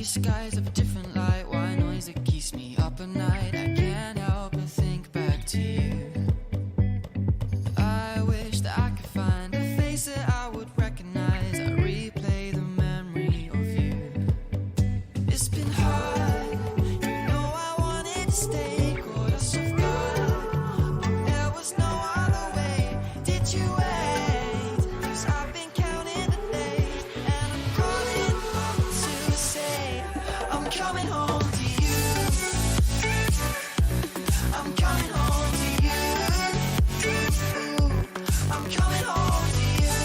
these skies of a different light. Why noise that keeps me up at night? I can't help but think back to you. I wish that I could find a face that I would recognize. I replay the memory of you. It's been hard, you know I wanted to stay, caught us off guard, but there was no other way. Did you wait? 'Cause I've been counting the days, and I'm calling up to say I'm coming home to you. I'm coming home to you. I'm coming home to you.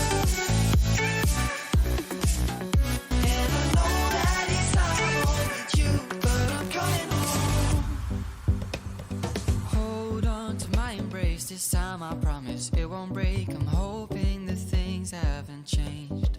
And I know that it's not home with you, but I'm coming home. Hold on to my embrace, this time I promise it won't break. I'm hoping that things haven't changed.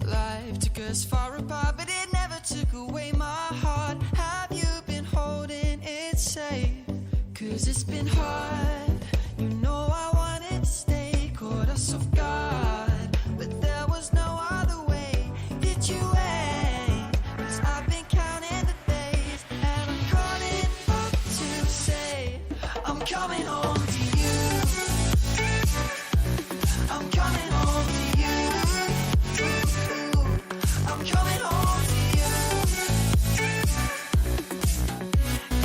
Life took us far apart, but it never took away my heart. Have you been holding it safe? 'Cause it's been hard, you know I wanted to stay, caught us off guard, but there was no other way. Did you wait? 'Cause I've been counting the days, and I'm calling up to say I'm coming home to you. I'm coming home to you. I'm coming home to you.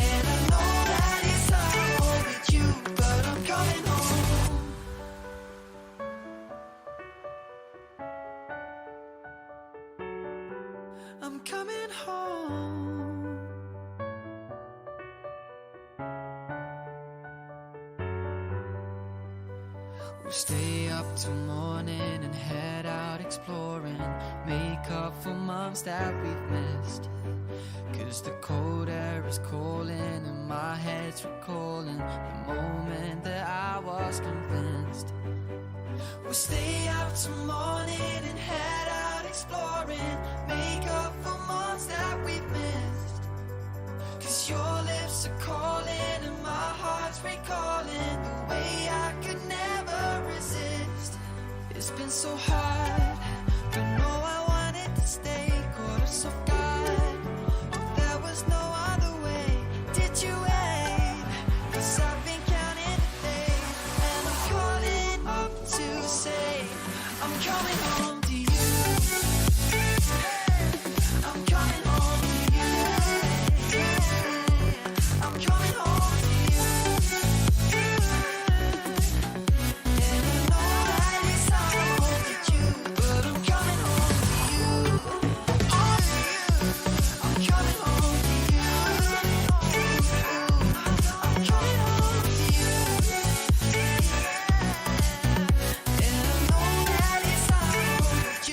And I know that it's not home with you, but I'm coming home. I'm coming home. We'll stay up till morning and head out exploring, make up for months that we've missed. 'Cause the cold air is calling and my head's recalling the moment that I was convinced. We'll stay up till morning and head out exploring, make up for months that we've missed. 'Cause your lips are calling and my heart's recalling the way I could never resist. It's been so hard, but no, I wanted to stay, caught us off guard, but there was no other way. Did you wait? 'Cause I've been counting the days, and I'm calling up to say I'm coming home to you. I'm coming home to you. I'm coming home to you. And I know that it's not home with you, but I'm coming home to you. I'm coming home to you. I'm coming home to you. And I know that it's not home with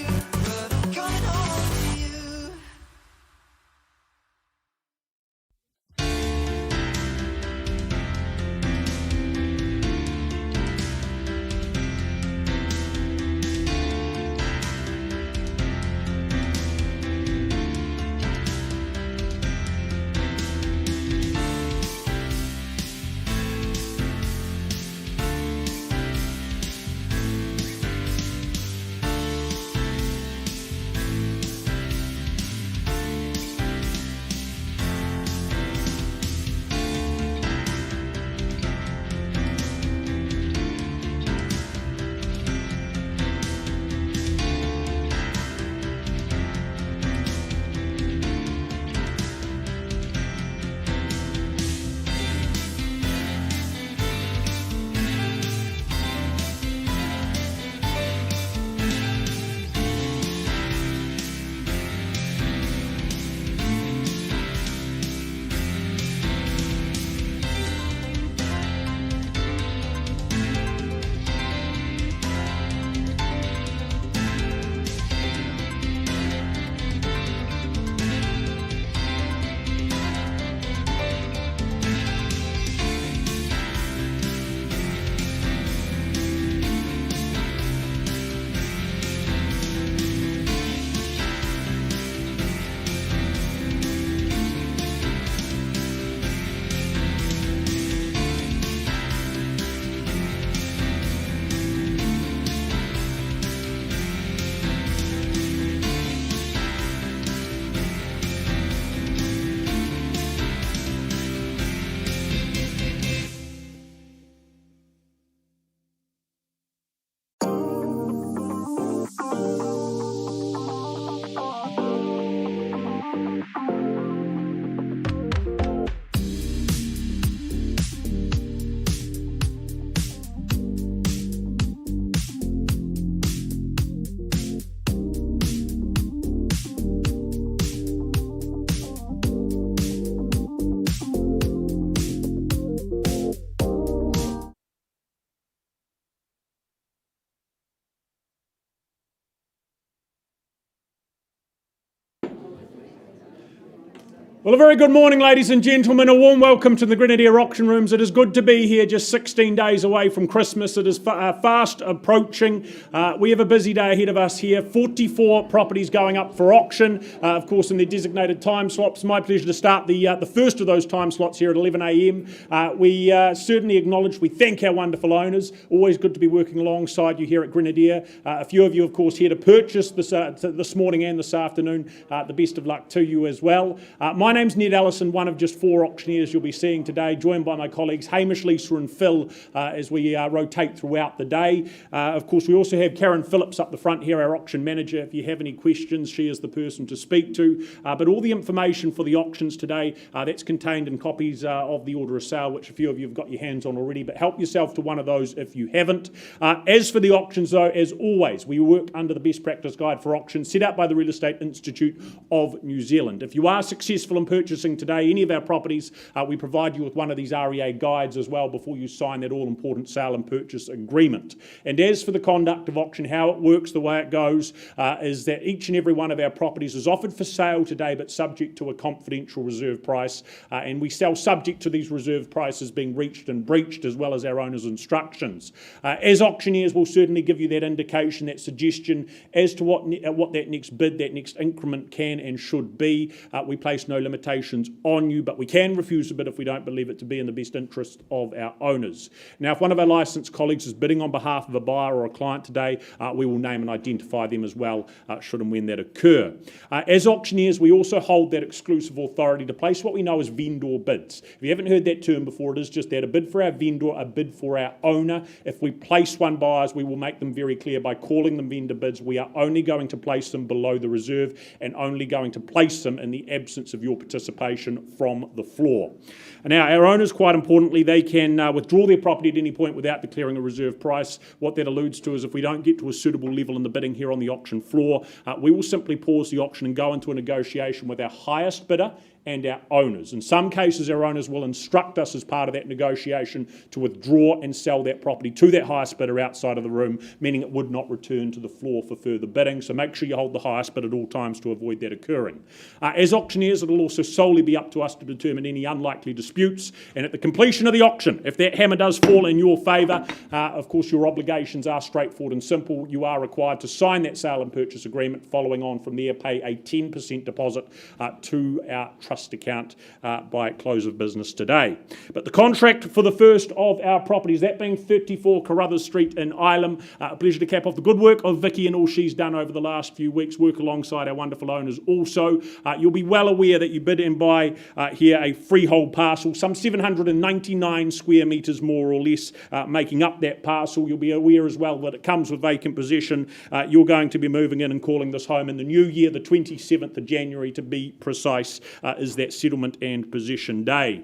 Well, a very good morning, ladies and gentlemen. A warm welcome to the Grenadier Auction Rooms. It is good to be here, just 16 days away from Christmas. It is fast approaching. We have a busy day ahead of us here. 44 properties going up for auction, of course, in their designated time slots. My pleasure to start the first of those time slots here at 11 a.m. We certainly acknowledge, we thank our wonderful owners. Always good to be working alongside you here at Grenadier. A few of you, of course, here to purchase this morning and this afternoon. The best of luck to you as well. My name's Ned Allison, one of just 4 auctioneers you'll be seeing today, joined by my colleagues Hamish, Lisa and Phil as we rotate throughout the day. Of course, we also have Karen Phillips up the front here, our auction manager. If you have any questions, she is the person to speak to. But all the information for the auctions today, that's contained in copies of the order of sale, which a few of you have got your hands on already, but help yourself to one of those if you haven't. As for the auctions, though, as always, we work under the Best Practice Guide for Auctions set out by the Real Estate Institute of New Zealand. If you are successful in purchasing today any of our properties, we provide you with one of these REA guides as well before you sign that all-important sale and purchase agreement. And as for the conduct of auction, how it works, the way it goes, is that each and every one of our properties is offered for sale today, but subject to a confidential reserve price. And we sell subject to these reserve prices being reached and breached, as well as our owner's instructions. As auctioneers, we'll certainly give you that indication, that suggestion as to what that next bid, that next increment can and should be. We place no limitations on you, but we can refuse a bid if we don't believe it to be in the best interest of our owners. Now, if one of our licensed colleagues is bidding on behalf of a buyer or a client today, we will name and identify them as well, should and when that occur. As auctioneers, we also hold that exclusive authority to place what we know as vendor bids. If you haven't heard that term before, it is just that, a bid for our vendor, a bid for our owner. If we place one buyers, we will make them very clear by calling them vendor bids. We are only going to place them below the reserve and only going to place them in the absence of your participation from the floor. Now, our owners, quite importantly, they can withdraw their property at any point without declaring a reserve price. What that alludes to is if we don't get to a suitable level in the bidding here on the auction floor, we will simply pause the auction and go into a negotiation with our highest bidder and our owners. In some cases, our owners will instruct us as part of that negotiation to withdraw and sell that property to that highest bidder outside of the room, meaning it would not return to the floor for further bidding. So make sure you hold the highest bid at all times to avoid that occurring. As auctioneers, it will also solely be up to us to determine any unlikely disputes. And at the completion of the auction, if that hammer does fall in your favour, of course, your obligations are straightforward and simple. You are required to sign that sale and purchase agreement. Following on from there, pay a 10% deposit to our trust account by close of business today. But the contract for the first of our properties, that being 34 Carruthers Street in Ilam, a pleasure to cap off the good work of Vicky and all she's done over the last few weeks, work alongside our wonderful owners also. You'll be well aware that you bid and buy here a freehold parcel, some 799 square metres more or less making up that parcel. You'll be aware as well that it comes with vacant possession. You're going to be moving in and calling this home in the new year, the 27th of January to be precise, is that settlement and possession day.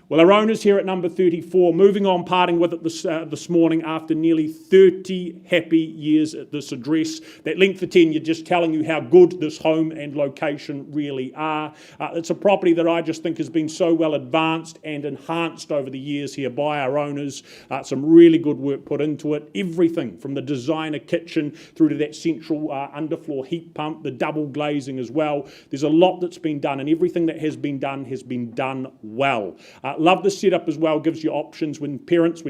Well, our owners here at number 34, moving on, parting with it this morning after nearly 30 happy years at this address. That length of tenure just telling you how good this home and location really are. It's a property that I just think has been so well advanced and enhanced over the years here by our owners. Some really good work put into it. Everything from the designer kitchen through to that central underfloor heat pump, the double glazing as well. There's a lot that's been done, and everything that has been done well. Love the setup as well, gives you options when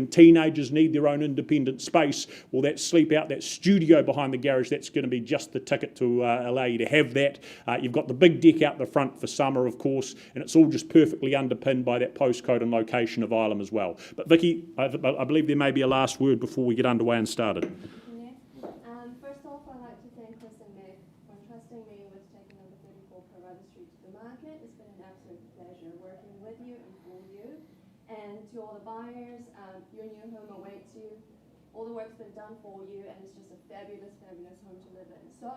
teenagers need their own independent space, or that sleep out, that studio behind the garage, that's going to be just the ticket to allow you to have that. You've got the big deck out the front for summer, of course, and it's all just perfectly underpinned by that postcode and location of Ilam as well. But Vicky, I believe there may be a last word before we get underway and started. First off, I'd like to thank Chris and Meg for trusting me with taking number 34 Carruthers Street to the market. It's been an absolute pleasure working with you and for you. And to all the buyers, your new home awaits you. All the work's been done for you, and it's just a fabulous, fabulous home to live in. So,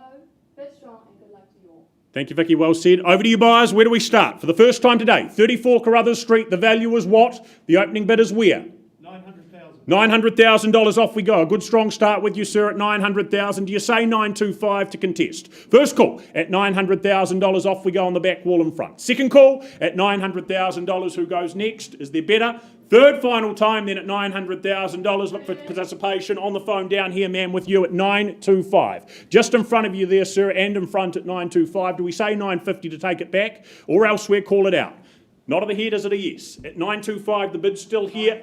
bid strong and good luck to you all. Thank you, Vicky. Well said. Over to you, buyers. Where do we start? For the first time today, 34 Carruthers Street. The value is what? The opening bid is where? 900,000. $900,000 off we go. A good strong start with you, sir, at $900,000. Do you say 925 to contest? First call at $900,000 off we go on the back wall in front. Second call at $900,000. Who goes next? Is there better? Third final time then at $900,000. Look for participation on the phone down here, ma'am, with you at 925. Just in front of you there, sir, and in front at 925. Do we say 950 to take it back, or elsewhere call it out? Not of the head, is it a yes? At 925, the bid's still here.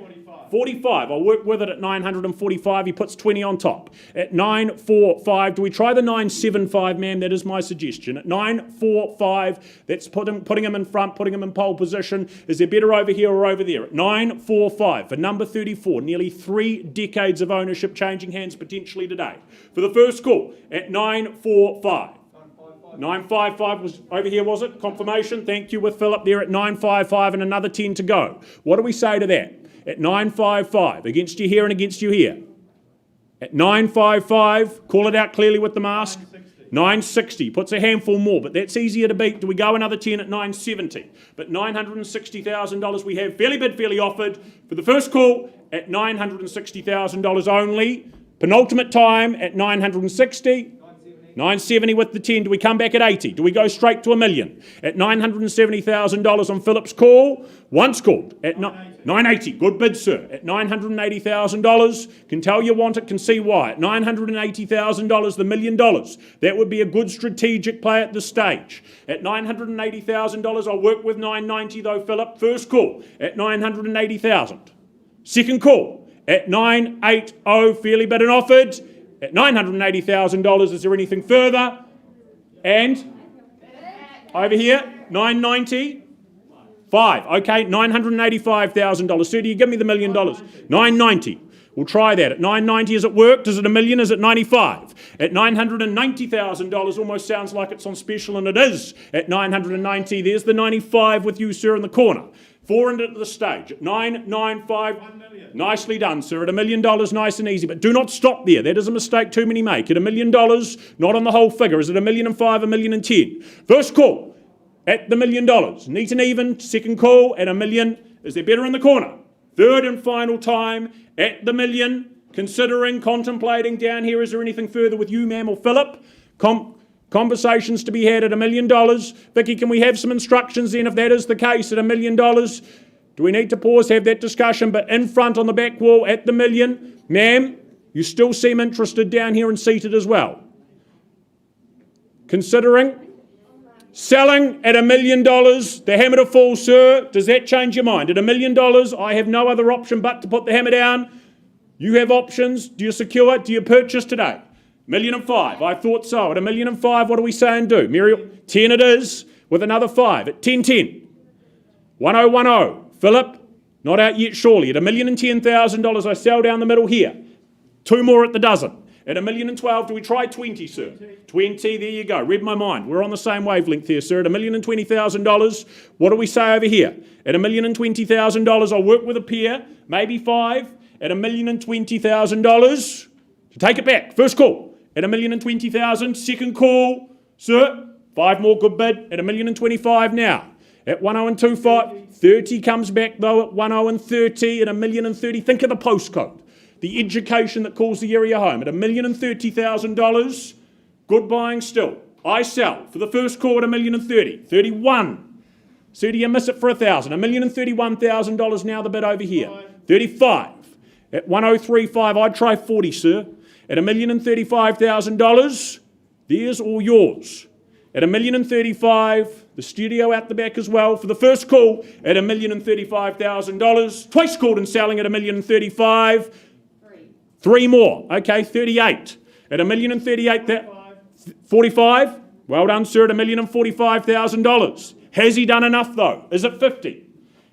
45. I'll work with it at 945. He puts 20 on top. At 945, do we try the 975, ma'am? That is my suggestion. At 945, that's putting him in front, putting him in pole position. Is there better over here or over there? At 945 for number 34. Nearly 3 decades of ownership changing hands potentially today. For the first call at 945. 955 was over here, was it? Confirmation. Thank you with Philip there at 955 and another 10 to go. What do we say to that? At 955, against you here and against you here. At 955, call it out clearly with the mask. 960, puts a handful more, but that's easier to beat. Do we go another 10 at 970? But $960,000 we have fairly bid, fairly offered for the first call at $960,000 only. Penultimate time at 960. 970 with the 10. Do we come back at 80? Do we go straight to $1 million? At $970,000 on Philip's call. Once called at 980. Good bid, sir. At $980,000. Can tell you want it, can see why. At $980,000, the $1 million. That would be a good strategic play at this stage. At $980,000, I'll work with 990 though, Philip. First call at $980,000. Second call at 980. Fairly bid and offered. At $980,000, is there anything further? And over here, $995. Okay, $985,000. Sir, do you give me the $1 million? $990. We'll try that. At $990, has it worked? Is it $1 million? Is it 95? At $990,000, almost sounds like it's on special, and it is. At $990, there's the 95 with you, sir, in the corner. 4 into the stage at 995. Nicely done, sir. At $1 million, nice and easy. But do not stop there. That is a mistake too many make. At $1 million, not on the whole figure. Is it $1,005,000, $1,010,000? First call at the $1 million. Neat and even. Second call at $1 million. Is there better in the corner? Third and final time at the $1 million. Considering, contemplating down here. Is there anything further with you, ma'am or Philip? Conversations to be had at $1 million. Vicky, can we have some instructions then if that is the case at $1 million? Do we need to pause, have that discussion? But in front on the back wall at the $1 million, ma'am, you still seem interested down here and seated as well. Considering selling at $1 million, the hammer to fall, sir. Does that change your mind? At $1 million, I have no other option but to put the hammer down. You have options. Do you secure? Do you purchase today? $1,005,000. I thought so. At $1,005,000, what do we say and do? Muriel, 10 it is, with another 5 at 1010. 1010. Philip, not out yet surely. At $1,010,000, I sell down the middle here. 2 more at the dozen. At $1,012,000, do we try 20, sir? 20, there you go. Read my mind. We're on the same wavelength here, sir. At $1,020,000, what do we say over here? At $1,020,000, I'll work with a pair, maybe 5. At $1,020,000, to take it back. First call. At $1,020,000, second call, sir, 5 more, good bid, at $1,025,000 now. At 1025, 30 comes back though at 1030, at $1,030,000. Think of the postcode, the education that calls the area home. At $1,030,000, good buying still. I sell for the first call at $1,030,000. 31. So do you miss it for $1,000? $1,031,000 now the bid over here. 35. At 1035, I'd try 40, sir. At $1,035,000, there's all yours. At $1,035,000, the studio out the back as well for the first call at $1,035,000. Twice called and selling at $1,035,000. 3 more. Okay, 38. At $1,038,000. 45. Well done, sir. At $1,045,000. Has he done enough though? Is it 50?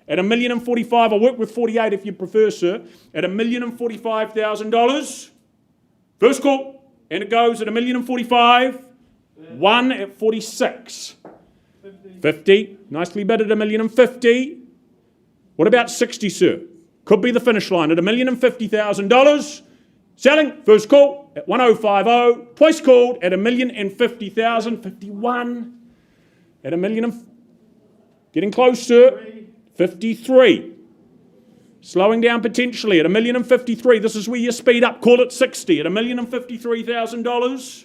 At $1,045,000, I'll work with 48 if you prefer, sir. At $1,045,000. First call, and it goes at $1,045,000. 1 at 46. 50. Nicely bid at $1,050,000. What about 60, sir? Could be the finish line at $1,050,000. Selling, first call at 1050. Twice called at $1,050,000. 51. At $1 million. Getting close, sir. 53. Slowing down potentially at $1,053,000. This is where you speed up. Call it 60 at $1,053,000.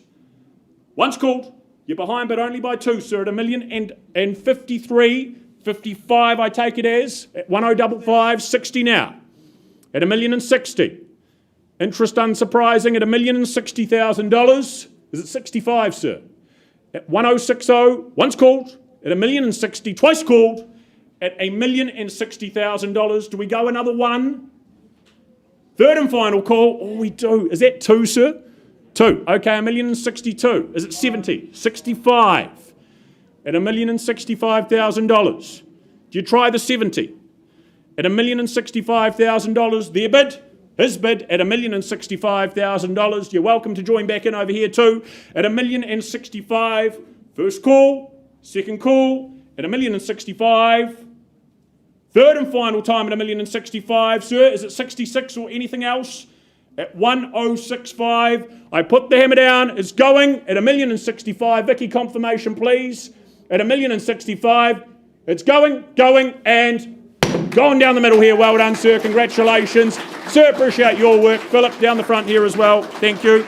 Once called, you're behind, but only by 2, sir, at $1,053,000. 55, I take it as, at 1055, 60 now, at $1,060,000. Interest unsurprising at $1,060,000. Is it 65, sir? At 1060, once called, at $1,060,000, twice called, at $1,060,000. Do we go another one? Third and final call. Oh, we do. Is that 2, sir? 2. Okay, $1,062,000. Is it 70? 65. At $1,065,000. Do you try the 70? At $1,065,000. Their bid, his bid at $1,065,000. You're welcome to join back in over here too. At $1,065,000. First call, second call at $1,065,000. Third and final time at $1,065,000. Sir, is it 66 or anything else? At 1065. I put the hammer down. It's going at $1,065,000. Vicky, confirmation please. At $1,065,000. It's going, and going down the middle here. Well done, sir. Congratulations. Sir, appreciate your work. Philip, down the front here as well. Thank you.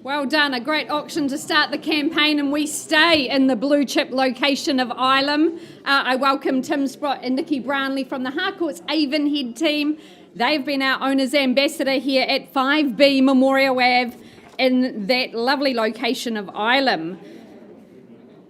Well done, a great auction to start the campaign, and we stay in the blue chip location of Ilam. I welcome Tim Sprott and Nikki Brownlee from the Harcourt's Avonhead team. They've been our owner's ambassador here at 5B Memorial Ave in that lovely location of Ilam.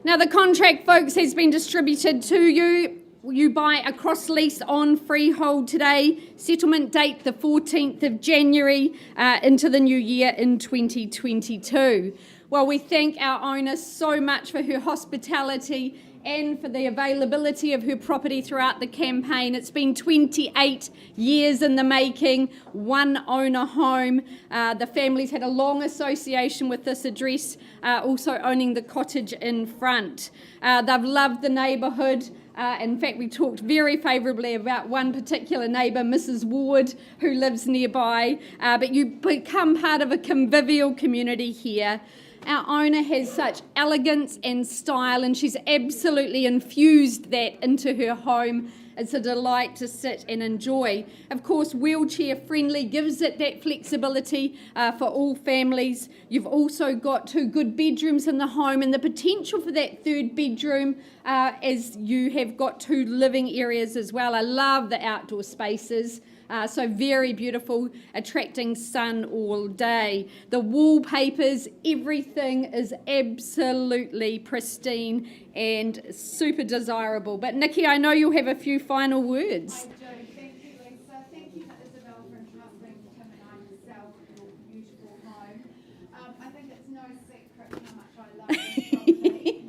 Now the contract, folks, has been distributed to you. You buy a cross lease on freehold today. Settlement date the 14th of January into the new year in 2022. Well, we thank our owner so much for her hospitality and for the availability of her property throughout the campaign. It's been 28 years in the making, one owner home. The family's had a long association with this address, also owning the cottage in front. They've loved the neighbourhood. In fact, we talked very favourably about one particular neighbour, Mrs. Ward, who lives nearby. But you become part of a convivial community here. Our owner has such elegance and style, and she's absolutely infused that into her home. It's a delight to sit and enjoy. Of course, wheelchair friendly gives it that flexibility for all families. You've also got 2 good bedrooms in the home, and the potential for that 3rd bedroom as you have got 2 living areas as well. I love the outdoor spaces. So very beautiful, attracting sun all day. The wallpapers, everything is absolutely pristine and super desirable. But Nikki, I know you'll have a few final words. I do. Thank you, Lisa. Thank you to Isabel for entrusting Tim and I to sell your beautiful home. I think it's no secret how much I love this property.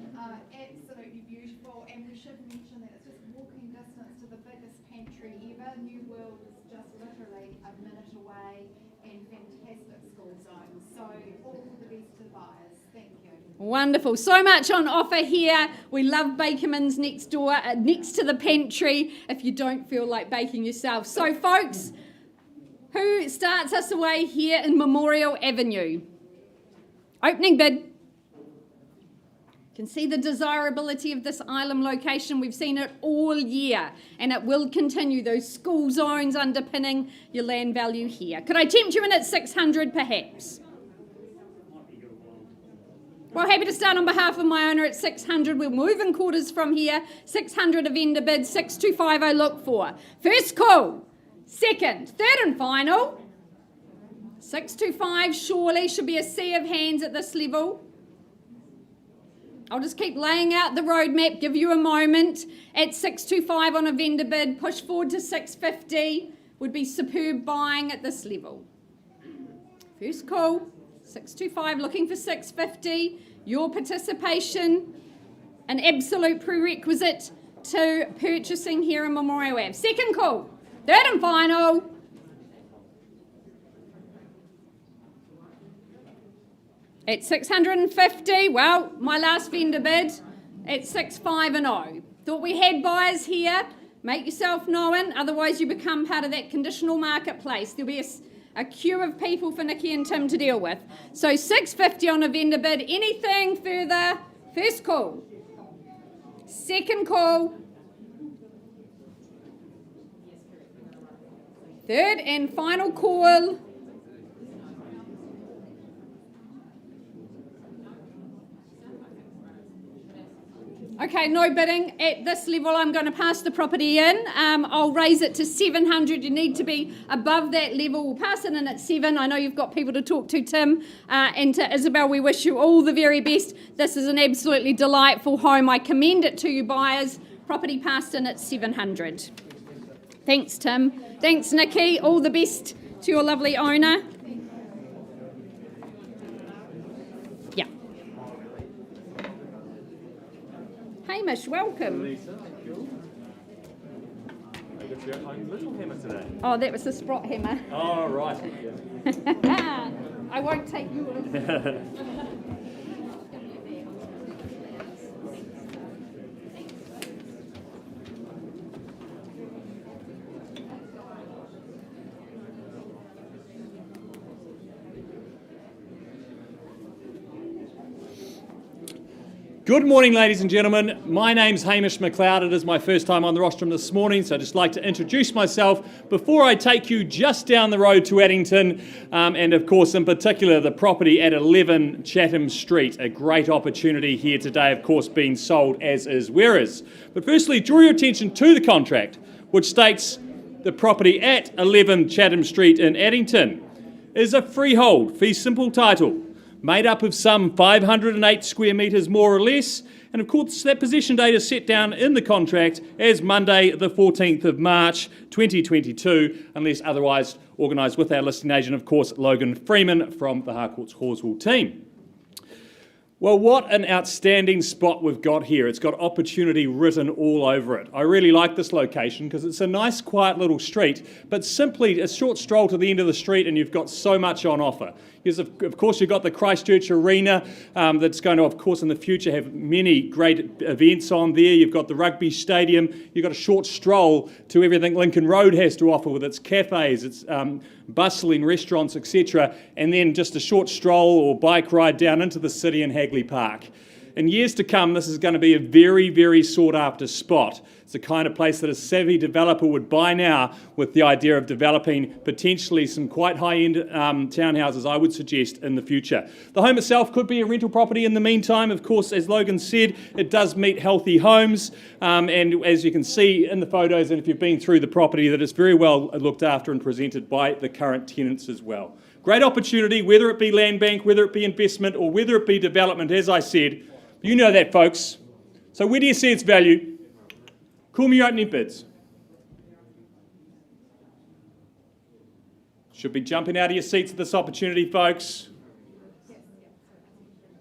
Absolutely beautiful, and we should mention that it's just walking distance to the biggest pantry ever. New World is just literally a minute away, and fantastic school zones. So all the best to buyers. Thank you. Wonderful. So much on offer here. We love Bakerman's next door, next to the pantry, if you don't feel like baking yourself. So folks, who starts us away here in Memorial Avenue? Opening bid. You can see the desirability of this Ilam location. We've seen it all year, and it will continue. Those school zones underpinning your land value here. Could I tempt you in at 600 perhaps? Well, happy to start on behalf of my owner at 600. We'll move in quarters from here. 600 a vendor bid, 625 I look for. First call, second, third and final. 625 surely should be a sea of hands at this level. I'll just keep laying out the roadmap, give you a moment. At 625 on a vendor bid, push forward to 650 would be superb buying at this level. First call, 625, looking for 650. Your participation, an absolute prerequisite to purchasing here in Memorial Ave. Second call, third and final. At 650, well, my last vendor bid at 650. Thought we had buyers here. Make yourself known, otherwise you become part of that conditional marketplace. There'll be a queue of people for Nikki and Tim to deal with. So 650 on a vendor bid. Anything further? First call. Second call. Third and final call. Okay, no bidding. At this level, I'm going to pass the property in. I'll raise it to 700. You need to be above that level. We'll pass it in at 7. I know you've got people to talk to, Tim. And to Isabel, we wish you all the very best. This is an absolutely delightful home. I commend it to you buyers. Property passed in at 700. Thanks, Tim. Thanks, Nikki. All the best to your lovely owner. Yeah. Hamish, welcome. Little hammer today. Oh, that was the Sprott hammer. Oh, right. I won't take yours. Good morning, ladies and gentlemen. My name's Hamish McLeod. It is my first time on the rostrum this morning, so I'd just like to introduce myself before I take you just down the road to Addington, and of course, in particular, the property at 11 Chatham Street. A great opportunity here today, of course, being sold as is, where is. But firstly, draw your attention to the contract, which states the property at 11 Chatham Street in Addington is a freehold, fee simple title, made up of some 508 square metres more or less, and of course that possession date is set down in the contract as Monday the 14th of March 2022, unless otherwise organised with our listing agent, of course, Logan Freeman from the Harcourts Horswell team. Well, what an outstanding spot we've got here. It's got opportunity written all over it. I really like this location because it's a nice, quiet little street, but simply a short stroll to the end of the street and you've got so much on offer. Yes, of course, you've got the Christchurch Arena that's going to, of course, in the future have many great events on there. You've got the rugby stadium. You've got a short stroll to everything Lincoln Road has to offer with its cafes, its bustling restaurants, etc. And then just a short stroll or bike ride down into the city in Hagley Park. In years to come, this is going to be a very, very sought-after spot. It's the kind of place that a savvy developer would buy now with the idea of developing potentially some quite high-end townhouses, I would suggest, in the future. The home itself could be a rental property in the meantime. Of course, as Logan said, it does meet healthy homes. And as you can see in the photos, and if you've been through the property, that it's very well looked after and presented by the current tenants as well. Great opportunity, whether it be land bank, whether it be investment, or whether it be development, as I said. You know that, folks. So where do you see its value? Call me your opening bids. Should be jumping out of your seats at this opportunity, folks.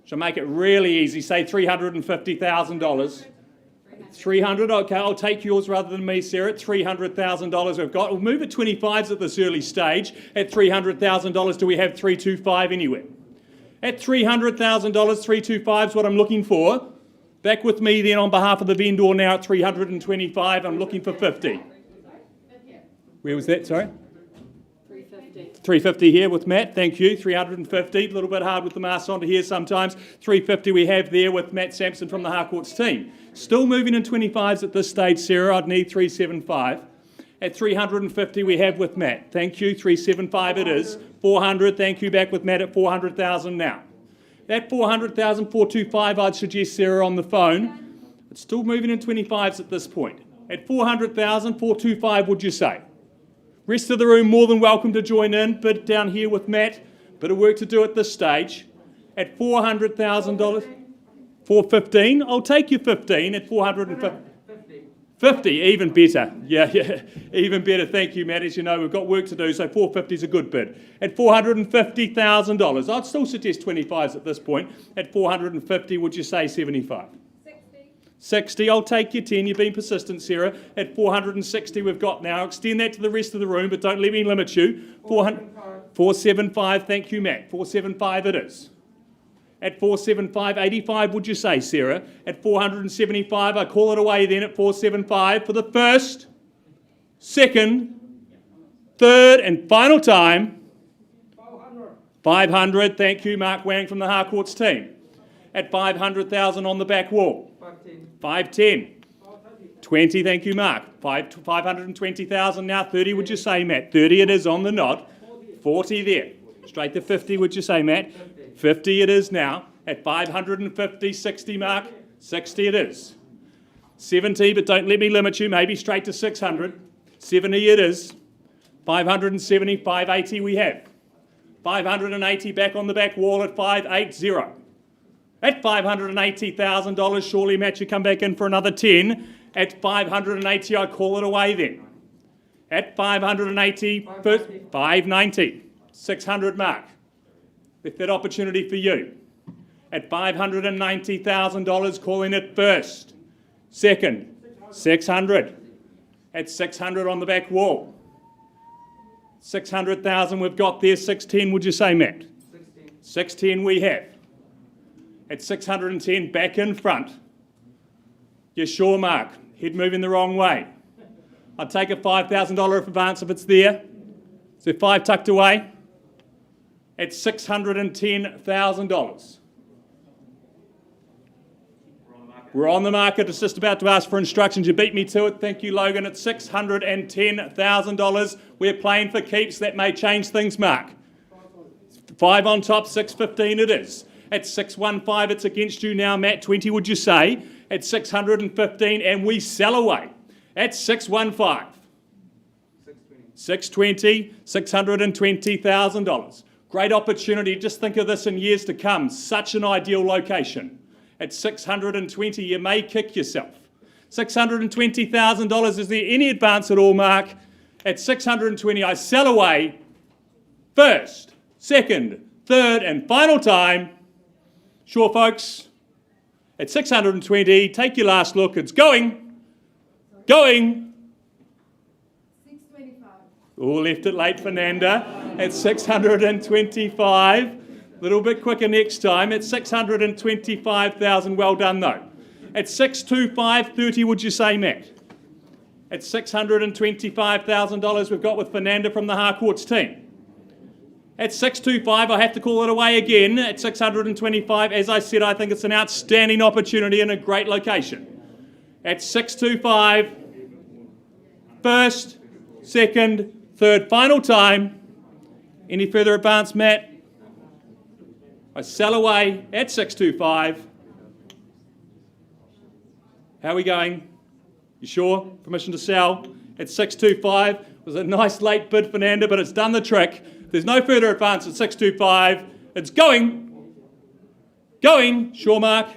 Shall make it really easy. Say $350,000. 300, okay, I'll take yours rather than me, Sarah. At $300,000 we've got. We'll move at 25s at this early stage. At $300,000, do we have 325 anywhere? At $300,000, 325 is what I'm looking for. Back with me then on behalf of the vendor now at 325. I'm looking for 50. Where was that, sorry? 350 here with Matt, thank you. 350, a little bit hard with the mask on to hear sometimes. 350 we have there with Matt Sampson from the Harcourts team. Still moving in 25s at this stage, Sarah. I'd need 375. At 350 we have with Matt. Thank you, 375 it is. 400, thank you, back with Matt at 400,000 now. At 400,000, 425 I'd suggest, Sarah, on the phone. It's still moving in 25s at this point. At 400,000, 425 would you say? Rest of the room more than welcome to join in. Bid down here with Matt. Bit of work to do at this stage. At $400,000. 415. I'll take you 15 at 450. 50, even better. Yeah, even better. Thank you, Matt. As you know, we've got work to do, so 450 is a good bid. At $450,000, I'd still suggest 25s at this point. At 450, would you say 75? 60, I'll take you 10. You've been persistent, Sarah. At 460, we've got now. Extend that to the rest of the room, but don't let me limit you. 475, thank you, Matt. 475 it is. At 475, 85, would you say, Sarah? At 475, I call it away then at 475 for the first, second, third, and final time. 500, thank you, Mark Wang from the Harcourts team. At 500,000 on the back wall. 510. 20, thank you, Mark. 520,000 now. 30, would you say, Matt? 30 it is on the nod. 40 there. Straight to 50, would you say, Matt? 50 it is now. At 550, 60, Mark. 60 it is. 70, but don't let me limit you. Maybe straight to 600. 70 it is. 570, 580 we have. 580 back on the back wall at 580. At $580,000, surely, Matt, you come back in for another 10. At 580, I call it away then. At 580, 590, 600, Mark. With that opportunity for you. At $590,000, calling it first. Second, 600. At 600 on the back wall. 600,000 we've got there. 610, would you say, Matt? 610 we have. At 610, back in front. You're sure, Mark? Head moving the wrong way. I'd take a $5,000 advance if it's there. So 5 tucked away. At $610,000. We're on the market. It's just about to ask for instructions. You beat me to it. Thank you, Logan. At $610,000. We're playing for keeps. That may change things, Mark. 5 on top, 615 it is. At 615, it's against you now, Matt. 20, would you say? At 615, and we sell away. At 615. 620, $620,000. Great opportunity. Just think of this in years to come. Such an ideal location. At 620, you may kick yourself. $620,000. Is there any advance at all, Mark? At 620, I sell away. First, second, third, and final time. Sure, folks. At 620, take your last look. It's going. Going. 625. Oh, left it late, Fernanda. At 625. A little bit quicker next time. At 625,000. Well done, though. At 625, 30, would you say, Matt? At $625,000 we've got with Fernanda from the Harcourts team. At 625, I have to call it away again. At 625, as I said, I think it's an outstanding opportunity and a great location. At 625, first, second, third, final time. Any further advance, Matt? I sell away at 625. How are we going? You sure? Permission to sell at 625. It was a nice late bid, Fernanda, but it's done the trick. There's no further advance at 625. It's going. Going. Sure, Mark.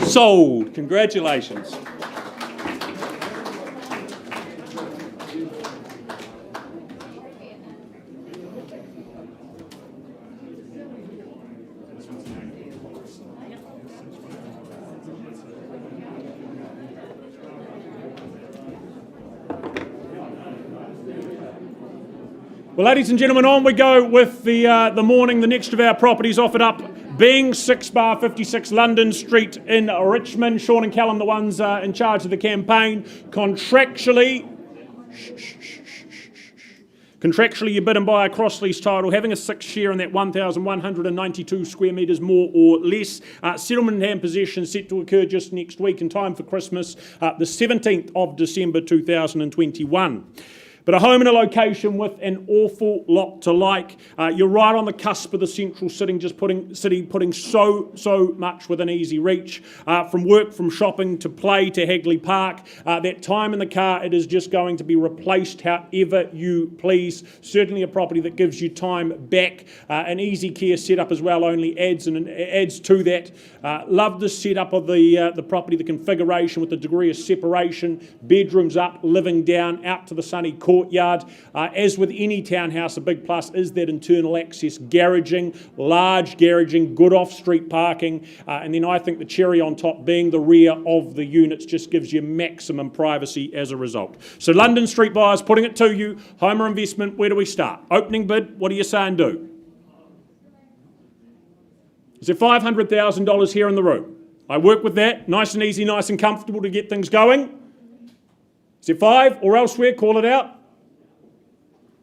Sold. Congratulations. Well, ladies and gentlemen, on we go with the morning. The next of our properties offered up being 6 bar 56 London Street in Richmond. Sean and Callum, the ones in charge of the campaign. Contractually, you bid and buy a cross-lease title, having a 6 share in that 1,192 square metres more or less. Settlement and hand possession set to occur just next week in time for Christmas, the 17th of December 2021. But a home in a location with an awful lot to like. You're right on the cusp of the central city, putting so much within easy reach. From work, from shopping, to play, to Hagley Park. That time in the car, it is just going to be replaced however you please. Certainly a property that gives you time back. An easy care setup as well only adds to that. Love the setup of the property, the configuration with the degree of separation, bedrooms up, living down, out to the sunny courtyard. As with any townhouse, a big plus is that internal access garaging, large garaging, good off-street parking, and then I think the cherry on top being the rear of the units just gives you maximum privacy as a result. So London Street buyers, putting it to you, home or investment, where do we start? Opening bid, what do you say and do? Is there $500,000 here in the room? I work with that, nice and easy, nice and comfortable to get things going. Is it 5 or elsewhere? Call it out.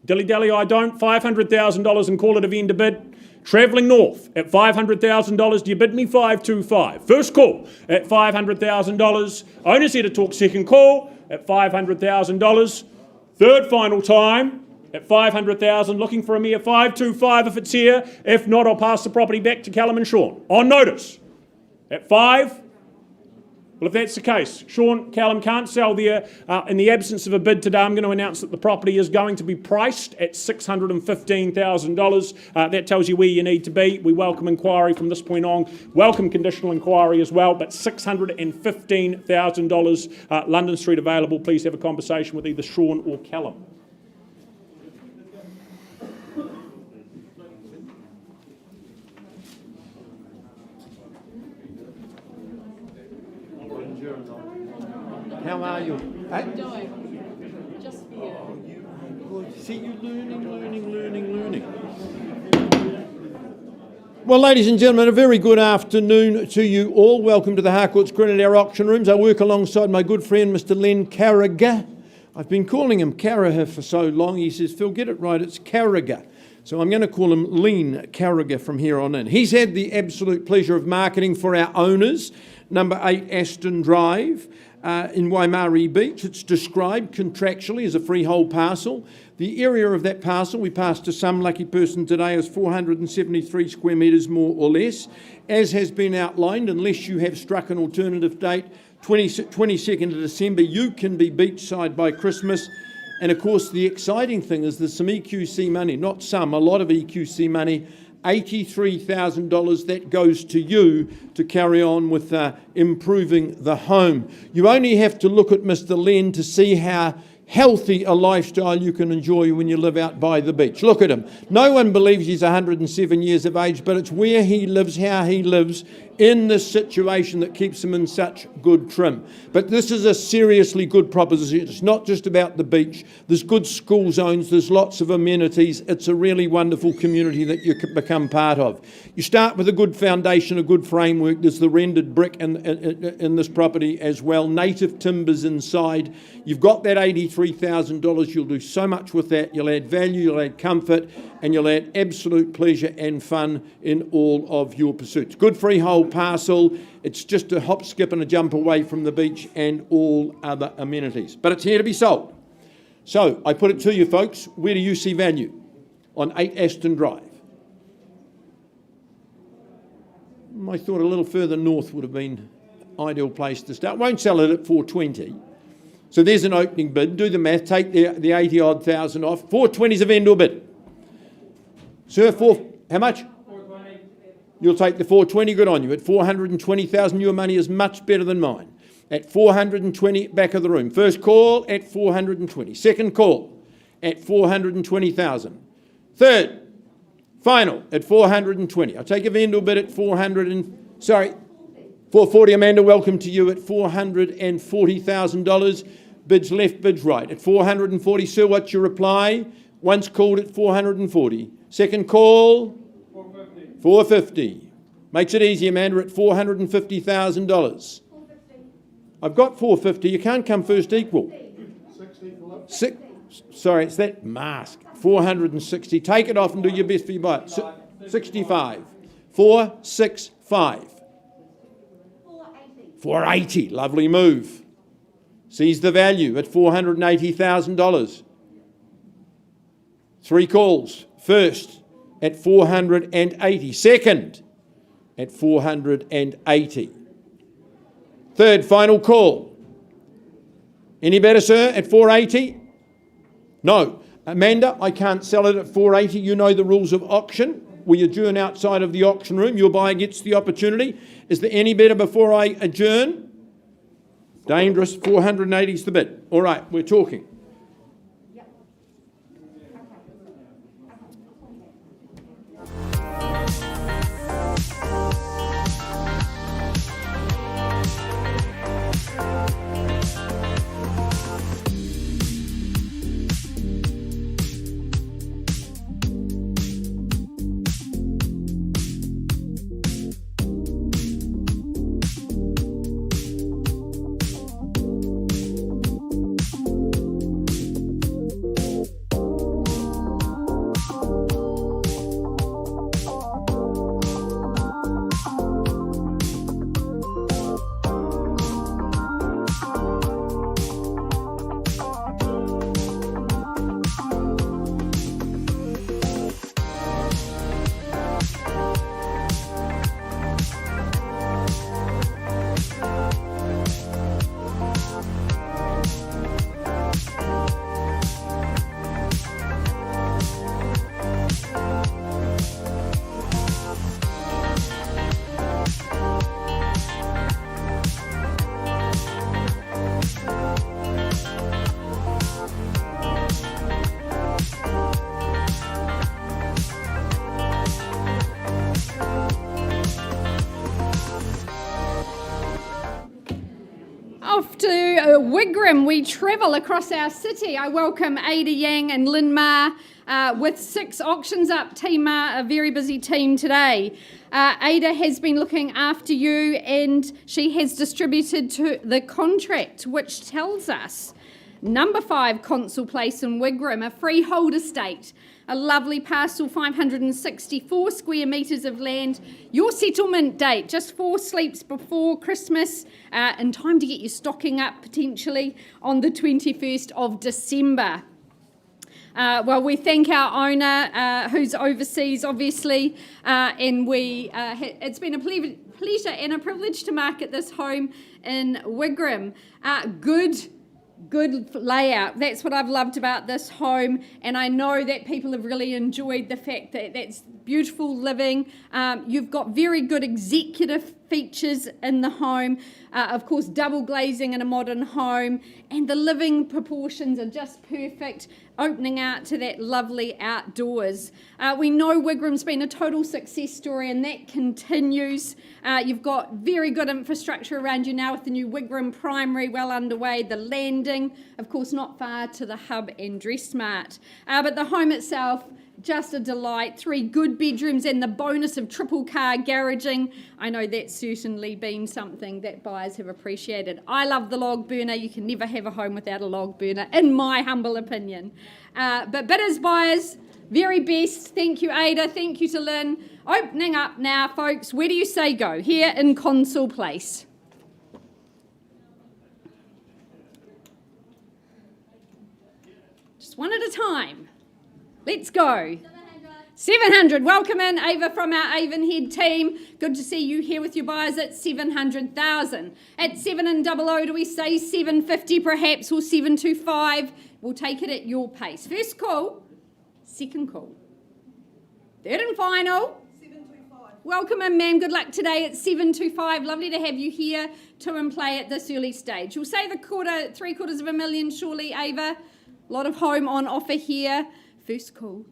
Dilly-dally, I don't. $500,000 and call it a vendor bid. Travelling north at $500,000. Do you bid me 525? First call at $500,000. Owner's here to talk. Second call at $500,000. Third final time at $500,000. Looking for a mere 525 if it's here. If not, I'll pass the property back to Callum and Sean. On notice at 5. Well, if that's the case, Sean, Callum can't sell there. In the absence of a bid today, I'm going to announce that the property is going to be priced at $615,000. That tells you where you need to be. We welcome inquiry from this point on. Welcome conditional inquiry as well, but $615,000 London Street available. Please have a conversation with either Sean or Callum. How are you? Hey? Just for you. Good. See you learning. Well, ladies and gentlemen, a very good afternoon to you all. Welcome to the Harcourt's Grenadier Auction Rooms. I work alongside my good friend, Mr. Len Carragher. I've been calling him Carragher for so long. He says, Phil, get it right, it's Carragher. So I'm going to call him Len Carragher from here on in. He's had the absolute pleasure of marketing for our owners, number 8 Aston Drive. In Waimarie Beach. It's described contractually as a freehold parcel. The area of that parcel, we passed to some lucky person today, is 473 square metres more or less. As has been outlined, unless you have struck an alternative date, 22nd of December, you can be beachside by Christmas. And of course, the exciting thing is there's some EQC money, not some, a lot of EQC money, $83,000 that goes to you to carry on with improving the home. You only have to look at Mr. Len to see how healthy a lifestyle you can enjoy when you live out by the beach. Look at him. No one believes he's 107 years of age, but it's where he lives, how he lives in this situation that keeps him in such good trim. But this is a seriously good proposition. It's not just about the beach. There's good school zones. There's lots of amenities. It's a really wonderful community that you can become part of. You start with a good foundation, a good framework. There's the rendered brick in this property as well. Native timbers inside. You've got that $83,000. You'll do so much with that. You'll add value, you'll add comfort, and you'll add absolute pleasure and fun in all of your pursuits. Good freehold parcel. It's just a hop, skip and a jump away from the beach and all other amenities. But it's here to be sold. So I put it to you folks, where do you see value? On 8 Aston Drive. I thought a little further north would have been an ideal place to start. Won't sell it at 420. So there's an opening bid. Do the math. Take the 80 odd thousand off. 420 is a vendor bid. Sir, how much? 420. You'll take the 420. Good on you. At 420,000, your money is much better than mine. At 420, back of the room. First call at 420. Second call at 420,000. Third, final at 420. I'll take a vendor bid at 440. Amanda, welcome to you at $440,000. Bids left, bids right. At 440, sir, what's your reply? Once called at 440. Second call? 450. 450. Makes it easy, Amanda, at $450,000. 450. I've got 450. You can't come first equal. 60. Sorry, it's that mask. 460. Take it off and do your best for your buy. 65. 465. 480. Lovely move. Sees the value at $480,000. 3 calls. First at 480. Second at 480. Third final call. Any better, sir, at 480? No. Amanda, I can't sell it at 480. You know the rules of auction. We adjourn outside of the auction room. Your buyer gets the opportunity. Is there any better before I adjourn? Dangerous. 480 is the bid. All right, we're talking. Off to Wigram, we travel across our city. I welcome Ada Yang and Lynn Ma with 6 auctions up. Team Ma, a very busy team today. Ada has been looking after you and she has distributed to the contract, which tells us number 5 Consul Place in Wigram, a freehold estate. A lovely parcel, 564 square metres of land. Your settlement date, just 4 sleeps before Christmas, in time to get your stocking up potentially on the 21st of December. Well, we thank our owner, who's overseas, obviously, and it's been a pleasure and a privilege to market this home in Wigram. Good layout. That's what I've loved about this home, and I know that people have really enjoyed the fact that that's beautiful living. You've got very good executive features in the home, of course double glazing in a modern home, and the living proportions are just perfect, opening out to that lovely outdoors. We know Wigram's been a total success story, and that continues. You've got very good infrastructure around you now with the new Wigram Primary well underway, the landing, of course not far to the hub and Dressmart. But the home itself, just a delight. 3 good bedrooms and the bonus of triple car garaging. I know that's certainly been something that buyers have appreciated. I love the log burner. You can never have a home without a log burner, in my humble opinion. But bidders, buyers, very best. Thank you, Ada. Thank you to Lynn. Opening up now, folks. Where do you say go? Here in Consul Place. Just one at a time. Let's go. 700. Welcome in, Ava, from our Avonhead team. Good to see you here with your buyers at 700,000. At 700, do we say 750 perhaps, or 725? We'll take it at your pace. First call, second call. Third and final. 725. Welcome in, ma'am. Good luck today at 725. Lovely to have you here to and play at this early stage. You'll say the 750,000 surely, Ava. A lot of home on offer here. First call,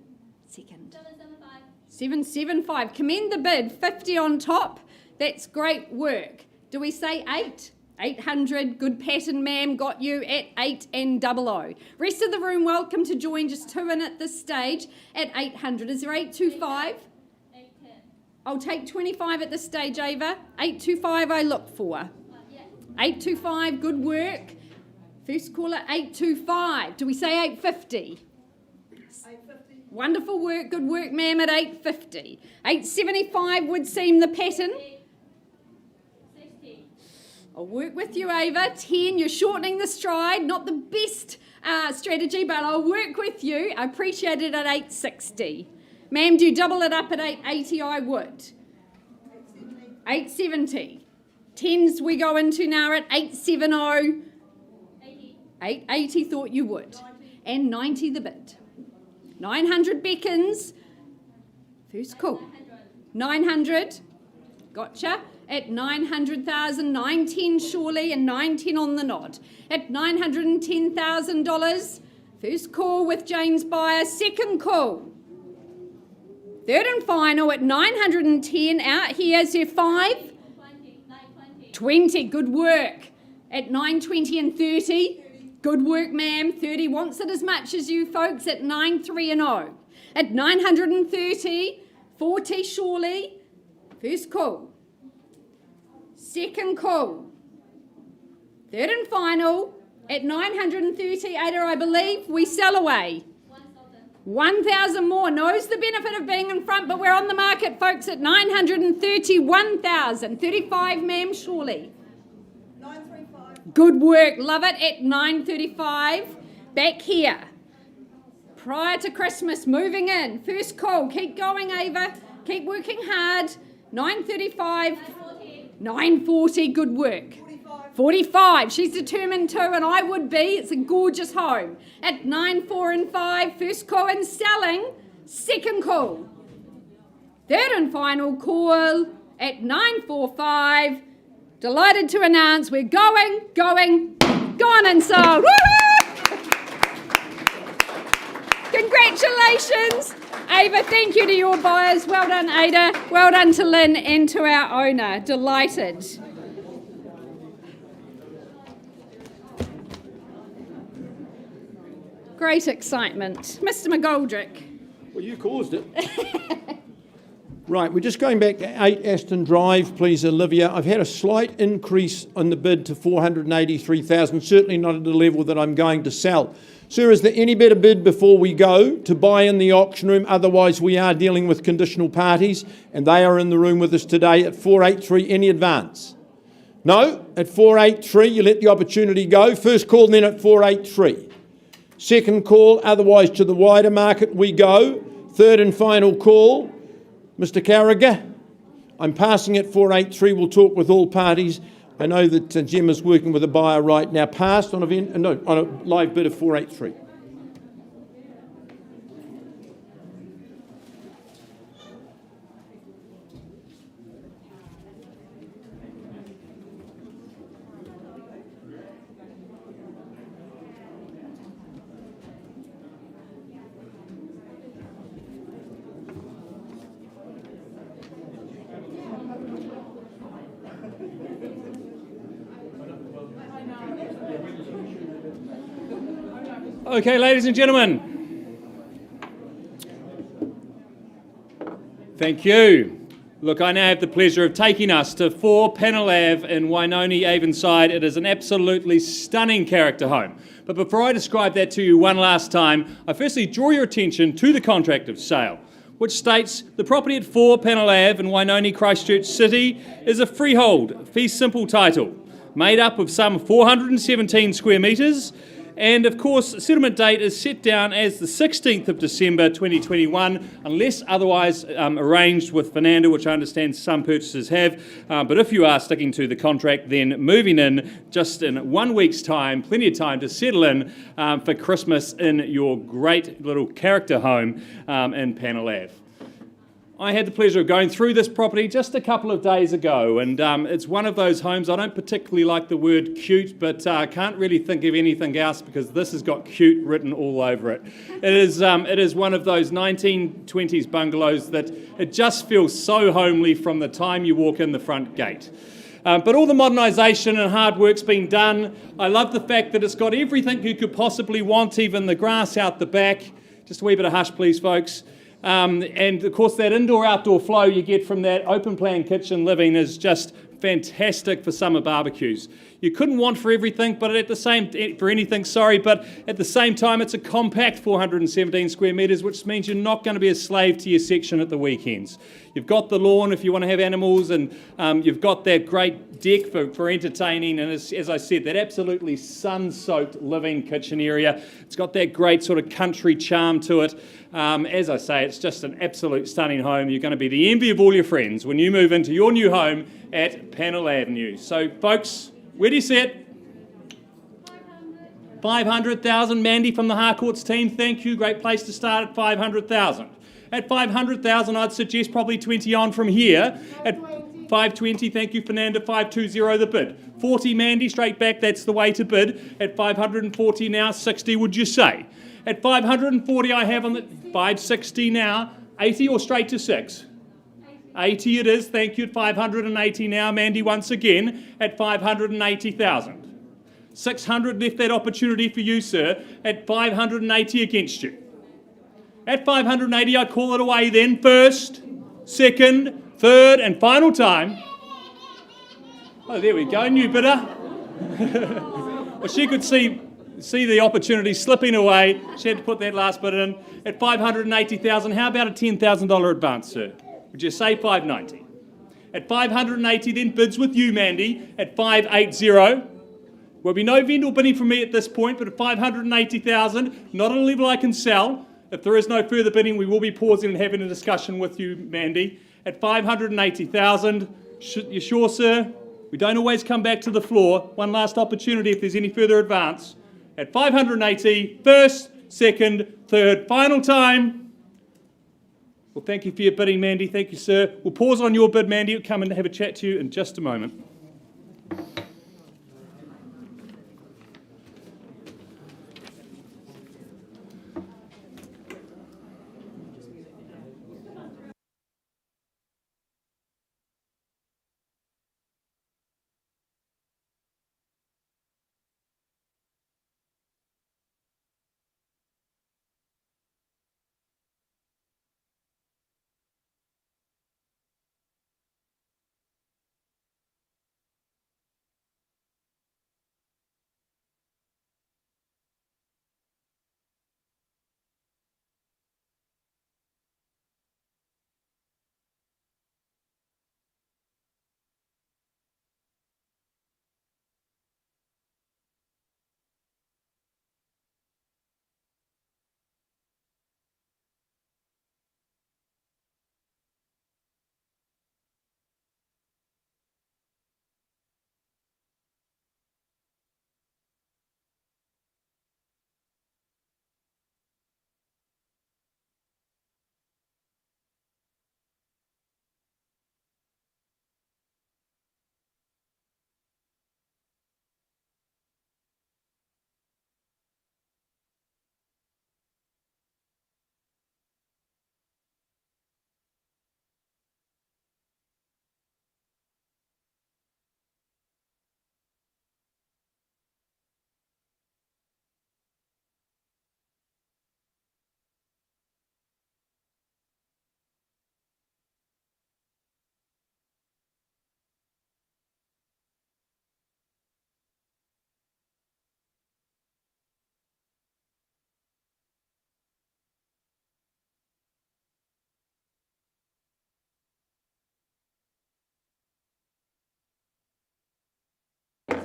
second. 775. 775. Commend the bid. 50 on top. That's great work. Do we say 8? 800. Good pattern, ma'am. Got you at 8 and 00. Rest of the room, welcome to join. Just 2 in at this stage at 800. Is there 825? 810. I'll take 25 at this stage, Ava. 825 I look for. Yeah. 825. Good work. First caller, 825. Do we say 850? Wonderful work, good work, ma'am, at 850. 875 would seem the pattern. 60. I'll work with you, Ava. 10, you're shortening the stride. Not the best strategy, but I'll work with you. I appreciate it at 860. Ma'am, do you double it up at 880? I would. 870. Tens we go into now at 870. 880 thought you would. And 90 the bid. 900 beckons. First call. 900. Gotcha. At 900,000, 910 surely, and 910 on the nod. At $910,000. First call with James Byer. Second call. Third and final at 910. Out here is your 5. 20. Good work. At 920 and 30. Good work, ma'am. 30 wants it as much as you folks at 93 and 0. At 930. 40 surely. First call. Second call. Third and final at 930, Ada, I believe. We sell away. 1,000 more. Knows the benefit of being in front, but we're on the market, folks, at 931,000. 35, ma'am, surely. 935. Good work. Love it. At 935. Back here. Prior to Christmas, moving in. First call. Keep going, Ava. Keep working hard. 935. 940, good work. 45, she's determined to, and I would be. It's a gorgeous home. At 9, 4 and 5, first call and selling, second call. Third and final call at 945. Delighted to announce we're gone and sold. Woo-hoo! Congratulations. Ava, thank you to your buyers. Well done, Ada. Well done to Lynn and to our owner. Delighted. Great excitement. Mr. McGoldrick. Well, you caused it. Right, we're just going back to 8 Aston Drive, please, Olivia. I've had a slight increase on the bid to 483,000, certainly not at the level that I'm going to sell. Sir, is there any better bid before we go to buy in the auction room? Otherwise, we are dealing with conditional parties, and they are in the room with us today at 483. Any advance? No? At 483, you let the opportunity go. First call then at 483. Second call, otherwise to the wider market we go. Third and final call. Mr. Carragher, I'm passing at 483. We'll talk with all parties. I know that Gemma's working with a buyer right now. Passed on on a live bid of 483. Okay, ladies and gentlemen. Thank you. Look, I now have the pleasure of taking us to 4 Pennell Ave in Wainoni, Avonside. It is an absolutely stunning character home. But before I describe that to you one last time, I firstly draw your attention to the contract of sale, which states the property at 4 Pennell Ave in Wainoni, Christchurch City is a freehold, fee simple title, made up of some 417 square metres. And of course, the settlement date is set down as the 16th of December 2021, unless otherwise arranged with Fernanda, which I understand some purchasers have. But if you are sticking to the contract, then moving in just in 1 week's time, plenty of time to settle in for Christmas in your great little character home in Pennell Ave. I had the pleasure of going through this property just a couple of days ago, and it's one of those homes, I don't particularly like the word cute, but I can't really think of anything else because this has got cute written all over it. It is one of those 1920s bungalows that it just feels so homely from the time you walk in the front gate. But all the modernisation and hard work's been done. I love the fact that it's got everything you could possibly want, even the grass out the back. Just a wee bit of hush, please, folks. And of course that indoor-outdoor flow you get from that open-plan kitchen living is just fantastic for summer barbecues. You couldn't want for everything, but at the same but at the same time, it's a compact 417 square metres, which means you're not going to be a slave to your section at the weekends. You've got the lawn if you want to have animals, and you've got that great deck for entertaining, and as I said, that absolutely sun-soaked living kitchen area. It's got that great sort of country charm to it. As I say, it's just an absolute stunning home. You're going to be the envy of all your friends when you move into your new home at Panel Avenue. So, folks, where do you see it? 500,000. Mandy from the Harcourts team, thank you. Great place to start at 500,000. At 500,000, I'd suggest probably 20 on from here. At 520, thank you, Fernanda. 520 the bid. 40, Mandy, straight back, that's the way to bid. At 540 now, 60 would you say? At 540 I have on the 560 now, 80 or straight to 6? 80 it is, thank you. At 580 now, Mandy once again at 580,000. 600 left that opportunity for you, sir, at 580 against you. At 580 I call it away then. First, second, third and final time. Oh, there we go, new bidder. Well, she could see the opportunity slipping away. She had to put that last bid in. At 580,000, how about a $10,000 advance, sir? Would you say 590? At 580 then, bids with you, Mandy, at 580. There'll be no vendor bidding from me at this point, but at 580,000, not at a level I can sell. If there is no further bidding, we will be pausing and having a discussion with you, Mandy. At 580,000, you sure, sir? We don't always come back to the floor. One last opportunity if there's any further advance. At 580, first, second, third, final time. Well, thank you for your bidding, Mandy. Thank you, sir. We'll pause on your bid, Mandy. We'll come and have a chat to you in just a moment.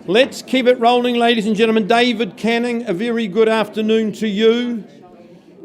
Let's keep it rolling, ladies and gentlemen. David Canning, a very good afternoon to you.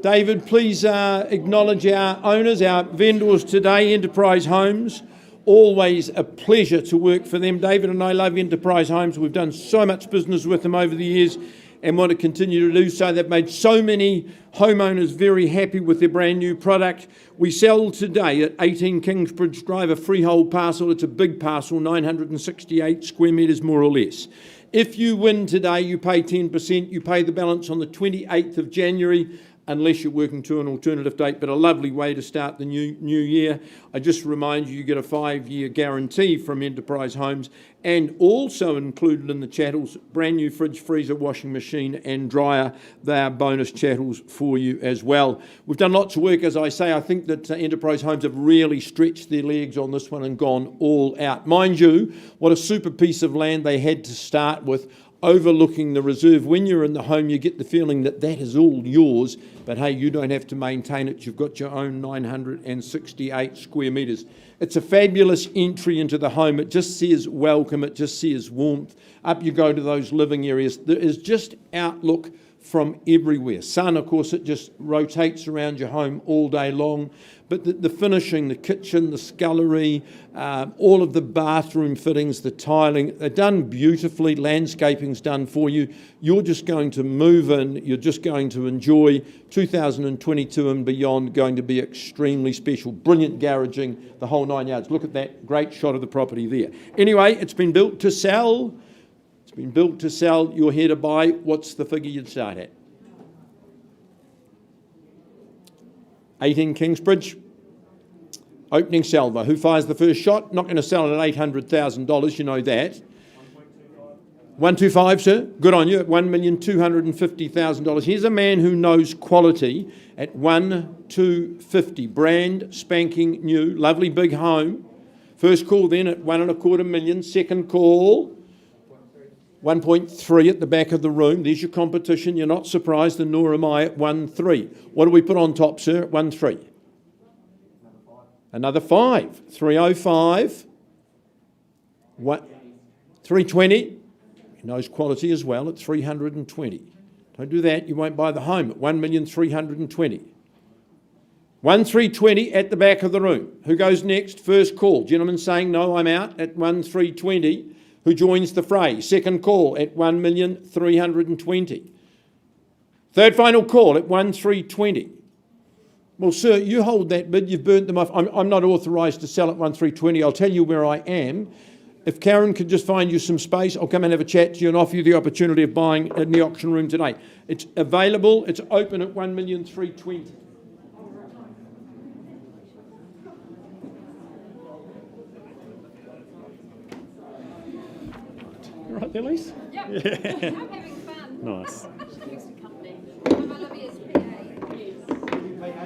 David, please acknowledge our owners, our vendors today, Enterprise Homes. Always a pleasure to work for them. David and I love Enterprise Homes. We've done so much business with them over the years and want to continue to do so. They've made so many homeowners very happy with their brand new product. We sell today at 18 Kingsbridge Drive a freehold parcel. It's a big parcel, 968 square metres more or less. If you win today, you pay 10%. You pay the balance on the 28th of January. unless you're working to an alternative date, but a lovely way to start the new year. I just remind you, you get a 5-year guarantee from Enterprise Homes, and also included in the chattels, brand new fridge, freezer, washing machine and dryer. They are bonus chattels for you as well. We've done lots of work, as I say. I think that Enterprise Homes have really stretched their legs on this one and gone all out. Mind you, what a super piece of land they had to start with, overlooking the reserve. When you're in the home, you get the feeling that that is all yours, but hey, you don't have to maintain it. You've got your own 968 square metres. It's a fabulous entry into the home. It just says welcome. It just says warmth. Up you go to those living areas. There is just outlook from everywhere. Sun, of course, it just rotates around your home all day long. But the finishing, the kitchen, the scullery, all of the bathroom fittings, the tiling, they're done beautifully. Landscaping's done for you. You're just going to move in. You're just going to enjoy 2022 and beyond, going to be extremely special. Brilliant garaging, the whole 9 yards. Look at that great shot of the property there. Anyway, it's been built to sell. It's been built to sell. You're here to buy. What's the figure you'd start at? 18 Kingsbridge. Opening salvo. Who fires the first shot? Not going to sell it at $800,000, you know that. 125, sir. Good on you, at $1,250,000. Here's a man who knows quality at 1,250. Brand spanking new, lovely big home. First call then at $1.25 million. Second call, 1.3 at the back of the room. There's your competition. You're not surprised, and nor am I, at 1.3. What do we put on top, sir, at 1.3? Another 5. 305. What? 320. He knows quality as well at 320. Don't do that. You won't buy the home at 1,320,000. 1,320 at the back of the room. Who goes next? First call. Gentleman saying no, I'm out at 1,320. Who joins the fray? Second call at 1,320,000. Third final call at 1,320,000. Well, sir, you hold that bid. You've burnt them off. I'm not authorised to sell at 1,320,000. I'll tell you where I am. If Karen could just find you some space, I'll come and have a chat to you and offer you the opportunity of buying in the auction room today. It's available. It's open at 1,320,000. You right there, Lise? Yep. I'm having fun. Nice. Thanks for company. I'm Olivia's PA.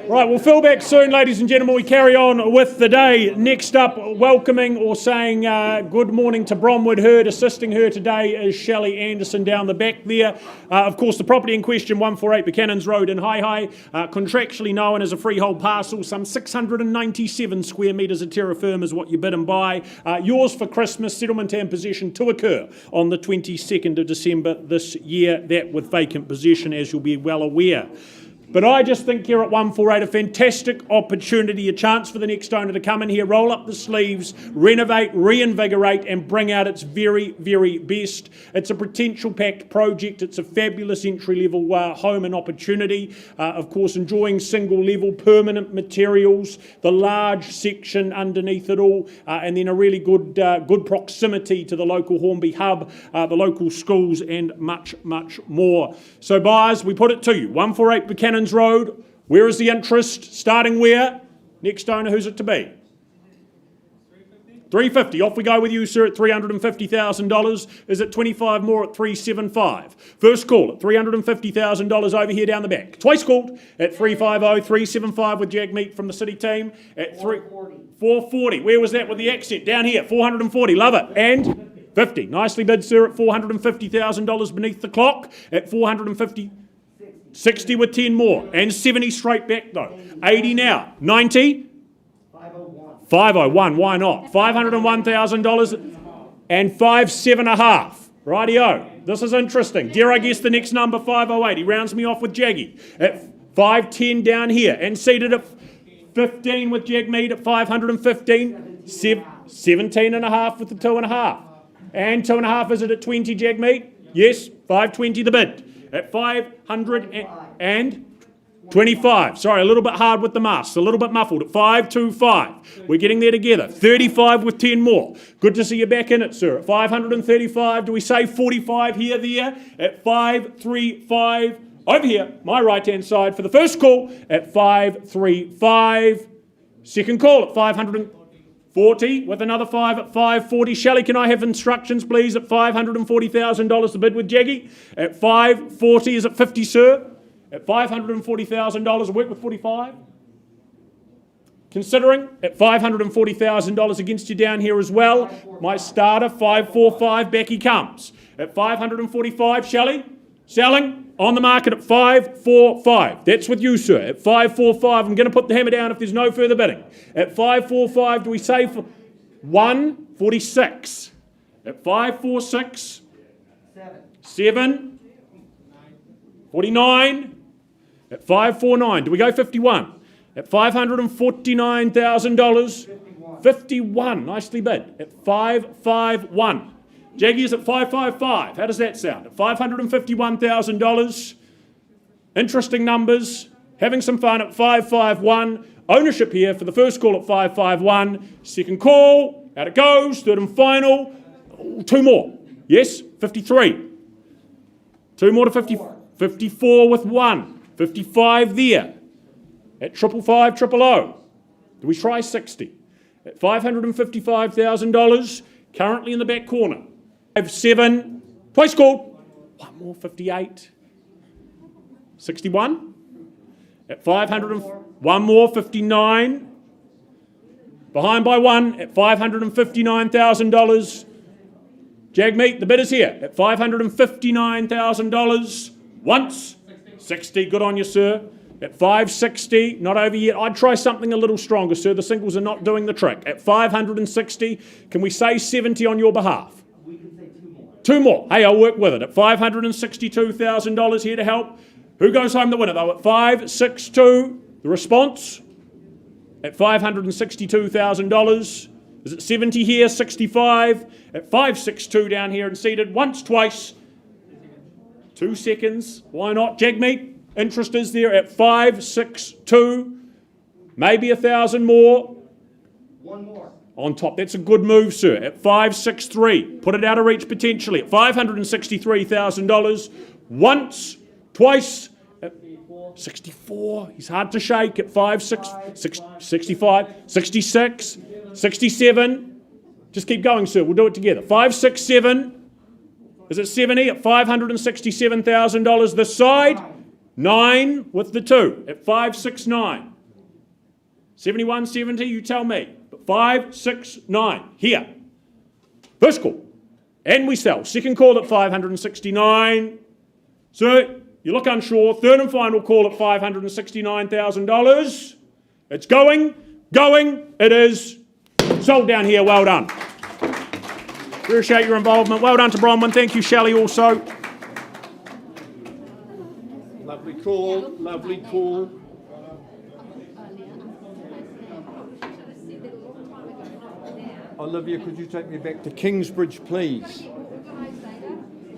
Right, we'll fill back soon, ladies and gentlemen. We carry on with the day. Next up, welcoming or saying good morning to Bromwood Herd. Assisting her today is Shelley Anderson down the back there. Of course, the property in question, 148 Buchanan's Road in Hi, contractually known as a freehold parcel. Some 697 square metres of terra firma is what you bid and buy. Yours for Christmas, settlement and possession to occur on the 22nd of December this year. That with vacant possession, as you'll be well aware. But I just think here at 148, a fantastic opportunity, a chance for the next owner to come in here, roll up the sleeves, renovate, reinvigorate, and bring out its very, very best. It's a potential packed project. It's a fabulous entry-level home and opportunity. Of course, enjoying single-level permanent materials, the large section underneath it all, and then a really good proximity to the local Hornby hub, the local schools, and much, much more. So, buyers, we put it to you. 148 Buchanan's Road. Where is the interest? Starting where? Next owner, who's it to be? 350. Off we go with you, sir, at $350,000. Is it 25 more at 375? First call at $350,000 over here down the back. Twice called at 350, 375 with Jagmeet from the city team at 440. Where was that with the accent? Down here, 440. Love it. And 50. Nicely bid, sir, at $450,000 beneath the clock at 450. 60 with 10 more. And 70 straight back though. 80 now. 90? 501. Why not? $501,000 and 5.5. Rightio. This is interesting. Dare I guess the next number, 508. He rounds me off with Jaggy at 510 down here. And seated at 15 with Jagmeet at 515. 17.5 with the 2.5. And 2.5 is it at 20, Jagmeet? Yes, 520 the bid. At 525. Sorry, a little bit hard with the masks, a little bit muffled. At 525. We're getting there together. 35 with 10 more. Good to see you back in it, sir. At 535. Do we say 45 here, there? At 535. Over here, my right-hand side for the first call at 535. Second call at 540 with another 5 at 540. Shelley, can I have instructions, please, at $540,000 to bid with Jaggy? At 540, is it 50, sir? At $540,000, work with 45? Considering at $540,000 against you down here as well. My starter, 545, back he comes. At 545, Shelley, selling. On the market at 545. That's with you, sir. At 545, I'm going to put the hammer down if there's no further bidding. At 545, do we say for 146? At 546, 7, 49. At 549, do we go 51? At $549,000, 51. Nicely bid. At 551. Jaggy's at 555. How does that sound? At $551,000. Interesting numbers. Having some fun at 551. Ownership here for the first call at 551. Second call. Out it goes. Third and final. Two more. Yes? 53. Two more to 50. 54 with one. 55 there. At 555, 000. Do we try 60? At $555,000. Currently in the back corner. 7, twice called, one more, 58, 61, at 500, one more, 59, behind by one at $559,000. Jagmeet, the bid is here at $559,000, once, 60, good on you, sir, at 560, not over yet. I'd try something a little stronger, sir, the singles are not doing the trick. At 560, can we say 70 on your behalf? Two more. Hey, I'll work with it. At $562,000 here to help. Who goes home the winner, though? At 562, the response? At $562,000. Is it 70 here? 65. At 562 down here and seated. Once, twice. 2 seconds. Why not? Jagmeet, interest is there at 562. Maybe 1,000 more. One more. On top, that's a good move, sir. At 563, put it out of reach potentially. At $563,000, once, twice, at 64. He's hard to shake at 65, 66, 67. Just keep going, sir. We'll do it together. 567. Is it 70 at $567,000 this side? 9 with the 2 at 569. 71, 70, you tell me. 569 here. First call. And we sell. Second call at 569. Sir, you look unsure. Third and final call at $569,000. It's going. It is. Sold down here. Well done. Appreciate your involvement. Well done to Bronwyn. Thank you, Shelley, also. Lovely call. Lovely call. Olivia, could you take me back to Kingsbridge, please?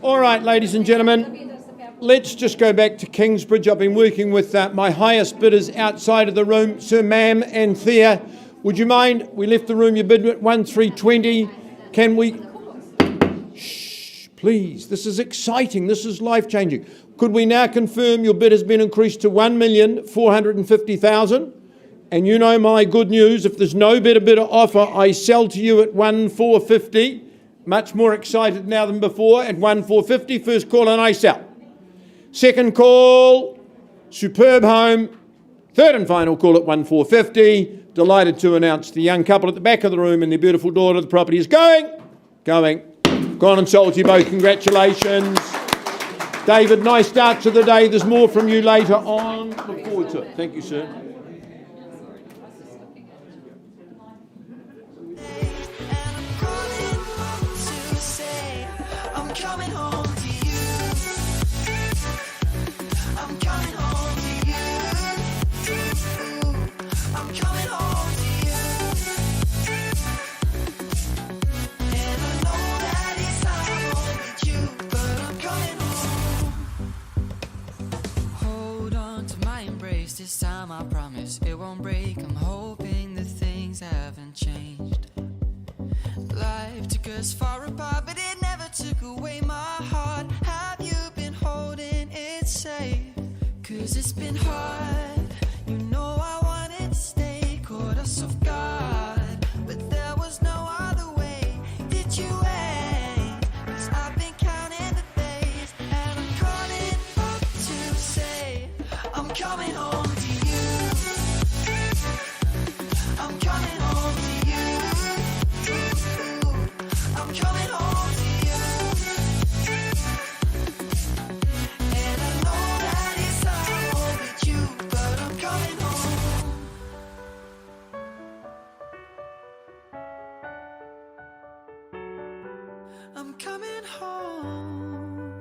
All right, ladies and gentlemen, let's just go back to Kingsbridge. I've been working with my highest bidders outside of the room, Sir, Ma'am and Thea. Would you mind? We left the room, you bid at 1,320. Can we? Shh, please. This is exciting. This is life-changing. Could we now confirm your bid has been increased to $1,450,000? And you know my good news, if there's no better bidder offer, I sell to you at 1,450. Much more excited now than before at 1,450. First call and I sell. Second call, superb home. Third and final call at 1,450. Delighted to announce the young couple at the back of the room and their beautiful daughter. The property is going. Gone and sold to you both. Congratulations. David, nice start to the day. There's more from you later on. Look forward to it. Thank you, sir. This time I promise it won't break. I'm hoping that things haven't changed. Life took us far apart, but it never took away my heart. Have you been holding it safe? 'cause it's been hard. You know I wanted to stay, caught us off guard, but there was no other way. Did you wait? 'Cause I've been counting the days, and I'm calling up to say I'm coming home to you. I'm coming home to you. I'm coming home to you. And I know that it's hard with you, but I'm coming home. I'm coming home.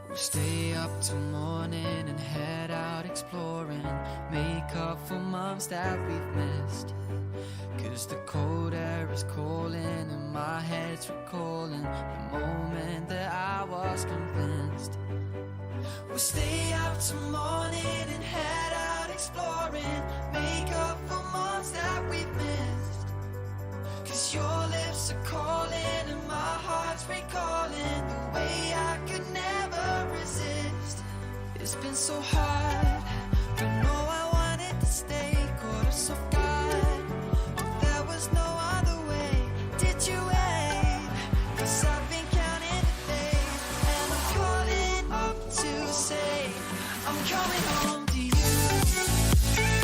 We'll stay up till morning and head out exploring, make up for months that we've missed. 'Cause the cold air is calling and my head's recalling the moment that I was convinced. We'll stay up till morning and head out exploring, make up for months that we've missed. 'Cause your lips are calling and my heart's recalling the way I could never resist. It's been so hard, but no, I wanted to stay, caught us off guard, but there was no other way. Did you wait? 'Cause I've been counting the days, and I'm calling up to say I'm coming home to you.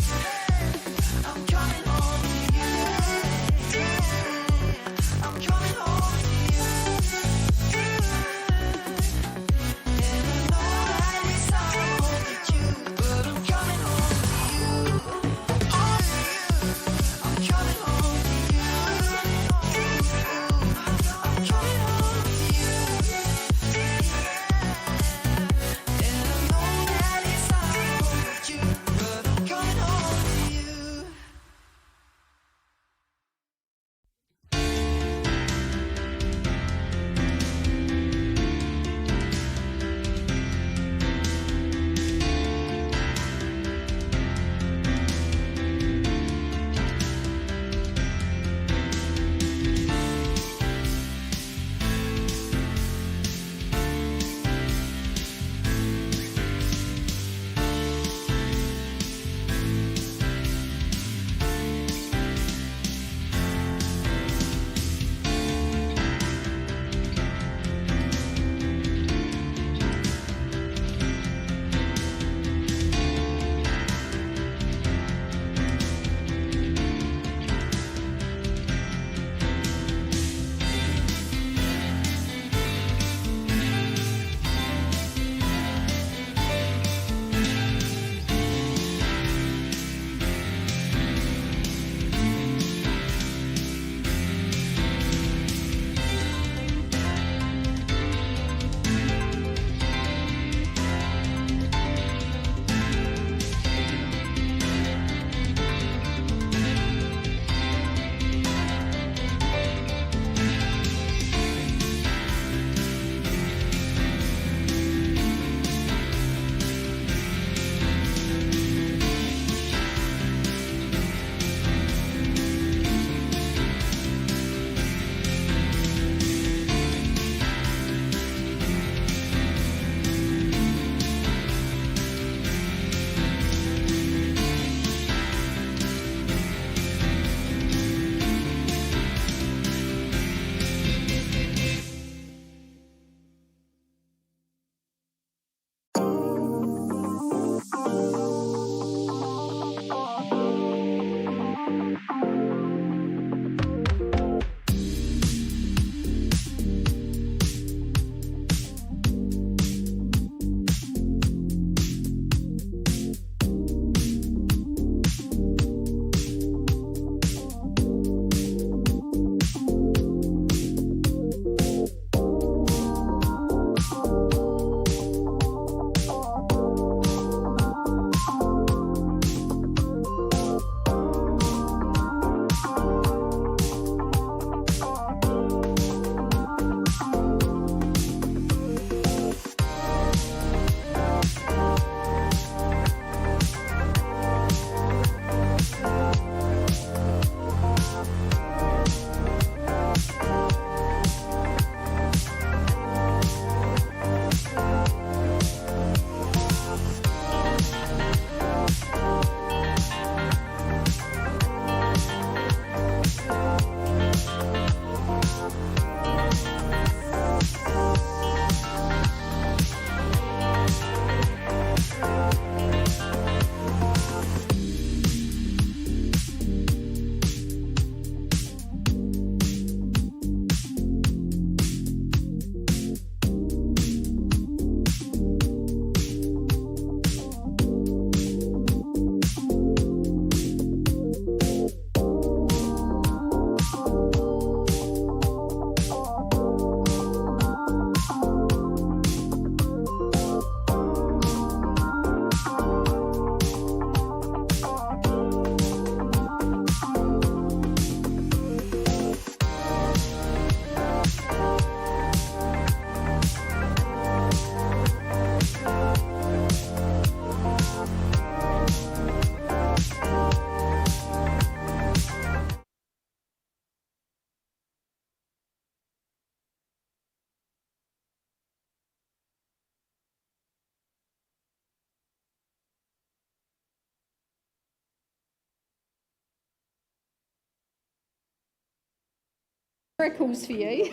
Miracles for you.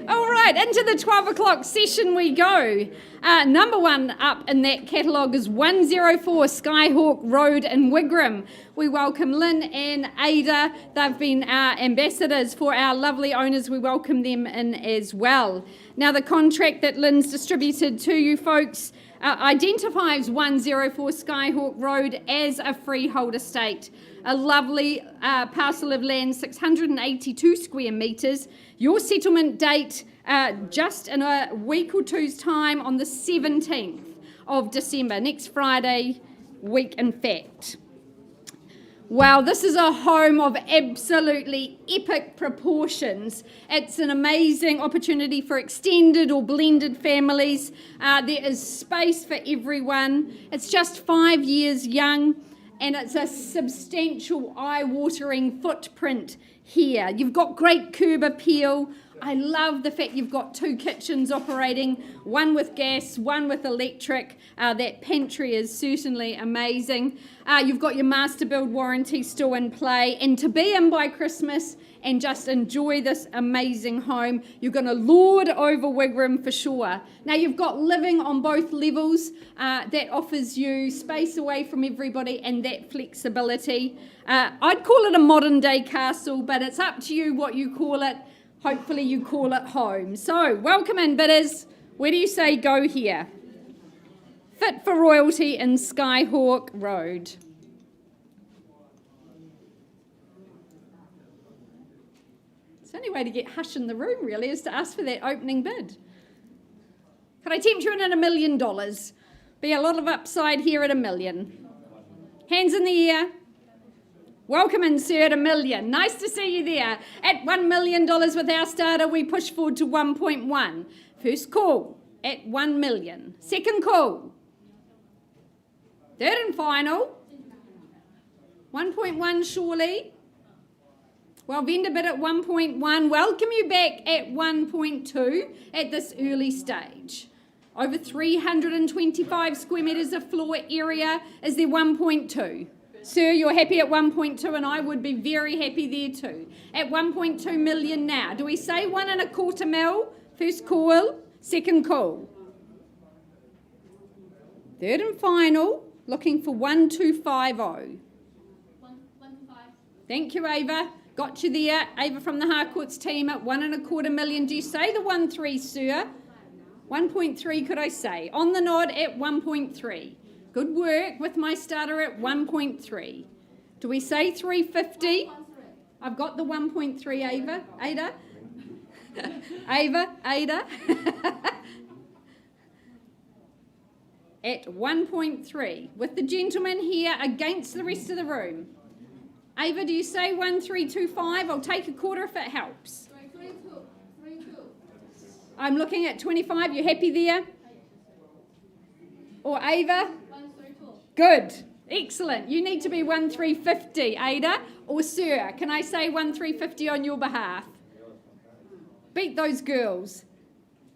All right, into the 12 o'clock session we go. Number one up in that catalogue is 104 Skyhawk Road in Wigram. We welcome Lynn and Ada. They've been our ambassadors for our lovely owners. We welcome them in as well. Now, the contract that Lynn's distributed to you folks identifies 104 Skyhawk Road as a freehold estate. A lovely parcel of land, 682 square metres. Your settlement date just in a week or two's time on the 17th of December, next Friday week in fact. Wow, this is a home of absolutely epic proportions. It's an amazing opportunity for extended or blended families. There is space for everyone. It's just 5 years young, and it's a substantial eye-watering footprint here. You've got great curb appeal. I love the fact you've got 2 kitchens operating, one with gas, one with electric. That pantry is certainly amazing. You've got your master build warranty still in play, and to be in by Christmas and just enjoy this amazing home, you're going to lord over Wigram for sure. Now, you've got living on both levels. That offers you space away from everybody and that flexibility. I'd call it a modern day castle, but it's up to you what you call it. Hopefully you call it home. So, welcome in, bidders. Where do you say go here? Fit for royalty in Skyhawk Road. It's the only way to get hush in the room, really, is to ask for that opening bid. Could I tempt you in at $1 million? Be a lot of upside here at $1 million. Hands in the air. Welcome in, sir, at $1 million. Nice to see you there. At $1 million with our starter, we push forward to 1.1. First call at $1 million. Second call. Third and final. 1.1 surely. Well, vendor bid at 1.1. Welcome you back at 1.2 at this early stage. Over 325 square metres of floor area. Is there 1.2? Sir, you're happy at 1.2, and I would be very happy there too. At 1.2 million now. Do we say 1.25 mil? First call, second call. Third and final, looking for 1.250. Thank you, Ava. Got you there. Ava from the Harcourts team at 1.25 million. Do you say the 1.3, sir? 1.3, could I say? On the nod at 1.3. Good work with my starter at 1.3. Do we say 350? I've got the 1.3, Ava. Ada? Ada? At 1.3. With the gentleman here against the rest of the room. Ava, do you say 1.325? I'll take a quarter if it helps. 3.2. I'm looking at 25. You happy there? Or Ava? Good. Excellent. You need to be 1.350, Ada. Or sir, can I say 1.350 on your behalf? Beat those girls.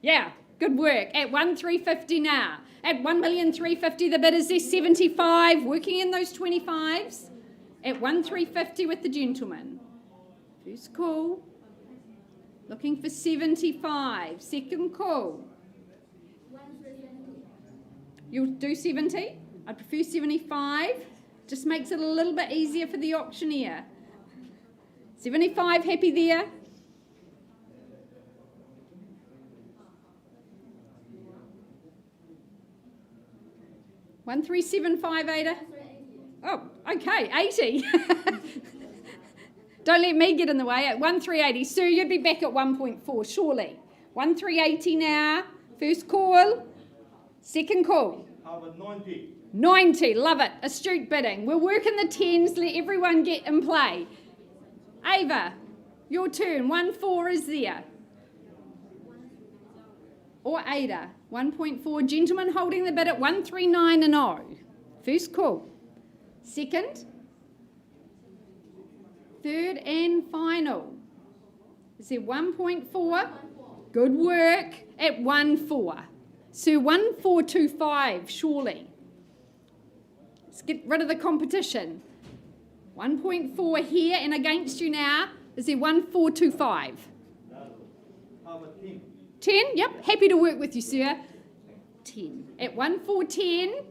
Yeah, good work. At 1.350 now. At 1,350,000, the bid is there 75. Working in those 25s. At 1.350 with the gentleman. First call. Looking for 75. Second call. You'll do 70? I prefer 75. Just makes it a little bit easier for the auctioneer. 75, happy there? $1,375, Ada? Oh, okay, 80. Don't let me get in the way. At 1,380. Sir, you'd be back at 1.4, surely. 1,380 now. First call. Second call. How about 90? 90, love it. Astute bidding. We're working the 10s, let everyone get in play. Ava, your turn. 1.4 is there. Or Ada, 1.4. Gentleman holding the bid at 139 and 0. First call. Second. Third and final. Is there 1.4? Good work at 1.4. So 1.425, surely. Let's get rid of the competition. 1.4 here and against you now. Is there 1425? 10? Yep, happy to work with you, sir. 10. At 1410,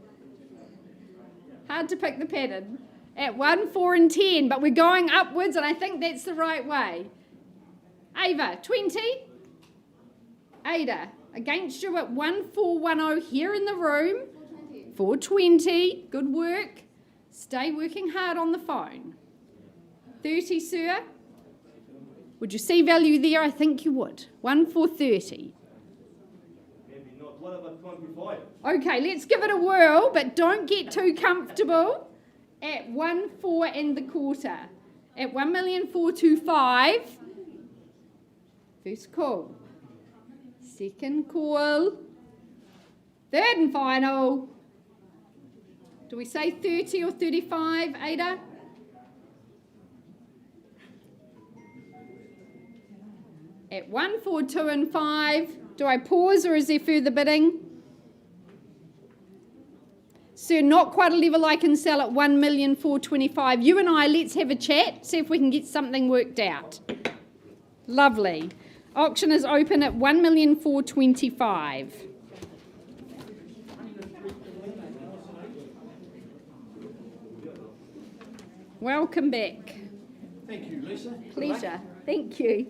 hard to pick the pattern. At 14 and 10, but we're going upwards, and I think that's the right way. Ava, 20. Ada, against you at 1410 here in the room. 420. Good work. Stay working hard on the phone. 30, sir. Would you see value there? I think you would. 1430. Maybe not. What about 25? Okay, let's give it a whirl, but don't get too comfortable. At 14 and the quarter. At 1,425,000. First call. Second call. Third and final. Do we say 30 or 35, Ada? At 142 and 5. Do I pause or is there further bidding? Sir, not quite a level I can sell at 1,425,000. You and I, let's have a chat, see if we can get something worked out. Lovely. Auction is open at 1,425,000. Welcome back. Thank you, Lisa. Pleasure. Thank you.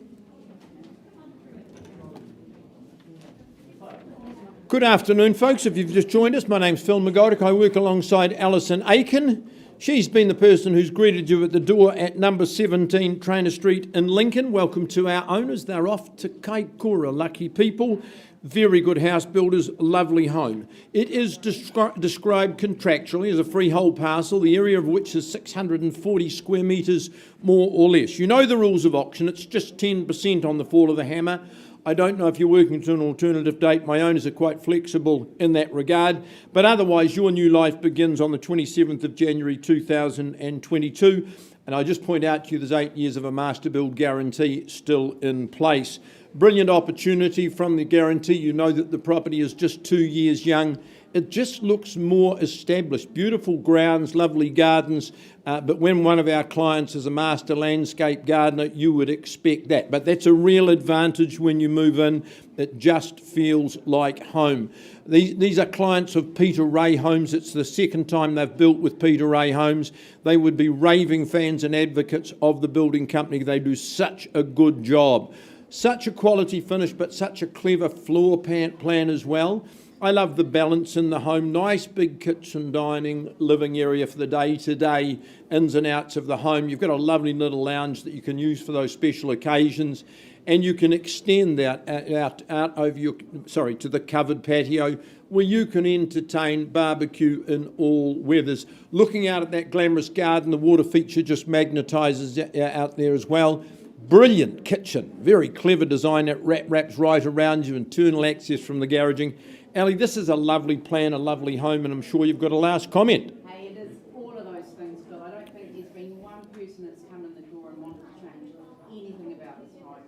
Good afternoon, folks. If you've just joined us, my name's Phil McGoldrick. I work alongside Alison Aiken. She's been the person who's greeted you at the door at number 17 Trainer Street in Lincoln. Welcome to our owners. They're off to Kaikoura. Lucky people. Very good house builders. Lovely home. It is described contractually as a freehold parcel, the area of which is 640 square metres, more or less. You know the rules of auction. It's just 10% on the fall of the hammer. I don't know if you're working to an alternative date. My owners are quite flexible in that regard. But otherwise, your new life begins on the 27th of January 2022. And I just point out to you there's 8 years of a master build guarantee still in place. Brilliant opportunity from the guarantee. You know that the property is just 2 years young. It just looks more established. Beautiful grounds, lovely gardens. But when one of our clients is a master landscape gardener, you would expect that. But that's a real advantage when you move in. It just feels like home. These are clients of Peter Ray Homes. It's the second time they've built with Peter Ray Homes. They would be raving fans and advocates of the building company. They do such a good job. Such a quality finish, but such a clever floor plan as well. I love the balance in the home. Nice big kitchen, dining, living area for the day-to-day ins and outs of the home. You've got a lovely little lounge that you can use for those special occasions, and you can extend that out over your to the covered patio where you can entertain, barbecue in all weathers. Looking out at that glamorous garden, the water feature just magnetises out there as well. Brilliant kitchen, very clever design that wraps right around you, internal access from the garaging. Ali, this is a lovely plan, a lovely home, and I'm sure you've got a last comment. Hey, it is all of those things, Phil. I don't think there's been one person that's come in the door and wanted to change anything about this home.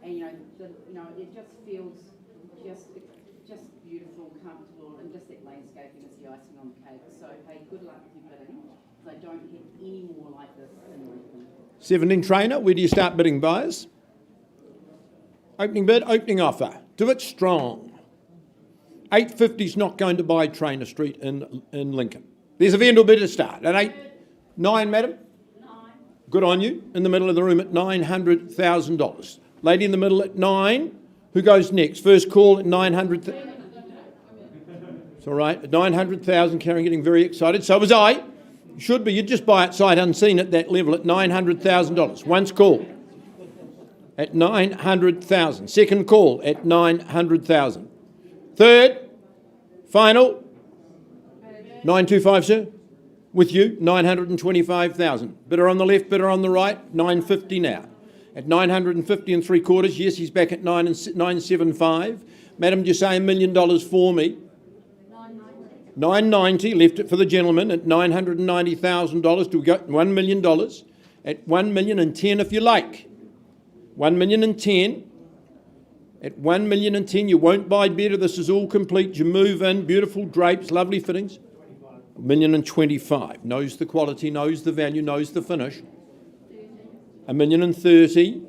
And it just feels just beautiful, comfortable, and just that landscaping is the icing on the cake. So hey, good luck with your bidding, because I don't have any more like this in Lincoln. 17 Trainer, where do you start bidding, buyers? Opening bid, opening offer. Do it strong. 850's not going to buy Trainer Street in Lincoln. There's a vendor bid to start at 8. 9, madam? 9. Good on you. In the middle of the room at $900,000. Lady in the middle at 9. Who goes next? First call at 900,000. It's all right. At 900,000, Karen getting very excited. So was I. Should be. You'd just buy it sight unseen at that level at $900,000. Once called at 900,000. Second call at 900,000. Third, final, 925, sir. With you, 925,000. Bidder on the left, bidder on the right, 950 now. At 950 and 3/4, yes, he's back at 975. Madam, do you say $1 million for me? 990, left it for the gentleman at $990,000. Do we go $1 million? At $1,010,000 if you like. $1,010,000. At $1,010,000, you won't buy better. This is all complete. You move in, beautiful drapes, lovely fittings. $1,025,000. Knows the quality, knows the value, knows the finish. 1,030,000.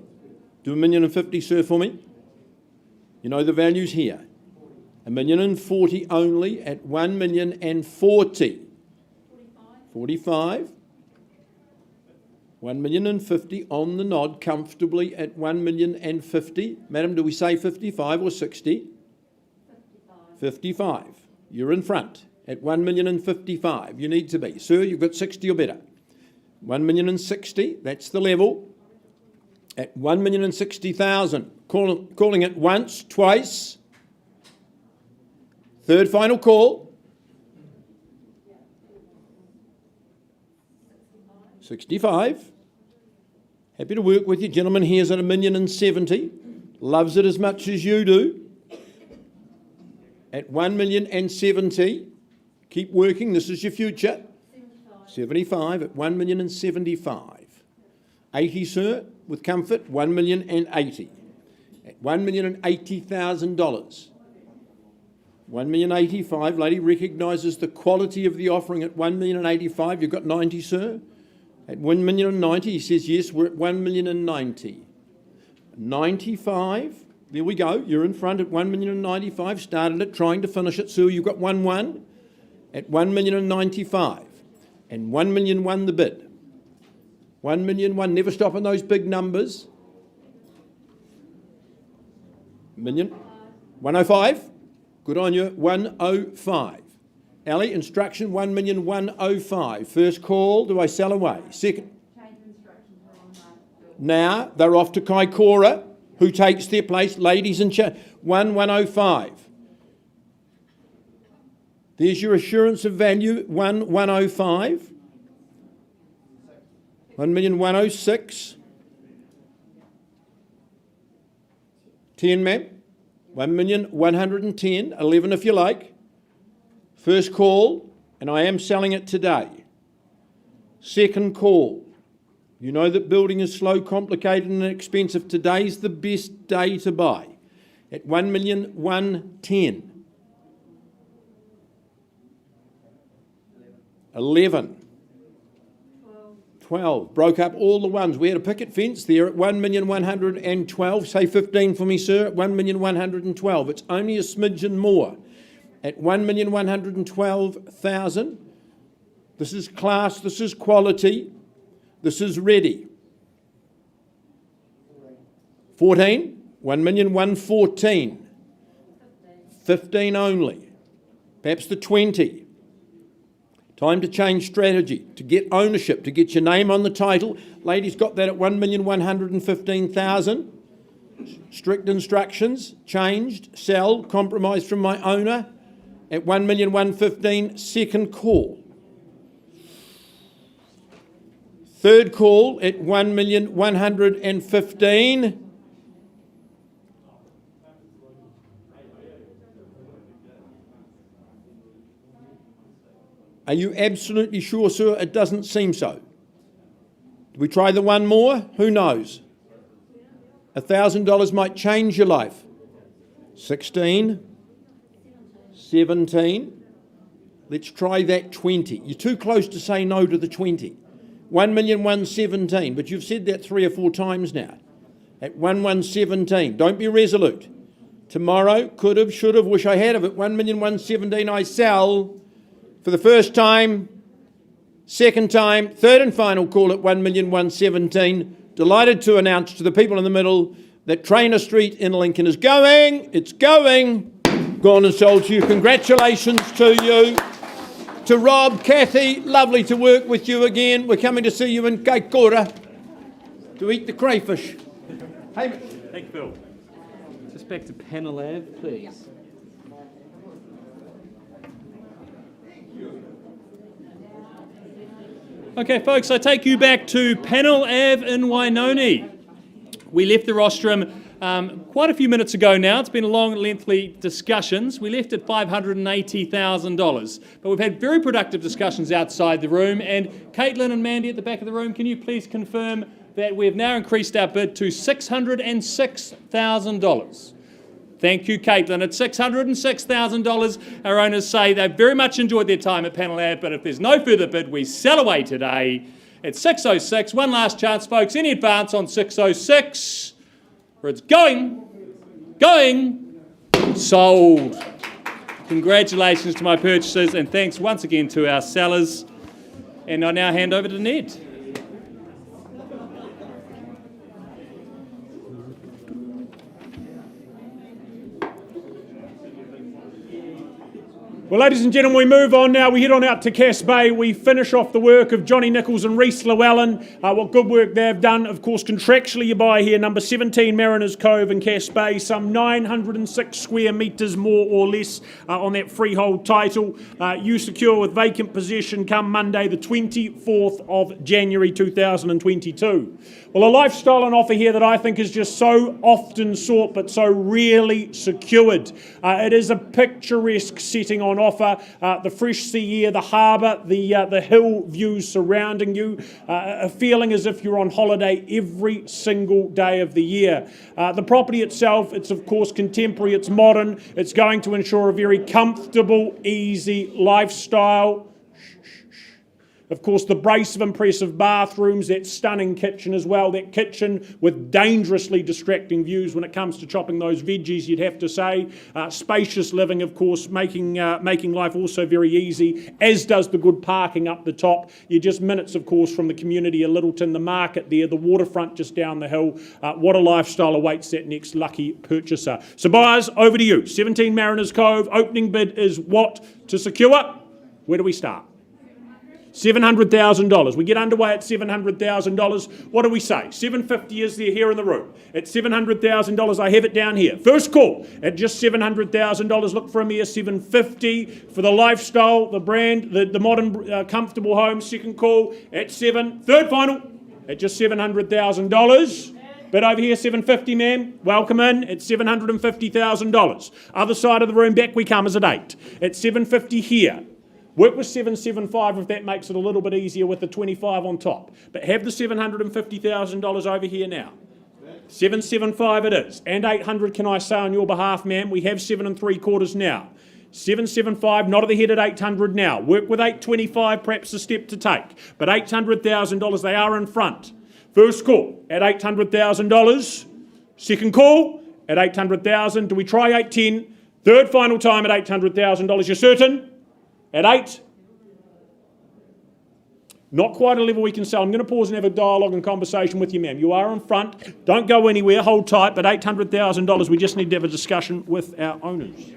Do 1,050,000, sir, for me. You know the values here. 1,040,000 only at 1,040,000. 45. 1,050,000 on the nod, comfortably at 1,050,000. Madam, do we say 55 or 60? 55. You're in front at 1,055,000. You need to be. Sir, you've got 60 or better. 1,060,000, that's the level. At 1,060,000. Calling it once, twice. Third final call. 65. Happy to work with you. Gentleman here's at 1,070,000. Loves it as much as you do. At 1,070,000. Keep working. This is your future. 75 at 1,075,000. 80, sir, with comfort. 1,080,000. At $1,080,000. 1,085,000. Lady recognises the quality of the offering at 1,085,000. You've got 90, sir. At 1,090,000, he says yes. We're at 1,090,000. 95. There we go. You're in front at 1,095,000. Started it, trying to finish it, sir. You've got 1,100,000 at 1,095,000. And 1,001,000 the bid. 1,001,000. Never stop on those big numbers. Million. 105. Good on you. 105. Ali, instruction 1,105,000. First call, do I sell away? Second. Now they're off to Kaikoura, who takes their place. Ladies and 1,105. There's your assurance of value, 1,105. 1,106,000. 10, ma'am. 1,110,000. 11 if you like. First call, and I am selling it today. Second call. You know that building is slow, complicated and expensive. Today's the best day to buy. At 1,110,000. 11. 12. Broke up all the ones. We had a picket fence there at 1,112,000. Say 15 for me, sir, at 1,112,000. It's only a smidgen more. At 1,112,000. This is class, this is quality, this is ready. 14. 1,114,000. 15 only. Perhaps the 20. Time to change strategy, to get ownership, to get your name on the title. Ladies got that at 1,115,000. Strict instructions, changed, sell, compromise from my owner at 1,115,000. Second call. Third call at 1,115,000. Are you absolutely sure, sir? It doesn't seem so. Do we try the one more? Who knows? $1,000 might change your life. 16, 17. Let's try that 20. You're too close to say no to the 20. 1,117,000, but you've said that 3 or 4 times now. At 1,117,000. Don't be resolute. Tomorrow, could have, should have, wish I had have. At 1,117,000 I sell. For the first time, second time, third and final call at 1,117,000. Delighted to announce to the people in the middle that Trainer Street in Lincoln is going. It's going. Gone and sold to you. Congratulations to you. To Rob, Kathy, lovely to work with you again. We're coming to see you in Kaikoura to eat the crayfish. Hey, Thank you, Phil. Just back to Panel Ave, please. Okay, folks, I take you back to Panel Ave in Wainoni. We left the rostrum quite a few minutes ago now. It's been a long, lengthy discussions. We left at $580,000, but we've had very productive discussions outside the room. And Caitlin and Mandy at the back of the room, can you please confirm that we've now increased our bid to $606,000? Thank you, Caitlin. At $606,000, our owners say they've very much enjoyed their time at Panel Ave, but if there's no further bid, we sell away today at 606. One last chance, folks. Any advance on 606? Where it's going, sold. Congratulations to my purchasers, and thanks once again to our sellers. And I now hand over to Ned. Well, ladies and gentlemen, we move on now. We head on out to Cass Bay. We finish off the work of Johnny Nichols and Reese Llewellyn. What good work they've done. Of course, contractually you buy here, number 17 Mariners Cove in Cass Bay, some 906 square metres more or less on that freehold title. You secure with vacant possession come Monday, the 24th of January 2022. Well, a lifestyle on offer here that I think is just so often sought but so rarely secured. It is a picturesque setting on offer. The fresh sea air, the harbour, the hill views surrounding you. A feeling as if you're on holiday every single day of the year. The property itself, it's of course contemporary, it's modern. It's going to ensure a very comfortable, easy lifestyle. Of course, the brace of impressive bathrooms, that stunning kitchen as well, that kitchen with dangerously distracting views when it comes to chopping those veggies, you'd have to say. Spacious living, of course, making life also very easy, as does the good parking up the top. You're just minutes, of course, from the community of Littleton, the market there, the waterfront just down the hill. What a lifestyle awaits that next lucky purchaser. So buyers, over to you. 17 Mariners Cove, opening bid is what to secure? Where do we start? $700,000. We get underway at $700,000. What do we say? $750 is there here in the room. At $700,000, I have it down here. First call at just $700,000. Look for a mere $750 for the lifestyle, the brand, the modern, comfortable home. Second call at $7. Third final at just $700,000. But over here, $750, ma'am. Welcome in at $750,000. Other side of the room, back we come as at $8. At $750 here. Work with 775 if that makes it a little bit easier with the 25 on top. But have the $750,000 over here now. 775 it is. And 800 can I say on your behalf, ma'am. We have 7 3/4 now. 775, not at the head at 800 now. Work with 825, perhaps a step to take. But $800,000, they are in front. First call at $800,000. Second call at $800,000. Do we try 810? Third final time at $800,000. You're certain? At 8, not quite a level we can sell. I'm going to pause and have a dialogue and conversation with you, ma'am. You are in front. Don't go anywhere. Hold tight. But $800,000, we just need to have a discussion with our owners.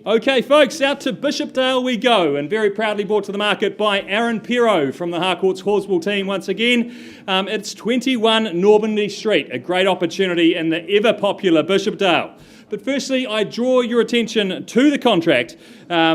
Okay, folks, out to Bishopdale we go, and very proudly brought to the market by Aaron Pero from the Harcourts Horseball team once again. It's 21 Normandy Street, a great opportunity in the ever-popular Bishopdale. But firstly, I draw your attention to the contract,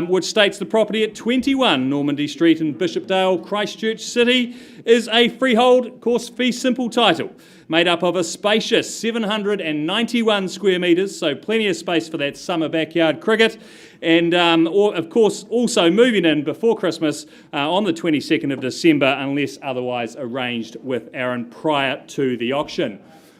which states the property at 21 Normandy Street in Bishopdale, Christchurch City, is a freehold, of course, fee simple title, made up of a spacious 791 square metres, so plenty of space for that summer backyard cricket, and of course also moving in before Christmas on the 22nd of December, unless otherwise arranged with Aaron prior to the auction.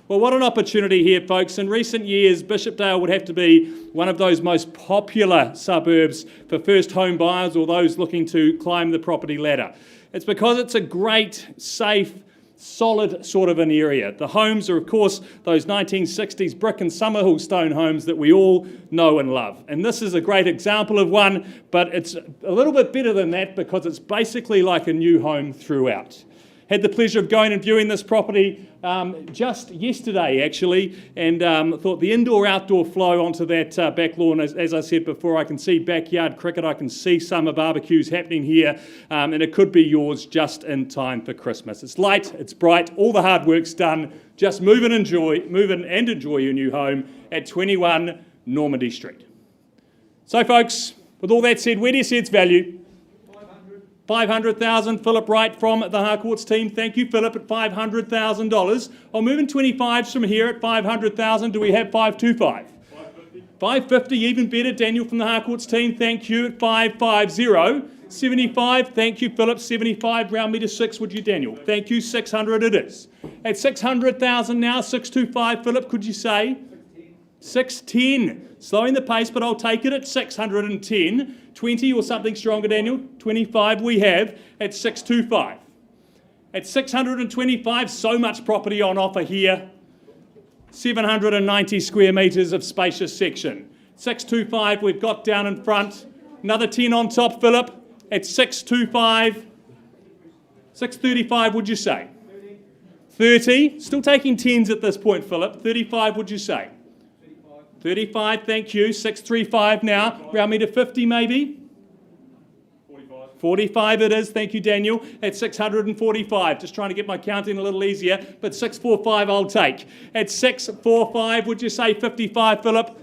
Well, what an opportunity here, folks. In recent years, Bishopdale would have to be one of those most popular suburbs for first home buyers or those looking to climb the property ladder. It's because it's a great, safe, solid sort of an area. The homes are, of course, those 1960s brick and Summerhill stone homes that we all know and love. And this is a great example of one, but it's a little bit better than that because it's basically like a new home throughout. Had the pleasure of going and viewing this property just yesterday, actually, and thought the indoor-outdoor flow onto that back lawn, as I said before, I can see backyard cricket, I can see summer barbecues happening here, and it could be yours just in time for Christmas. It's light, it's bright, all the hard work's done. Just move in and enjoy your new home at 21 Normandy Street. So, folks, with all that said, where do you see its value? 500,000. Philip Wright from the Harcourts team. Thank you, Philip, at $500,000. I'll move in 25s from here at 500,000. Do we have 525? 550, even better. Daniel from the Harcourts team. Thank you at 550. 75. Thank you, Philip. 75. Round me to 6, would you, Daniel? Thank you. 600 it is. At 600,000 now. 625. Philip, could you say? 610. Slowing the pace, but I'll take it at 610. 20 or something stronger, Daniel. 25 we have at 625. At 625, so much property on offer here. 790 square metres of spacious section. 625 we've got down in front. Another 10 on top, Philip, at 625. 635, would you say? 30. Still taking 10s at this point, Philip. 35, would you say? 35, thank you. 635 now. Round me to 50 maybe? 45 it is, thank you, Daniel. At 645, just trying to get my counting a little easier, but 645 I'll take. At 645, would you say 55, Philip?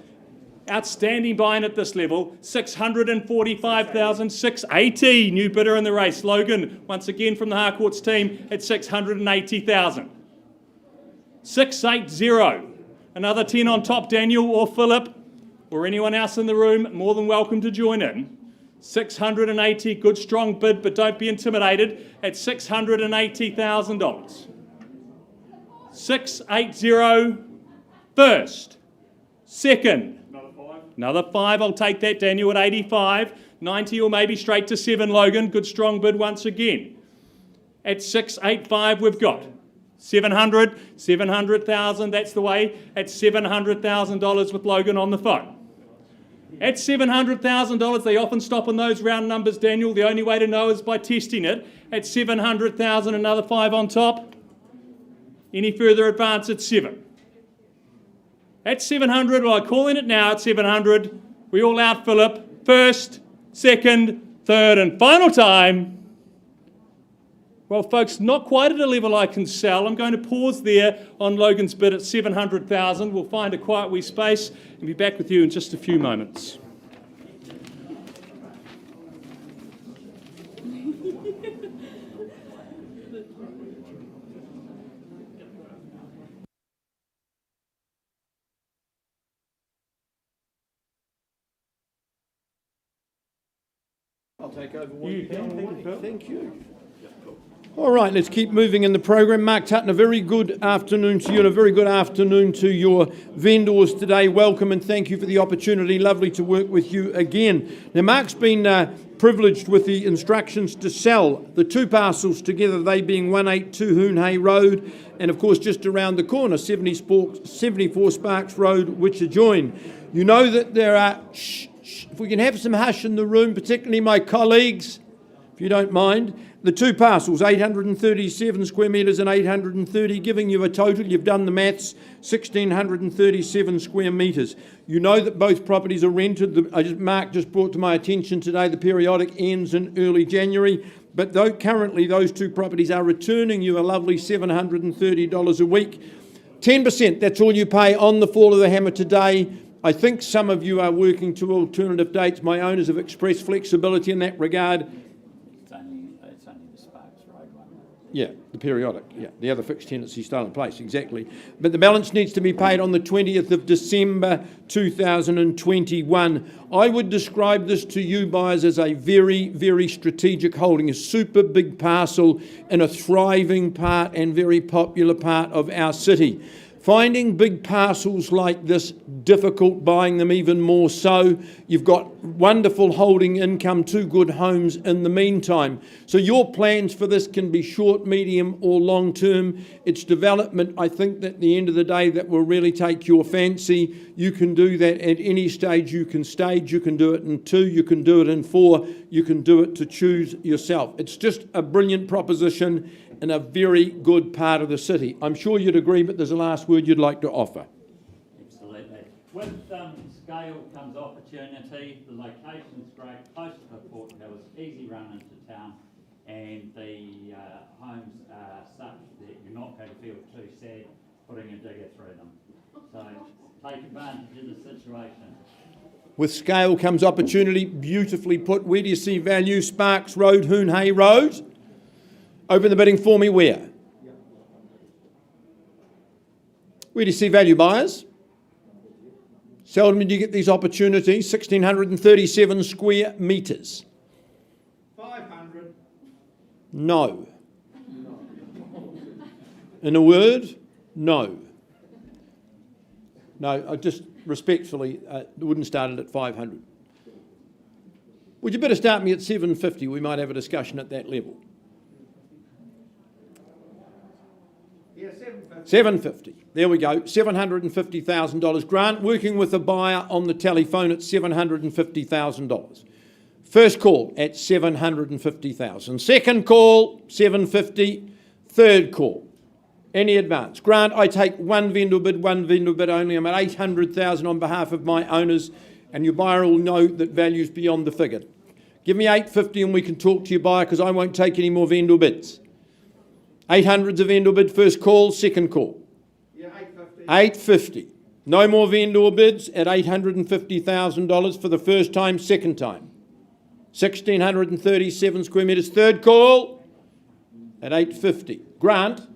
Outstanding buying at this level. 645,000, 680. New bidder in the race. Logan, once again from the Harcourts team, at 680,000. 680. Another 10 on top, Daniel or Philip, or anyone else in the room, more than welcome to join in. 680, good strong bid, but don't be intimidated, at $680,000. 680, first, second. Another 5, I'll take that, Daniel, at 85. 90 or maybe straight to 7, Logan. Good strong bid once again. At 685 we've got 700, 700,000, that's the way. At $700,000 with Logan on the phone. At $700,000, they often stop on those round numbers, Daniel. The only way to know is by testing it. At 700,000, another 5 on top. Any further advance at 7. At 700, well, I'm calling it now at 700. We all out, Philip. First, second, third, and final time. Well, folks, not quite at a level I can sell. I'm going to pause there on Logan's bid at 700,000. We'll find a quiet wee space and be back with you in just a few moments. I'll take over one. Thank you. All right, let's keep moving in the program. Mark Tutton, a very good afternoon to you and a very good afternoon to your vendors today. Welcome and thank you for the opportunity. Lovely to work with you again. Now, Mark's been privileged with the instructions to sell the 2 parcels together, they being 182 Hoonhay Road and, of course, just around the corner, 74 Sparks Road, which adjoin. You know that there are, if we can have some hush in the room, particularly my colleagues, if you don't mind. The 2 parcels, 837 square metres and 830, giving you a total, you've done the maths, 1,637 square metres. You know that both properties are rented. Mark just brought to my attention today the periodic ends in early January, but currently those 2 properties are returning you a lovely $730 a week. 10%, that's all you pay on the fall of the hammer today. I think some of you are working to alternative dates. My owners have expressed flexibility in that regard. It's only the Sparks Road one. Yeah, the periodic. Yeah, the other fixed tenancy still in place, exactly. But the balance needs to be paid on the 20th of December 2021. I would describe this to you buyers as a very, very strategic holding, a super big parcel in a thriving part and very popular part of our city. Finding big parcels like this difficult, buying them even more so. You've got wonderful holding income, 2 good homes in the meantime. So your plans for this can be short, medium or long term. It's development, I think, that at the end of the day that will really take your fancy. You can do that at any stage you can stage. You can do it in 2, you can do it in 4, you can do it to choose yourself. It's just a brilliant proposition in a very good part of the city. I'm sure you'd agree, but there's a last word you'd like to offer. Absolutely. With scale comes opportunity. The location's great, close to the Port Hills, easy run into town, and the homes are such that you're not going to feel too sad putting a digger through them. So take advantage of the situation. With scale comes opportunity, beautifully put. Where do you see value? Sparks Road, Hoon Hay Road. Open the bidding for me, where? Where do you see value, buyers? Seldom do you get these opportunities. 1,637 square metres. 500. No. In a word, no. No, I just respectfully wouldn't start it at 500. Would you better start me at 750? We might have a discussion at that level. Yeah, 750. 750. There we go. $750,000. Grant working with a buyer on the telephone at $750,000. First call at $750,000. Second call, $750,000. Third call. Any advance? Grant, I take one vendor bid only. I'm at $800,000 on behalf of my owners, and your buyer will know that value's beyond the figure. Give me $850 and we can talk to your buyer, because I won't take any more vendor bids. 800's a vendor bid, first call, second call. Yeah, 850. 850. No more vendor bids at $850,000 for the first time, second time. 1,637 square metres, third call at 850. Grant,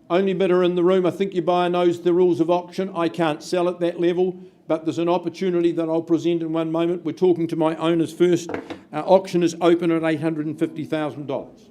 only bidder in the room. I think your buyer knows the rules of auction. I can't sell at that level, but there's an opportunity that I'll present in one moment. We're talking to my owners first. Our auction is open at $850,000.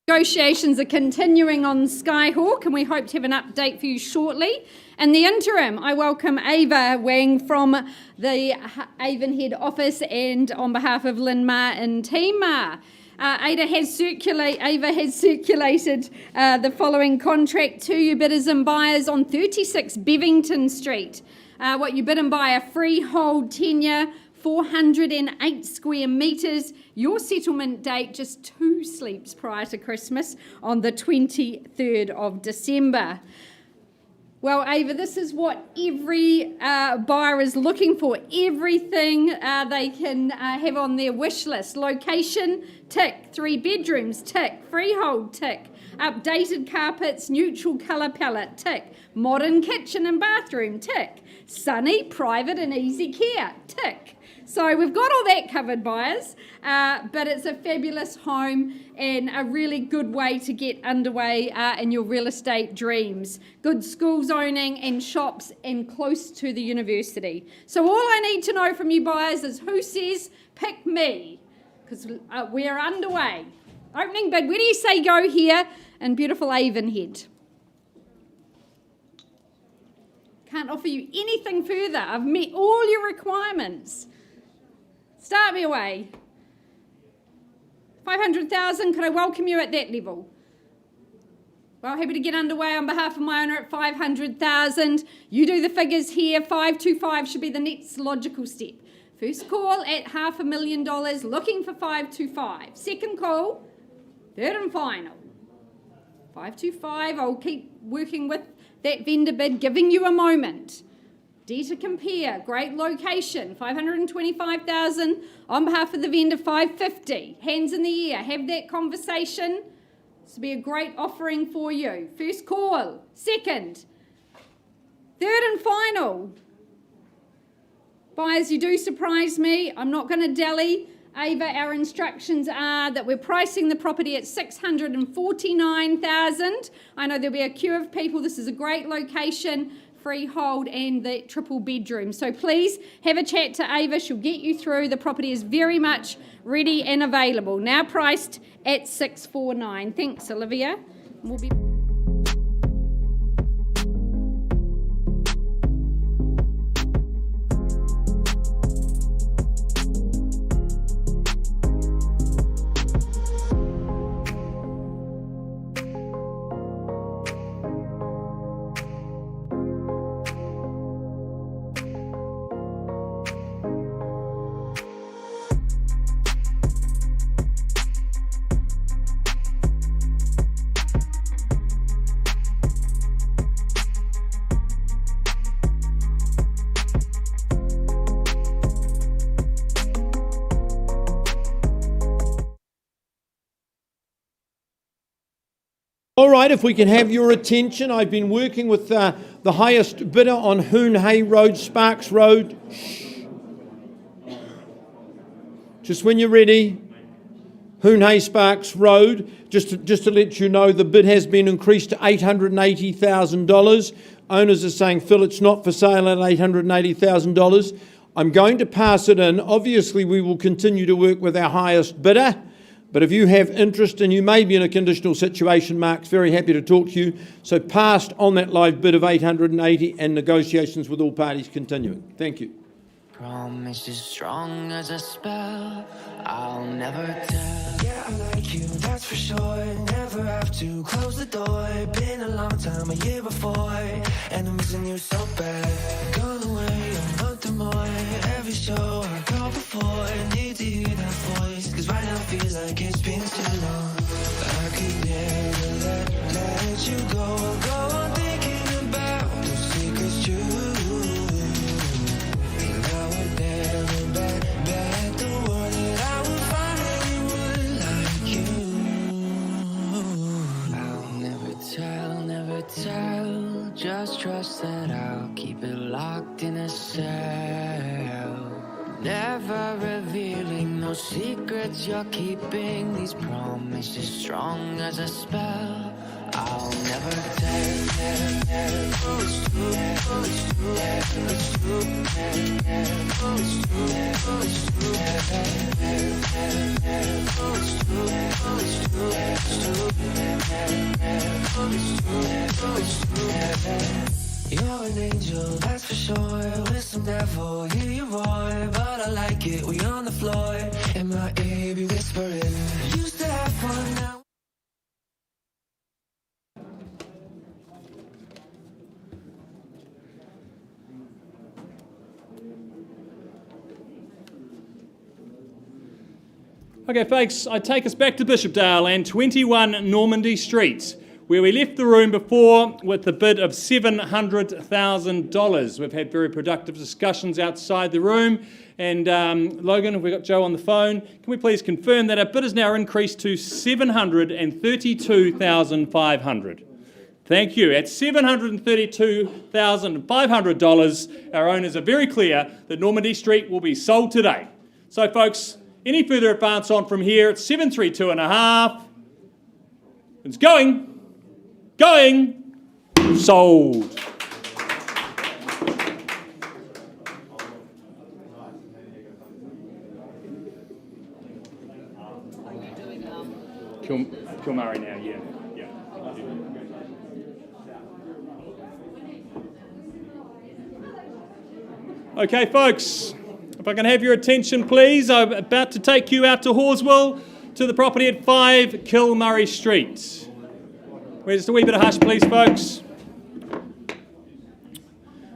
Negotiations are continuing on Skyhawk, and we hope to have an update for you shortly. In the interim, I welcome Ava Wang from the Avonhead office, and on behalf of Linmar and Teammar. Ava has circulated the following contract to you bidders and buyers on 36 Bevington Street. What you bid and buy, a freehold tenure, 408 square metres. Your settlement date just 2 sleeps prior to Christmas on the 23rd of December. Well, Ava, this is what every buyer is looking for. Everything they can have on their wish list. Location, tick. 3 bedrooms, tick. Freehold, tick. Updated carpets, neutral colour palette, tick. Modern kitchen and bathroom, tick. Sunny, private and easy care, tick. So we've got all that covered, buyers, but it's a fabulous home and a really good way to get underway in your real estate dreams. Good school zoning and shops and close to the university. So all I need to know from you buyers is who says, pick me, because we're underway. Opening bid. Where do you say go here in beautiful Avonhead? Can't offer you anything further. I've met all your requirements. Start me away. 500,000. Could I welcome you at that level? Well, happy to get underway on behalf of my owner at 500,000. You do the figures here. 525 should be the next logical step. First call at $500,000, looking for 525. Second call, third and final. 525, I'll keep working with that vendor bid, giving you a moment. D to compare, great location, 525,000. On behalf of the vendor, 550. Hands in the air, have that conversation. This will be a great offering for you. First call, second, third and final. Buyers, you do surprise me. I'm not going to dally. Ava, our instructions are that we're pricing the property at 649,000. I know there'll be a queue of people. This is a great location, freehold and the triple bedroom. So please have a chat to Ava. She'll get you through. The property is very much ready and available. Now priced at 649. Thanks, Olivia. We'll be... All right, if we can have your attention, I've been working with the highest bidder on Hoon Hay Road, Sparks Road. Shh. Just when you're ready, Hoon Hay Sparks Road. Just to let you know, the bid has been increased to $880,000. Owners are saying, Phil, it's not for sale at $880,000. I'm going to pass it in. Obviously, we will continue to work with our highest bidder. But if you have interest and you may be in a conditional situation, Mark's very happy to talk to you. So passed on that live bid of 880 and negotiations with all parties continuing. Thank you. Promise is strong as a spell. I'll never tell. Yeah, I like you, that's for sure. Never have to close the door. Been a long time, a year before, and I'm missing you so bad. Gone away a month or more. Every show I go before, need to hear that voice. Cause right now feels like it's been too long. I could never let you go on thinking about those secrets true. And I would never bet the world that I would find anyone like you. I'll never tell, just trust that I'll keep it locked in a cell. Never revealing no secrets you're keeping. These promises strong as a spell. I'll never tell. You're an angel, that's for sure. With some devil, hear you roar. But I like it, we on the floor. In my ear, be whispering. Used to have fun now. Okay, folks, I take us back to Bishopdale and 21 Normandy Street, where we left the room before with the bid of $700,000. We've had very productive discussions outside the room. And Logan, have we got Joe on the phone? Can we please confirm that our bid is now increased to $732,500? Thank you. At $732,500, our owners are very clear that Normandy Street will be sold today. So, folks, any further advance on from here, it's 732.5. It's going, sold. Kilmurray now, yeah. Okay, folks, if I can have your attention, please. I'm about to take you out to Horswell, to the property at 5 Kilmurray Street. Where's just a wee bit of hush, please, folks.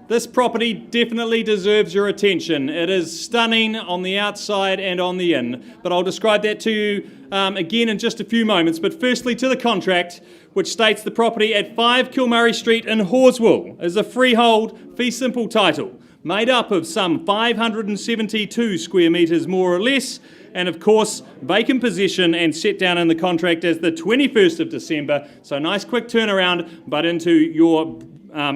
This property definitely deserves your attention. It is stunning on the outside and on the in, but I'll describe that to you again in just a few moments. But firstly, to the contract, which states the property at 5 Kilmurray Street in Horswell is a freehold, fee simple title, made up of some 572 square metres more or less, and of course vacant possession and set down in the contract as the 21st of December, so nice quick turnaround, but into your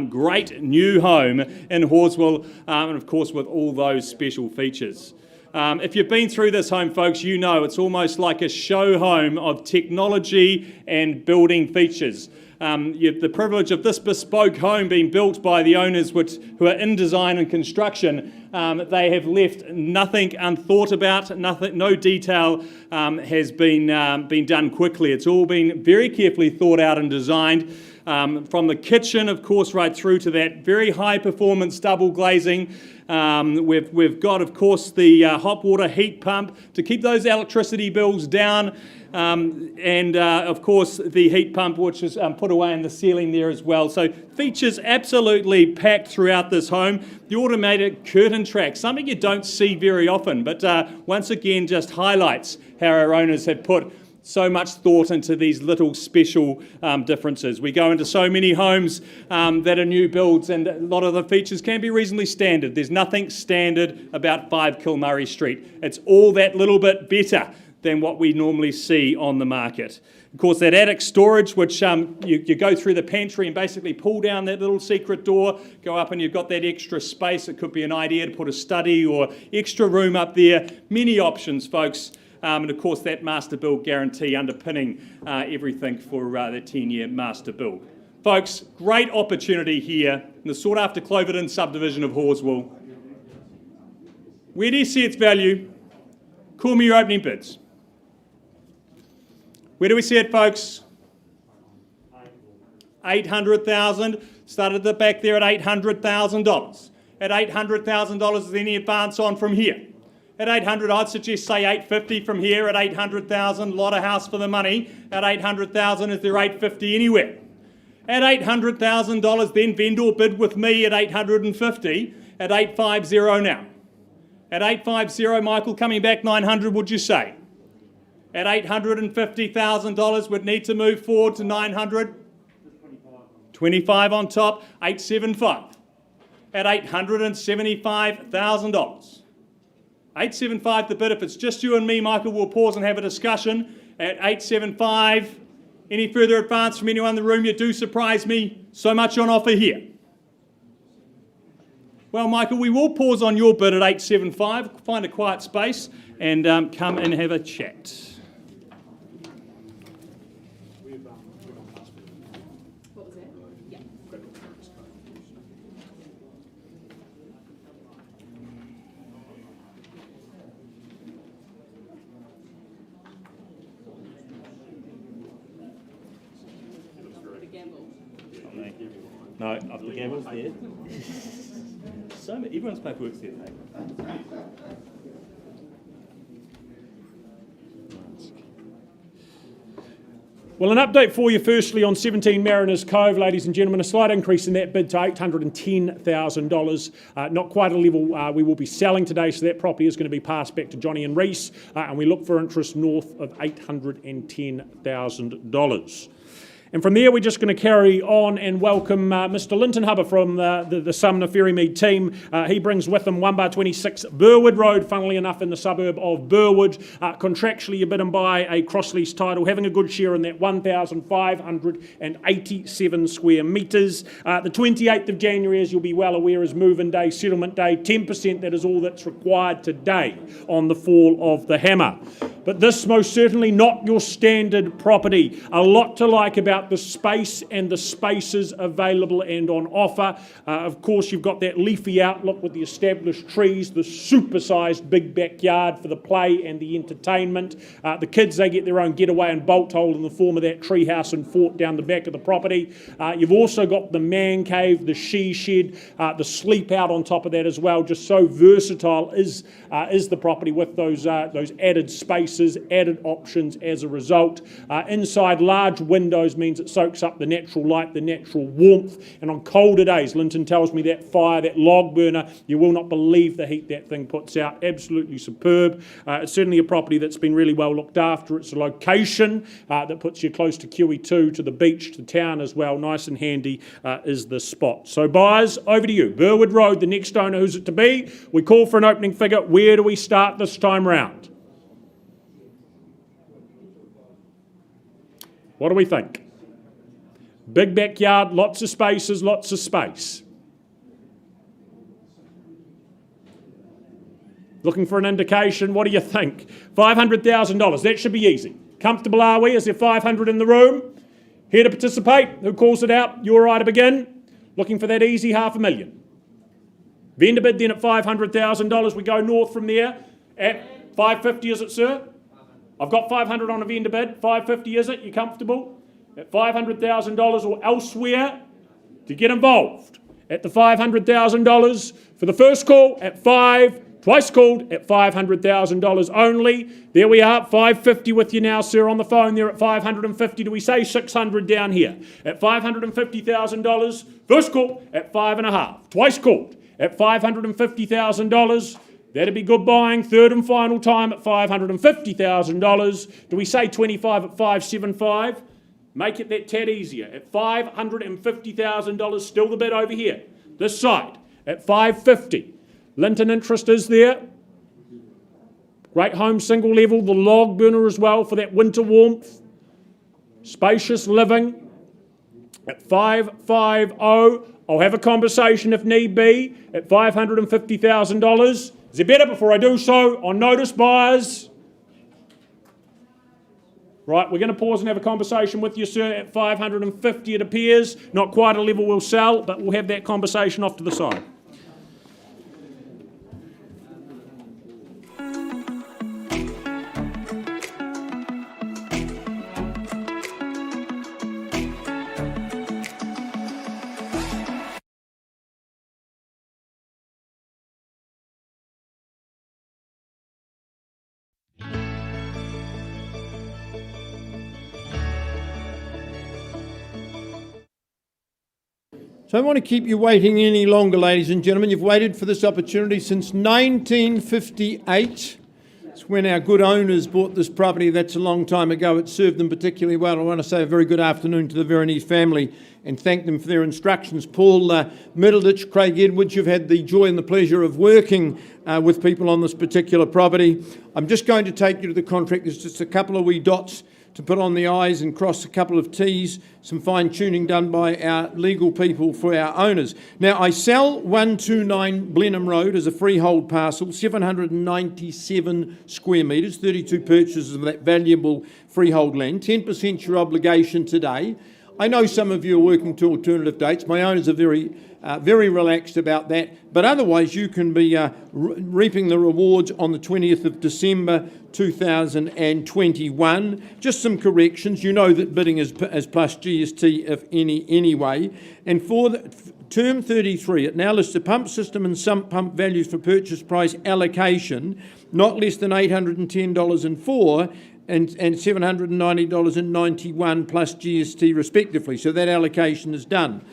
great new home in Horswell, and of course with all those special features. If you've been through this home, folks, you know it's almost like a show home of technology and building features. You have the privilege of this bespoke home being built by the owners who are in design and construction. They have left nothing unthought about, no detail has been done quickly. It's all been very carefully thought out and designed. From the kitchen, of course, right through to that very high performance double glazing. We've got, of course, the hot water heat pump to keep those electricity bills down. And of course the heat pump, which is put away in the ceiling there as well. So features absolutely packed throughout this home. The automated curtain track, something you don't see very often, but once again just highlights how our owners have put so much thought into these little special differences. We go into so many homes that are new builds, and a lot of the features can be reasonably standard. There's nothing standard about 5 Kilmurray Street. It's all that little bit better than what we normally see on the market. Of course, that attic storage, which you go through the pantry and basically pull down that little secret door, go up and you've got that extra space. It could be an idea to put a study or extra room up there. Many options, folks. And of course, that master build guarantee underpinning everything for the 10-year master build. Folks, great opportunity here in the sought-after Cloverton subdivision of Horswell. Where do you see its value? Call me your opening bids. Where do we see it, folks? 800,000. Started at the back there at $800,000. At $800,000, is there any advance on from here? At 800, I'd suggest say 850 from here. At 800,000, lot of house for the money. At 800,000, is there 850 anywhere? At $800,000, then vendor bid with me at 850. At 850 now. At 850, Michael, coming back 900, would you say? At $850,000, would need to move forward to 900. 25 on top, 875. At $875,000. 875 the bid. If it's just you and me, Michael, we'll pause and have a discussion. At 875, any further advance from anyone in the room? You do surprise me. So much on offer here. Well, Michael, we will pause on your bid at 875, find a quiet space, and come and have a chat. What was that? Yeah. No, up the gamble's there. So many, everyone's paperwork's there, mate. Well, an update for you firstly on 17 Mariners Cove, ladies and gentlemen. A slight increase in that bid to $810,000. Not quite a level we will be selling today, so that property is going to be passed back to Johnny and Reese, and we look for interest north of $810,000. And from there, we're just going to carry on and welcome Mr. Linton Hubber from the Sumner Ferrymead team. He brings with him 1/26 Burwood Road, funnily enough in the suburb of Burwood. Contractually, you're bidden by a cross-lease title, having a good share in that 1,587 square metres. The 28th of January, as you'll be well aware, is move-in day, settlement day. 10%, that is all that's required today on the fall of the hammer. but this most certainly not your standard property. A lot to like about the space and the spaces available and on offer. Of course, you've got that leafy outlook with the established trees, the supersized big backyard for the play and the entertainment. The kids, they get their own getaway and bolt hole in the form of that tree house and fort down the back of the property. You've also got the man cave, the she shed, the sleep out on top of that as well. Just so versatile is the property with those added spaces, added options as a result. Inside, large windows means it soaks up the natural light, the natural warmth, and on colder days, Linton tells me that fire, that log burner, you will not believe the heat that thing puts out. Absolutely superb. It's certainly a property that's been really well looked after. It's a location that puts you close to QE2, to the beach, to town as well. Nice and handy is the spot. So buyers, over to you. Burwood Road, the next owner, who's it to be? We call for an opening figure. Where do we start this time round? What do we think? Big backyard, lots of spaces, lots of space. Looking for an indication, what do you think? $500,000, that should be easy. Comfortable are we? Is there 500 in the room? Here to participate? Who calls it out? You're right to begin. Looking for that easy $500,000. Vendor bid then at $500,000. We go north from there at $550, is it, sir? I've got 500 on a vendor bid. 550, is it? You comfortable? At $500,000 or elsewhere to get involved. At the $500,000 for the first call at twice called at $500,000 only. There we are, 550 with you now, sir, on the phone there at 550. Do we say 600 down here? At $550,000, first call at 5.5. Twice called at $550,000. That'd be good buying. Third and final time at $550,000. Do we say 25 at 575? Make it that tad easier. At $550,000, still the bid over here. This side at 550. Linton interest is there. Great home, single level, the log burner as well for that winter warmth. Spacious living. At 550, I'll have a conversation if need be at $550,000. Is it better before I do so? On notice, buyers. Right, we're going to pause and have a conversation with you, sir, at 550 it appears. Not quite a level we'll sell, but we'll have that conversation off to the side. So I don't want to keep you waiting any longer, ladies and gentlemen. You've waited for this opportunity since 1958. It's when our good owners bought this property. That's a long time ago. It served them particularly well. I want to say a very good afternoon to the Veronese family and thank them for their instructions. Paul Middleditch, Craig Edwards, you've had the joy and the pleasure of working with people on this particular property. I'm just going to take you to the contract. There's just a couple of wee dots to put on the I's and cross a couple of T's, some fine-tuning done by our legal people for our owners. Now, I sell 129 Blenheim Road as a freehold parcel, 797 square metres, 32 purchases of that valuable freehold land, 10% your obligation today. I know some of you are working to alternative dates. My owners are very relaxed about that. But otherwise, you can be reaping the rewards on the 20th of December 2021. Just some corrections. You know that bidding is plus GST, if any, anyway. And for the term 33, it now lists the pump system and sump pump values for purchase price allocation, not less than $810.04 and $790.91 plus GST respectively. So that allocation is done.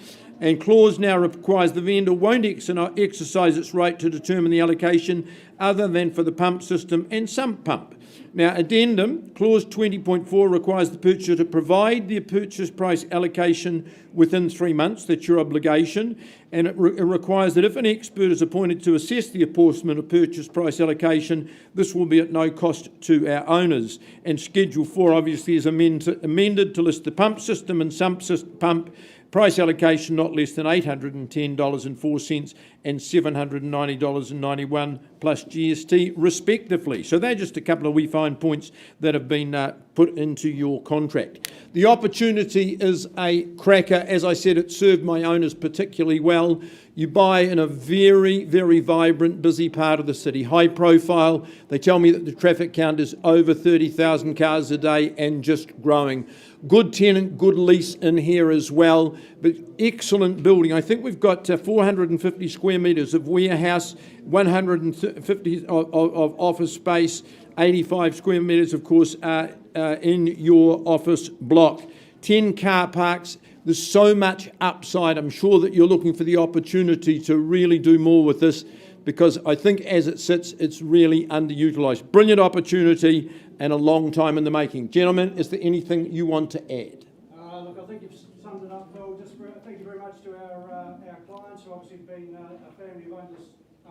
And clause now requires the vendor won't exercise its right to determine the allocation other than for the pump system and sump pump. Now, addendum, clause 20.4 requires the purchaser to provide the purchase price allocation within 3 months. That's your obligation. And it requires that if an expert is appointed to assess the apportionment of purchase price allocation, this will be at no cost to our owners. And Schedule 4 obviously is amended to list the pump system and sump pump price allocation not less than $810.04 and $790.91 plus GST respectively. So they're just a couple of wee fine points that have been put into your contract. The opportunity is a cracker. As I said, it served my owners particularly well. You buy in a very, very vibrant, busy part of the city, high profile. They tell me that the traffic count is over 30,000 cars a day and just growing. Good tenant, good lease in here as well, but excellent building. I think we've got 450 square metres of warehouse, 150 of office space, 85 square metres, of course, in your office block. 10 car parks. There's so much upside. I'm sure that you're looking for the opportunity to really do more with this, because I think as it sits, it's really underutilised. Brilliant opportunity and a long time in the making. Gentlemen, is there anything you want to add? Look, I think you've summed it up, Phil. Thank you very much to our clients who obviously been a family who've owned this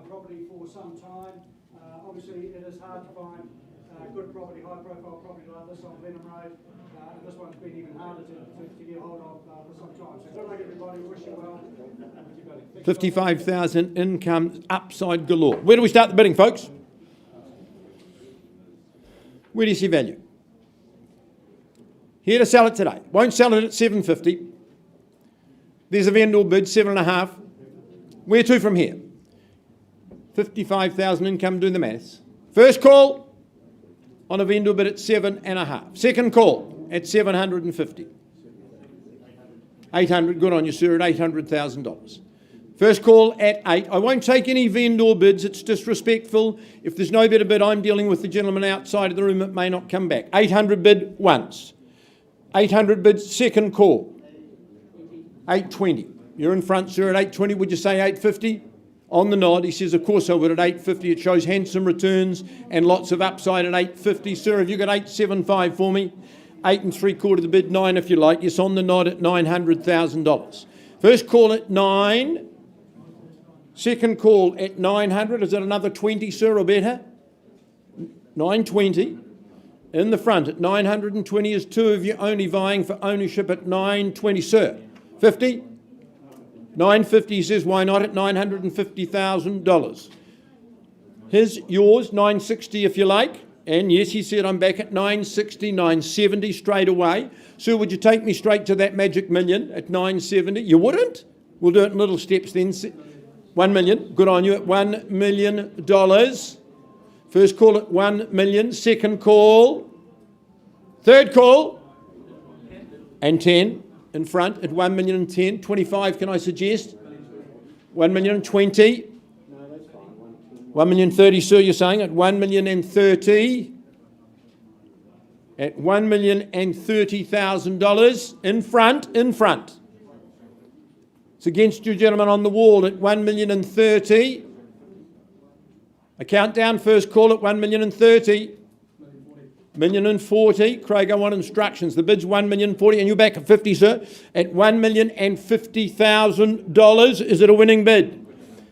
property for some time. Obviously, it is hard to find good property, high-profile property like this on Venom Road. And this one's been even harder to get hold of for some time. So good luck, everybody. Wish you well. 55,000 income, upside galore. Where do we start the bidding, folks? Where do you see value? Here to sell it today. Won't sell it at 750. There's a vendor bid, 7.5. Where to from here? 55,000 income, doing the maths. First call on a vendor bid at 7.5. Second call at 750. 800, good on you, sir, at $800,000. First call at 8. I won't take any vendor bids. It's disrespectful. If there's no better bid, I'm dealing with the gentleman outside of the room. It may not come back. 800 bid once. 800 bid second call. 820. You're in front, sir, at 820. Would you say 850? On the nod. He says, of course I would at 850. It shows handsome returns and lots of upside at 850. Sir, have you got 875 for me? 8 3/4 the bid, 9 if you like. Yes, on the nod at $900,000. First call at 9. Second call at 900. Is it another 20, sir, or better? 920. In the front at 920 is two of you only vying for ownership at 920, sir. 50? 950, he says, why not at $950,000? Yours, 960 if you like. And yes, he said, I'm back at 960, 970 straight away. Sir, would you take me straight to that magic million at 970? You wouldn't? We'll do it in little steps then. 1 million, good on you, at $1 million. First call at 1 million, second call, third call, and 10 in front at 1 million and 10. 25, can I suggest? 1 million and 20. 1 million 30, sir, you're saying, at 1 million and 30. At $1,030,000 in front. It's against you, gentlemen, on the wall at 1 million and 30. A countdown, first call at 1 million and 30. Million and 40. Craig, I want instructions. The bid's 1 million 40, and you're back at 50, sir. At $1,050,000. Is it a winning bid?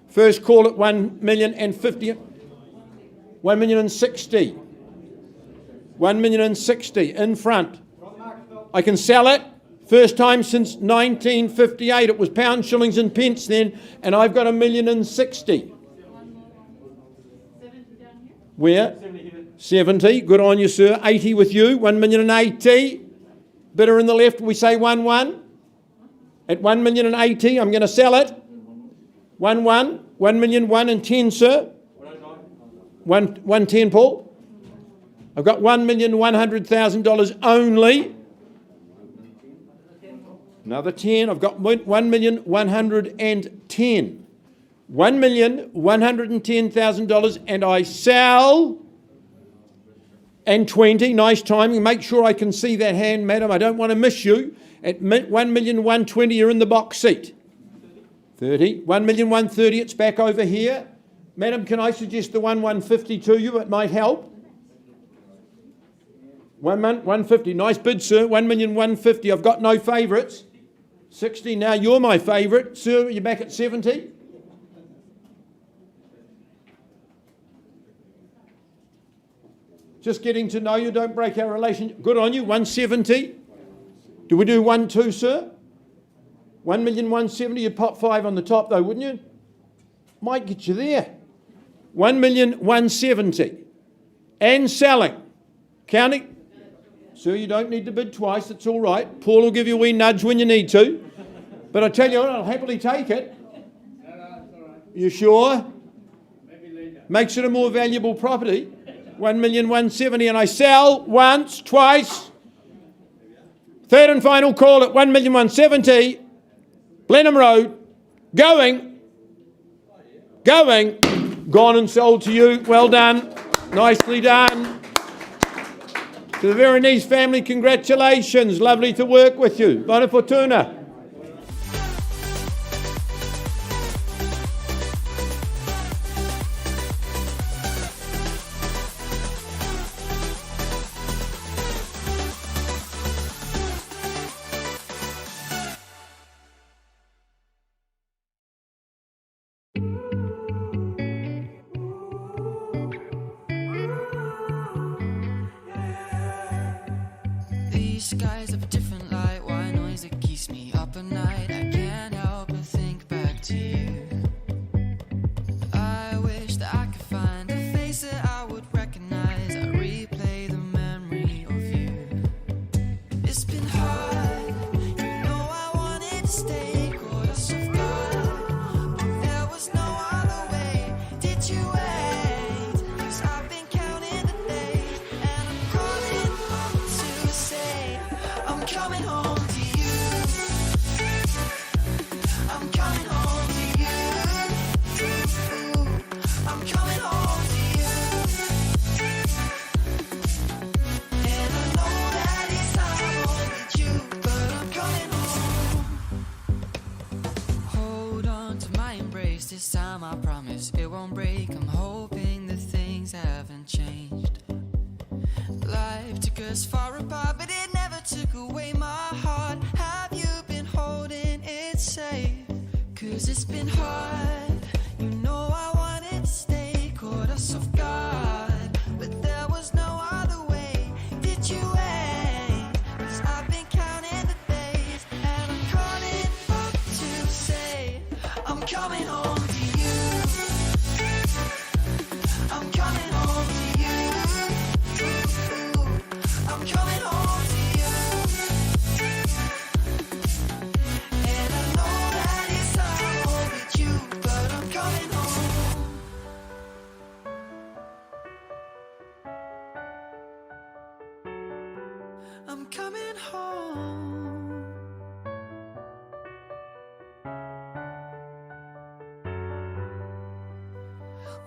First call at 1 million and 50. 1 million and 60. 1 million and 60 in front. I can sell it. First time since 1958. It was pounds, shillings and pence then, and I've got 1 million and 60. Where? 70. Good on you, sir. 80 with you. 1 million and 80. Bidder in the left, we say 1-1. At 1 million and 80, I'm going to sell it. 1-1. 1 million 1 and 10, sir. 110, Paul. I've got $1,100,000 only. Another 10. I've got 1,110,000. $1,110,000, and I sell. And 20. Nice timing. Make sure I can see that hand, madam. I don't want to miss you. At 1,120,000, you're in the box seat. 30. 1,130,000. It's back over here. Madam, can I suggest the 1,150 to you? It might help. 150. Nice bid, sir. 1,150,000. I've got no favourites. 60. Now you're my favourite. Sir, you're back at 70. Just getting to know you. Don't break our relationship. Good on you. 170. Do we do 1-2, sir? 1,170,000. You'd pop 5 on the top, though, wouldn't you? might get you there. 1,170,000 and selling. Counting. Sir, you don't need to bid twice. It's all right. Paul will give you a wee nudge when you need to. But I tell you what, I'll happily take it. You sure? Makes it a more valuable property. 1,170,000 and I sell once, twice. Third and final call at 1,170,000. Blenheim Road. Going. Gone and sold to you. Well done. Nicely done. To the Veronese family, congratulations. Lovely to work with you. Bona fortuna. These skies have a different light, why noise that keeps me up at night. I can't help but think back to you. I wish that I could find a face that I would recognize. I replay the memory of you. It's been hard, you know I wanted to stay, caught us off guard, but there was no other way. Did you wait? 'Cause I've been counting the days, and I'm calling home to say I'm coming home to you. I'm coming home to you. I'm coming home to you. And I know that it's hard with you, but I'm coming home. Hold on to my embrace, this time I promise it won't break. I'm hoping that things haven't changed. Life took us far apart, but it never took away my heart. Have you been holding it safe? 'Cause it's been hard, you know I wanted to stay, caught us off guard, but there was no other way. Did you wait? 'Cause I've been counting the days, and I'm calling up to say I'm coming home to you. I'm coming home to you. I'm coming home to you. And I know that it's hard with you, but I'm coming home. I'm coming home.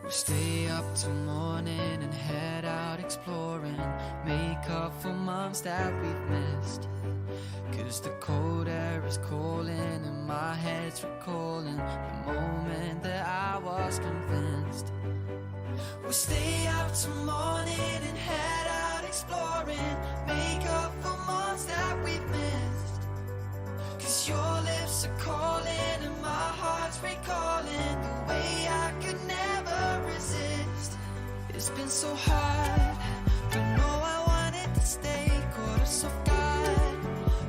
We'll stay up till morning and head out exploring, make up for months that we've missed. 'Cause the cold air is calling and my head's recalling the moment that I was convinced. We'll stay up till morning and head out exploring, make up for months that we've missed. 'Cause your lips are calling and my heart's recalling the way I could never resist. It's been so hard, but no, I wanted to stay, caught us off guard,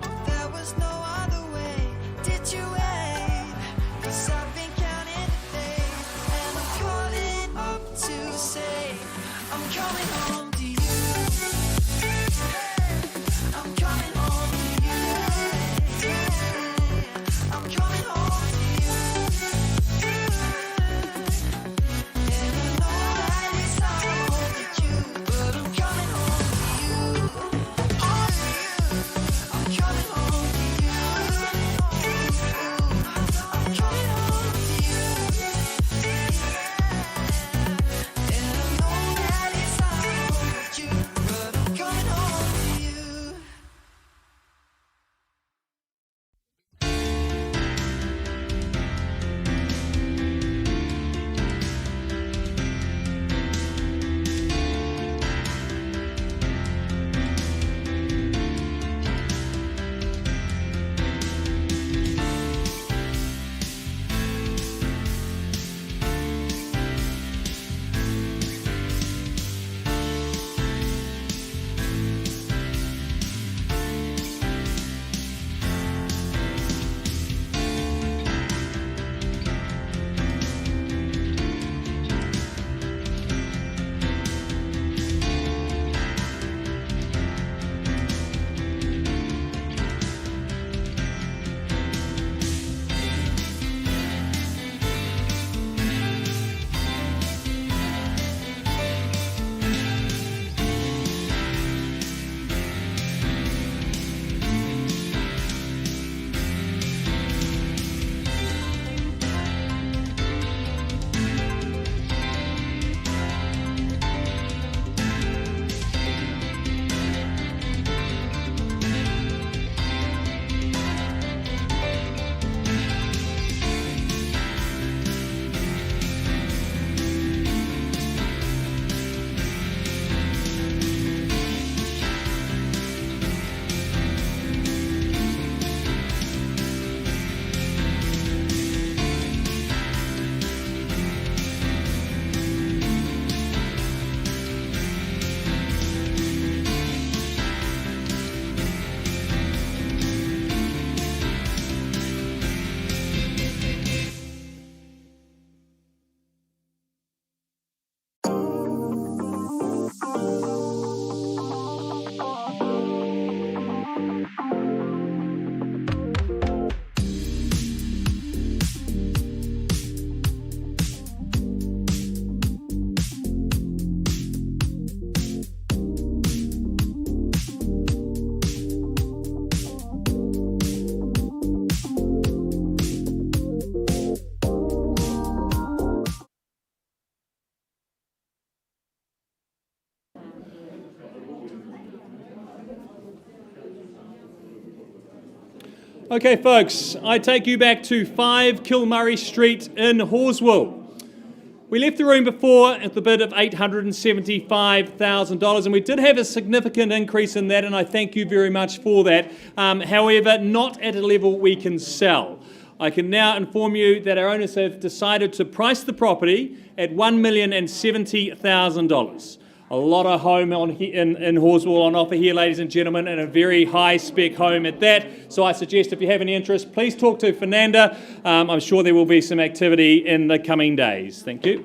but there was no other way. Did you wait? 'Cause I've been counting the days, and I'm calling up to say I'm coming home to you. I'm coming home to you. I'm coming Okay, folks, I take you back to 5 Kilmurray Street in Horswell. We left the room before at the bid of $875,000, and we did have a significant increase in that, and I thank you very much for that. However, not at a level we can sell. I can now inform you that our owners have decided to price the property at $1,070,000. A lot of home in Horswell on offer here, ladies and gentlemen, and a very high spec home at that. So I suggest if you have any interest, please talk to Fernanda. I'm sure there will be some activity in the coming days. Thank you.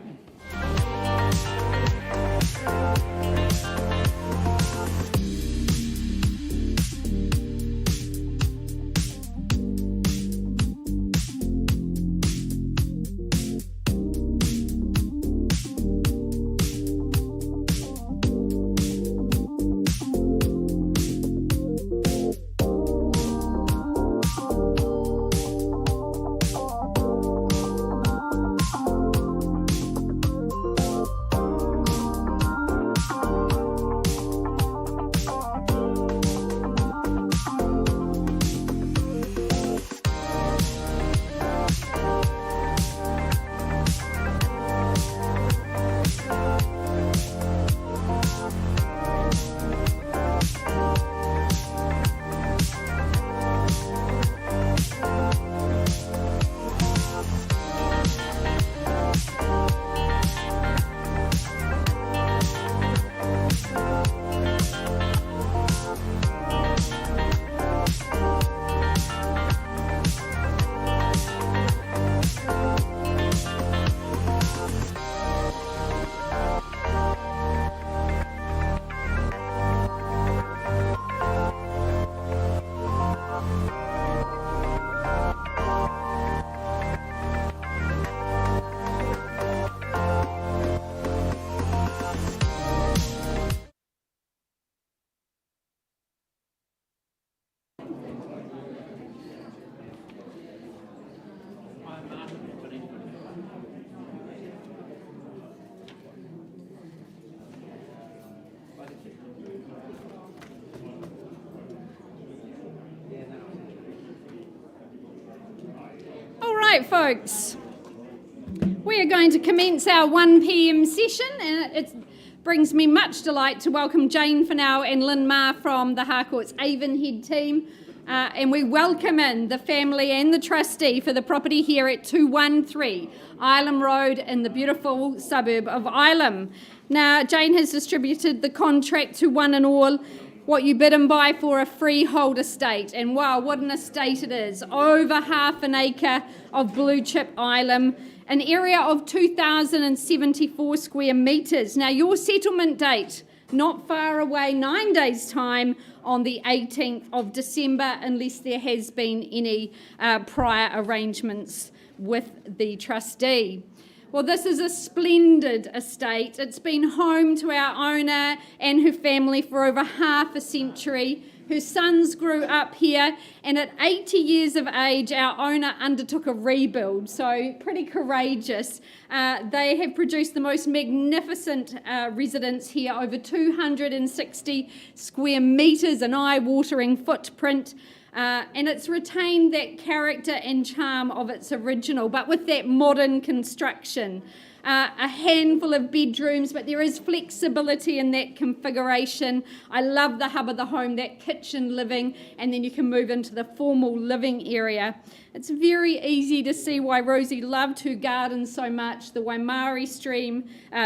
All right, folks, we are going to commence our 1 p.m. session, and it brings me much delight to welcome Jane Fennell and Lynn Ma from the Harcourt's Avonhead team, and we welcome in the family and the trustee for the property here at 213 Ilam Road in the beautiful suburb of Ilam. Now, Jane has distributed the contract to one and all, what you bid and buy for a freehold estate. And wow, what an estate it is. Over half an acre of blue chip Ilam, an area of 2,074 square metres. Now, your settlement date, not far away, 9 days' time, on the 18th of December, unless there has been any prior arrangements with the trustee. Well, this is a splendid estate. It's been home to our owner and her family for over half a century. Her sons grew up here, and at 80 years of age, our owner undertook a rebuild, so pretty courageous. They have produced the most magnificent residence here, over 260 square metres, an eye-watering footprint. And it's retained that character and charm of its original, but with that modern construction. A handful of bedrooms, but there is flexibility in that configuration. I love the hub of the home, that kitchen living, and then you can move into the formal living area. It's very easy to see why Rosie loved her garden so much, the Waimari stream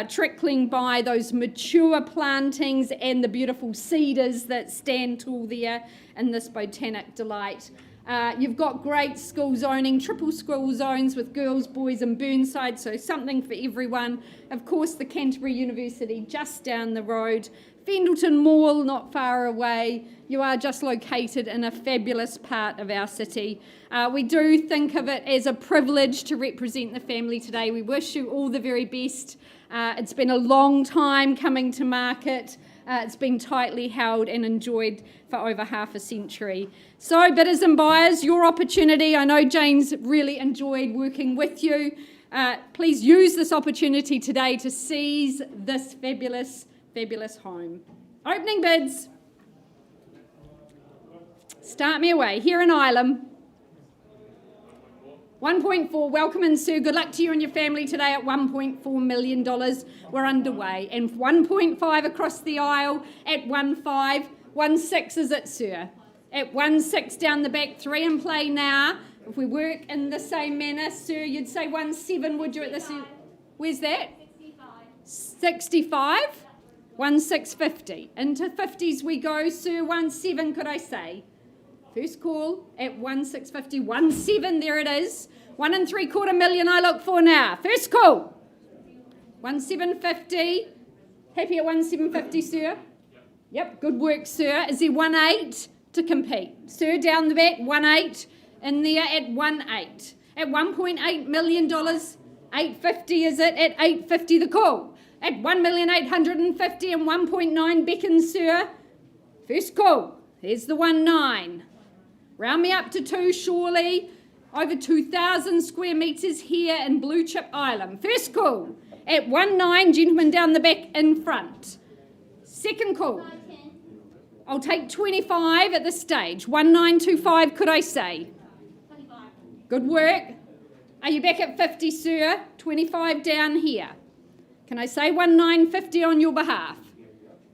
trickling by, those mature plantings and the beautiful cedars that stand tall there in this botanic delight. You've got great school zoning, triple school zones with girls, boys and Burnside, so something for everyone. Of course, the Canterbury University just down the road. Fendleton Mall not far away. You are just located in a fabulous part of our city. We do think of it as a privilege to represent the family today. We wish you all the very best. It's been a long time coming to market. It's been tightly held and enjoyed for over half a century. So, bidders and buyers, your opportunity. I know Jane's really enjoyed working with you. Please use this opportunity today to seize this fabulous, fabulous home. Opening bids. Start me away. Here in Ilam. 1.4, welcome in, sir. Good luck to you and your family today at $1.4 million. We're underway. And 1.5 across the aisle at 1.5. 1.6 is it, sir? At 1.6 down the back, 3 in play now. If we work in the same manner, sir, you'd say 1.7, would you, at this end? Where's that? 65? 1.650. Into 50s we go, sir. 1.7, could I say? First call at 1.650. 1.7, there it is. 1.75 million I look for now. First call. 1.750. Happy at 1.750, sir? Yep, good work, sir. Is there 1.8 to compete? Sir, down the back, 1.8. In there at 1.8. At $1.8 million, 850 is it? At 850 the call. At 1,850,000 and 1.9 beckons, sir. First call. There's the 1.9. Round me up to 2, surely. Over 2,000 square metres here in Blue Chip Island. First call. At 1.9, gentlemen down the back in front. Second call. I'll take 25 at this stage. 1.925, could I say? 25. Good work. Are you back at 50, sir? 25 down here. Can I say 1.950 on your behalf?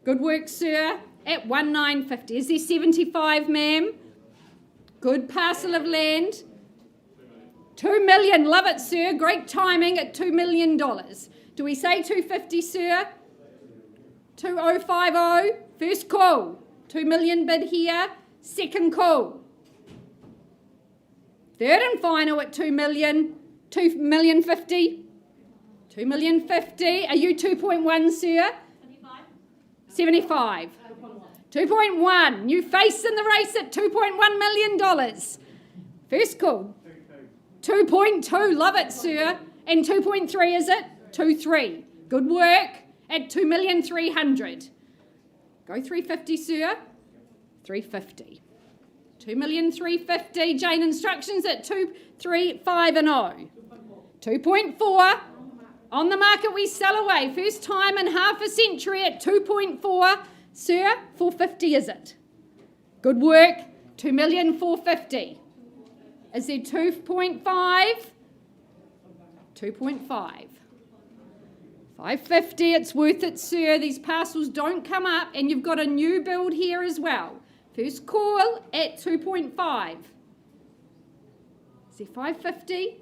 Good work, sir. At 1.950. Is there 75, ma'am? Good parcel of land. 2 million. Love it, sir. Great timing at $2 million. Do we say 250, sir? 2050. First call. 2 million bid here. Second call. Third and final at 2 million. 2,050,000. 2,050,000. Are you 2.1, sir? 75. 2.1. New face in the race at $2.1 million. First call. 2.2. Love it, sir. And 2.3 is it? 2.3. Good work at 2,300,000. Go 350, sir. 350. 2,350,000. Jane, instructions at 235 and 0. 2.4. On the market we sell away. First time in half a century at 2.4. Sir, 450 is it? Good work. 2,450,000. Is there 2.5? 2.5. 550, it's worth it, sir. These parcels don't come up, and you've got a new build here as well. First call at 2.5. Is there 550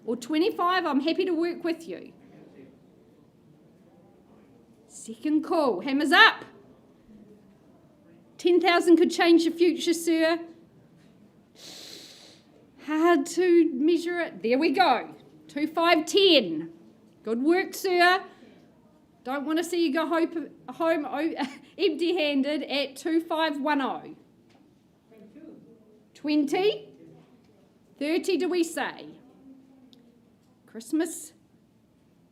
or 25? I'm happy to work with you. Second call. Hammers up. 10,000 could change the future, sir. Hard to measure it. There we go. 2,510. Good work, sir. Don't want to see you go home empty-handed at 2,510. 20. 30, do we say? Christmas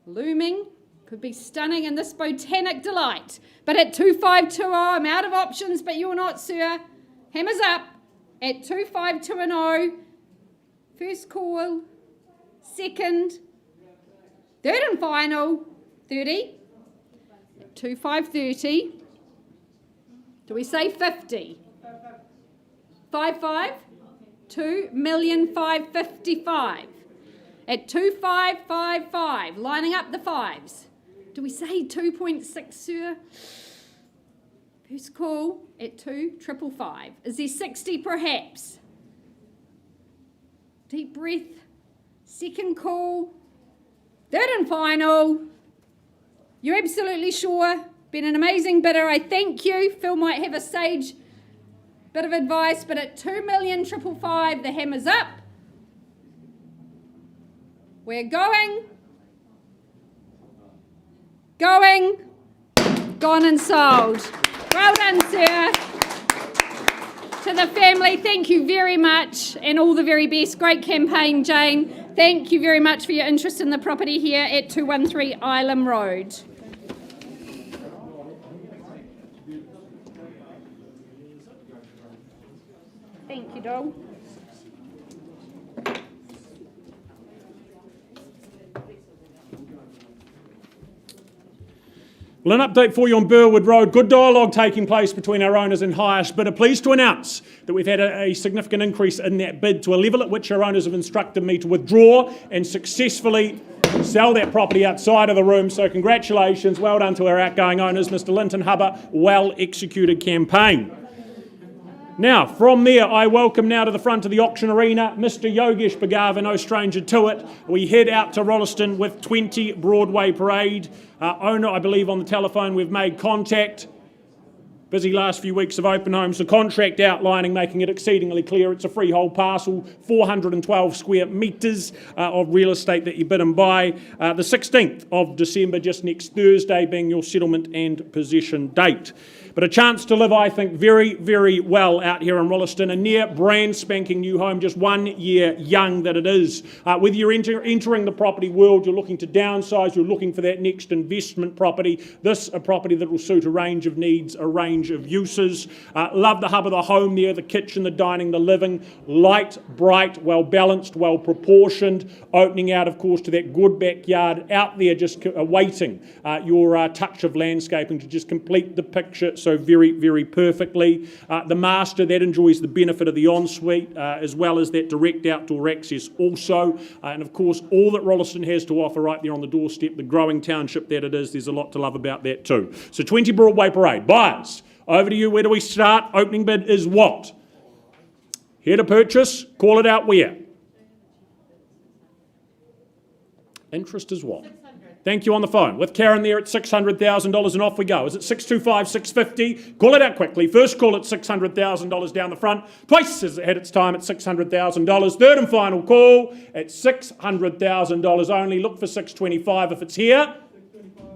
looming. Could be stunning in this botanic delight. But at 2,520, I'm out of options, but you're not, sir. Hammers up at 2,520. First call. Second. Third and final. 30. 2,530. Do we say 50? 5,500? 2,555,000. At 2,555, lining up the fives. Do we say 2.6, sir? First call at 2,555. Is there 60 perhaps? Deep breath. Second call. Third and final. You're absolutely sure? Been an amazing bidder. I thank you. Phil might have a sage bit of advice, but at 2,555,000, the hammer's up. We're going, gone and sold. Well done, sir. To the family, thank you very much and all the very best. Great campaign, Jane. Thank you very much for your interest in the property here at 213 Island Road. Thank you, Dol. Well, an update for you on Burwood Road. Good dialogue taking place between our owners and highest bidder. Pleased to announce that we've had a significant increase in that bid to a level at which our owners have instructed me to withdraw and successfully sell that property outside of the room. So congratulations, well done to our outgoing owners, Mr. Linton Hubber, well executed campaign. Now, from there, I welcome now to the front of the auction arena, Mr. Yogesh Bhagava, no stranger to it. We head out to Rolleston with 20 Broadway Parade. Owner, I believe, on the telephone, we've made contact. Busy last few weeks of open homes. The contract outlining, making it exceedingly clear. It's a freehold parcel, 412 square metres of real estate that you bid and buy. The 16th of December, just next Thursday, being your settlement and possession date. But a chance to live, I think, very, very well out here in Rolleston. A near brand spanking new home, just 1 year young that it is. Whether you're entering the property world, you're looking to downsize, you're looking for that next investment property, this a property that will suit a range of needs, a range of uses. Love the hub of the home there, the kitchen, the dining, the living. Light, bright, well balanced, well proportioned. Opening out, of course, to that good backyard out there, just awaiting your touch of landscaping to just complete the picture so very, very perfectly. The master, that enjoys the benefit of the ensuite, as well as that direct outdoor access also. And of course, all that Rolleston has to offer right there on the doorstep, the growing township that it is, there's a lot to love about that too. So 20 Broadway Parade. Buyers, over to you. Where do we start? Opening bid is what? Here to purchase, call it out where? Interest is what? Thank you on the phone. With Karen there at $600,000 and off we go. Is it 625, 650? Call it out quickly. First call at $600,000 down the front. Twice as it had its time at $600,000. Third and final call at $600,000 only. Look for 625 if it's here.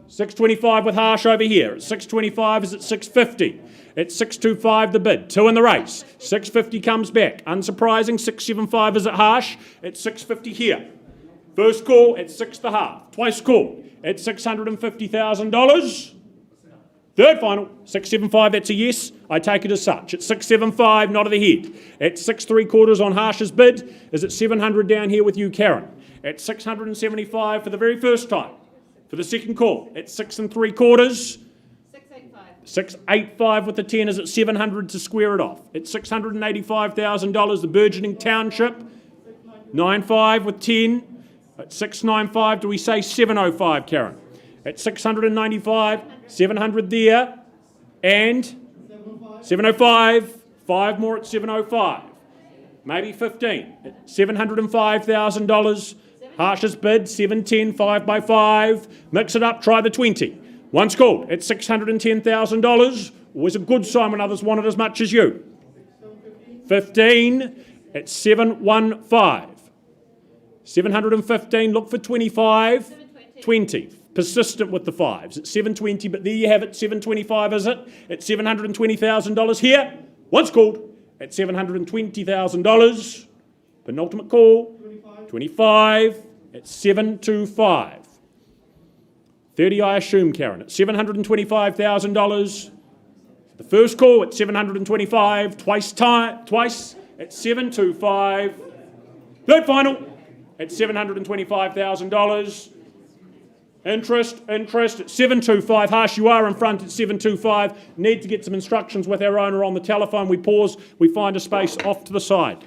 625 with Harsh over here. At 625 is at 650. At 625 the bid. Two in the race. 650 comes back. Unsurprising. 675 is at Harsh. At 650 here. First call at 6.5. Twice call at $650,000. Third final, 675, that's a yes. I take it as such. At 675, nod of the head. At 6.75 on Harsh's bid, is at 700 down here with you, Karen. At 675 for the very first time. For the second call, at 6.75. 685 with the 10 is at 700 to square it off. At $685,000, the burgeoning township. 95 with 10. At 695, do we say 705, Karen? At 695, 700 there, and 705, 5 more at 705, maybe 15. At $705,000, Harsh's bid, 710, 5 by 5. Mix it up, try the 20. Once called at $610,000. Always a good sign when others want it as much as you. 15 at 715. 715, look for 25, 20. Persistent with the fives. At 720, but there you have it, 725 is it? At $720,000 here. Once called at $720,000. Penultimate call, 25 at 725. 30 I assume, Karen, at $725,000. The first call at 725, twice at 725. Third final at $725,000. Interest at 725. Harsh, you are in front at 725. Need to get some instructions with our owner on the telephone. We pause, we find a space off to the side.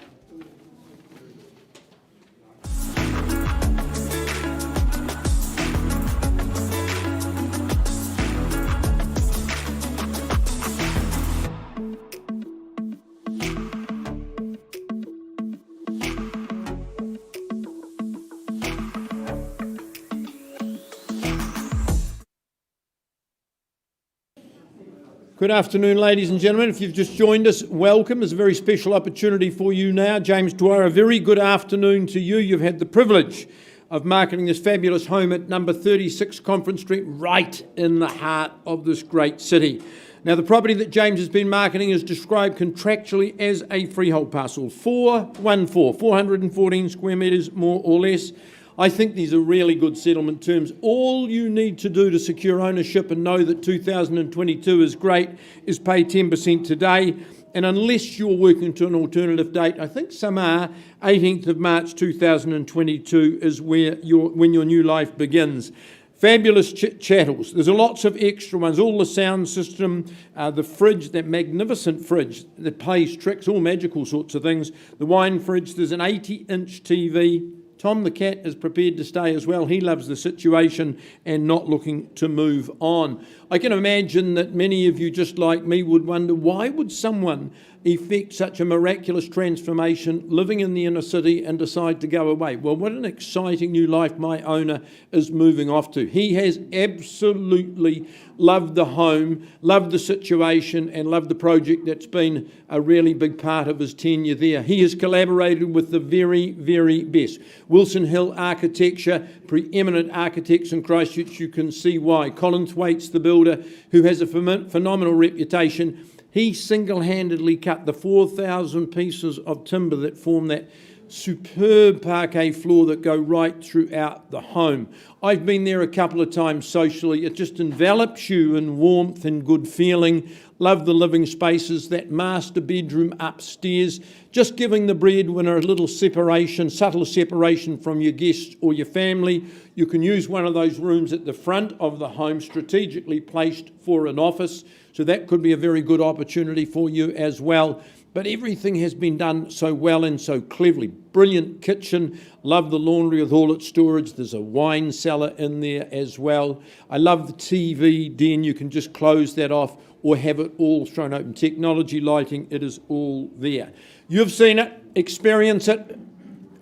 Good afternoon, ladies and gentlemen. If you've just joined us, welcome. It's a very special opportunity for you now. James Dwyer, a very good afternoon to you. You've had the privilege of marketing this fabulous home at number 36 Conference Street, right in the heart of this great city. Now, the property that James has been marketing is described contractually as a freehold parcel, 414 square metres, more or less. I think these are really good settlement terms. All you need to do to secure ownership and know that 2022 is great is pay 10% today. And unless you're working to an alternative date, I think some are, 18th of March 2022 is when your new life begins. Fabulous chattels. There's lots of extra ones. All the sound system, the fridge, that magnificent fridge that plays tricks, all magical sorts of things. The wine fridge, there's an 80-inch TV. Tom the cat is prepared to stay as well. He loves the situation and not looking to move on. I can imagine that many of you, just like me, would wonder, why would someone effect such a miraculous transformation living in the inner city and decide to go away? Well, what an exciting new life my owner is moving off to. He has absolutely loved the home, loved the situation, and loved the project that's been a really big part of his tenure there. He has collaborated with the very, very best. Wilson Hill Architecture, preeminent architects in Christchurch. You can see why. Colin Thwaites, the builder, who has a phenomenal reputation. He single-handedly cut the 4,000 pieces of timber that form that superb parquet floor that go right throughout the home. I've been there a couple of times socially. It just envelops you in warmth and good feeling. Love the living spaces, that master bedroom upstairs, just giving the breadwinner a little separation, subtle separation from your guests or your family. You can use one of those rooms at the front of the home, strategically placed for an office. So that could be a very good opportunity for you as well. But everything has been done so well and so cleverly. Brilliant kitchen. Love the laundry with all its storage. There's a wine cellar in there as well. I love the TV den. You can just close that off or have it all thrown open. Technology, lighting, it is all there. You've seen it, experience it.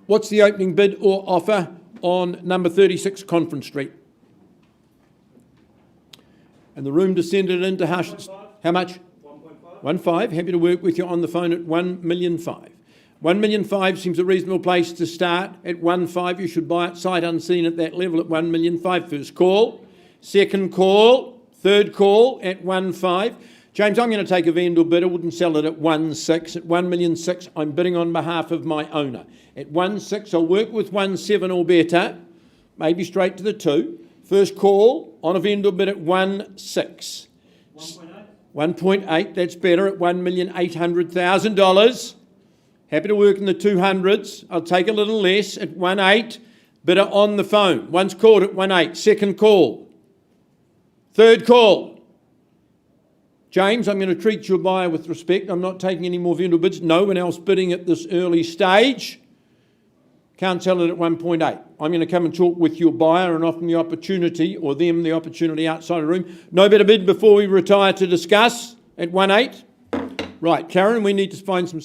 What's the opening bid or offer on number 36 Conference Street? And the room descended into how much? 1.5. Happy to work with you on the phone at 1,000,005. 1,000,005 seems a reasonable place to start. At 1.5, you should buy it sight unseen at that level at 1,000,005. First call, second call, third call at 1.5. James, I'm going to take a vendor bid. I wouldn't sell it at 1.6. At 1,000,006, I'm bidding on behalf of my owner. At 1.6, I'll work with 1.7 or better, maybe straight to the 2. First call on a vendor bid at 1.6. 1.8, that's better, at $1,800,000. Happy to work in the 200s. I'll take a little less at 1.8. Bidder on the phone. Once called at 1.8. Second call. Third call. James, I'm going to treat your buyer with respect. I'm not taking any more vendor bids. No one else bidding at this early stage. Can't sell it at 1.8. I'm going to come and talk with your buyer and offer them the opportunity, or them the opportunity outside the room. No better bid before we retire to discuss at 1.8. Right, Karen, we need to find some...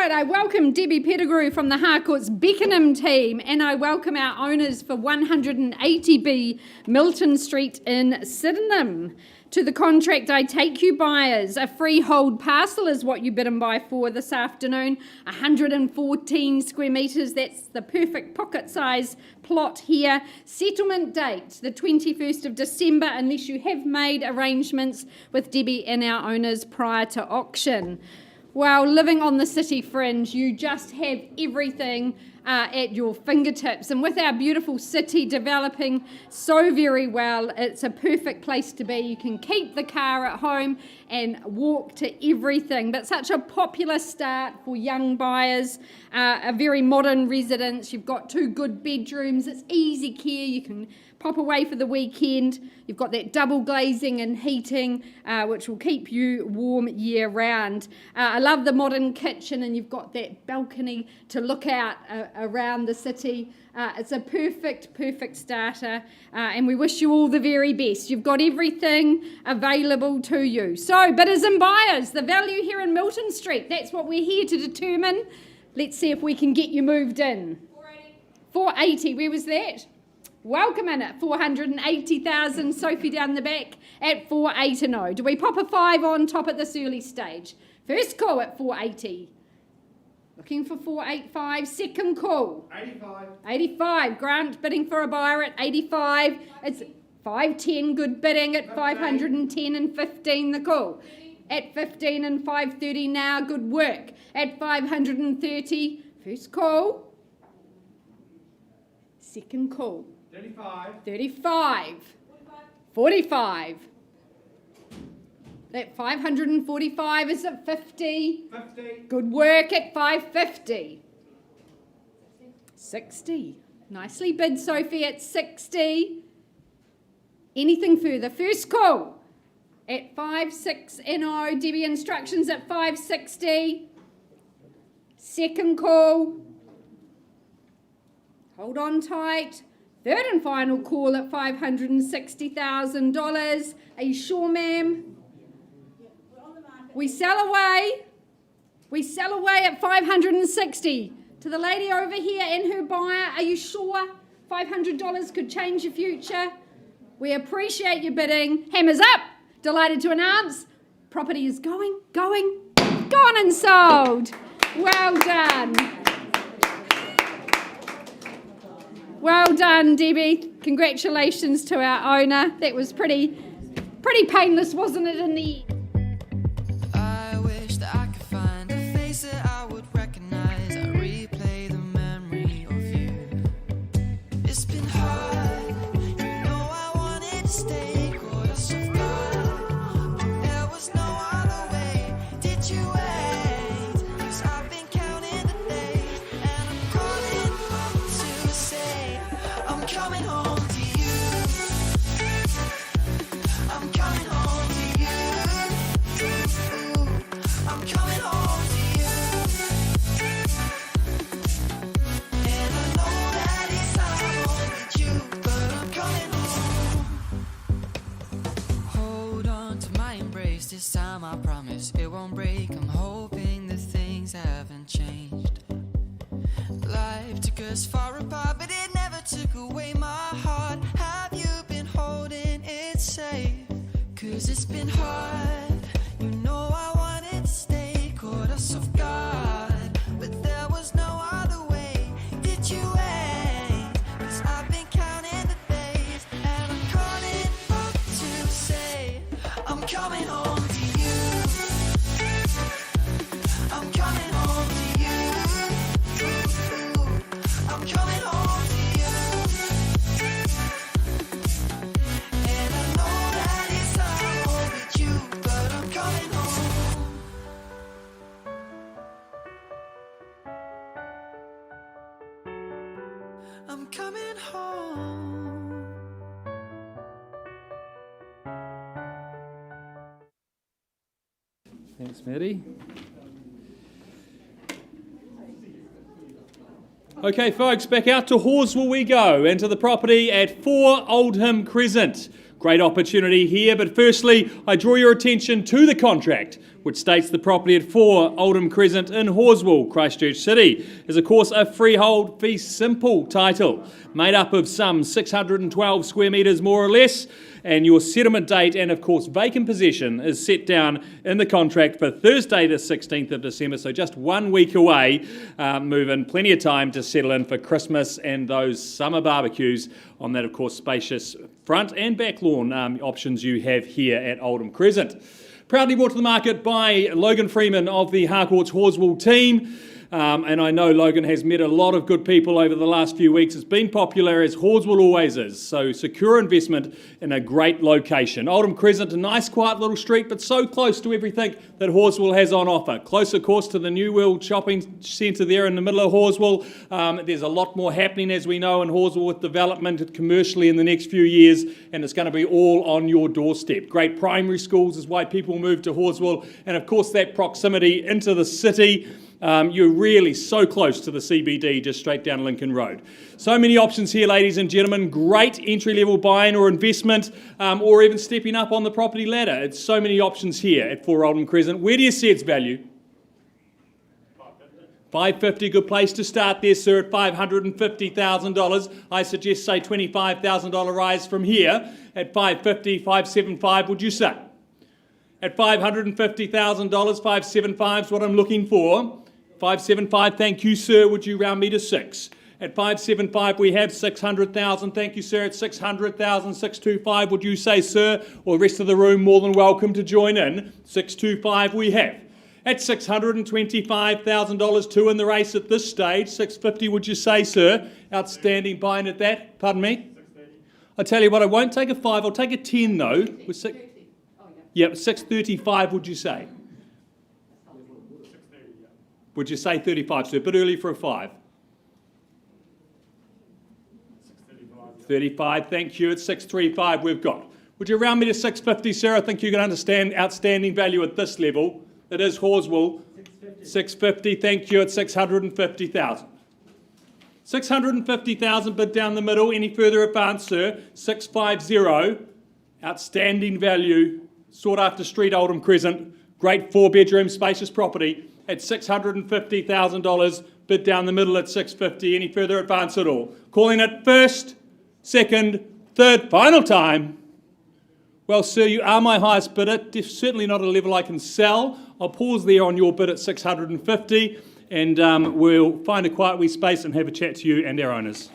right, I welcome Debbie Pettigrew from the Harcourt's Beckenham team, and I welcome our owners for 180B Milton Street in Sydenham. To the contract I take you buyers, a freehold parcel is what you bid and buy for this afternoon. 114 square metres, that's the perfect pocket size plot here. Settlement date, the 21st of December, unless you have made arrangements with Debbie and our owners prior to auction. Well, living on the city fringe, you just have everything at your fingertips. And with our beautiful city developing so very well, it's a perfect place to be. You can keep the car at home and walk to everything. But such a popular start for young buyers, a very modern residence. You've got 2 good bedrooms. It's easy care. You can pop away for the weekend. You've got that double glazing and heating, which will keep you warm year round. I love the modern kitchen, and you've got that balcony to look out around the city. It's a perfect starter, and we wish you all the very best. You've got everything available to you. So, bidders and buyers, the value here in Milton Street, that's what we're here to determine. Let's see if we can get you moved in. 480, where was that? Welcome in at 480,000. Sophie down the back at 480. Do we pop a 5 on top at this early stage? First call at 480. Looking for 485. Second call. 85. 85. Grant bidding for a buyer at 85. It's 510. Good bidding at 510 and 15 the call. At 15 and 530 now. Good work. At 530. First call. Second call. 35. 35. 45. That 545 is at 50. 50. Good work at 550. 60. Nicely bid, Sophie, at 60. Anything further? First call at 56 NO. Debbie instructions at 560. Second call. Hold on tight. Third and final call at $560,000. Are you sure, ma'am? We sell away. We sell away at 560. To the lady over here and her buyer, are you sure $500 could change your future? We appreciate your bidding. Hammers up. Delighted to announce property is gone and sold. Well done. Well done, Debbie. Congratulations to our owner. That was pretty painless, wasn't it, in the end? I wish that I could find a face that I would recognize. I replay the memory of you. It's been hard, you know I wanted to stay, caught us off guard, but there was no other way. Did you wait? 'Cause I've been counting the days, and I'm calling up to say I'm coming home to you. I'm coming home to you. I'm coming home to you. And I know that it's not home with you, but I'm coming home. Hold on to my embrace, this time I promise it won't break. I'm hoping that things haven't changed. Life took us far apart, but it never took away my heart. Have you been holding it safe? 'Cause it's been hard, you know I wanted to stay, caught us off guard, but there was no other way. Did you wait? 'Cause I've been counting the days, and I'm calling up to say I'm coming home to you. I'm coming home to you. I'm coming home to you. And I know that it's not home with you, but I'm coming home. I'm coming home. Thanks, Maddie. Okay, folks, back out to Horswell we go, and to the property at 4 Oldham Crescent. Great opportunity here, but firstly, I draw your attention to the contract, which states the property at 4 Oldham Crescent in Horswell, Christchurch City, is of course a freehold fee simple title, made up of some 612 square metres more or less, and your settlement date and of course vacant possession is set down in the contract for Thursday the 16th of December, so just 1 week away. Move in, plenty of time to settle in for Christmas and those summer barbecues on that of course spacious front and back lawn options you have here at Oldham Crescent. Proudly brought to the market by Logan Freeman of the Harcourts Horswell team. And I know Logan has met a lot of good people over the last few weeks. It's been popular, as Horswell always is. So secure investment in a great location. Oldham Crescent, a nice quiet little street, but so close to everything that Horswell has on offer. Close, of course, to the New World Shopping Centre there in the middle of Horswell. There's a lot more happening, as we know, in Horswell with development commercially in the next few years, and it's going to be all on your doorstep. Great primary schools is why people move to Horswell, and of course that proximity into the city. You're really so close to the CBD, just straight down Lincoln Road. So many options here, ladies and gentlemen. Great entry-level buying or investment, or even stepping up on the property ladder. It's so many options here at 4 Oldham Crescent. Where do you see its value? $550, good place to start there, sir, at $550,000. I suggest, say, $25,000 rise from here at $550, $575, would you say? At $550,000, $575 is what I'm looking for. $575, thank you, sir. Would you round me to 6? At $575, we have $600,000. Thank you, sir. At $600,000, $625, would you say, sir? Or the rest of the room more than welcome to join in. $625 we have. At $625,000, 2 in the race at this stage. $650, would you say, sir? Outstanding buying at that. Pardon me? I tell you what, I won't take a 5. I'll take a 10 though. With 6. Yep, $635, would you say? Would you say 35, sir? A bit early for a 5. 35, thank you. At 635 we've got. Would you round me to 650, sir? I think you can understand outstanding value at this level. It is Horswell. 650, thank you. At 650,000. 650,000, bid down the middle. Any further advance, sir? 650, outstanding value. Sought after street, Oldham Crescent. Great 4-bedroom spacious property at $650,000. Bid down the middle at 650. Any further advance at all? Calling it first, second, third, final time. Well, sir, you are my highest bidder. Certainly not a level I can sell. I'll pause there on your bid at 650, and we'll find a quiet wee space and have a chat to you and our owners.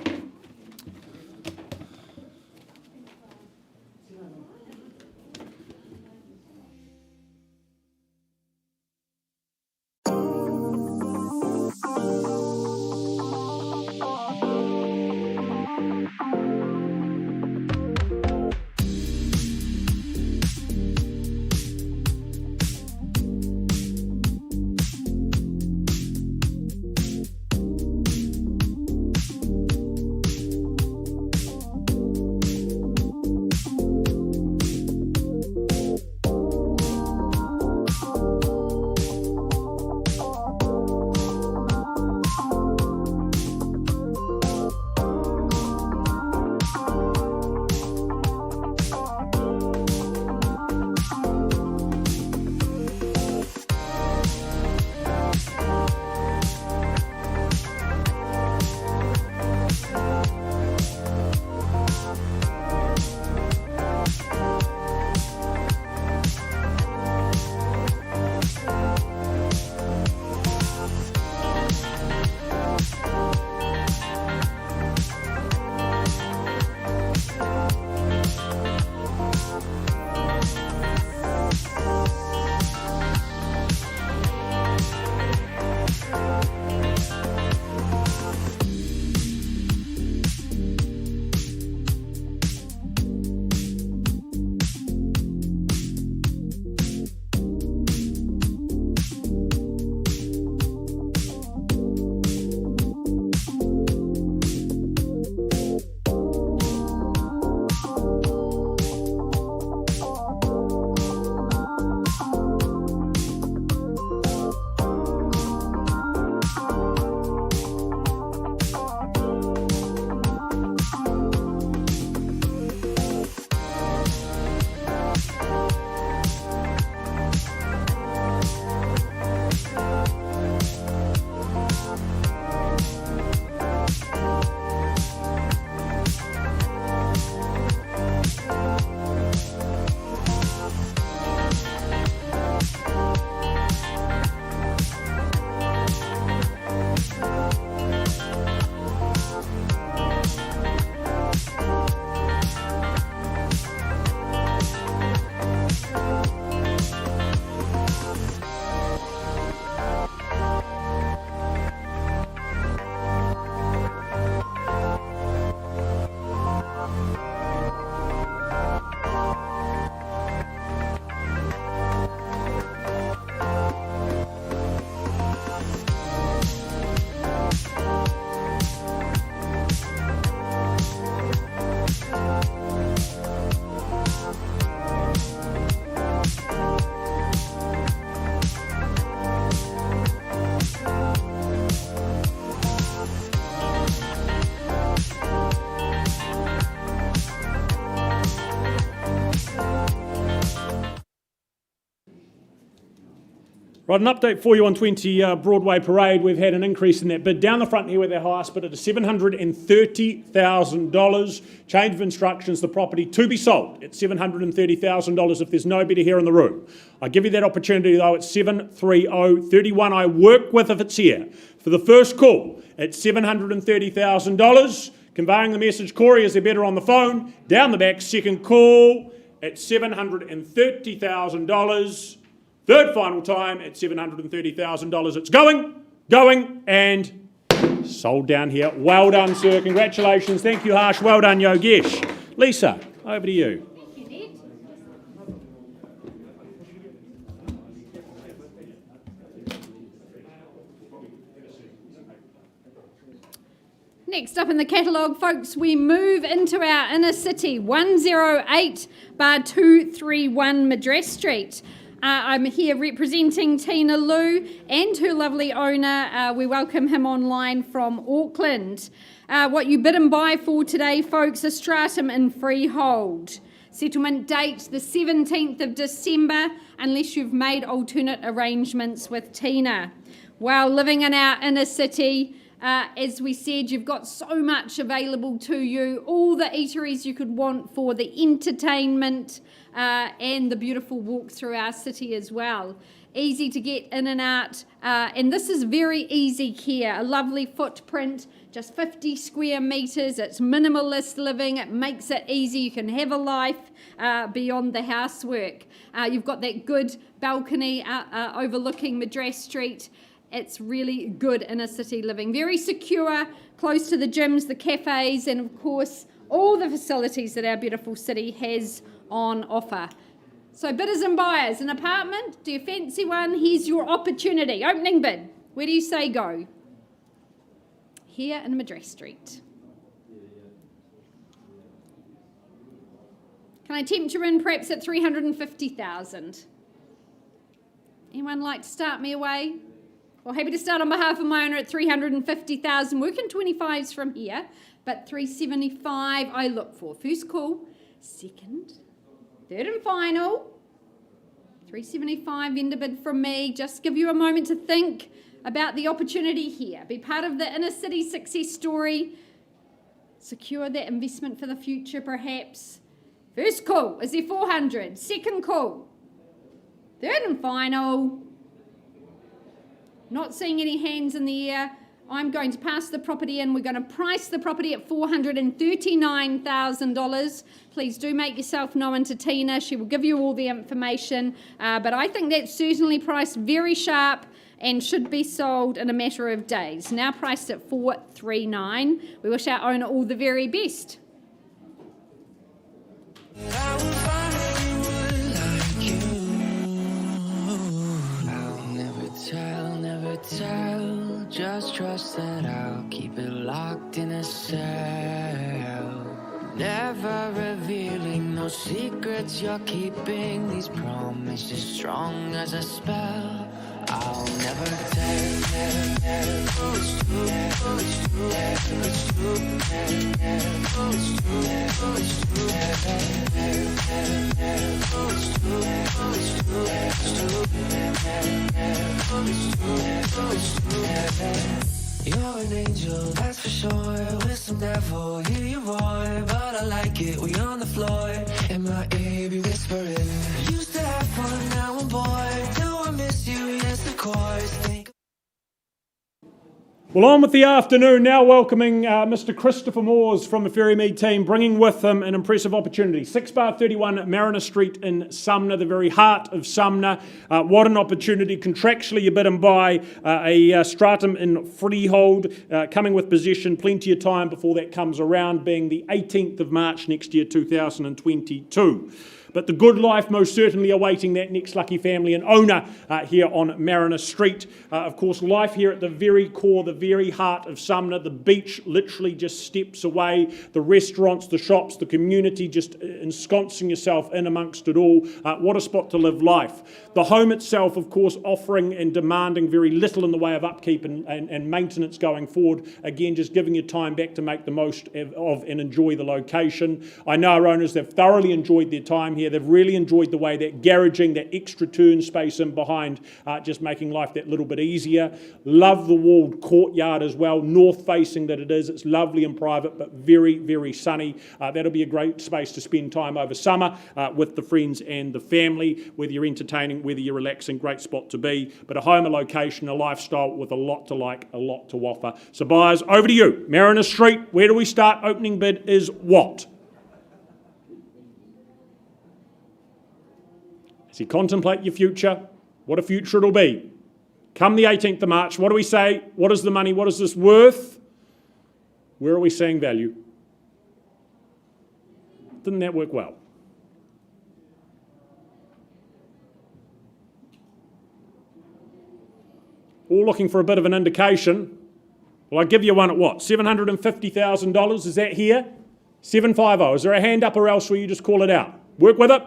Right, an update for you on 20 Broadway Parade. We've had an increase in that bid. Down the front here with our highest bid at $730,000. Change of instructions, the property to be sold at $730,000 if there's no bidder here in the room. I give you that opportunity though at 73031. I work with if it's here. For the first call at $730,000. Conveying the message, Corey, is there better on the phone? Down the back, second call at $730,000. Third final time at $730,000. It's going, and sold down here. Well done, sir. Congratulations. Thank you, Harsh. Well done, Yogesh. Lisa, over to you. Thank you, Ned. Next up in the catalogue, folks, we move into our inner city, 108/231 Madras Street. I'm here representing Tina Lou and her lovely owner. We welcome him online from Auckland. What you bid and buy for today, folks, a stratum in freehold. Settlement date the 17th of December, unless you've made alternate arrangements with Tina. While living in our inner city, as we said, you've got so much available to you, all the eateries you could want for the entertainment and the beautiful walk through our city as well. Easy to get in and out, and this is very easy here. A lovely footprint, just 50 square metres. It's minimalist living. It makes it easy. You can have a life beyond the housework. You've got that good balcony overlooking Madras Street. It's really good inner city living. Very secure, close to the gyms, the cafes, and of course, all the facilities that our beautiful city has on offer. So bidders and buyers, an apartment, do you fancy one? Here's your opportunity. Opening bid. Where do you say go? Here in Madras Street. Can I tempt you in perhaps at $350,000? Anyone like to start me away? Well, happy to start on behalf of my owner at $350,000. Working 25s from here, but $375 I look for. First call, second, third and final. $375 vendor bid from me. Just give you a moment to think about the opportunity here. Be part of the inner city success story. Secure that investment for the future, perhaps. First call, is there 400? Second call, third and final. Not seeing any hands in the air. I'm going to pass the property in. We're going to price the property at $439,000. Please do make yourself known to Tina. She will give you all the information. But I think that's certainly priced very sharp and should be sold in a matter of days. Now priced at $439,000. We wish our owner all the very best. Tell, just trust that I'll keep it locked in a cell. Never revealing no secrets you're keeping. These promises strong as a spell. I'll never tell. You're an angel, that's for sure. With some devil, hear you roar. But I like it, we on the floor. In my ear, be whispering. Used to have fun, now I'm bored. Do I miss you? Yes, of course. Well, on with the afternoon, now welcoming Mr. Christopher Moores from the Ferrymead team, bringing with him an impressive opportunity. 6/31 Mariner Street in Sumner, the very heart of Sumner. What an opportunity. Contractually, you bid and buy a stratum in freehold, coming with possession, plenty of time before that comes around, being the 18th of March next year, 2022. But the good life most certainly awaiting that next lucky family and owner here on Mariner Street. Of course, life here at the very core, the very heart of Sumner. The beach literally just steps away. The restaurants, the shops, the community, just ensconcing yourself in amongst it all. What a spot to live life. The home itself, of course, offering and demanding very little in the way of upkeep and maintenance going forward. Again, just giving you time back to make the most of and enjoy the location. I know our owners have thoroughly enjoyed their time here. here. They've really enjoyed the way that garaging, that extra turn space in behind, just making life that little bit easier. Love the walled courtyard as well, north facing that it is. It's lovely and private, but very, very sunny. That'll be a great space to spend time over summer with the friends and the family, whether you're entertaining, whether you're relaxing, great spot to be. But a home, a location, a lifestyle with a lot to like, a lot to offer. So buyers, over to you. Mariner Street, where do we start? Opening bid is what? As you contemplate your future, what a future it'll be. Come the 18th of March, what do we say? What is the money? What is this worth? Where are we seeing value? Didn't that work well? All looking for a bit of an indication. Well, I'll give you one at what? $750,000, is that here? 750. Is there a hand up or else will you just call it out? Work with it.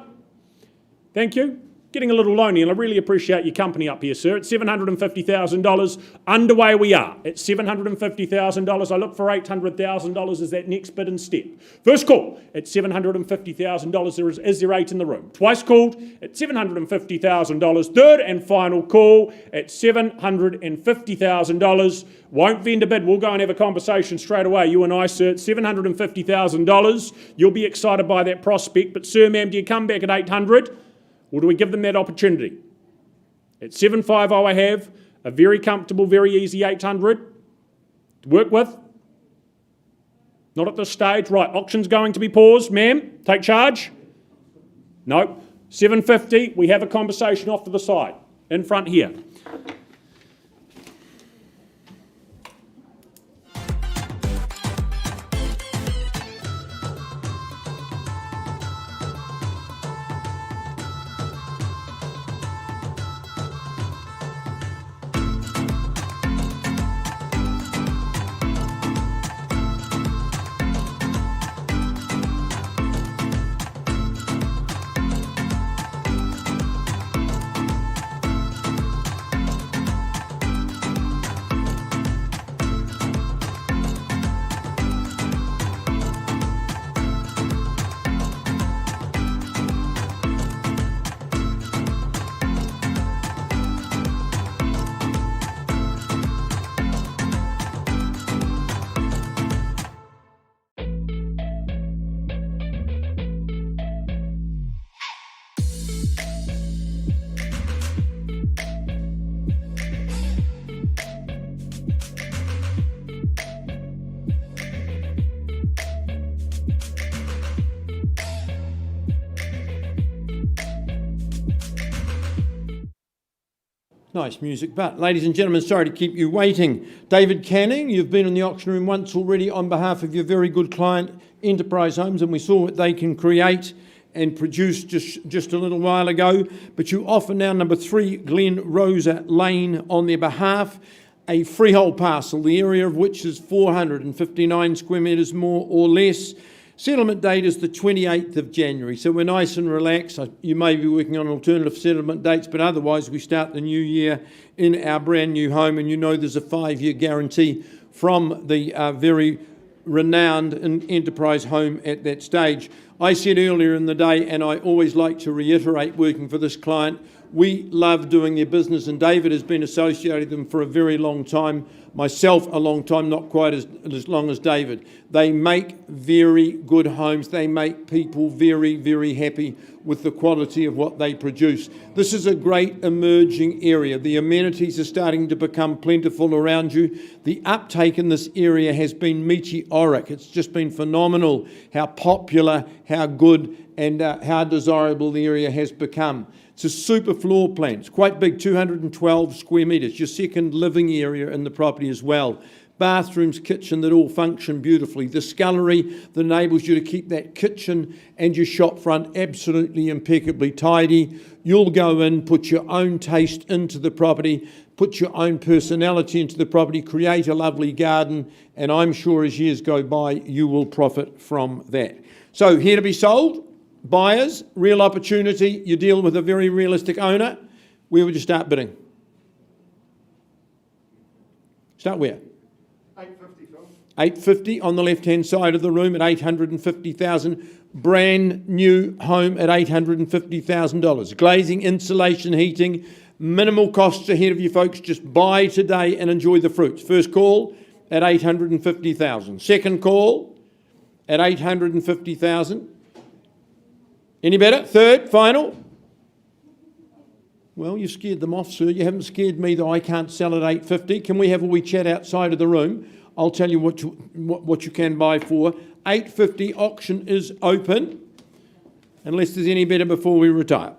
Thank you. Getting a little lonely, and I really appreciate your company up here, sir. It's $750,000. Underway we are. At $750,000. I look for $800,000 as that next bid and step. First call at $750,000. Is there 8 in the room? Twice called at $750,000. Third and final call at $750,000. Won't vendor bid. We'll go and have a conversation straight away. You and I, sir, at $750,000. You'll be excited by that prospect. But sir, ma'am, do you come back at 800? Or do we give them that opportunity? At 750 I have a very comfortable, very easy 800 to work with. Not at this stage. Right, auction's going to be paused. Ma'am, take charge. No. 750, we have a conversation off to the side. In front here. Nice music, but ladies and gentlemen, sorry to keep you waiting. David Canning, you've been in the auction room once already on behalf of your very good client, Enterprise Homes, and we saw what they can create and produce just a little while ago. But you offer now number 3 Glen Rosa Lane on their behalf, a freehold parcel, the area of which is 459 square metres more or less. Settlement date is the 28th of January, so we're nice and relaxed. You may be working on alternative settlement dates, but otherwise we start the new year in our brand new home, and you know there's a 5-year guarantee from the very renowned Enterprise Home at that stage. I said earlier in the day, and I always like to reiterate working for this client, we love doing their business, and David has been associated with them for a very long time. Myself, a long time, not quite as long as David. They make very good homes. They make people very, very happy with the quality of what they produce. This is a great emerging area. The amenities are starting to become plentiful around you. The uptake in this area has been meteoric. It's just been phenomenal how popular, how good, and how desirable the area has become. It's a super floor plan. It's quite big, 212 square metres. Your second living area in the property as well. Bathrooms, kitchen that all function beautifully. The scullery that enables you to keep that kitchen and your shop front absolutely impeccably tidy. You'll go in, put your own taste into the property, put your own personality into the property, create a lovely garden, and I'm sure as years go by, you will profit from that. So here to be sold. Buyers, real opportunity. You deal with a very realistic owner. Where would you start bidding? Start where? 850, Phil. 850 on the left-hand side of the room at $850,000. Brand new home at $850,000. Glazing, insulation, heating, minimal costs ahead of you folks. Just buy today and enjoy the fruits. First call at $850,000. Second call at $850,000. Any better? Third, final? Well, you scared them off, sir. You haven't scared me, though. I can't sell at $850. Can we have a wee chat outside of the room? I'll tell you what you can buy for. $850. Auction is open, unless there's any better before we retire.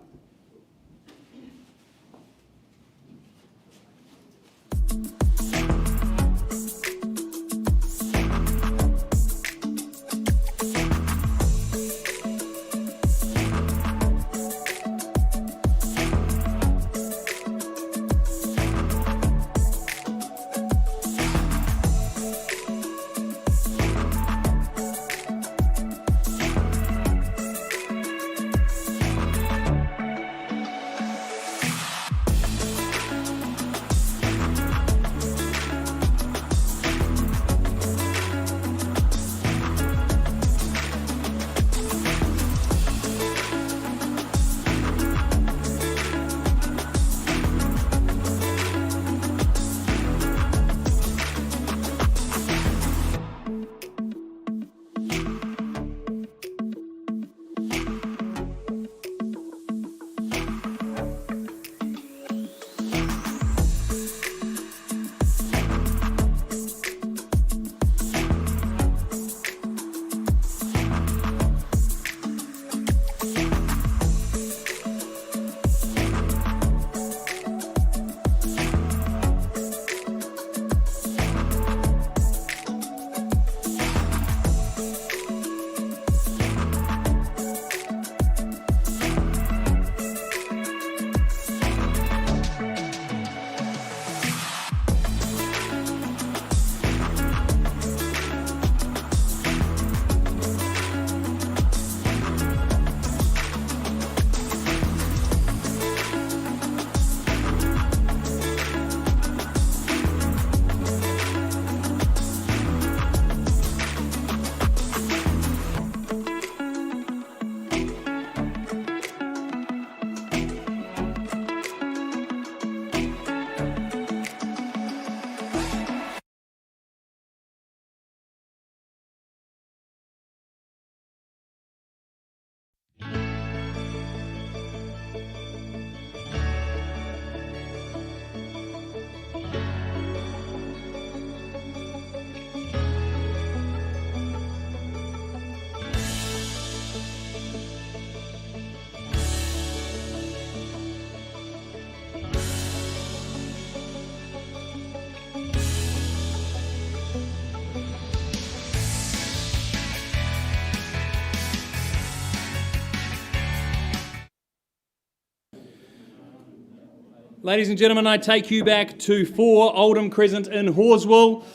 Ladies and gentlemen, I take you back to 4 Oldham Crescent in Horswell,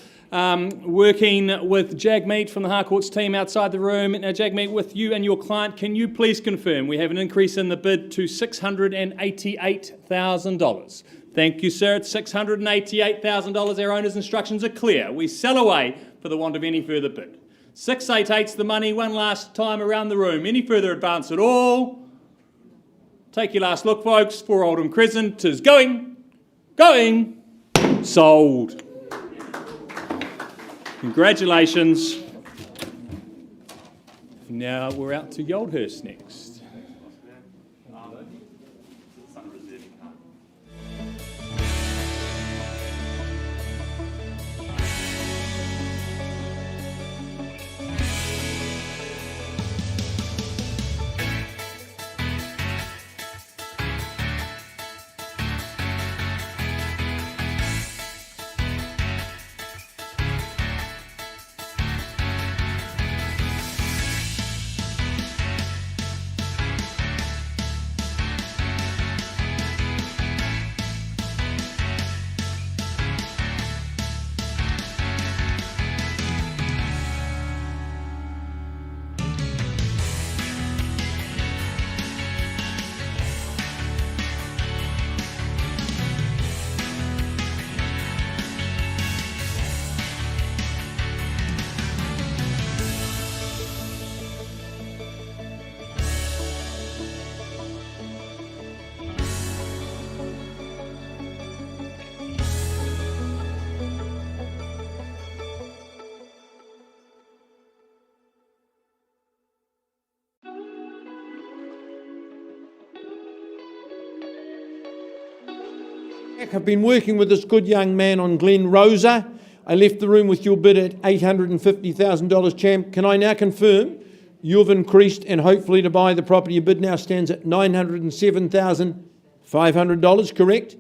working with Jagmeet from the Harcourts team outside the room. Now, Jagmeet, with you and your client, can you please confirm we have an increase in the bid to $688,000? Thank you, sir. It's $688,000. Our owner's instructions are clear. We sell away for the want of any further bid. 688's the money. One last time around the room. Any further advance at all? Take your last look, folks. 4 Oldham Crescent is going, sold. Congratulations. Now we're out to Yoldhurst next. I've been working with this good young man on Glen Rosa. I left the room with your bid at $850,000, champ. Can I now confirm you've increased and hopefully to buy the property your bid now stands at $907,500, correct?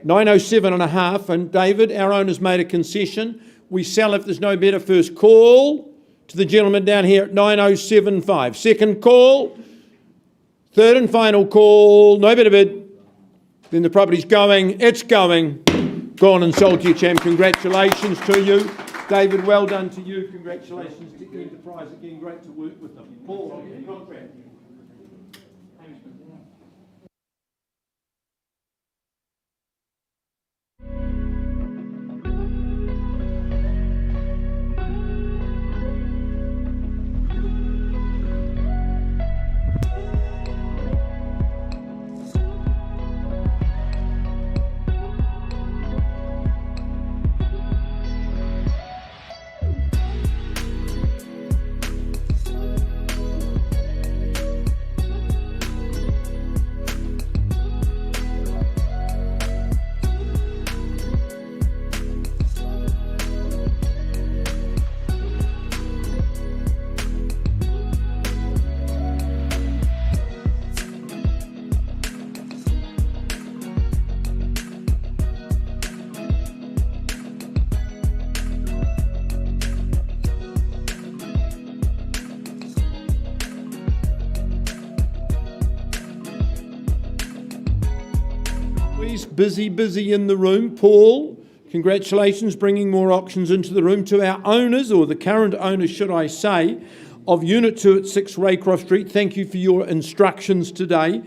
907 and a half. And David, our owner's made a concession. We sell if there's no better. First call to the gentleman down here at 9075. Second call. Third and final call. No better bid. Then the property's going. It's going. Gone and sold to you, champ. Congratulations to you. David, well done to you. Congratulations to Enterprise again. Great to work with them. Paul, on your contract. Busy in the room. Paul, congratulations, bringing more auctions into the room. To our owners, or the current owners, should I say, of Unit 2 at 6 Raycroft Street, thank you for your instructions today.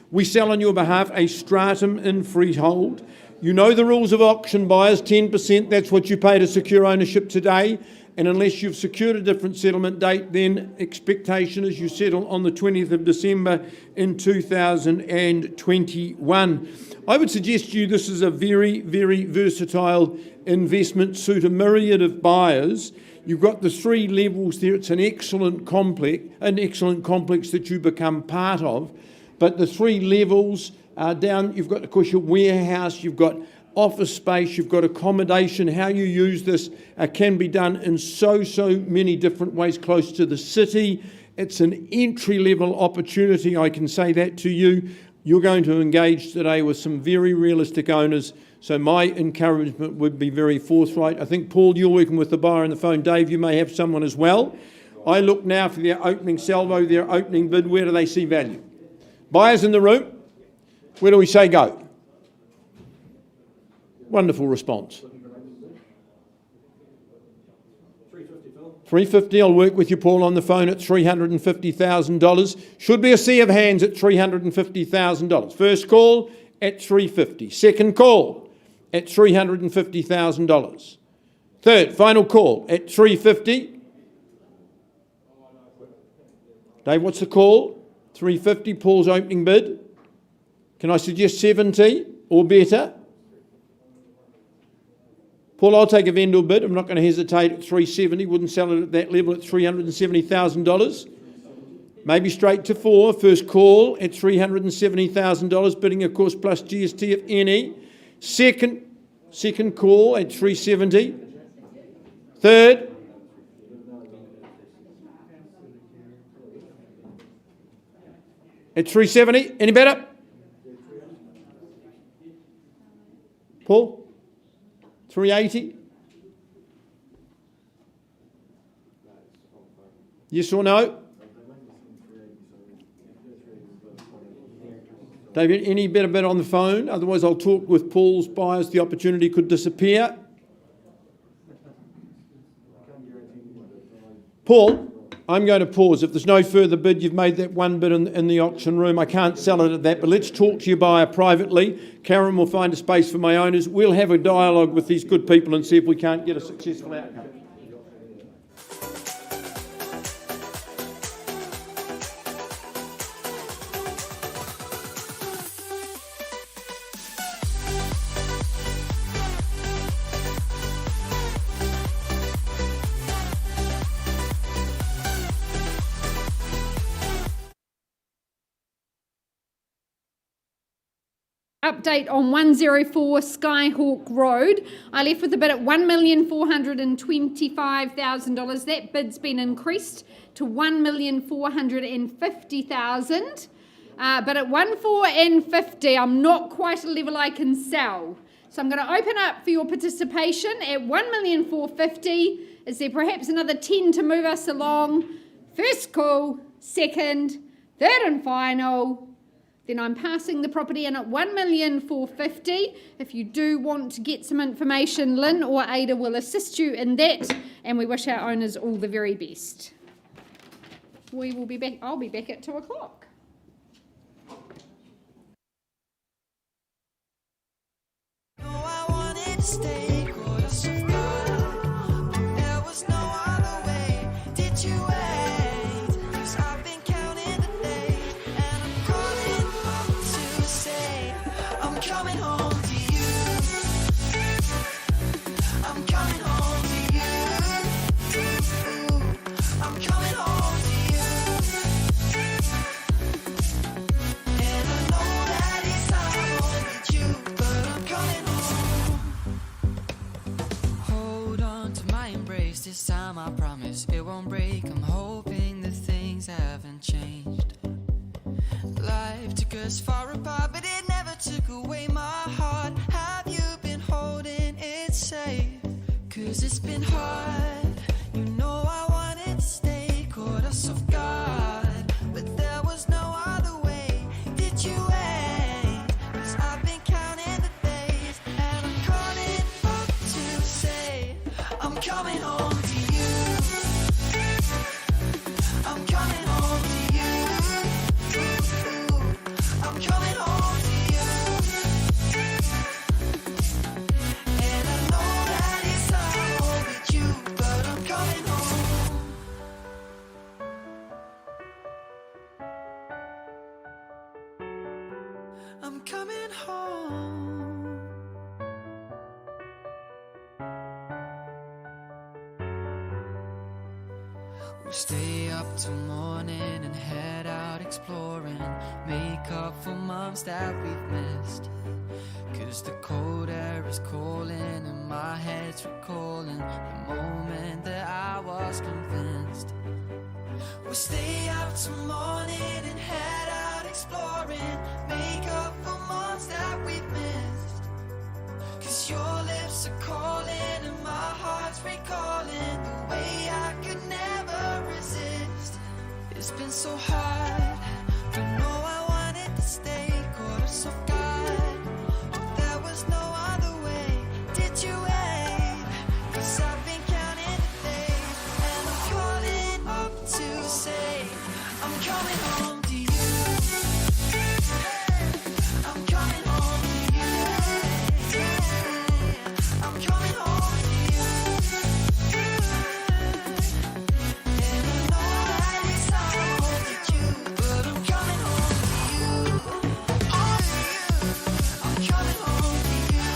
We sell on your behalf a stratum in freehold. You know the rules of auction buyers, 10%, that's what you pay to secure ownership today. And unless you've secured a different settlement date, then expectation is you settle on the 20th of December in 2021. I would suggest to you this is a very, very versatile investment, suit a myriad of buyers. You've got the three levels there. It's an excellent complex that you become part of. But the three levels down, you've got, of course, your warehouse, you've got office space, you've got accommodation. How you use this can be done in so many different ways close to the city. It's an entry-level opportunity, I can say that to you. You're going to engage today with some very realistic owners, so my encouragement would be very forthright. I think, Paul, you're working with the buyer on the phone. Dave, you may have someone as well. I look now for their opening salvo, their opening bid. Where do they see value? Buyers in the room, where do we say go? Wonderful response. $350, I'll work with you, Paul, on the phone at $350,000. Should be a sea of hands at $350,000. First call at $350. Second call at $350,000. Third, final call at $350. Dave, what's the call? $350, Paul's opening bid. Can I suggest 70 or better? Paul, I'll take a vendor bid. I'm not going to hesitate at $370. Wouldn't sell it at that level at $370,000. Maybe straight to 4. First call at $370,000. Bidding, of course, plus GST if any. Second call at $370. Third. At $370. Any better? Paul? $380? Yes or no? David, any better bid on the phone? Otherwise, I'll talk with Paul's buyers. The opportunity could disappear. Paul, I'm going to pause. If there's no further bid, you've made that one bid in the auction room. I can't sell it at that, but let's talk to your buyer privately. Karen will find a space for my owners. We'll have a dialogue with these good people and see if we can't get a successful outcome. update on 104 Skyhawk Road. I left with a bid at $1,425,000. That bid's been increased to $1,450,000. But at 1,450, I'm not quite a level I can sell. So I'm going to open up for your participation at $1,450,000. Is there perhaps another 10 to move us along? First call, second, third and final. Then I'm passing the property in at $1,450,000. If you do want to get some information, Lynn or Ada will assist you in that. And we wish our owners all the very best. We will be back. I'll be back at 2 o'clock. Stay, goddess of God. There was no other way. Did you wait? 'Cause I've been counting the days, and I'm calling up to say I'm coming home to you. I'm coming home to you. I'm coming home to you. And I know that it's hard with you, but I'm coming home. This time I promise it won't break. I'm hoping that things haven't changed. Life took us far apart, but it never took away my heart. Have you been holding it safe? 'Cause it's been hard. You know I wanted to stay, caught us off guard, but there was no other way. Did you wait? 'Cause I've been counting the days, and I'm calling up to say I'm coming home. I'm coming home. We'll stay up till morning and head out exploring, make up for months that we've missed. 'Cause the cold air is calling and my head's recalling the moment that I was convinced. We'll stay up till morning and head out exploring, make up for months that we've missed. 'Cause your lips are calling and my heart's recalling the way I could never resist. It's been so hard, but no, I wanted to stay, caught us off guard, but there was no other way. Did you wait? 'Cause I've been counting the days, and I'm calling up to say I'm coming home to you. I'm coming home to you. I'm coming home to you. And I know that it's hard with you, but I'm coming home to you. Oh, I'm coming home to you.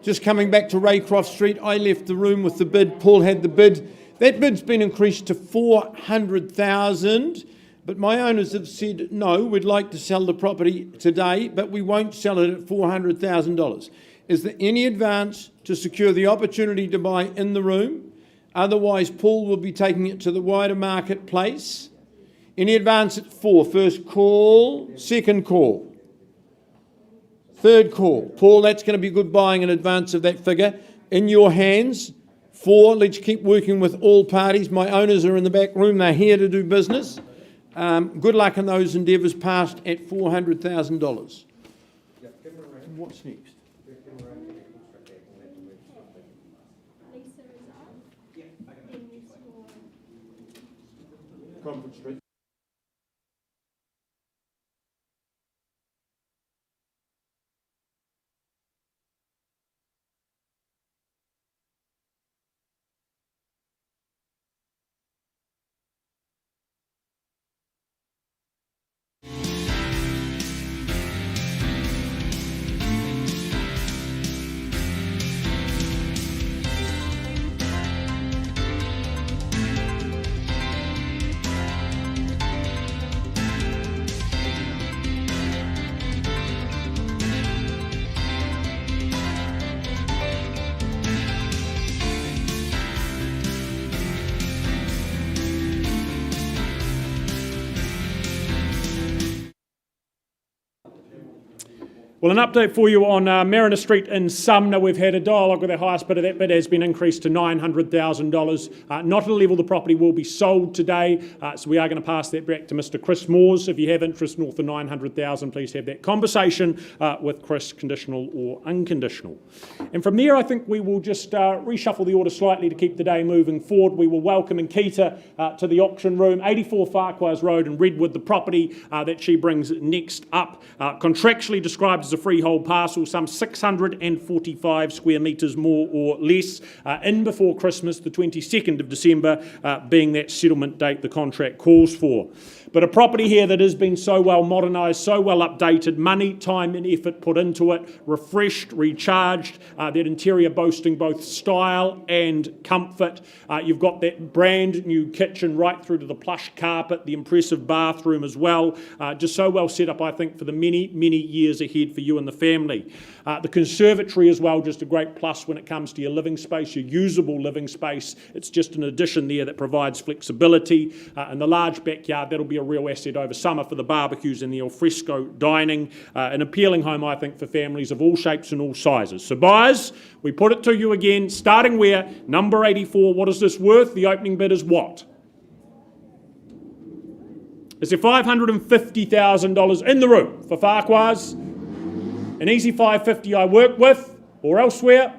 Just coming back to Raycroft Street, I left the room with the bid. Paul had the bid. That bid's been increased to $400,000, but my owners have said, no, we'd like to sell the property today, but we won't sell it at $400,000. Is there any advance to secure the opportunity to buy in the room? Otherwise, Paul will be taking it to the wider marketplace. Any advance at 4? First call, second call. Third call. Paul, that's going to be good buying in advance of that figure. In your hands. 4, let's keep working with all parties. My owners are in the back room. They're here to do business. Good luck in those endeavours, passed at $400,000. What's next? Conference Street. Well, an update for you on Mariner Street in Sumner. We've had a dialogue with our highest bidder. That bid has been increased to $900,000. Not at a level the property will be sold today, so we are going to pass that back to Mr. Chris Moores. If you have interest north of $900,000, please have that conversation with Chris, conditional or unconditional. And from there, I think we will just reshuffle the order slightly to keep the day moving forward. We will welcome Nkita to the auction room, 84 Farquhars Road in Redwood, the property that she brings next up. Contractually described as a freehold parcel, some 645 square metres more or less, in before Christmas, the 22nd of December being that settlement date the contract calls for. But a property here that has been so well modernised, so well updated, money, time and effort put into it, refreshed, recharged, that interior boasting both style and comfort. You've got that brand new kitchen right through to the plush carpet, the impressive bathroom as well. Just so well set up, I think, for the many, many years ahead for you and the family. The conservatory as well, just a great plus when it comes to your living space, your usable living space. It's just an addition there that provides flexibility. And the large backyard, that'll be a real asset over summer for the barbecues and the alfresco dining. An appealing home, I think, for families of all shapes and all sizes. So buyers, we put it to you again, starting where? Number 84, what is this worth? The opening bid is what? Is there $550,000 in the room for Farquhars? An easy 550 I work with, or elsewhere.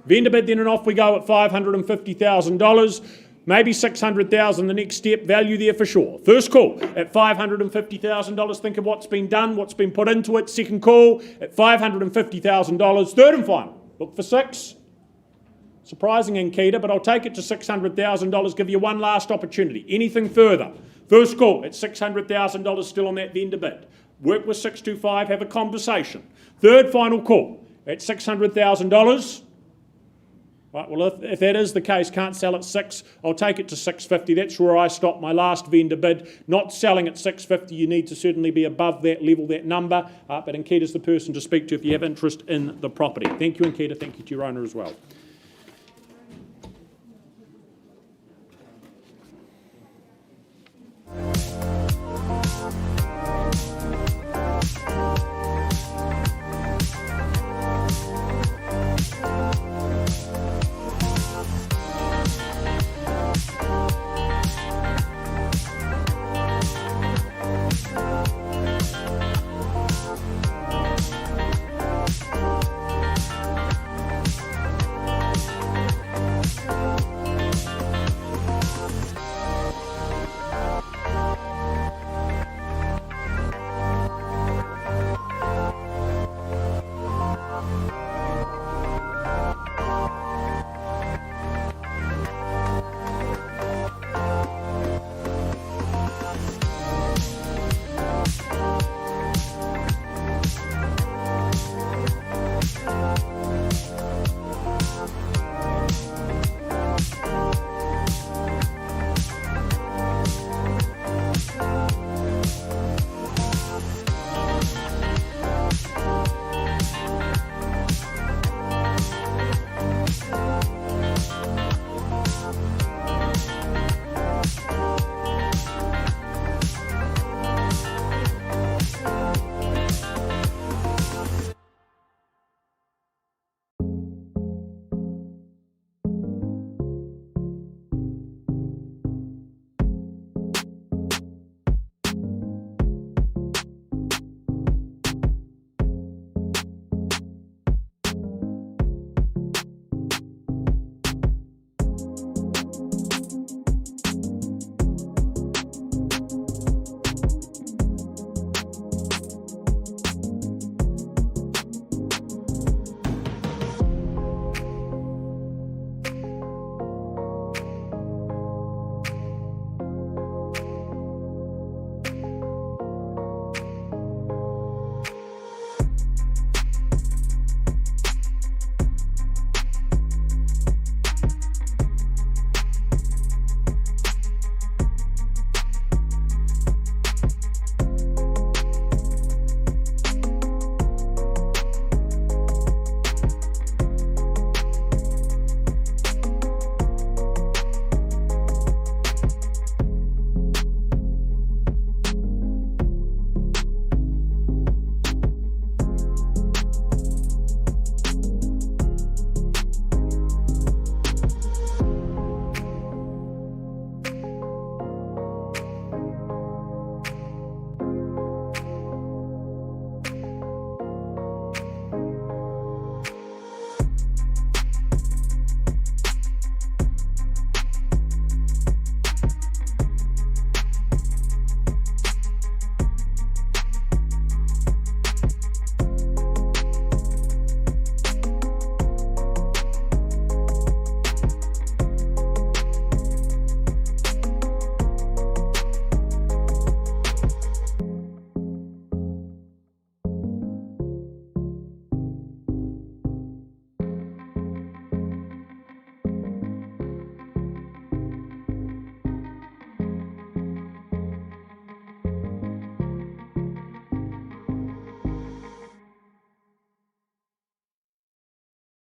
Vendor bid then and off we go at $550,000. Maybe $600,000 the next step, value there for sure. First call at $550,000. Think of what's been done, what's been put into it. Second call at $550,000. Third and final, look for $6. Surprising, Nkita, but I'll take it to $600,000. Give you one last opportunity. Anything further? First call at $600,000 still on that vendor bid. Work with 625, have a conversation. Third final call at $600,000. Right, well, if that is the case, can't sell at 6, I'll take it to 650. That's where I stopped my last vendor bid. Not selling at 650, you need to certainly be above that level, that number. But Nkita's the person to speak to if you have interest in the property. Thank you, Nkita. Thank you to your owner as well.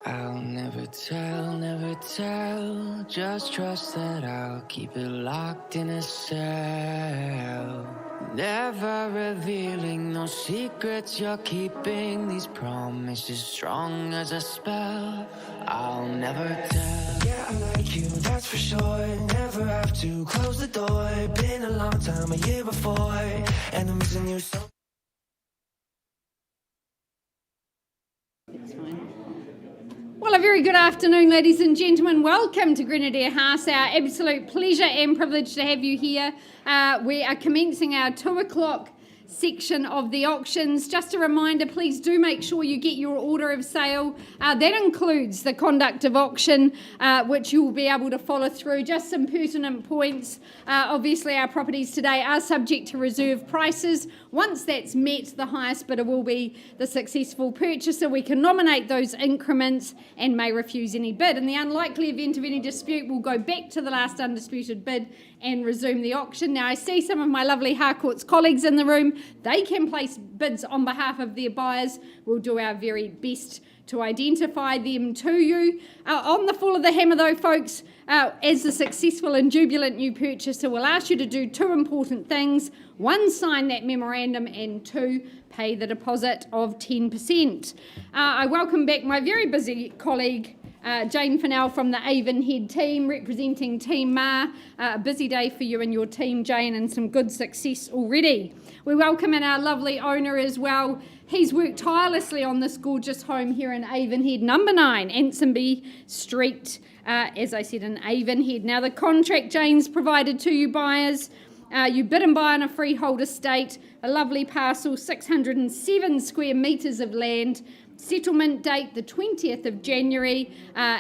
I'll never tell, just trust that I'll keep it locked in a cell. Never revealing no secrets you're keeping, these promises strong as a spell. I'll never tell. Yeah, I like you, that's for sure. Never have to close the door. Been a long time, a year before, and I'm missing you so. Well, a very good afternoon, ladies and gentlemen. Welcome to Grenadier House. Our absolute pleasure and privilege to have you here. We are commencing our 2 o'clock section of the auctions. Just a reminder, please do make sure you get your order of sale. That includes the conduct of auction, which you will be able to follow through. Just some pertinent points. Obviously, our properties today are subject to reserve prices. Once that's met, the highest bidder will be the successful purchaser. We can nominate those increments and may refuse any bid. In the unlikely event of any dispute, we'll go back to the last undisputed bid and resume the auction. Now, I see some of my lovely Harcourt's colleagues in the room. They can place bids on behalf of their buyers. We'll do our very best to identify them to you. On the fall of the hammer, though, folks, as the successful and jubilant new purchaser, we'll ask you to do 2 important things. 1, sign that memorandum, and 2, pay the deposit of 10%. I welcome back my very busy colleague, Jane Fennell from the Avonhead team, representing Team Ma. A busy day for you and your team, Jane, and some good success already. We welcome in our lovely owner as well. He's worked tirelessly on this gorgeous home here in Avonhead, number 9, Ansonby Street, as I said, in Avonhead. Now, the contract Jane's provided to you buyers. You bid and buy on a freehold estate, a lovely parcel, 607 square metres of land. Settlement date the 20th of January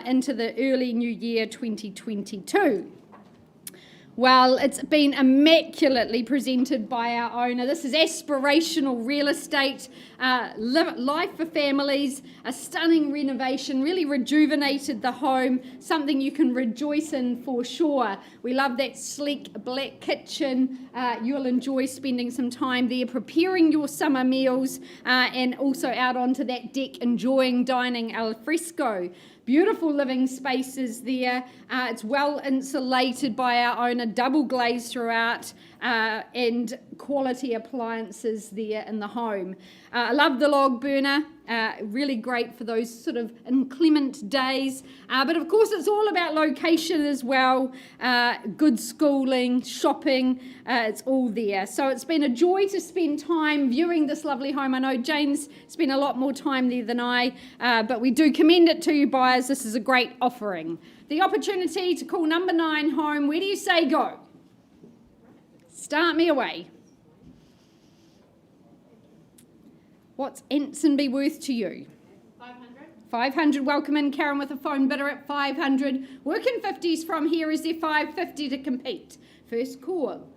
into the early new year 2022. Well, it's been immaculately presented by our owner. This is aspirational real estate, life for families, a stunning renovation, really rejuvenated the home, something you can rejoice in for sure. We love that sleek black kitchen. You'll enjoy spending some time there preparing your summer meals and also out onto that deck enjoying dining al fresco. Beautiful living spaces there. It's well insulated by our owner, double glazed throughout, and quality appliances there in the home. I love the log burner. Really great for those sort of inclement days. But of course, it's all about location as well. Good schooling, shopping, it's all there. So it's been a joy to spend time viewing this lovely home. I know Jane's spent a lot more time there than I, but we do commend it to you buyers. This is a great offering. The opportunity to call number 9 home. Where do you say go? Start me away. What's Ansonby worth to you? 500. 500. Welcome in, Karen, with a phone bidder at 500. Working 50s from here. Is there 550 to compete? First call.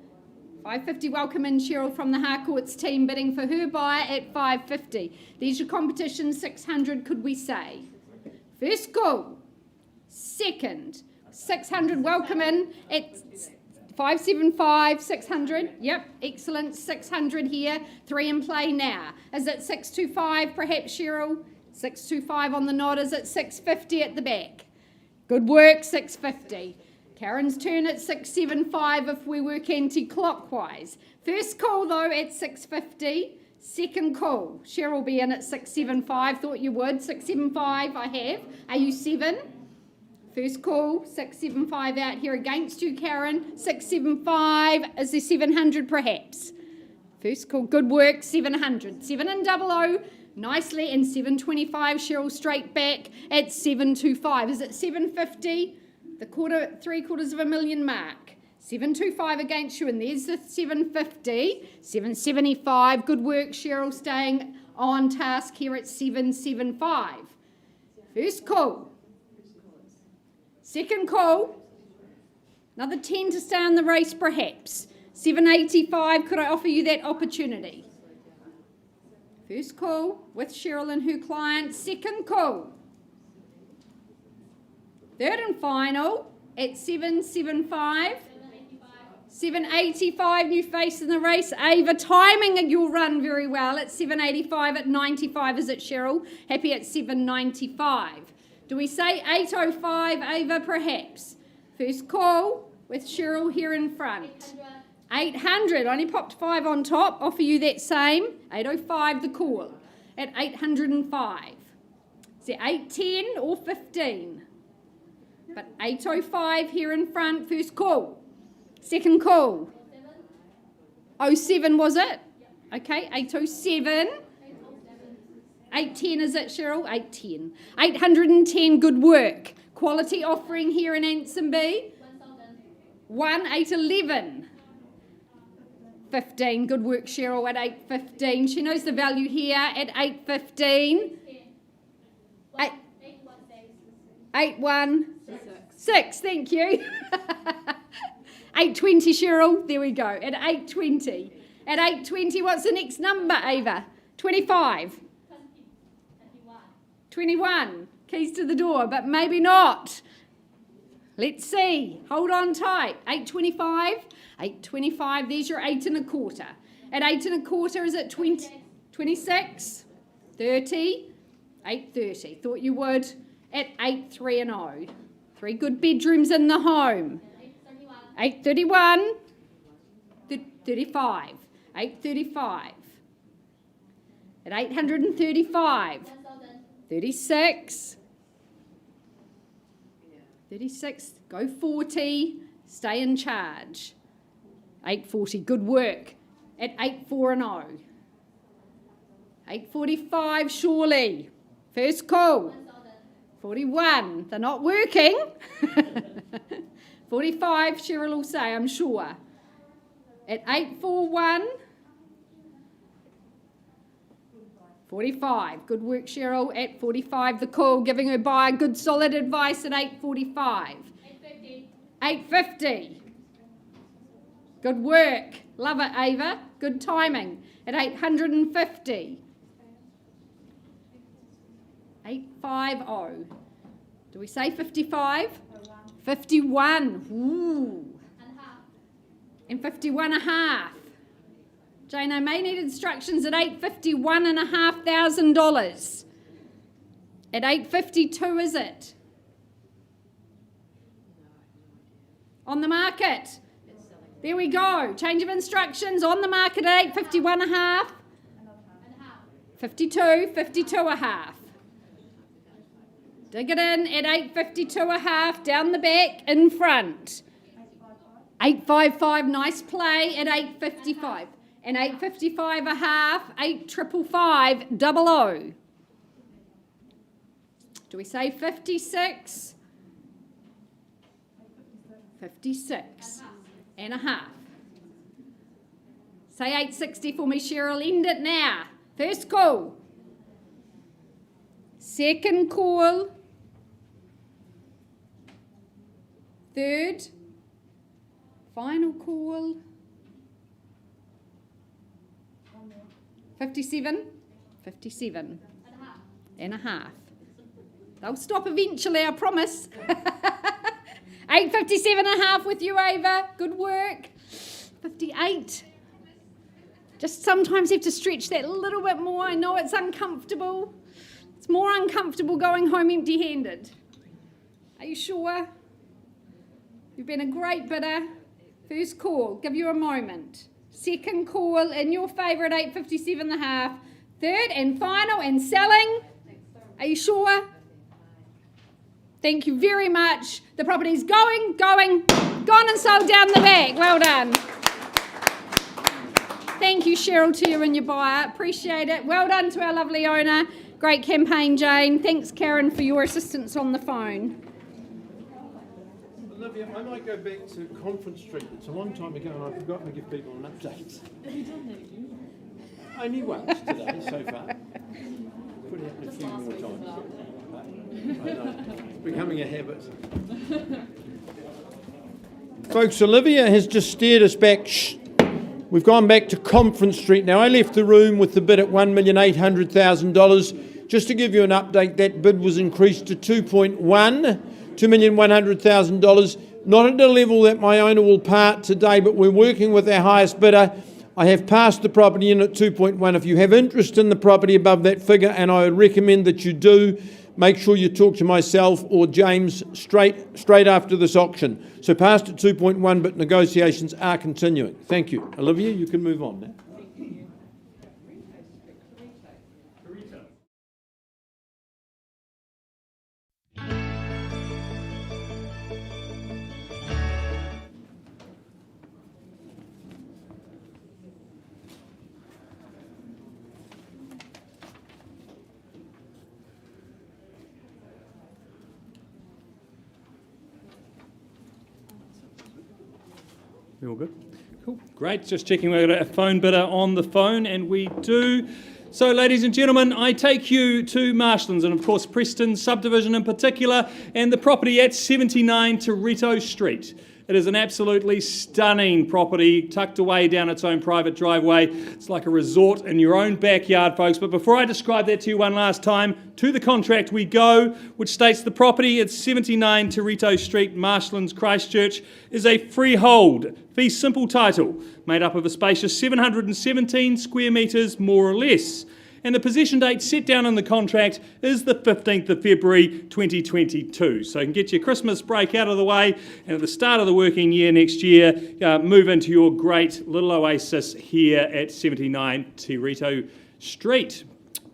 550. Welcome in, Cheryl from the Harcourt's team, bidding for her buyer at 550. There's your competition. 600, could we say? First call. Second. 600. Welcome in at 575, 600. Yep, excellent. 600 here. 3 in play now. Is it 625 perhaps, Cheryl? 625 on the nod. Is it 650 at the back? Good work, 650. Karen's turn at 675 if we work anti-clockwise. First call though at 650. Second call. Cheryl will be in at 675. Thought you would. 675 I have. Are you 7? First call, 675 out here against you, Karen. 675, is there 700 perhaps? First call, good work, 700. 7 and 00, nicely, and 725, Cheryl straight back at 725. Is it 750? The 750,000 mark. 725 against you, and there's the 750. 775, good work, Cheryl, staying on task here at 775. First call. Second call, another 10 to stay on the race perhaps. 785, could I offer you that opportunity? First call with Cheryl and her client. Second call. Third and final at 775. 785, new face in the race. Ava, timing your run very well at 785 at 95. Is it, Cheryl? Happy at 795. Do we say 805, Ava, perhaps? First call with Cheryl here in front. 800, only popped 5 on top, offer you that same. 805 the call at 805. Is it 810 or 15? But 805 here in front, first call. Second call. 07 was it? Okay, 807. 810 is it, Cheryl? 810. 810, good work. Quality offering here in Ansonby. 811. 15, good work, Cheryl, at 815. She knows the value here at 815. 816, thank you. 820, Cheryl, there we go, at 820. At 820, what's the next number, Ava? 25. 21, keys to the door, but maybe not. Let's see, hold on tight. 825, 825, there's your 8 1/4. At 8 1/4, is it 20, 26, 30, 830, thought you would. At 830, 3 good bedrooms in the home. 831, 35, 835. At 835, 36, 36, go 40, stay in charge. 840, good work. At 840. 845, surely. First call. 41, they're not working. 45, Cheryl will say, I'm sure. At 841, 45, good work, Cheryl. At 45, the call, giving her buyer good solid advice at 845. 850. Good work. Love it, Ava. Good timing. At 850. 850. Do we say 55? 51. Ooh. And 51.5. Jane, I may need instructions at $851,500. At 852, is it? On the market. There we go. Change of instructions on the market at 851.5. 52, 52.5. Dig it in at 852.5, down the back, in front. 855, nice play at 855. And 855.5, 8555, 00. Do we say 56? 56 and a half. Say 860 for me, Cheryl. End it now. First call. Second call. Third. Final call. 57. 57 and a half. They'll stop eventually, I promise. 857.5 with you, Ava. Good work. 58. Just sometimes have to stretch that a little bit more. I know it's uncomfortable. It's more uncomfortable going home empty-handed. Are you sure? You've been a great bidder. First call, give you a moment. Second call in your favour at 857.5. Third and final and selling. Are you sure? Thank you very much. The property's gone and sold down the back. Well done. Thank you, Cheryl, to you and your buyer. Appreciate it. Well done to our lovely owner. Great campaign, Jane. Thanks, Karen, for your assistance on the phone. Olivia, I might go back to Conference Street. It's a long time ago and I've forgotten to give people an update. Have you done it? Only once today so far. Could happen a few more times. I know. Becoming a habit. Folks, Olivia has just steered us back. We've gone back to Conference Street now. I left the room with the bid at $1,800,000. Just to give you an update, that bid was increased to $2,100,000. Not at a level that my owner will part today, but we're working with our highest bidder. I have passed the property in at 2.1. If you have interest in the property above that figure, and I would recommend that you do, make sure you talk to myself or James straight after this auction. So passed at 2.1, but negotiations are continuing. Thank you. Olivia, you can move on now. You all good? Cool. Great. Just checking we've got a phone bidder on the phone, and we do. So, ladies and gentlemen, I take you to Marshlands and, of course, Preston subdivision in particular, and the property at 79 Torito Street. It is an absolutely stunning property, tucked away down its own private driveway. It's like a resort in your own backyard, folks. But before I describe that to you one last time, to the contract we go, which states the property at 79 Torito Street, Marshlands, Christchurch, is a freehold, fee simple title, made up of a spacious 717 square metres, more or less. And the possession date set down in the contract is the 15th of February 2022. So you can get your Christmas break out of the way, and at the start of the working year next year, move into your great little oasis here at 79 Torito Street.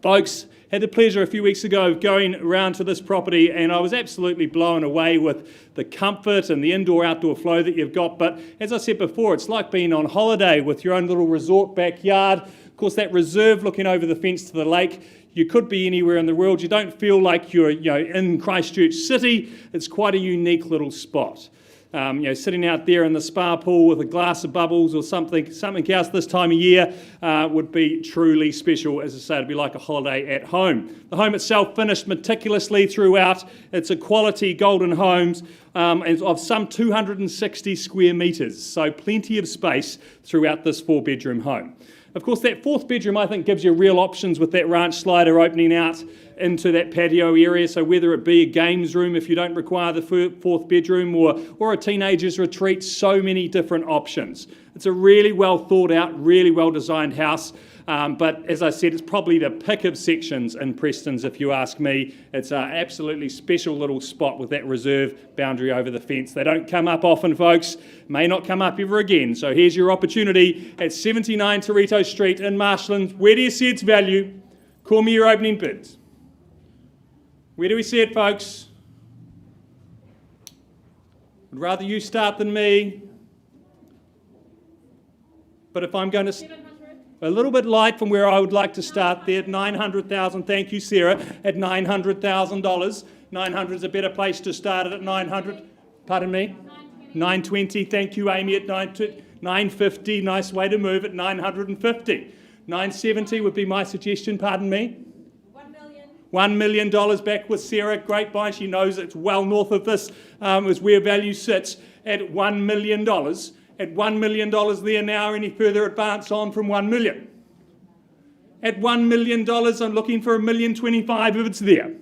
Folks, had the pleasure a few weeks ago of going around to this property, and I was absolutely blown away with the comfort and the indoor-outdoor flow that you've got. But as I said before, it's like being on holiday with your own little resort backyard. Of course, that reserve looking over the fence to the lake, you could be anywhere in the world. You don't feel like you're in Christchurch City. It's quite a unique little spot. Sitting out there in the spa pool with a glass of bubbles or something else this time of year would be truly special. As I say, it'd be like a holiday at home. The home itself finished meticulously throughout. It's a quality golden homes of some 260 square metres, so plenty of space throughout this 4-bedroom home. Of course, that 4th bedroom, I think, gives you real options with that ranch slider opening out into that patio area. So whether it be a games room if you don't require the 4th bedroom or a teenager's retreat, so many different options. It's a really well thought out, really well designed house. But as I said, it's probably the pick of sections in Preston's, if you ask me. It's an absolutely special little spot with that reserve boundary over the fence. They don't come up often, folks. May not come up ever again. So here's your opportunity at 79 Torito Street in Marshlands. Where do you see its value? Call me your opening bids. Where do we see it, folks? I'd rather you start than me. But if I'm going to... A little bit light from where I would like to start there at $900,000. Thank you, Sarah. At $900,000. 900 is a better place to start it at 900. Pardon me? 920. Thank you, Amy, at 950. Nice way to move at 950. 970 would be my suggestion. Pardon me? $1 million back with Sarah. Great buy. She knows it's well north of this is where value sits at $1 million. At $1 million there now, any further advance on from $1 million? At $1 million, I'm looking for $1,025,000 if it's there.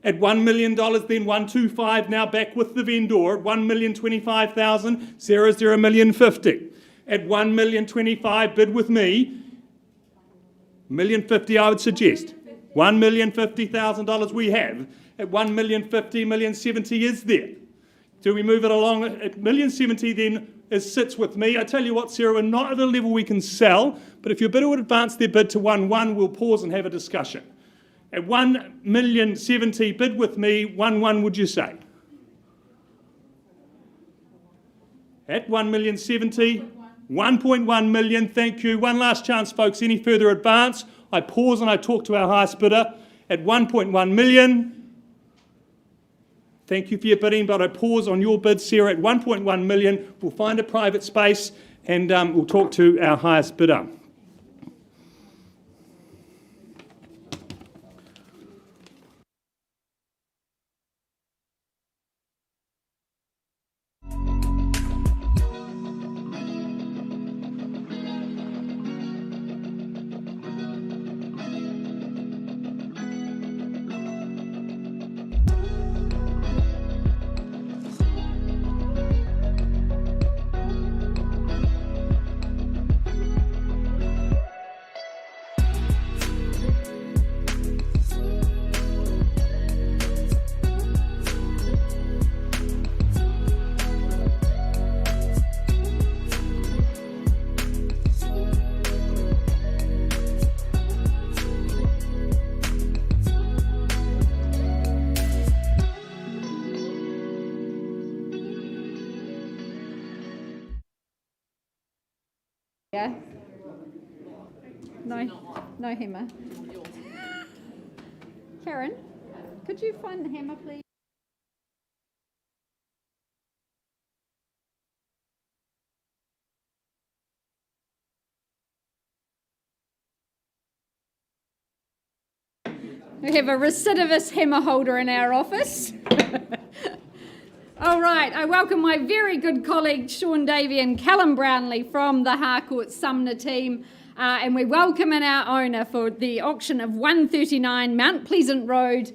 At $1 million, then $125,000 now back with the vendor. At $1,025,000, Sarah's there $1,050,000. At $1,025,000, bid with me. $1,050,000 I would suggest. $1,050,000 we have. At $1,050,000, $1,070,000 is there. Do we move it along at $1,070,000 then? It sits with me. I tell you what, Sarah, we're not at a level we can sell, but if your bidder would advance their bid to 1.1, we'll pause and have a discussion. At $1,070,000, bid with me, 1.1 would you say? At $1,070,000, 1.1 million, thank you. One last chance, folks. Any further advance? I pause and I talk to our highest bidder. At 1.1 million, thank you for your bidding, but I pause on your bid, Sarah, at 1.1 million. We'll find a private space and we'll talk to our highest bidder. Yeah. No hammer. Karen, could you find the hammer, please? We have a recidivist hammer holder in our office. All right, I welcome my very good colleague Sean Davey and Callum Brownlee from the Harcourt Sumner team, and we welcome in our owner for the auction of 139 Mount Pleasant Road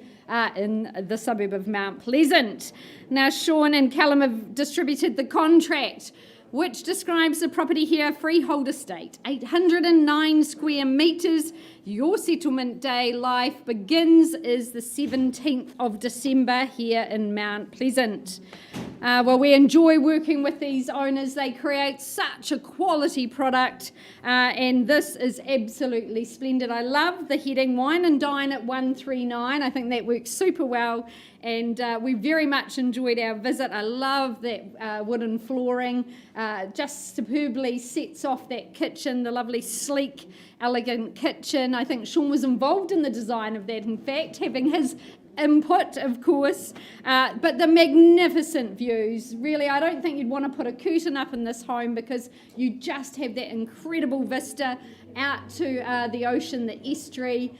in the suburb of Mount Pleasant. Now, Sean and Callum have distributed the contract, which describes the property here, freehold estate, 809 square metres. Your settlement day life begins is the 17th of December here in Mount Pleasant. Well, we enjoy working with these owners. They create such a quality product, and this is absolutely splendid. I love the heading, wine and dine at 139. I think that works super well, and we very much enjoyed our visit. I love that wooden flooring, just superbly sets off that kitchen, the lovely sleek, elegant kitchen. I think Sean was involved in the design of that, in fact, having his input, of course, but the magnificent views. Really, I don't think you'd want to put a curtain up in this home because you just have that incredible vista out to the ocean, the estuary.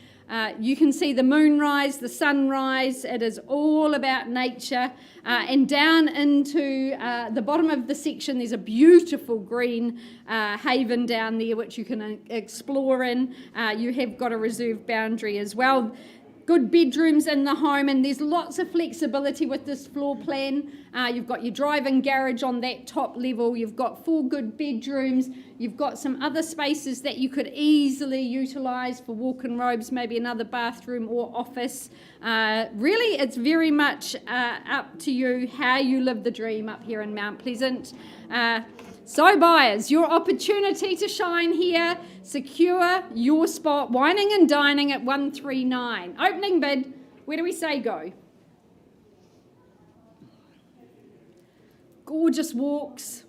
You can see the moonrise, the sunrise. It is all about nature. And down into the bottom of the section, there's a beautiful green haven down there which you can explore in. You have got a reserve boundary as well. Good bedrooms in the home, and there's lots of flexibility with this floor plan. You've got your drive-in garage on that top level. You've got 4 good bedrooms. You've got some other spaces that you could easily utilise for walk-in robes, maybe another bathroom or office. Really, it's very much up to you how you live the dream up here in Mount Pleasant. So buyers, your opportunity to shine here, secure your spot, wining and dining at 139. Opening bid, where do we say go? Gorgeous walks,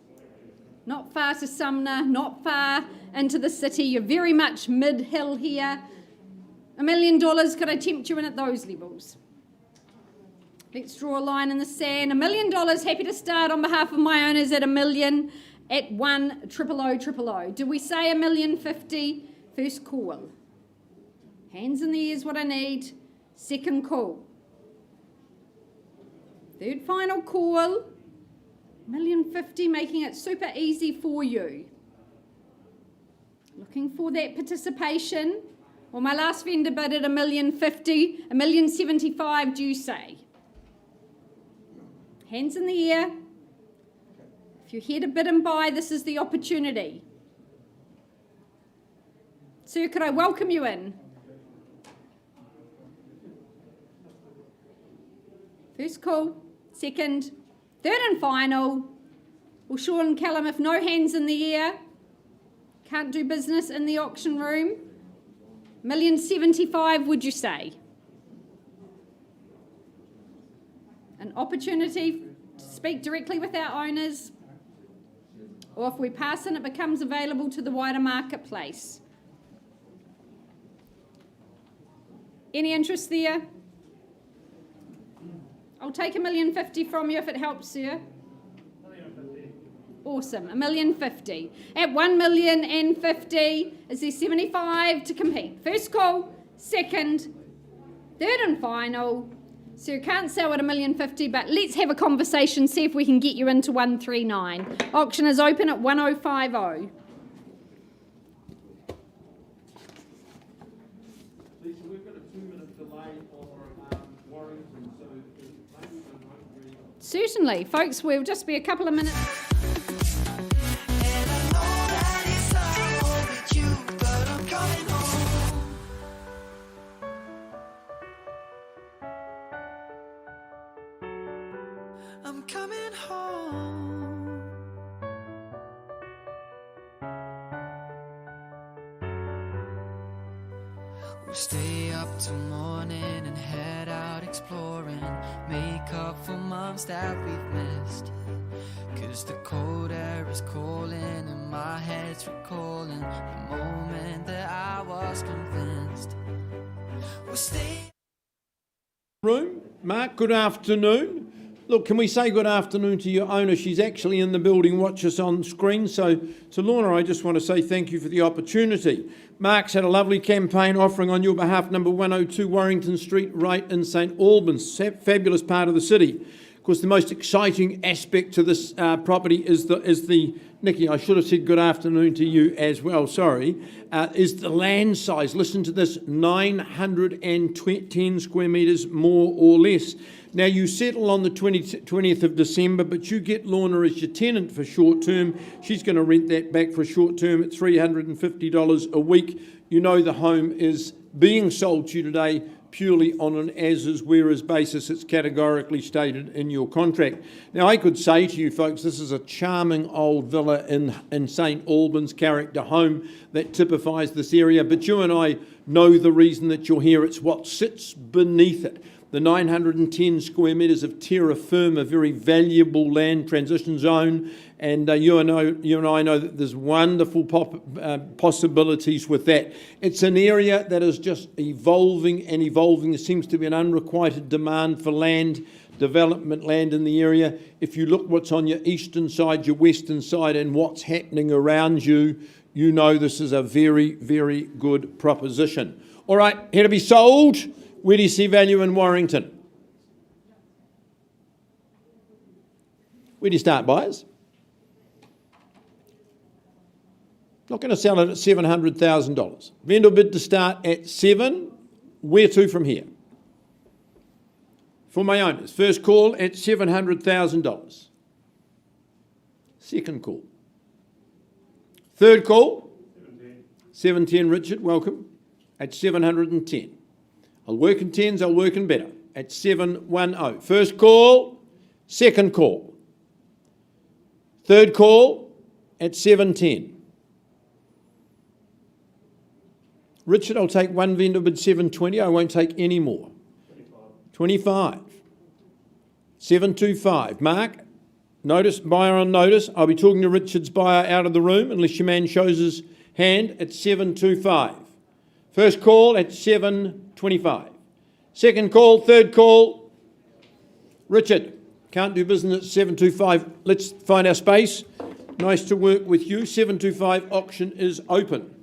not far to Sumner, not far into the city. You're very much mid-hill here. $1 million, could I tempt you in at those levels? Let's draw a line in the sand. $1 million, happy to start on behalf of my owners at $1 million. At 1-000-000. Do we say $1,050,000? First call. Hands in the air is what I need. Second call. Third final call. $1,050,000, making it super easy for you. Looking for that participation. Well, my last vendor bid at $1,050,000. $1,075,000, do you say? Hands in the air. If you're here to bid and buy, this is the opportunity. Sir, could I welcome you in? First call, second, third and final. Well, Sean and Callum, if no hands in the air, can't do business in the auction room. $1,075,000, would you say? An opportunity to speak directly with our owners. Or if we pass in, it becomes available to the wider marketplace. Any interest there? I'll take $1,050,000 from you if it helps, sir. Awesome, $1,050,000. At $1,050,000, is there 75 to compete? First call, second, third and final. So you can't sell at $1,050,000, but let's have a conversation, see if we can get you into 139. Auction is open at 1050. Lisa, we've got a 2-minute delay for Warrington, so maybe we can hopefully... Certainly, folks, we'll just be a couple of minutes. And I know that it's all with you, but I'm coming home. I'm coming home. We'll stay up till morning and head out exploring, make up for months that we've missed. 'Cause the cold air is calling and my head's recalling the moment that I was convinced we'll stay. Room. Mark, good afternoon. Look, can we say good afternoon to your owner? She's actually in the building, watch us on screen. So Lorna, I just want to say thank you for the opportunity. Mark's had a lovely campaign offering on your behalf, number 102 Warrington Street, right in St Albans, fabulous part of the city. Of course, the most exciting aspect to this property is the Nikki, I should have said good afternoon to you as well, sorry, is the land size. Listen to this, 910 square metres more or less. Now, you settle on the 20th of December, but you get Lorna as your tenant for short term. She's going to rent that back for short term at $350 a week. You know the home is being sold to you today purely on an as-is, whereas basis. It's categorically stated in your contract. Now, I could say to you folks, this is a charming old villa in St Albans, character home that typifies this area, but you and I know the reason that you're here. It's what sits beneath it. The 910 square metres of terra firma, very valuable land transition zone, and you and I know that there's wonderful possibilities with that. It's an area that is just evolving and evolving. There seems to be an unrequited demand for land, development land in the area. If you look what's on your eastern side, your western side, and what's happening around you, you know this is a very, very good proposition. All right, here to be sold. Where do you see value in Warrington? Where do you start, buyers? Not going to sell it at $700,000. Vendor bid to start at $7,000. Where to from here? For my owners, first call at $700,000. Second call. Third call? 710, Richard, welcome. At 710. I'll work in tens, I'll work in better. At 710. First call, second call. Third call at 710. Richard, I'll take one vendor bid 720. I won't take any more. 25. 725. Mark, notice, buyer on notice. I'll be talking to Richard's buyer out of the room unless your man shows his hand at 725. First call at 725. Second call, third call. Richard, can't do business at 725. Let's find our space. Nice to work with you. 725 auction is open.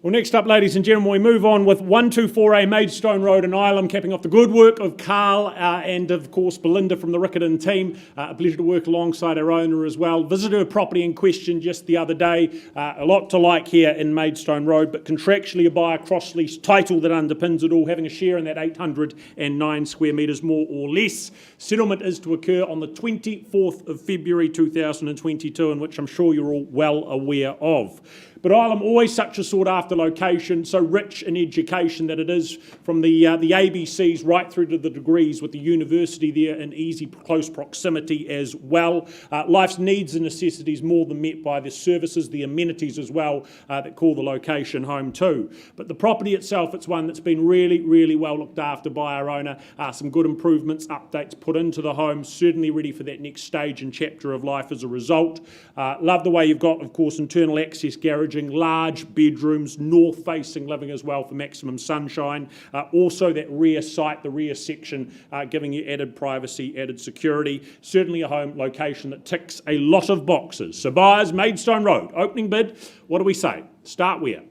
Well, next up, ladies and gentlemen, we move on with 124A Maidstone Road in Ilam, capping off the good work of Carl and, of course, Belinda from the Riccarton team. A pleasure to work alongside our owner as well. Visited her property in question just the other day. A lot to like here in Maidstone Road, but contractually a buyer cross-lease title that underpins it all, having a share in that 809 square metres, more or less. Settlement is to occur on the 24th of February 2022, in which I'm sure you're all well aware of. But Ilam, always such a sought-after location, so rich in education that it is, from the ABCs right through to the degrees, with the university there in easy, close proximity as well. Life's needs and necessities more than met by the services, the amenities as well, that call the location home too. But the property itself, it's one that's been really, really well looked after by our owner. Some good improvements, updates put into the home, certainly ready for that next stage and chapter of life as a result. Love the way you've got, of course, internal access garaging, large bedrooms, north-facing living as well for maximum sunshine. Also that rear site, the rear section, giving you added privacy, added security. Certainly a home location that ticks a lot of boxes. So buyers, Maidstone Road, opening bid, what do we say? Start where?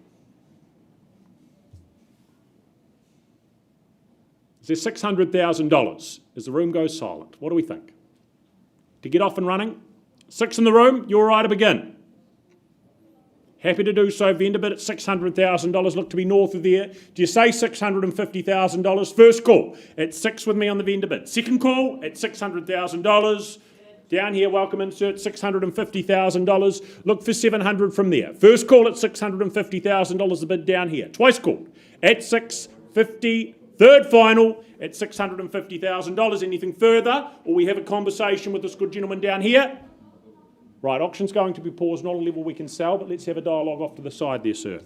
Is there $600,000 as the room goes silent? What do we think? To get off and running? 6 in the room, you're right to begin. Happy to do so. Vendor bid at $600,000. Look to be north of there. Do you say $650,000? First call at 6 with me on the vendor bid. Second call at $600,000. Down here, welcome insert $650,000. Look for $700 from there. First call at $650,000. The bid down here. Twice called at $650,000. Third final at $650,000. Anything further? Or we have a conversation with this good gentleman down here? Right, auction's going to be paused, not a level we can sell, but let's have a dialogue off to the side there, sir.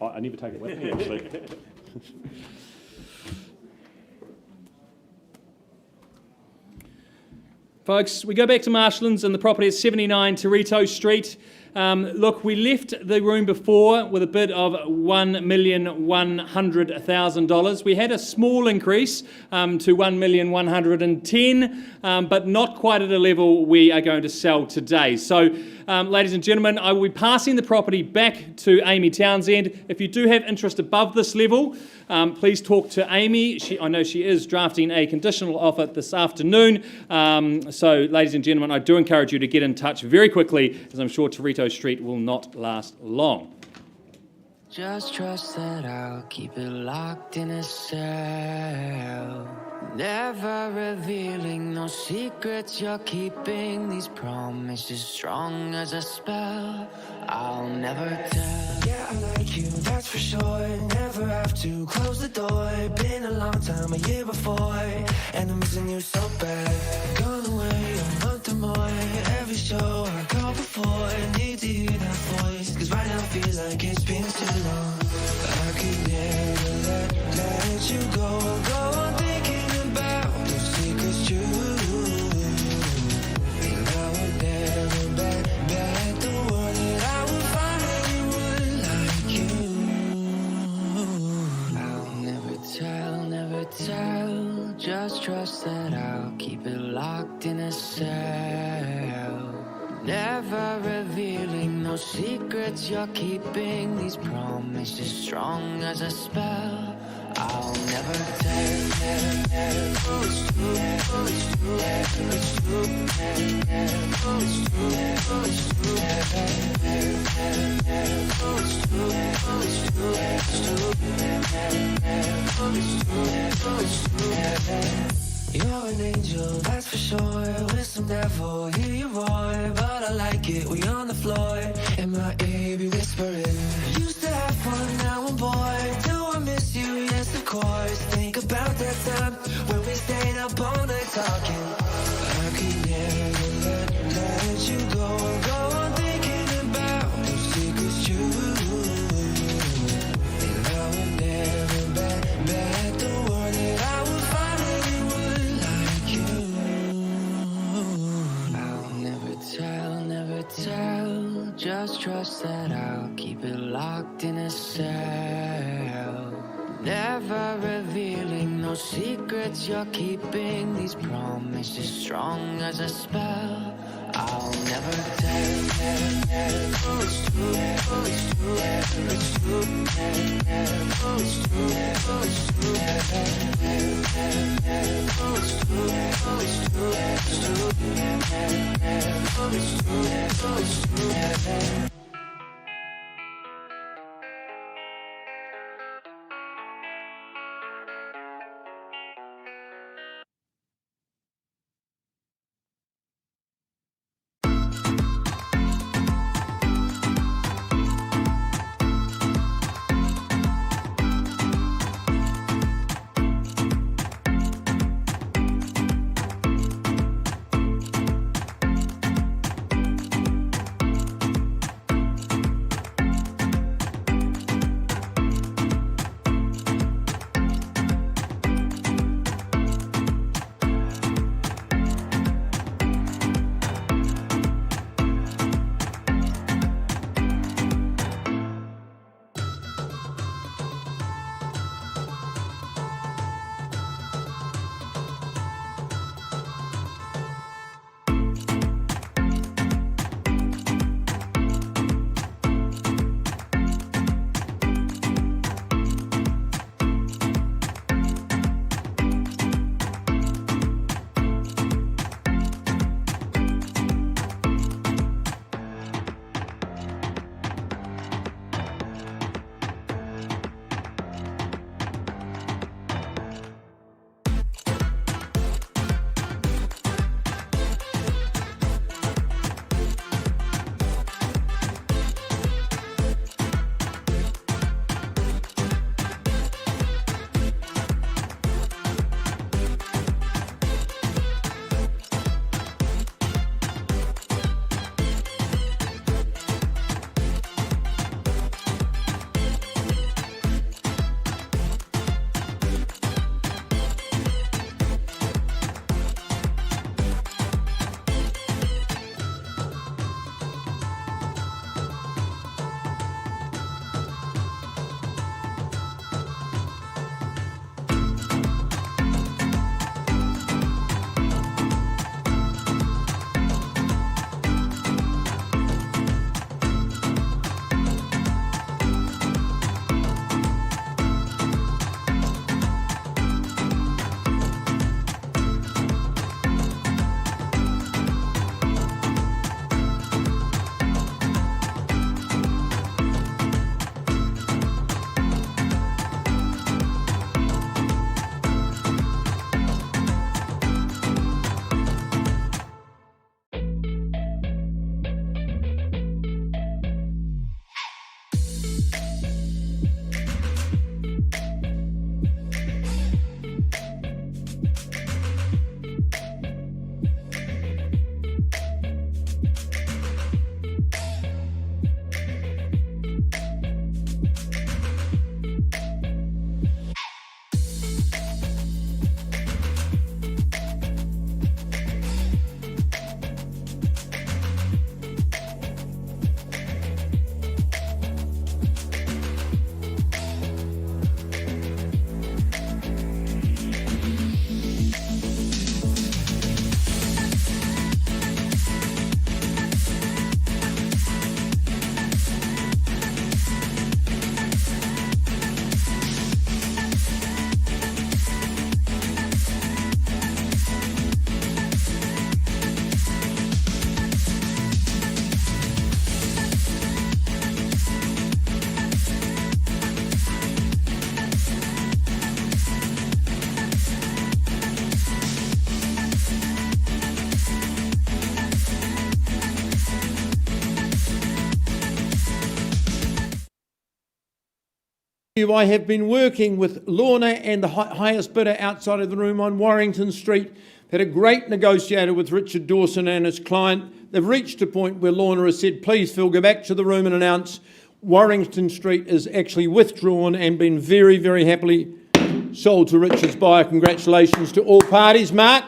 I never take it with me, actually. Folks, we go back to Marshlands and the property at 79 Torito Street. Look, we left the room before with a bid of $1,100,000. We had a small increase to $1,110,000, but not quite at a level we are going to sell today. So, ladies and gentlemen, I will be passing the property back to Amy Townsend. If you do have interest above this level, please talk to Amy. I know she is drafting a conditional offer this afternoon. So, ladies and gentlemen, I do encourage you to get in touch very quickly, as I'm sure Torito Street will not last long. Just trust that I'll keep it locked in a cell. Never revealing no secrets you're keeping. These promises strong as a spell. I'll never tell. Yeah, I like you, that's for sure. Never have to close the door. Been a long time, a year before, and I'm missing you so bad. Gone away a month or more. Every show I call before, I need to hear that voice. Cause right now feels like it's been too long. I could never let you go. Go on thinking about those secrets true. And I would never bet the world that I would find anyone like you. I'll never tell. Just trust that I'll keep it locked in a cell. Never revealing no secrets you're keeping. These promises strong as a spell. I'll never tell. You're an angel, that's for sure. With some devil, hear you roar. But I like it, we on the floor. And my ear be whispering. Used to have fun, now I'm bored. Do I miss you? Yes, of course. Think about that time when we stayed up all night talking. I could never let you go. Go on thinking about those secrets true. And I would never bet the world that I would find anyone like you. I'll never tell. Just trust that I'll keep it locked in a cell. Never revealing no secrets you're keeping, these promises strong as a spell. I'll never tell. Oh, it's true. Oh, it's true. It's true. Oh, it's true. Oh, it's true. Oh, it's true. Oh, it's true. It's true. Oh, it's true. Oh, it's true. I have been working with Lorna and the highest bidder outside of the room on Warrington Street. Had a great negotiator with Richard Dawson and his client. They've reached a point where Lorna has said, please Phil, go back to the room and announce Warrington Street is actually withdrawn and been very, very happily sold to Richard's buyer. Congratulations to all parties. Mark,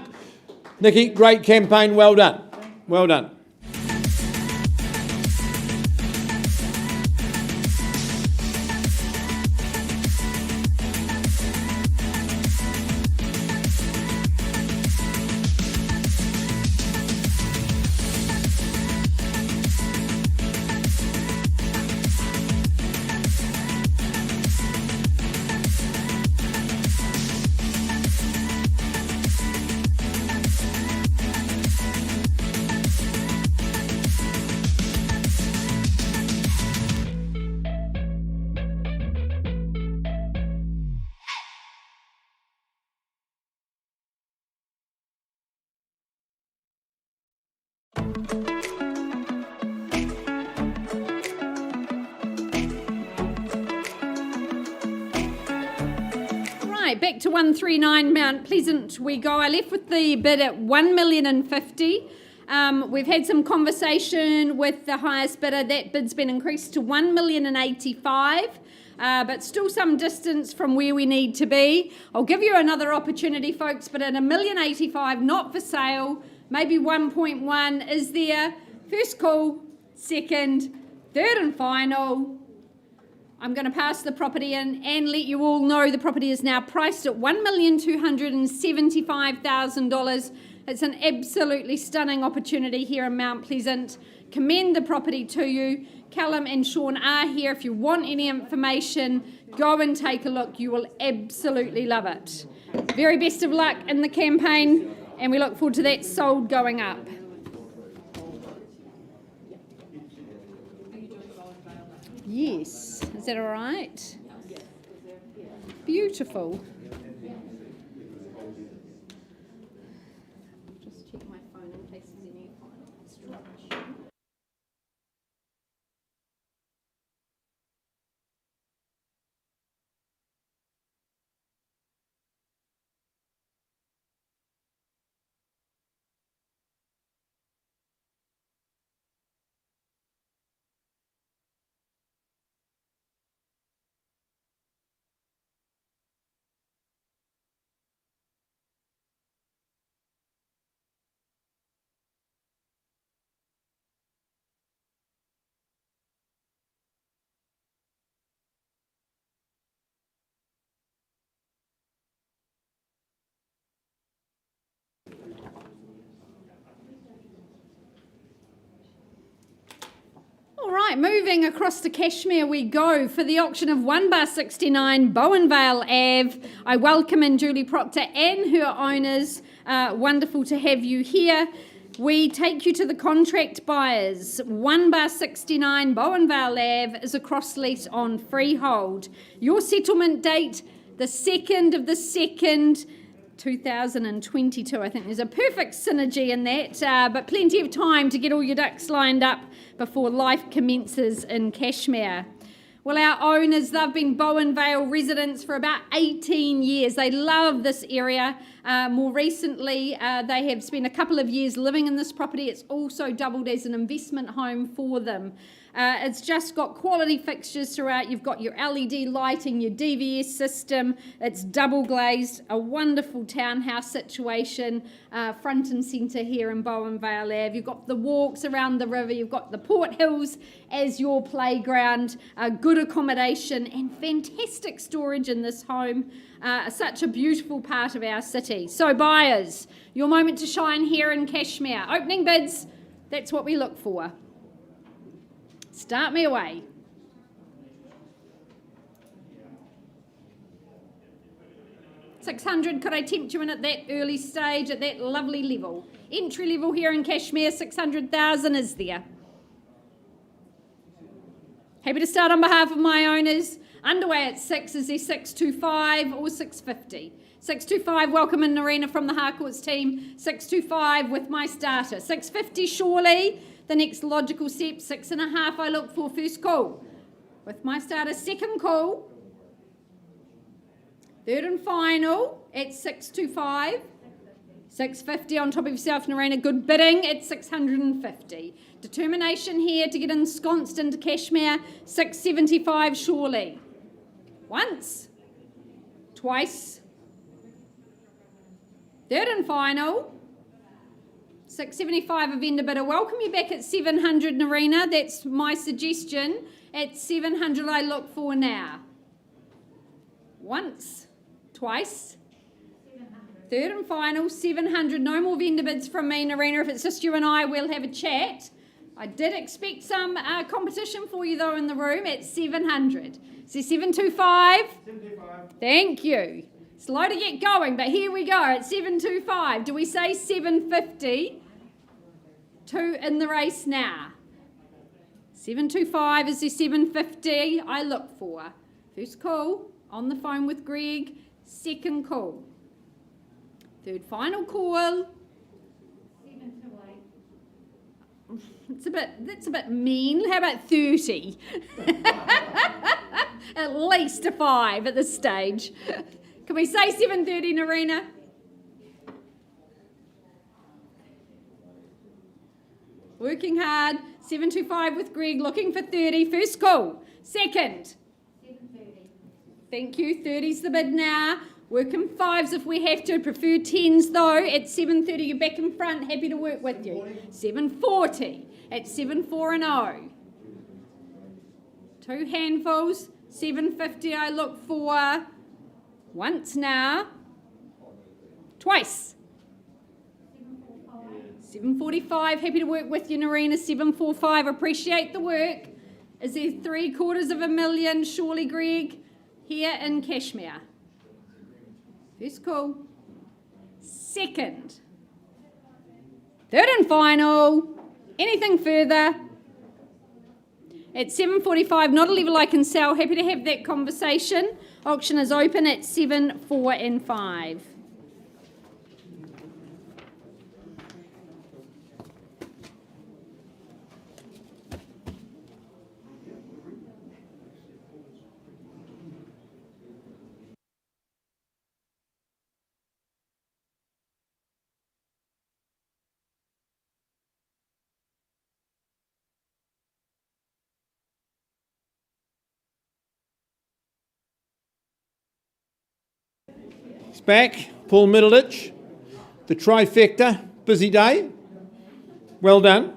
Nikki, great campaign, well done. Well done. right, back to 139 Mount Pleasant we go. I left with the bid at 1,050,000. We've had some conversation with the highest bidder. That bid's been increased to 1,085,000. But still some distance from where we need to be. I'll give you another opportunity, folks, but at 1,085,000, not for sale, maybe 1.1 is there. First call, second, third and final. I'm going to pass the property in and let you all know the property is now priced at $1,275,000. It's an absolutely stunning opportunity here in Mount Pleasant. Commend the property to you. Callum and Sean are here. If you want any information, go and take a look. You will absolutely love it. Very best of luck in the campaign, and we look forward to that sold going up. Yes. Is that all right? Beautiful. Just check my phone in case there's any final instruction. All right, moving across to Cashmere we go for the auction of 1/69 Bowenvale Ave. I welcome in Julie Proctor and her owners. Wonderful to have you here. We take you to the contract buyers. 1/69 Bowenvale Ave is a cross lease on freehold. Your settlement date, the 2nd of the 2nd, 2022. I think there's a perfect synergy in that, but plenty of time to get all your ducks lined up before life commences in Cashmere. Well, our owners, they've been Bowenvale residents for about 18 years. They love this area. More recently, they have spent a couple of years living in this property. It's also doubled as an investment home for them. It's just got quality fixtures throughout. You've got your LED lighting, your DVS system. It's double glazed, a wonderful townhouse situation, front and centre here in Bowenvale Ave. You've got the walks around the river. You've got the Port Hills as your playground, good accommodation and fantastic storage in this home. Such a beautiful part of our city. So buyers, your moment to shine here in Cashmere. Opening bids, that's what we look for. Start me away. $600, could I tempt you in at that early stage, at that lovely level? Entry level here in Cashmere, 600,000 is there. Happy to start on behalf of my owners. Underway at 6, is there 625 or 650? 625, welcome in Narina from the Harcourts team. 625 with my starter. 650 surely. The next logical step, 6.5 I look for. First call with my starter. Second call. Third and final at 625. 650 on top of yourself, Narina. Good bidding at 650. Determination here to get ensconced into Cashmere. 675 surely. Once. Twice. Third and final. 675 a vendor bidder. Welcome you back at 700, Narina. That's my suggestion. At 700 I look for now. Once. Twice. Third and final, 700. No more vendor bids from me, Narina. If it's just you and I, we'll have a chat. I did expect some competition for you, though, in the room at 700. So 725. 75. Thank you. Slow to get going, but here we go at 725. Do we say 750? 2 in the race now. 725 is the 750 I look for. First call on the phone with Greg. Second call. Third final call. 728. That's a bit mean. How about 30? At least a 5 at this stage. Can we say 7:30, Narina? Working hard. 725 with Greg, looking for 30. First call. Second. 7:30. Thank you. 30's the bid now. Working 5s if we have to. Prefer 10s though. At 7:30, you're back in front. Happy to work with you. 7:40. At 7-4 and 0. 2 handfuls. 7:50 I look for. Once now. Twice. 7:45, happy to work with you, Narina. 7:45, appreciate the work. Is there 750,000, surely, Greg, here in Cashmere? First call. Second. Third and final. Anything further? At 7:45, not a level I can sell. Happy to have that conversation. Auction is open at 7, 4 and 5. It's back, Paul Middleditch, the trifecta, busy day. Well done.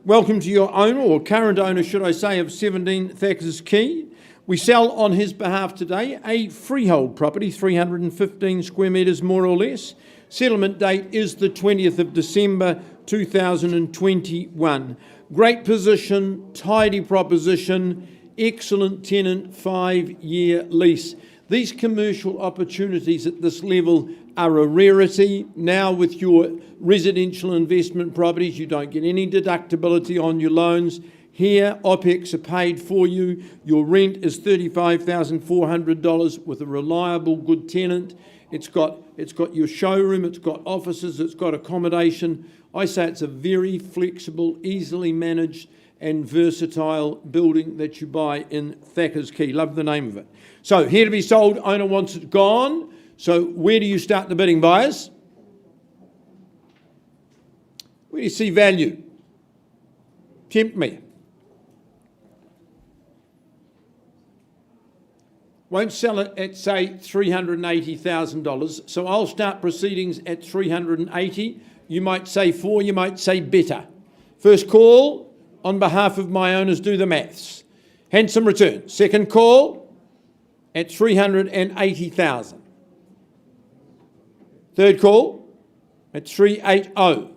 Welcome to your owner, or current owner, should I say, of 17 Thacker's Quay. We sell on his behalf today a freehold property, 315 square metres more or less. Settlement date is the 20th of December 2021. Great position, tidy proposition, excellent tenant, 5-year lease. These commercial opportunities at this level are a rarity. Now with your residential investment properties, you don't get any deductibility on your loans. Here, OPEX are paid for you. Your rent is $35,400 with a reliable, good tenant. It's got your showroom, it's got offices, it's got accommodation. I say it's a very flexible, easily managed and versatile building that you buy in Thacker's Quay. Love the name of it. So, here to be sold, owner wants it gone. So, where do you start the bidding, buyers? Where do you see value? Tempt me. Won't sell it at, say, $380,000. So, I'll start proceedings at $380,000. You might say 4, you might say better. First call, on behalf of my owners, do the maths. Handsome return. Second call at $380,000. Third call at $380,000.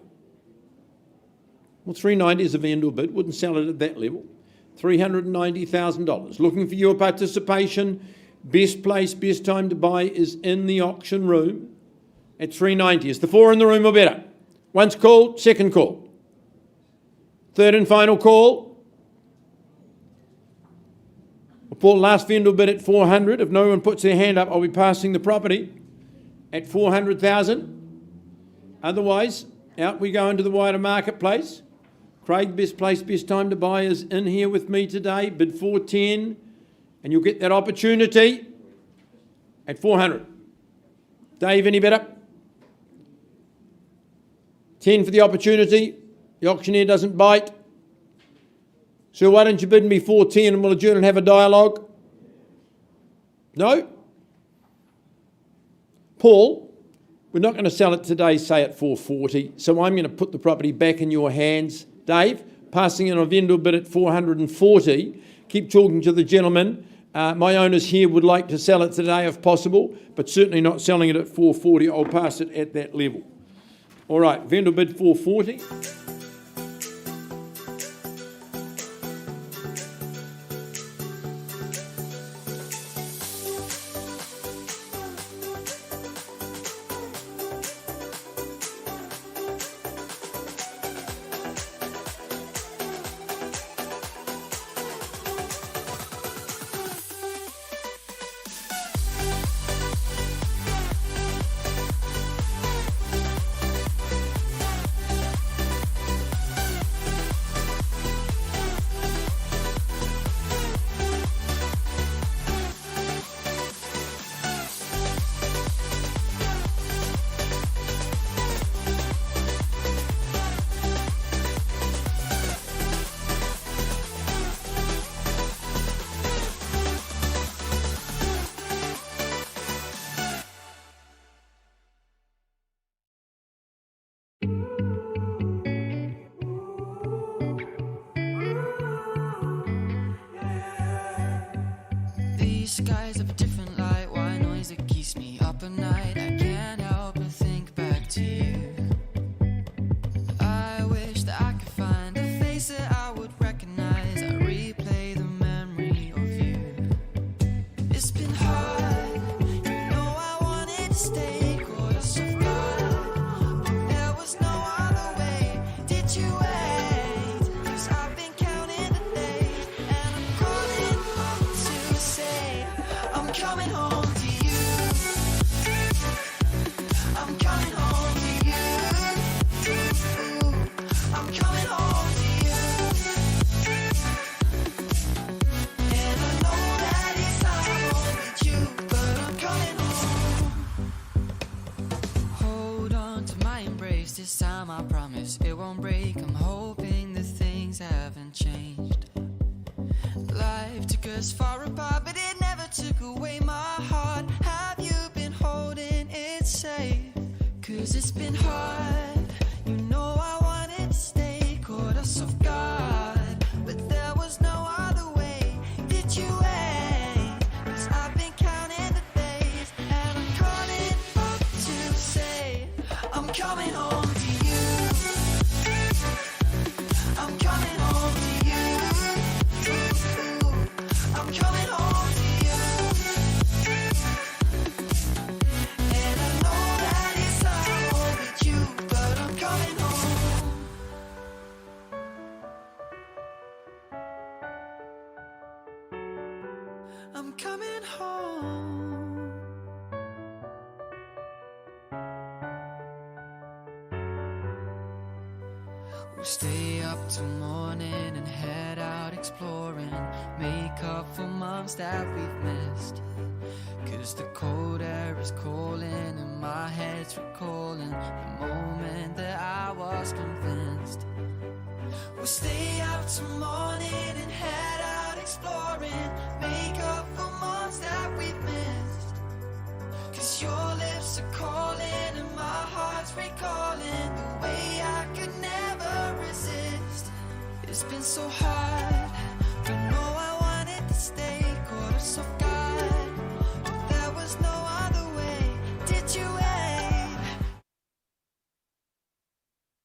Well, $390,000 is a vendor bid. Wouldn't sell it at that level. $390,000. Looking for your participation. Best place, best time to buy is in the auction room at $390,000. Is the 4 in the room or better? Once called, second call. Third and final call. Paul, last vendor bid at $400,000. If no one puts their hand up, I'll be passing the property at $400,000. Otherwise, out we go into the wider marketplace. Craig, best place, best time to buy is in here with me today. Bid $410,000, and you'll get that opportunity at $400,000. Dave, any better? 10 for the opportunity. The auctioneer doesn't bite. So why don't you bid me $410,000 and we'll adjourn and have a dialogue? No? Paul, we're not going to sell it today, say at $440,000. So I'm going to put the property back in your hands. Dave, passing in a vendor bid at $440,000. Keep talking to the gentleman. My owners here would like to sell it today if possible, but certainly not selling it at $440,000. I'll pass it at that level. All right, vendor bid $440,000. These skies have a different light, white noise that keeps me up at night. I can't help but think back to you. I wish that I could find a face that I would recognize. I replay the memory of you. It's been hard, you know I wanted to stay, caught us off guard, but there was no other way. Did you wait? 'Cause I've been counting the days, and I'm calling home to say I'm coming home to you. I'm coming home to you. I'm coming home to you. And I know that it's not home with you, but I'm coming home. Hold on to my embrace, this time I promise it won't break. I'm hoping that things haven't changed. Life took us far apart, but it never took away my heart. Have you been holding it safe? 'Cause it's been hard, you know I wanted to stay, caught us off guard, but there was no other way. Did you wait? 'Cause I've been counting the days, and I'm calling up to say I'm coming home to you. I'm coming home to you. I'm coming home to you. And I know that it's not home with you, but I'm coming home. I'm coming home. We'll stay up till morning and head out exploring, make up for months that we've missed. 'Cause the cold air is calling and my head's recalling the moment that I was convinced. We'll stay out till morning and head out exploring, make up for months that we've missed. 'Cause your lips are calling and my heart's recalling the way I could never resist. It's been so hard, but no, I wanted to stay, caught us off guard, but there was no other way. Did you wait?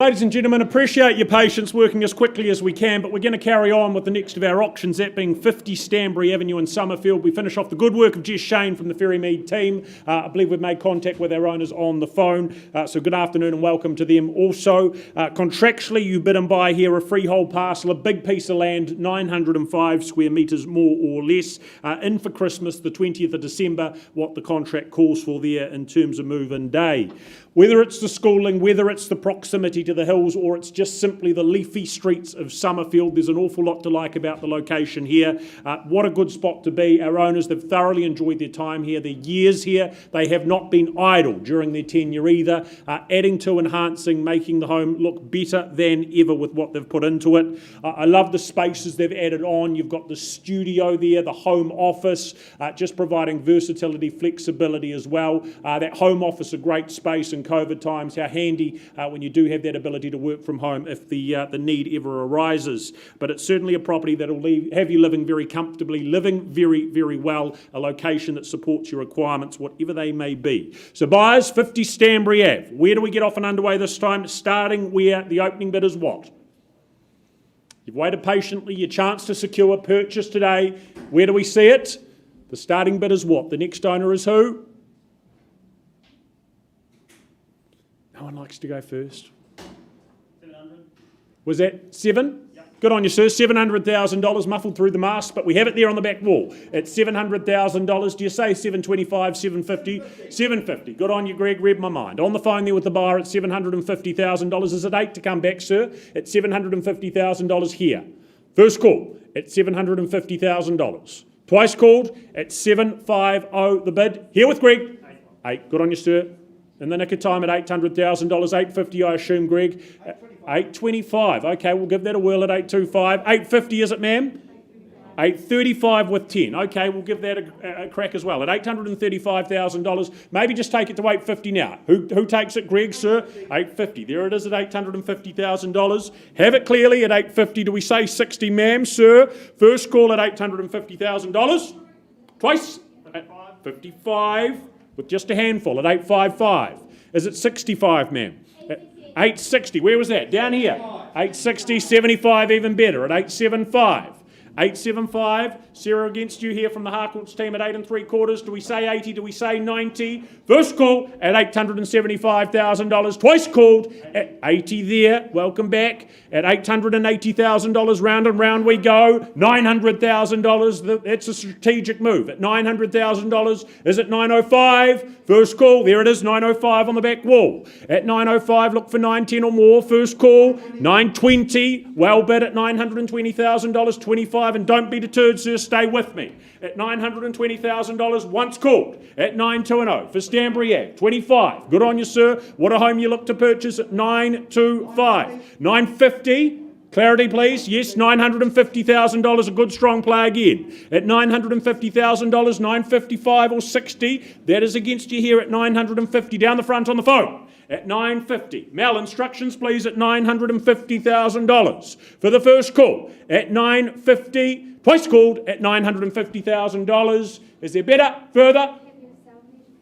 Ladies and gentlemen, appreciate your patience working as quickly as we can, but we're going to carry on with the next of our auctions, that being 50 Stanbury Avenue in Summerfield. We finish off the good work of Jess Shane from the Ferrymead team. I believe we've made contact with our owners on the phone, so good afternoon and welcome to them. Also, contractually, you bid and buy here a freehold parcel, a big piece of land, 905 square metres more or less, in for Christmas, the 20th of December, what the contract calls for there in terms of move-in day. Whether it's the schooling, whether it's the proximity to the hills, or it's just simply the leafy streets of Summerfield, there's an awful lot to like about the location here. What a good spot to be. Our owners, they've thoroughly enjoyed their time here, their years here. They have not been idle during their tenure either, adding to, enhancing, making the home look better than ever with what they've put into it. I love the spaces they've added on. You've got the studio there, the home office, just providing versatility, flexibility as well. That home office, a great space in COVID times, how handy when you do have that ability to work from home if the need ever arises. But it's certainly a property that will have you living very comfortably, living very, very well, a location that supports your requirements, whatever they may be. So buyers, 50 Stanbury Ave. Where do we get off and underway this time? Starting where the opening bid is what? You've waited patiently, your chance to secure purchase today. Where do we see it? The starting bid is what? The next owner is who? No one likes to go first. 700. Was that 7? Yep. Good on you, sir. $700,000 muffled through the mask, but we have it there on the back wall. It's $700,000. Do you say 725, 750? 750. Good on you, Greg. Read my mind. On the phone there with the buyer at $750,000. Is it 8 to come back, sir? It's $750,000 here. First call at $750,000. Twice called at 750 the bid. Here with Greg. 8. Good on you, sir. In the nick of time at $800,000, $850 I assume, Greg. $825. Okay, we'll give that a whirl at $825. $850 is it, ma'am? $835 with 10. Okay, we'll give that a crack as well. At $835,000, maybe just take it to $850 now. Who takes it, Greg, sir? $850. There it is at $850,000. Have it clearly at $850. Do we say 60, ma'am, sir? First call at $850,000. Twice? At 55 with just a handful at 855. Is it 65, ma'am? At 860. Where was that? Down here. 860, 75 even better at 875. 875. Sarah against you here from the Harcourts team at 8 3/4. Do we say 80? Do we say 90? First call at $875,000. Twice called at 80 there. Welcome back at $880,000. Round and round we go. $900,000. That's a strategic move. At $900,000. Is it 905? First call. There it is. 905 on the back wall. At 905, look for 910 or more. First call. 920. Well bid at $920,000. 25. And don't be deterred, sir. Stay with me. At $920,000, once called. At 920 for Stanbury Ag. 25. Good on you, sir. What a home you look to purchase at 925. 950. Clarity, please. Yes, $950,000. A good strong play again. At $950,000, 955 or 60. That is against you here at 950. Down the front on the phone. At 950. Mel, instructions please at $950,000. For the first call at 950. Twice called at $950,000. Is there better? Further?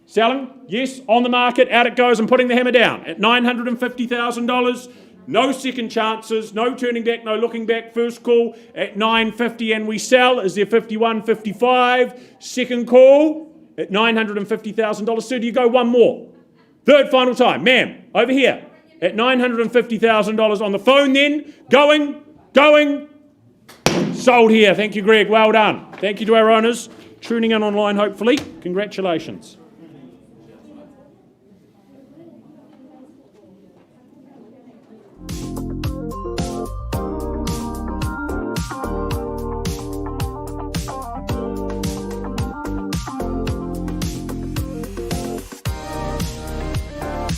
Selling? Yes. On the market. Out it goes. I'm putting the hammer down at $950,000. No second chances. No turning back. No looking back. First call at 950 and we sell. Is there 51, 55? Second call at $950,000. Sir, do you go one more? Third final time. Ma'am, over here at $950,000 on the phone then. Going. Sold here. Thank you, Greg. Well done. Thank you to our owners. Tuning in online, hopefully. Congratulations.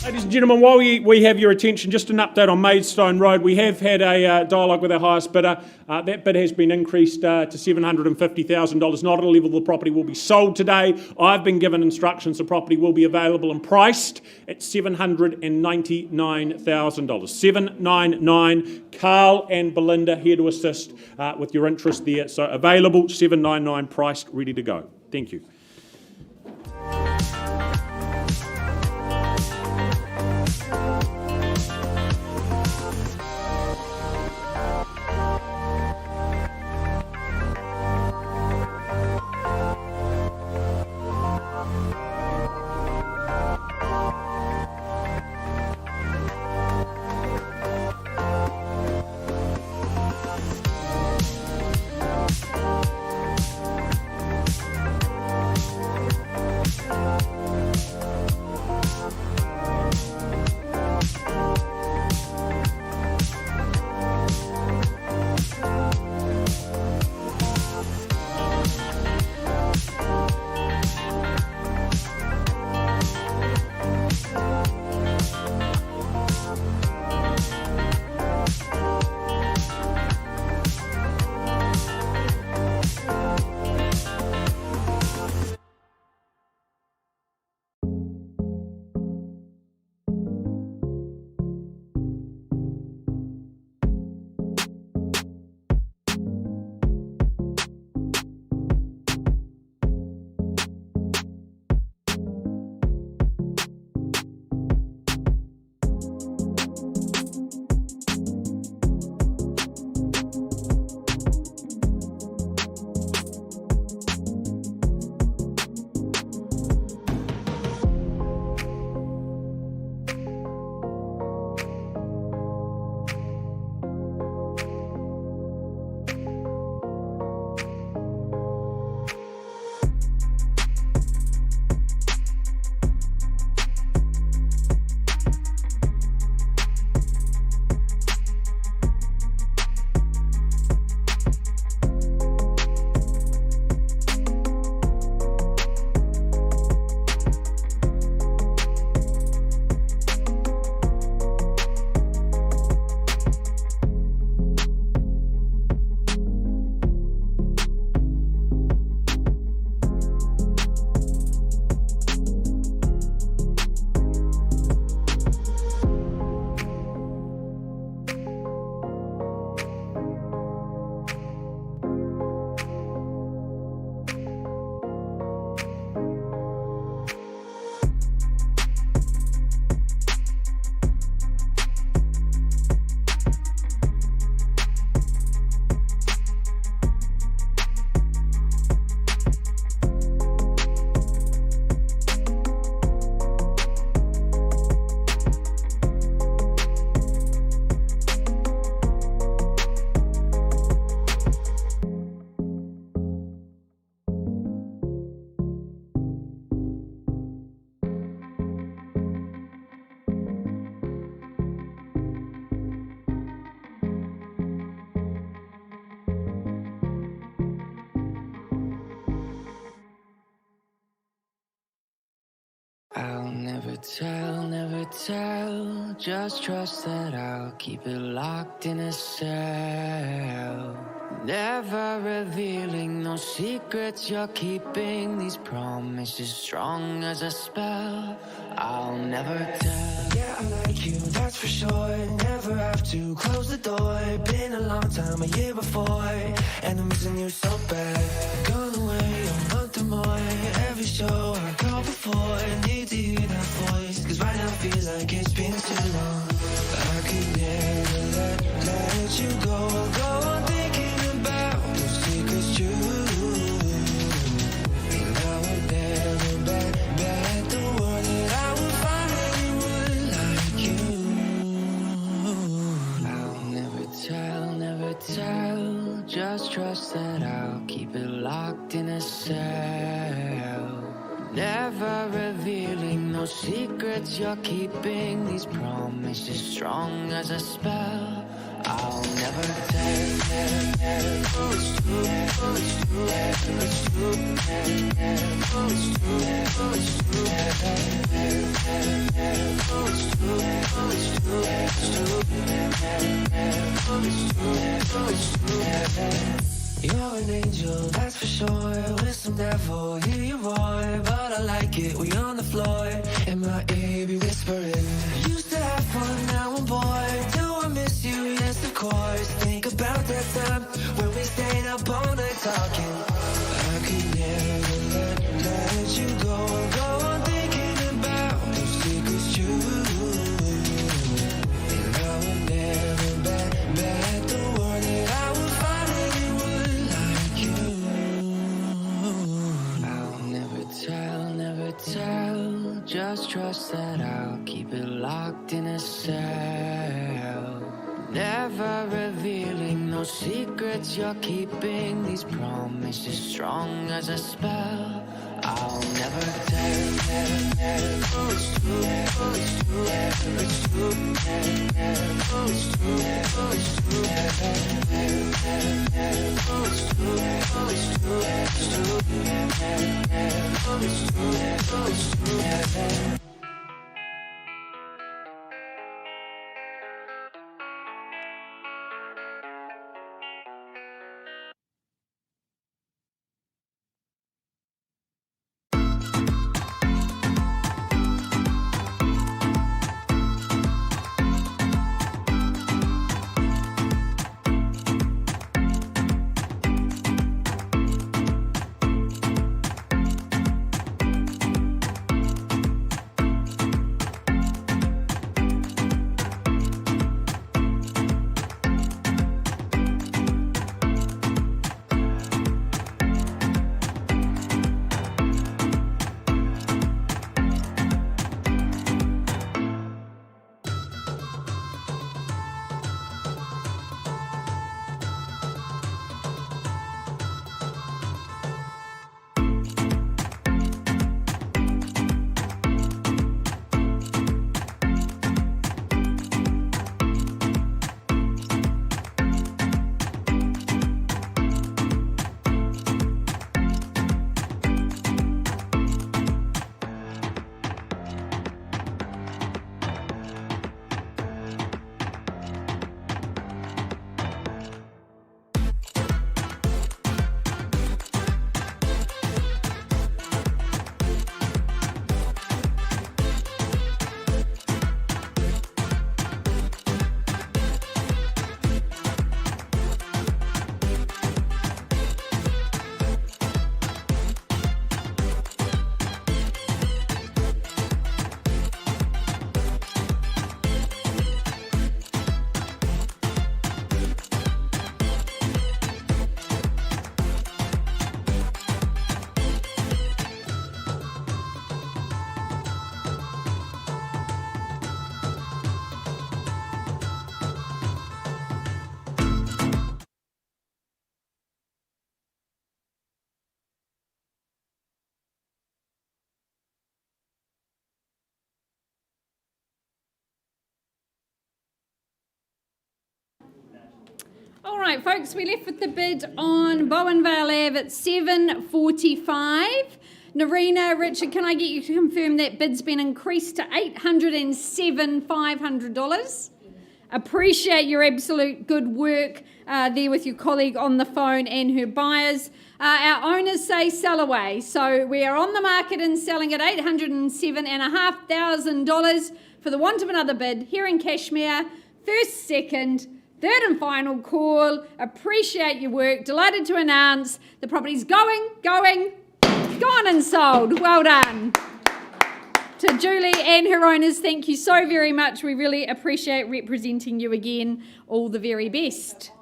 Ladies and gentlemen, while we have your attention, just an update on Maidstone Road. We have had a dialogue with our highest bidder. That bid has been increased to $750,000, not at a level the property will be sold today. I've been given instructions the property will be available and priced at $799,000. $799. Carl and Belinda here to assist with your interest there. So available, $799, priced, ready to go. Thank you. never tell, never tell. Just trust that I'll keep it locked in a cell. Never revealing no secrets you're keeping. These promises strong as a spell. I'll never tell. Yeah, I like you, that's for sure. Never have to close the door. Been a long time, a year before, and I'm missing you so bad. Gone away a month or more. Every show I call before, need to hear that voice, 'cause right now feels like it's been too long. I could never let you go on thinking about those secrets true. And I would never bet the world that I would find anyone like you. I'll never tell, never tell. Just trust that I'll keep it locked in a cell. Never revealing no secrets you're keeping. These promises strong as a spell. I'll never tell. Oh, it's true. Oh, it's true. It's true. Oh, it's true. Oh, it's true. Oh, it's true. Oh, it's true. It's true. Oh, it's true. Oh, it's true. You're an angel, that's for sure. With some devil, hear you roar. But I like it, we on the floor. In my ear, be whispering. Used to have fun, now I'm bored. Do I miss you? Yes, of course. Think about that time when we stayed up all night talking. I could never let you go on thinking about those secrets true. And I would never bet the world that I would find anyone like you. I'll never tell, never tell. Just trust that I'll keep it locked in a cell. Never revealing no secrets you're keeping. These promises strong as a spell. I'll never tell. Oh, it's true. Oh, it's true. It's true. Oh, it's true. Oh, it's true. Oh, it's true. Oh, it's true. It's true. Oh, it's true. Oh, it's true. All right, folks, we left with the bid on Bowenvale Ave at 7:45. Narina, Richard, can I get you to confirm that bid's been increased to $807,500? Appreciate your absolute good work there with your colleague on the phone and her buyers. Our owners say sell away, so we are on the market and selling at $807,500 for the want of another bid here in Cashmere. First, second, third and final call. Appreciate your work. Delighted to announce the property's gone and sold. Well done. To Julie and her owners, thank you so very much. We really appreciate representing you again. All the very best.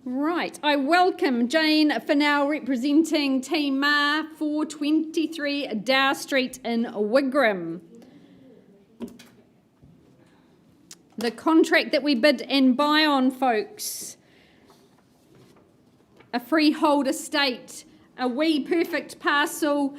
Right, I welcome Jane Fennell representing Team Ma, 423 Dow Street in Wigram. The contract that we bid and buy on, folks. A freehold estate. A wee perfect parcel,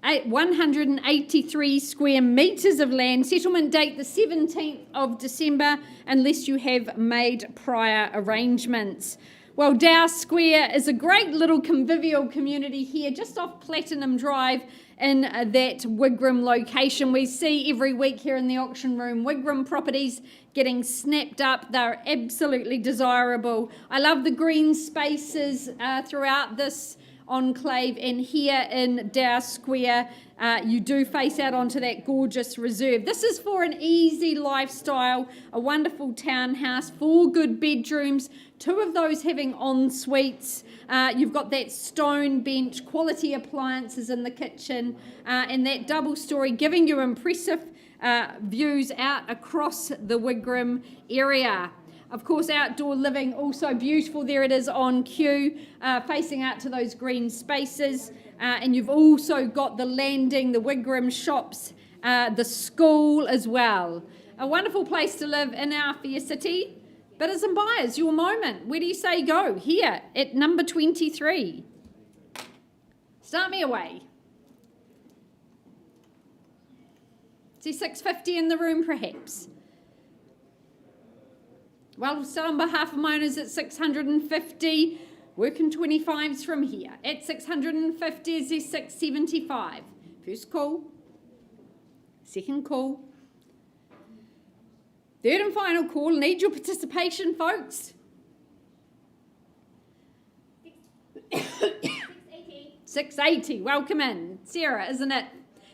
183 square metres of land. Settlement date the 17th of December, unless you have made prior arrangements. Well, Dow Square is a great little convivial community here, just off Platinum Drive in that Wigram location. We see every week here in the auction room Wigram properties getting snapped up. They're absolutely desirable. I love the green spaces throughout this enclave, and here in Dow Square you do face out onto that gorgeous reserve. This is for an easy lifestyle, a wonderful townhouse, 4 good bedrooms, 2 of those having en suites. You've got that stone bench, quality appliances in the kitchen, and that double story giving you impressive views out across the Wigram area. Of course, outdoor living, also beautiful. There it is on cue, facing out to those green spaces. And you've also got the landing, the Wigram shops, the school as well. A wonderful place to live in our fair city. Bidders and buyers, your moment. Where do you say go? Here at number 23. Start me away. See 650 in the room, perhaps. Well, so on behalf of my owners at 650, working 25s from here. At 650 is there 675. First call, second call, third and final call. Need your participation, folks. 680, welcome in. Sarah, isn't it?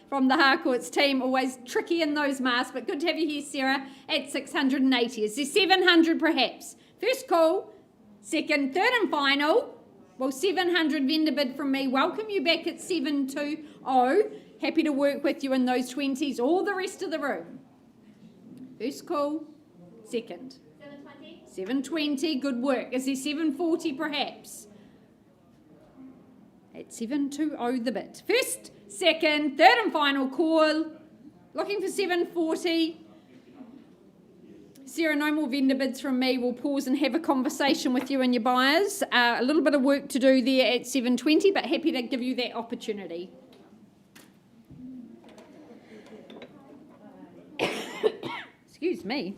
From the Harcourts team, always tricky in those masks, but good to have you here, Sarah, at 680. Is there 700 perhaps? First call, second, third and final. Well, 700 vendor bid from me. Welcome you back at 720. Happy to work with you in those 20s, all the rest of the room. First call, second. 720. 720, good work. Is there 740 perhaps? At 720 the bid. First, second, third and final call. Looking for 740. Sarah, no more vendor bids from me. We'll pause and have a conversation with you and your buyers. A little bit of work to do there at 720, but happy to give you that opportunity. Excuse me.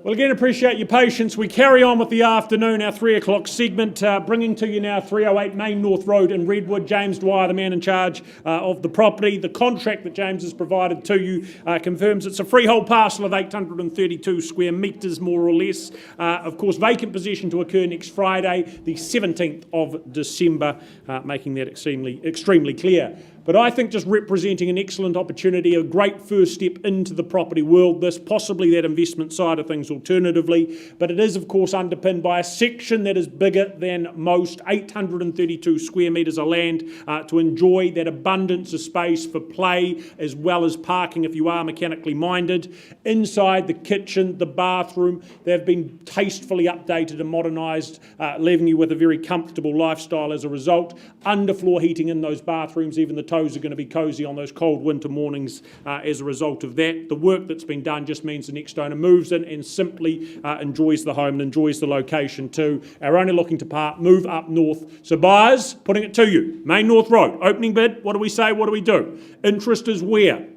Well, again, appreciate your patience. We carry on with the afternoon, our 3 o'clock segment, bringing to you now 308 Main North Road in Redwood. James Dwyer, the man in charge of the property. The contract that James has provided to you confirms it's a freehold parcel of 832 square metres, more or less. Of course, vacant possession to occur next Friday, the 17th of December, making that extremely clear. But I think just representing an excellent opportunity, a great first step into the property world, this possibly that investment side of things alternatively. But it is, of course, underpinned by a section that is bigger than most, 832 square metres of land to enjoy that abundance of space for play as well as parking if you are mechanically minded. Inside the kitchen, the bathroom, they've been tastefully updated and modernised, leaving you with a very comfortable lifestyle as a result. Underfloor heating in those bathrooms, even the toes are going to be cosy on those cold winter mornings as a result of that. The work that's been done just means the next owner moves in and simply enjoys the home and enjoys the location too. Our owner looking to move up north. So buyers, putting it to you, Main North Road, opening bid, what do we say, what do we do? Interest is where?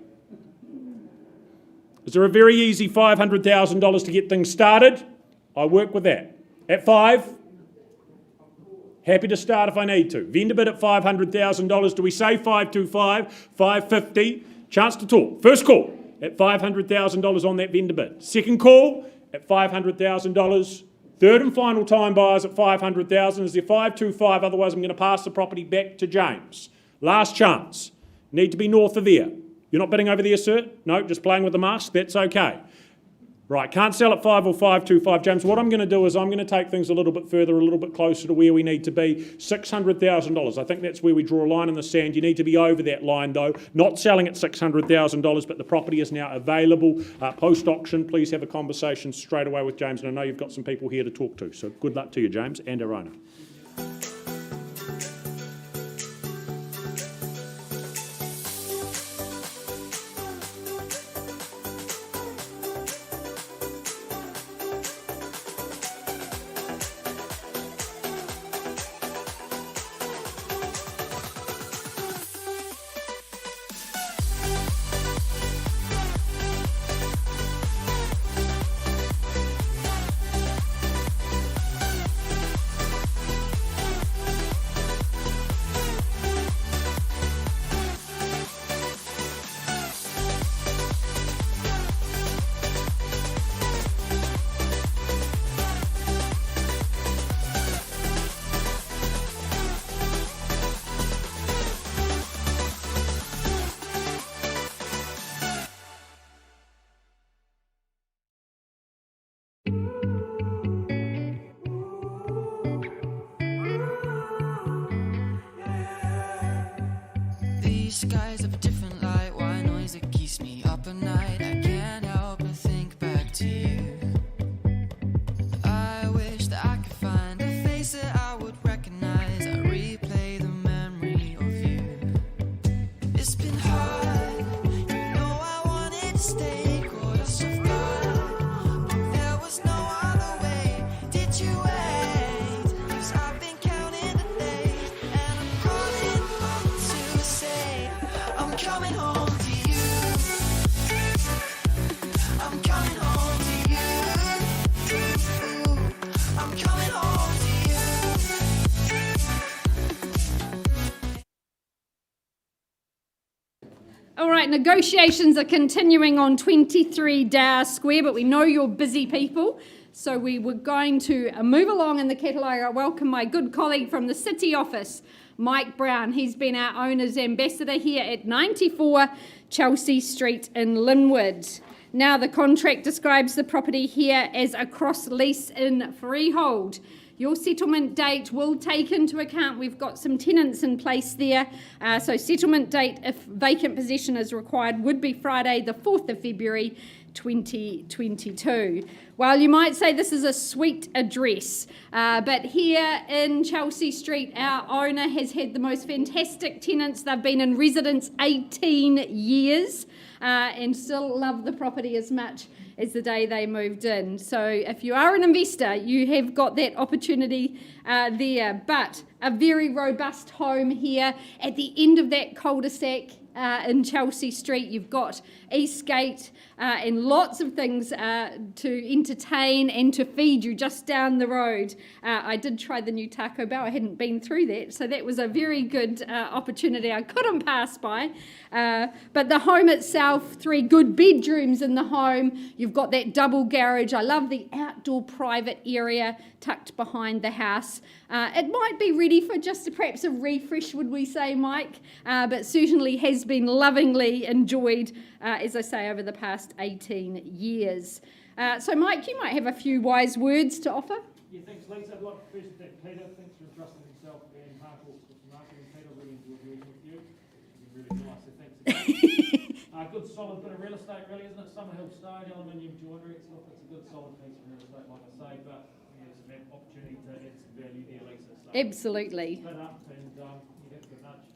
Is there a very easy $500,000 to get things started? I work with that. At 5? Happy to start if I need to. Vendor bid at $500,000. Do we say 525, 550? Chance to talk. First call at $500,000 on that vendor bid. Second call at $500,000. Third and final time buyers at $500,000. Is there 525? Otherwise, I'm going to pass the property back to James. Last chance. Need to be north of there. You're not bidding over there, sir? No, just playing with the mask? That's okay. Right, can't sell at 5 or 525, James. What I'm going to do is I'm going to take things a little bit further, a little bit closer to where we need to be. $600,000. I think that's where we draw a line in the sand. You need to be over that line, though. Not selling at $600,000, but the property is now available. Post-auction, please have a conversation straight away with James. And I know you've got some people here to talk to. So good luck to you, James, and our owner. These skies have a different light, why noise that keeps me up at night. I can't help but think back to you. I wish that I could find a face that I would recognize. I replay the memory of you. It's been hard, you know I wanted to stay close off guard, but there was no other way. Did you wait? 'Cause I've been counting the days, and I'm calling up to say I'm coming home to you. I'm coming home to you. I'm coming home to you. All right, negotiations are continuing on 23 Dower Square, but we know you're busy people, so we were going to move along in the catalogue. I welcome my good colleague from the City Office, Mike Brown. He's been our owner's ambassador here at 94 Chelsea Street in Linwood. Now, the contract describes the property here as a cross-lease in freehold. Your settlement date will take into account, we've got some tenants in place there, so settlement date, if vacant possession is required, would be Friday the 4th of February 2022. Well, you might say this is a sweet address, but here in Chelsea Street, our owner has had the most fantastic tenants. They've been in residence 18 years and still love the property as much as the day they moved in. So if you are an investor, you have got that opportunity there. But a very robust home here at the end of that cul-de-sac in Chelsea Street. You've got Eastgate and lots of things to entertain and to feed you just down the road. I did try the new Taco Bell. I hadn't been through that, so that was a very good opportunity I couldn't pass by. But the home itself, 3 good bedrooms in the home. You've got that double garage. I love the outdoor private area tucked behind the house. It might be ready for just perhaps a refresh, would we say, Mike? But certainly has been lovingly enjoyed, as I say, over the past 18 years. So, Mike, you might have a few wise words to offer. Yeah, thanks, Lisa. I'd like to first thank Peter. Thanks for entrusting himself and Harcourt's with marketing. Peter, really enjoyed working with you. You're really nice, so thanks again. Good solid bit of real estate, really, isn't it? Summerhill Stone, aluminium joinery. It's a good solid piece of real estate, like I say, but there's an opportunity to add some value there, Lisa. So Absolutely. split up and you have to nudge.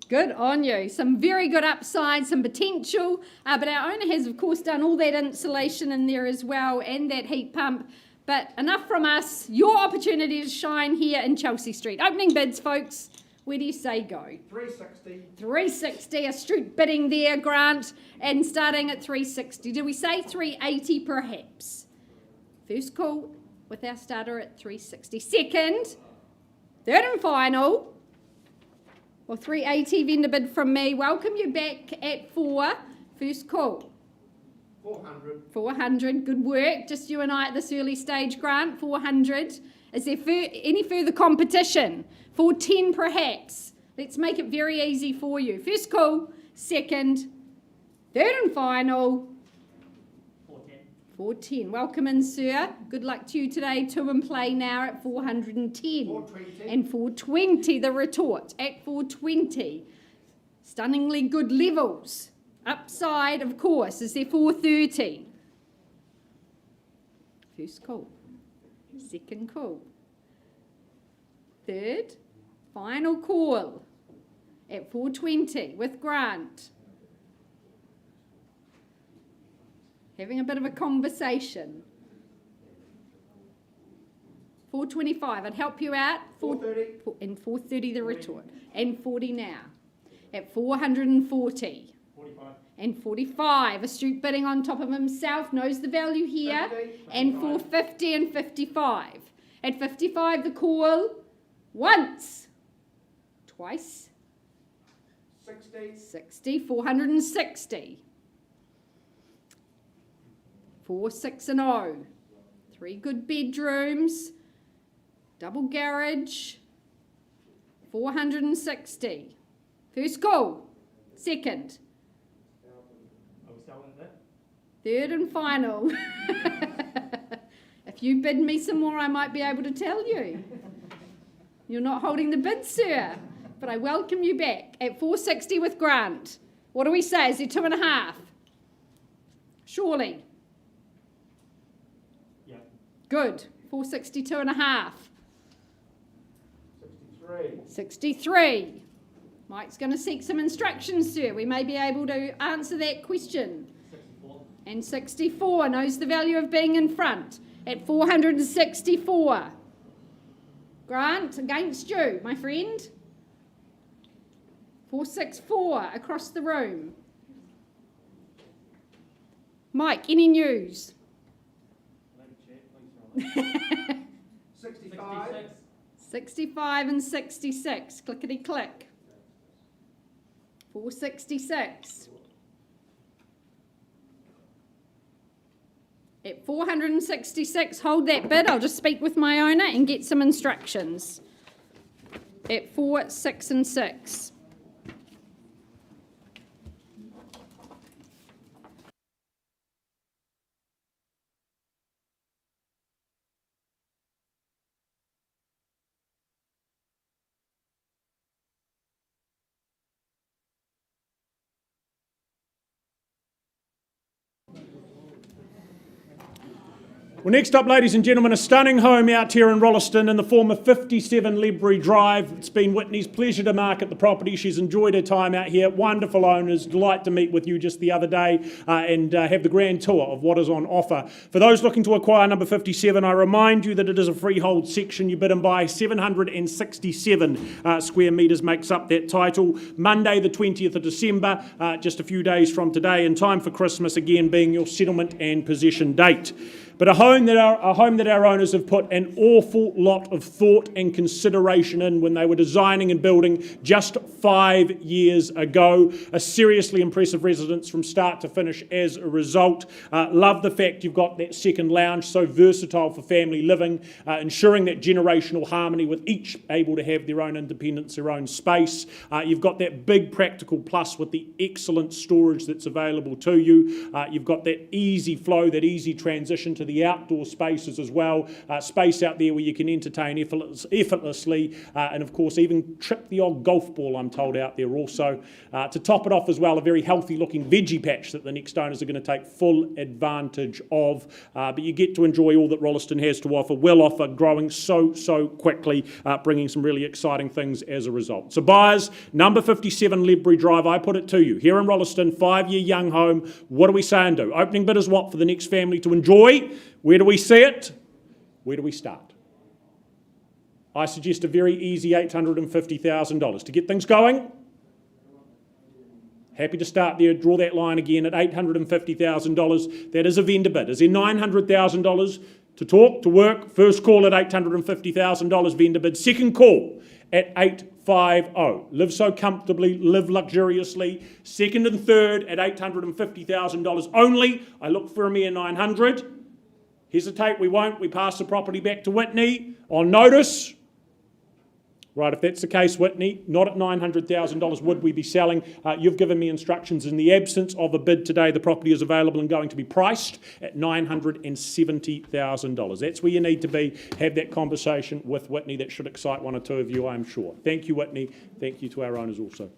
Good on you. Some very good upside, some potential. But our owner has, of course, done all that insulation in there as well and that heat pump. But enough from us. Your opportunity to shine here in Chelsea Street. Opening bids, folks. Where do you say go? 360. 360, a street bidding there, Grant, and starting at 360. Did we say 380 perhaps? First call with our starter at 360. Second, third and final. Well, 380 vendor bid from me. Welcome you back at 4. First call. 400. 400, good work. Just you and I at this early stage, Grant. 400. Is there any further competition? 410 perhaps. Let's make it very easy for you. First call, second, third and final. 410. 410. Welcome in, sir. Good luck to you today. 2 in play now at 410. 420. And 420, the retort at 420. Stunningly good levels. Upside, of course, is there 430. First call. Second call. Third, final call at 420 with Grant. Having a bit of a conversation. 425, I'd help you out. 430. And 430 the retort. And 40 now. At 440. 45. And 45, astute bidding on top of himself, knows the value here. 50, And 450 and 55. At 55, the call. Once. Twice. 60. 60, 460. 4, 6 and 0. 3 good bedrooms. Double garage. 460. First call. Second. Are we selling that? Third and final. If you bid me some more, I might be able to tell you. You're not holding the bid, sir. But I welcome you back at 460 with Grant. What do we say? Is there 2.5? Surely. Yeah. Good. 462.5. 63. 63. Mike's going to seek some instructions, sir. We may be able to answer that question. 64. And 64 knows the value of being in front at 464. Grant, against you, my friend. 464 across the room. Mike, any news? 65. 65 and 66. Clickety click. 466. At 466, hold that bid. I'll just speak with my owner and get some instructions. At 4, 6 and 6. Well, next up, ladies and gentlemen, a stunning home out here in Rolleston in the form of 57 Ledbury Drive. It's been Whitney's pleasure to market the property. She's enjoyed her time out here. Wonderful owners. Delight to meet with you just the other day and have the grand tour of what is on offer. For those looking to acquire number 57, I remind you that it is a freehold section. You bid and buy 767 square metres makes up that title. Monday the 20th of December, just a few days from today, in time for Christmas again being your settlement and possession date. But a home that our owners have put an awful lot of thought and consideration in when they were designing and building just 5 years ago. A seriously impressive residence from start to finish as a result. Love the fact you've got that second lounge, so versatile for family living, ensuring that generational harmony with each able to have their own independence, their own space. You've got that big practical plus with the excellent storage that's available to you. You've got that easy flow, that easy transition to the outdoor spaces as well. Space out there where you can entertain effortlessly and of course even trip the odd golf ball, I'm told, out there also. To top it off as well, a very healthy looking veggie patch that the next owners are going to take full advantage of. But you get to enjoy all that Rolleston has to offer, will offer, growing so quickly, bringing some really exciting things as a result. So buyers, number 57 Ledbury Drive, I put it to you. Here in Rolleston, 5-year young home. What do we say and do? Opening bid is what for the next family to enjoy? Where do we see it? Where do we start? I suggest a very easy $850,000. To get things going, happy to start there, draw that line again at $850,000. That is a vendor bid. Is there $900,000 to talk, to work? First call at $850,000 vendor bid. Second call at $850,000. Live so comfortably, live luxuriously. Second and third at $850,000 only. I look for a mere $900,000. Hesitate, we won't. We pass the property back to Whitney on notice. Right, if that's the case, Whitney, not at $900,000 would we be selling. You've given me instructions in the absence of a bid today. The property is available and going to be priced at $970,000. That's where you need to be. Have that conversation with Whitney. That should excite one or two of you, I'm sure. Thank you, Whitney. Thank you to our owners also.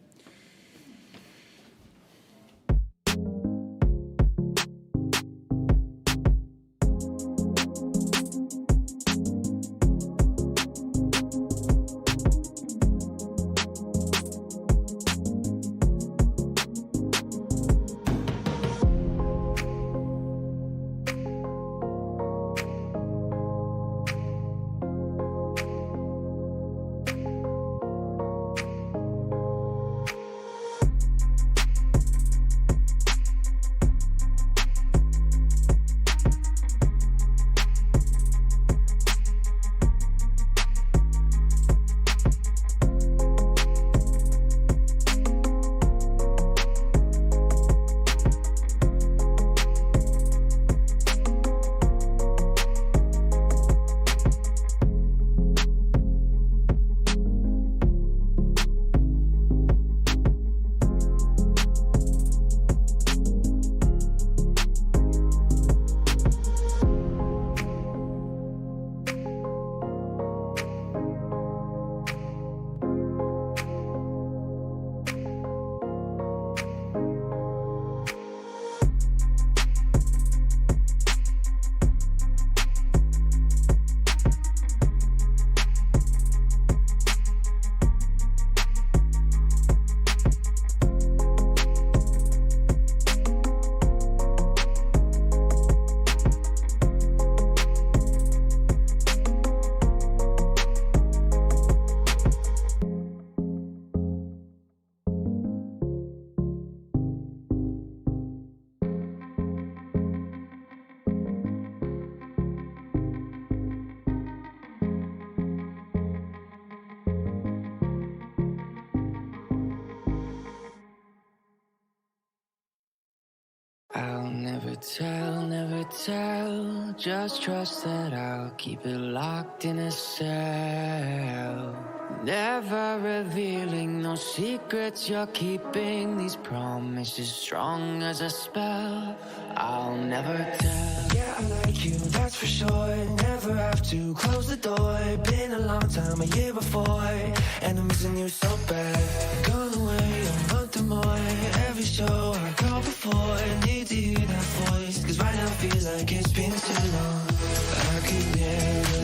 I'll never tell, just trust that I'll keep it locked in a cell. Never revealing no secrets you're keeping, these promises strong as a spell. I'll never tell. Yeah, I like you, that's for sure. Never have to close the door. Been a long time, a year before, and I'm missing you so bad. Gone away a month or more. Every show I go before, need to hear that voice, cause right now feels like it's been too long. I could never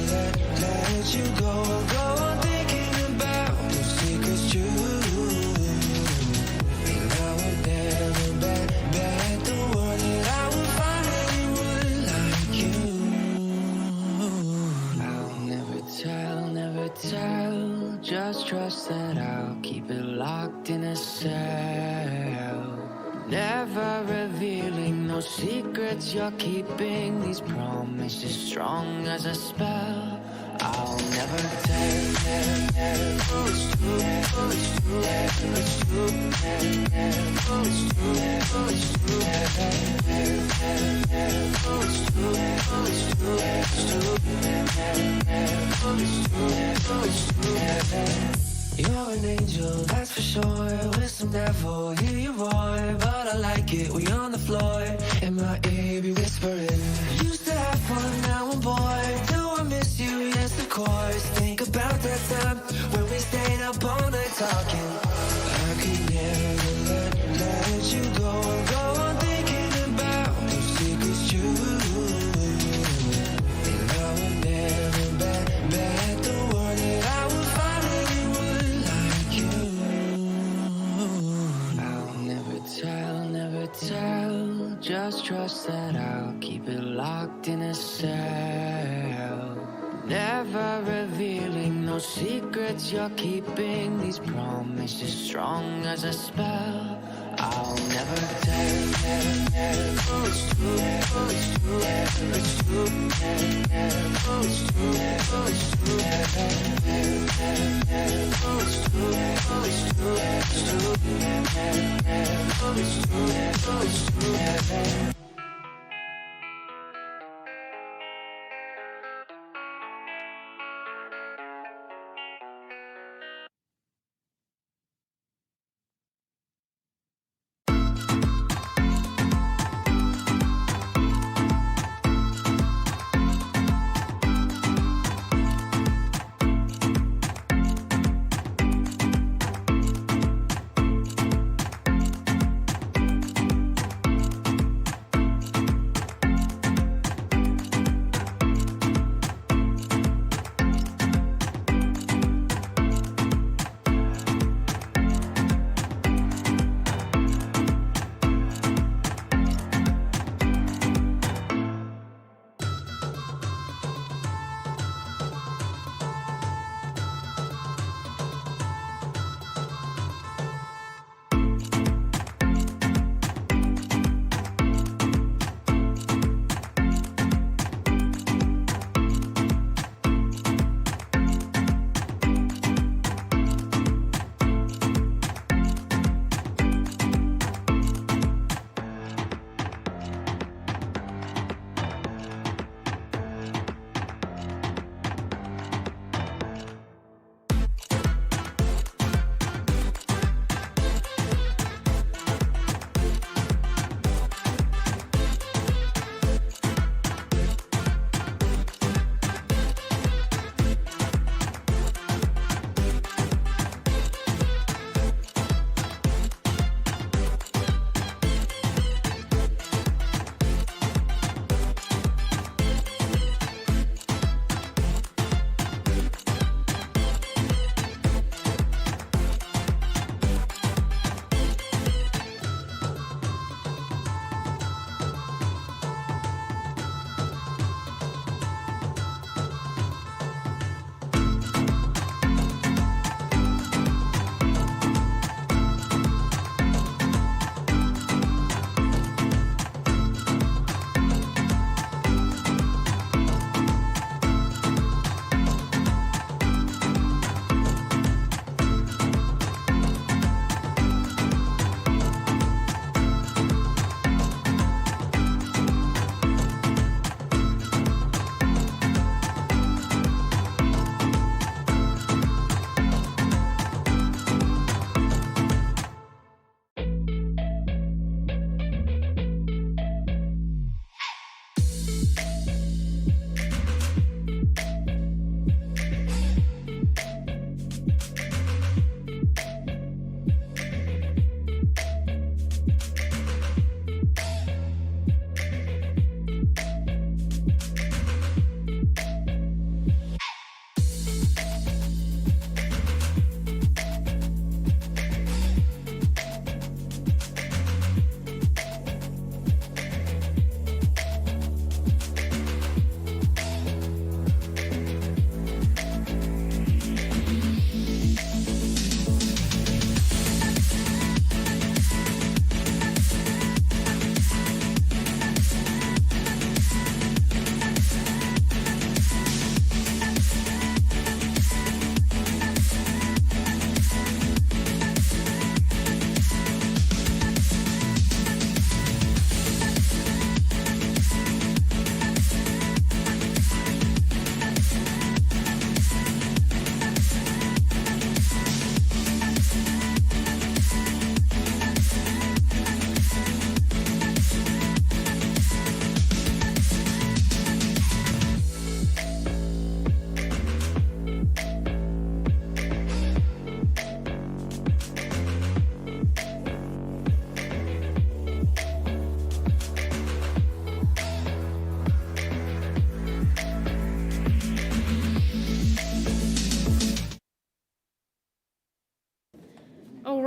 let you go on thinking about those secrets true. And I would never bet the world that I would find anyone like you. I'll never tell, just trust that I'll keep it locked in a cell. Never revealing no secrets you're keeping, these promises strong as a spell. I'll never tell, You're an angel, that's for sure. With some devil, hear you roar. But I like it when you're on the floor. In my ear, be whispering. Used to have fun, now I'm bored. Do I miss you? Yes, of course. Think about that time when we stayed up all night talking. I could never let you go on thinking about those secrets true. And I would never bet the world that I would find anyone like you. I'll never tell, just trust that I'll keep it locked in a cell. Never revealing no secrets you're keeping, these promises strong as a spell. I'll never tell, it's true, it's true, it's true, it's true, it's true, it's true, it's true.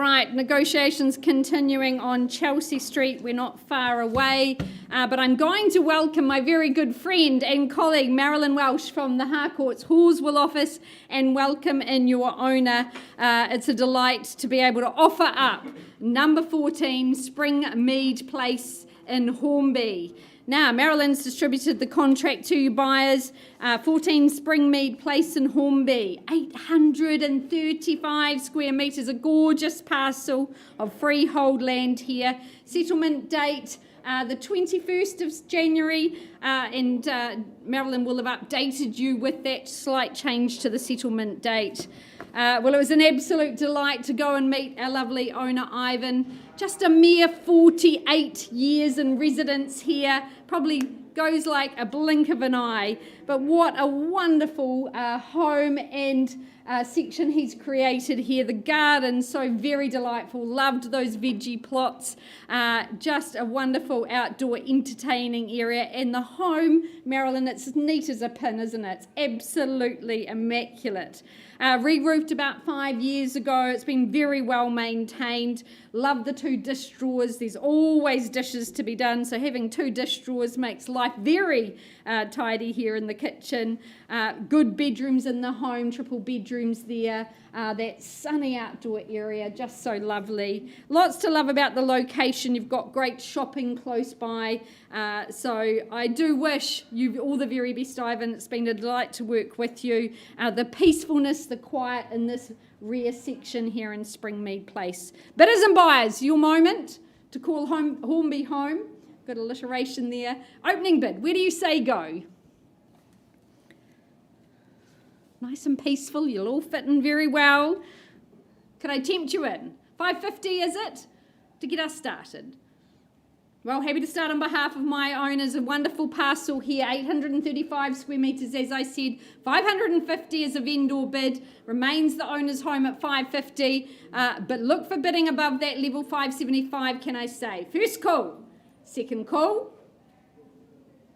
right, negotiations continuing on Chelsea Street. We're not far away, but I'm going to welcome my very good friend and colleague Marilyn Welsh from the Harcourts Hallsville office and welcome in your owner. It's a delight to be able to offer up number 14 Springmead Place in Hornby. Now, Marilyn's distributed the contract to you buyers. 14 Springmead Place in Hornby, 835 square metres, a gorgeous parcel of freehold land here. Settlement date, the 21st of January, and Marilyn will have updated you with that slight change to the settlement date. Well, it was an absolute delight to go and meet our lovely owner, Ivan. Just a mere 48 years in residence here, probably goes like a blink of an eye. But what a wonderful home and section he's created here. The garden, so very delightful. Loved those veggie plots. Just a wonderful outdoor entertaining area. And the home, Marilyn, it's neat as a pin, isn't it? It's absolutely immaculate. Re-roofed about 5 years ago. It's been very well maintained. Love the 2 dish drawers. There's always dishes to be done, so having 2 dish drawers makes life very tidy here in the kitchen. Good bedrooms in the home, triple bedrooms there. That sunny outdoor area, just so lovely. Lots to love about the location. You've got great shopping close by. So I do wish you all the very best, Ivan. It's been a delight to work with you. The peacefulness, the quiet in this rear section here in Springmead Place. Bidders and buyers, your moment to call Hornby home. Good alliteration there. Opening bid, where do you say go? Nice and peaceful, you'll all fit in very well. Could I tempt you in? $550 is it? To get us started. Well, happy to start on behalf of my owners. A wonderful parcel here, 835 square metres, as I said. $550 is a vendor bid. Remains the owner's home at $550. But look for bidding above that level, $575, can I say. First call, second call,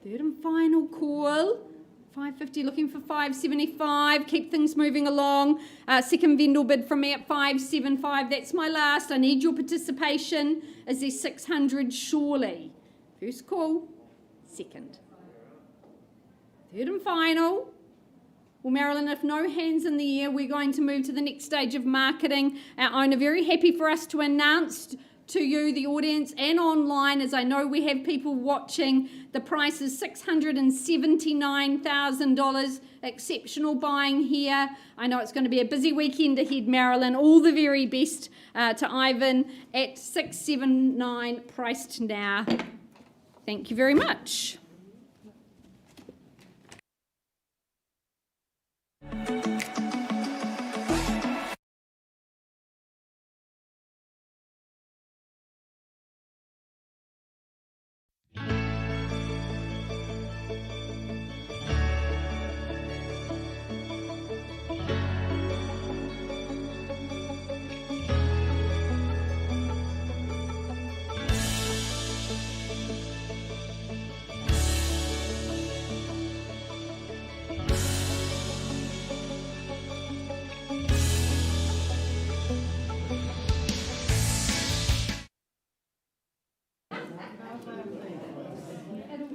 third and final call. $550, looking for $575. Keep things moving along. Second vendor bid from me at $575. That's my last. I need your participation. Is there $600? Surely. First call. Second. Third and final. Well, Marilyn, if no hands in the air, we're going to move to the next stage of marketing. Our owner, very happy for us to announce to you, the audience, and online, as I know we have people watching. The price is $679,000. Exceptional buying here. I know it's going to be a busy weekend ahead, Marilyn. All the very best to Ivan at $679 priced now. Thank you very much.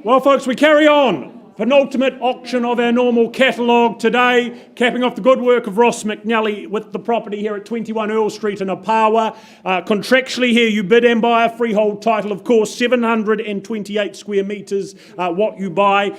Well, folks, we carry on. Penultimate auction of our normal catalogue today, capping off the good work of Ross McNally with the property here at 21 Earl Street in Opawa. Contractually here, you bid and buy a freehold title, of course, 728 square metres, what you buy,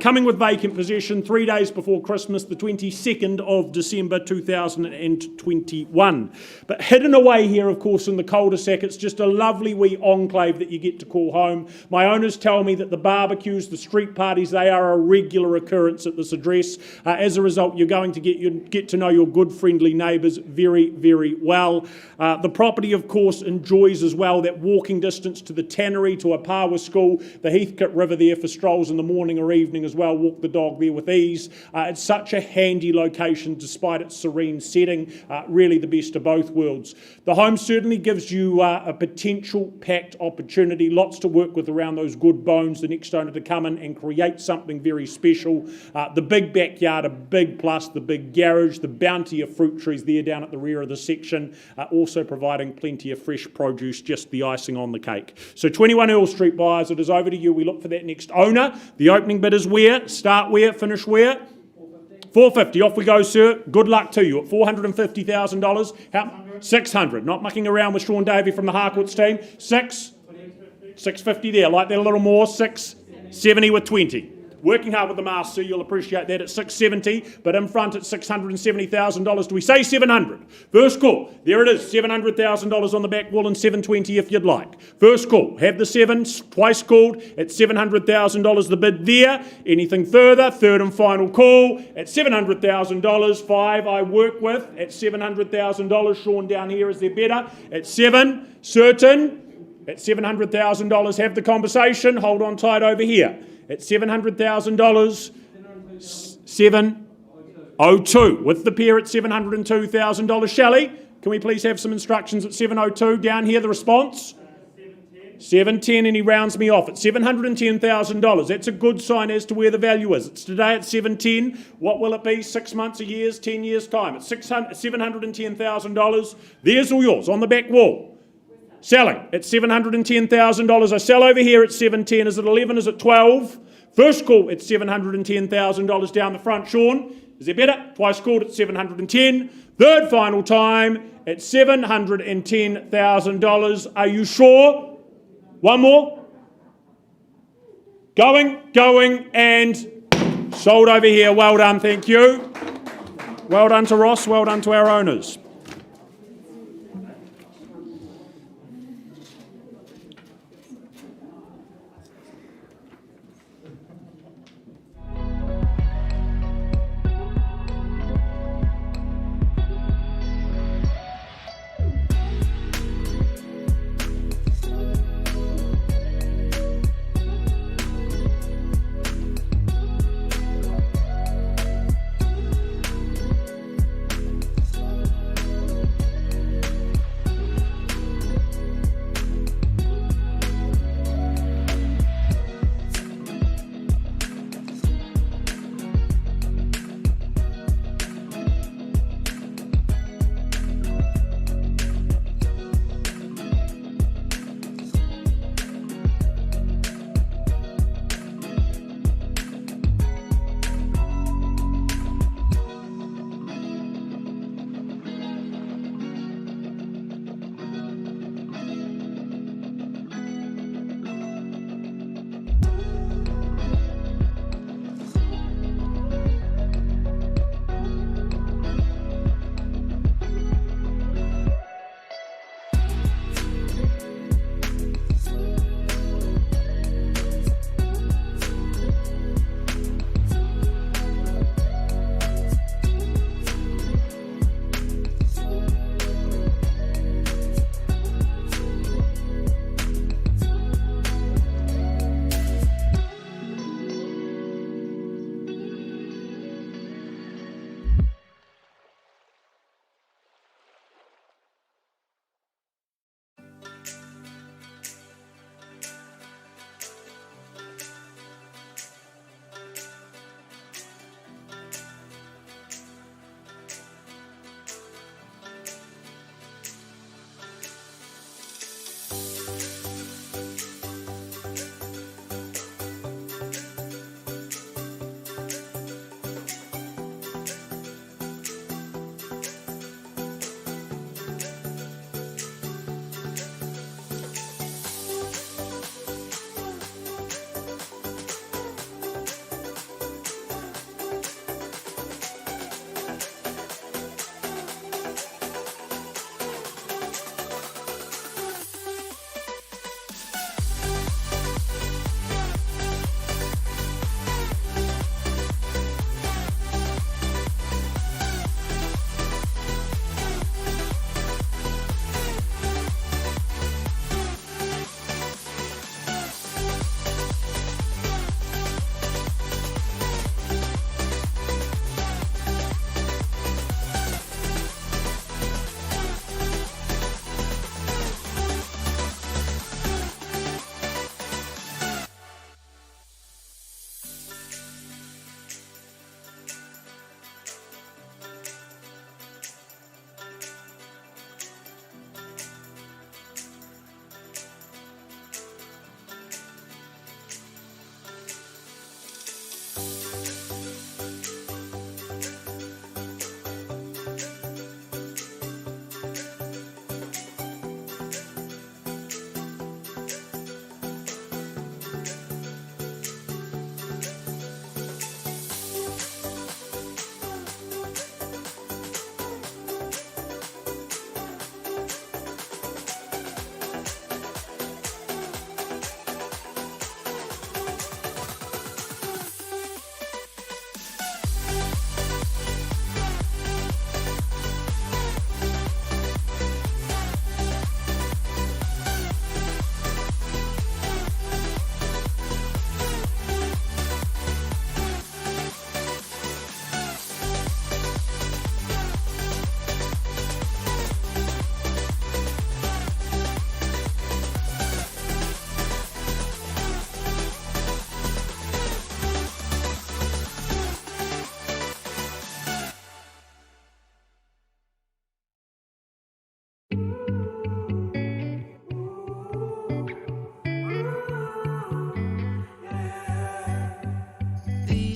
coming with vacant possession 3 days before Christmas, the 22nd of December 2021. But hidden away here, of course, in the cul-de-sac, it's just a lovely wee enclave that you get to call home. My owners tell me that the barbecues, the street parties, they are a regular occurrence at this address. As a result, you're going to get to know your good, friendly neighbours very, very well. The property, of course, enjoys as well that walking distance to the tannery, to Opawa School, the Heathcote River there for strolls in the morning or evening as well. Walk the dog there with ease. It's such a handy location despite its serene setting. Really the best of both worlds. The home certainly gives you a potential packed opportunity. Lots to work with around those good bones. The next owner to come in and create something something very special. The big backyard, a big plus, the big garage, the bounty of fruit trees there down at the rear of the section, also providing plenty of fresh produce, just the icing on the cake. So 21 Earl Street buyers, it is over to you. We look for that next owner. The opening bid is where? Start where? Finish where? 450. Off we go, sir. Good luck to you at $450,000. How? 600. Not mucking around with Sean Davey from the Harcourts team. 650 there. Like that a little more. 670 with 20. Working hard with the mask, sir. You'll appreciate that at 670, but in front at $670,000. Do we say 700? First call. There it is. $700,000 on the back wall and 720 if you'd like. First call. Have the 7 twice called at $700,000. The bid there. Anything further? Third and final call at $700,000. 5 I work with at $700,000. Sean down here, is there better? At 7. Certain. At $700,000. Have the conversation. Hold on tight over here. At $700,000, 702. With the pair at $702,000. Shelley, can we please have some instructions at 702? Down here, the response? 710, and he rounds me off at $710,000. That's a good sign as to where the value is. It's today at 710. What will it be? 6 months, a year's, 10 years' time. It's $710,000. There's all yours on the back wall. Selling at $710,000. I sell over here at 710. Is it 11? Is it 12? First call at $710,000 down the front. Sean, is there better? Twice called at 710. Third final time at $710,000. Are you sure? One more. Going, and sold over here. Well done, thank you. Well done to Ross. Well done to our owners.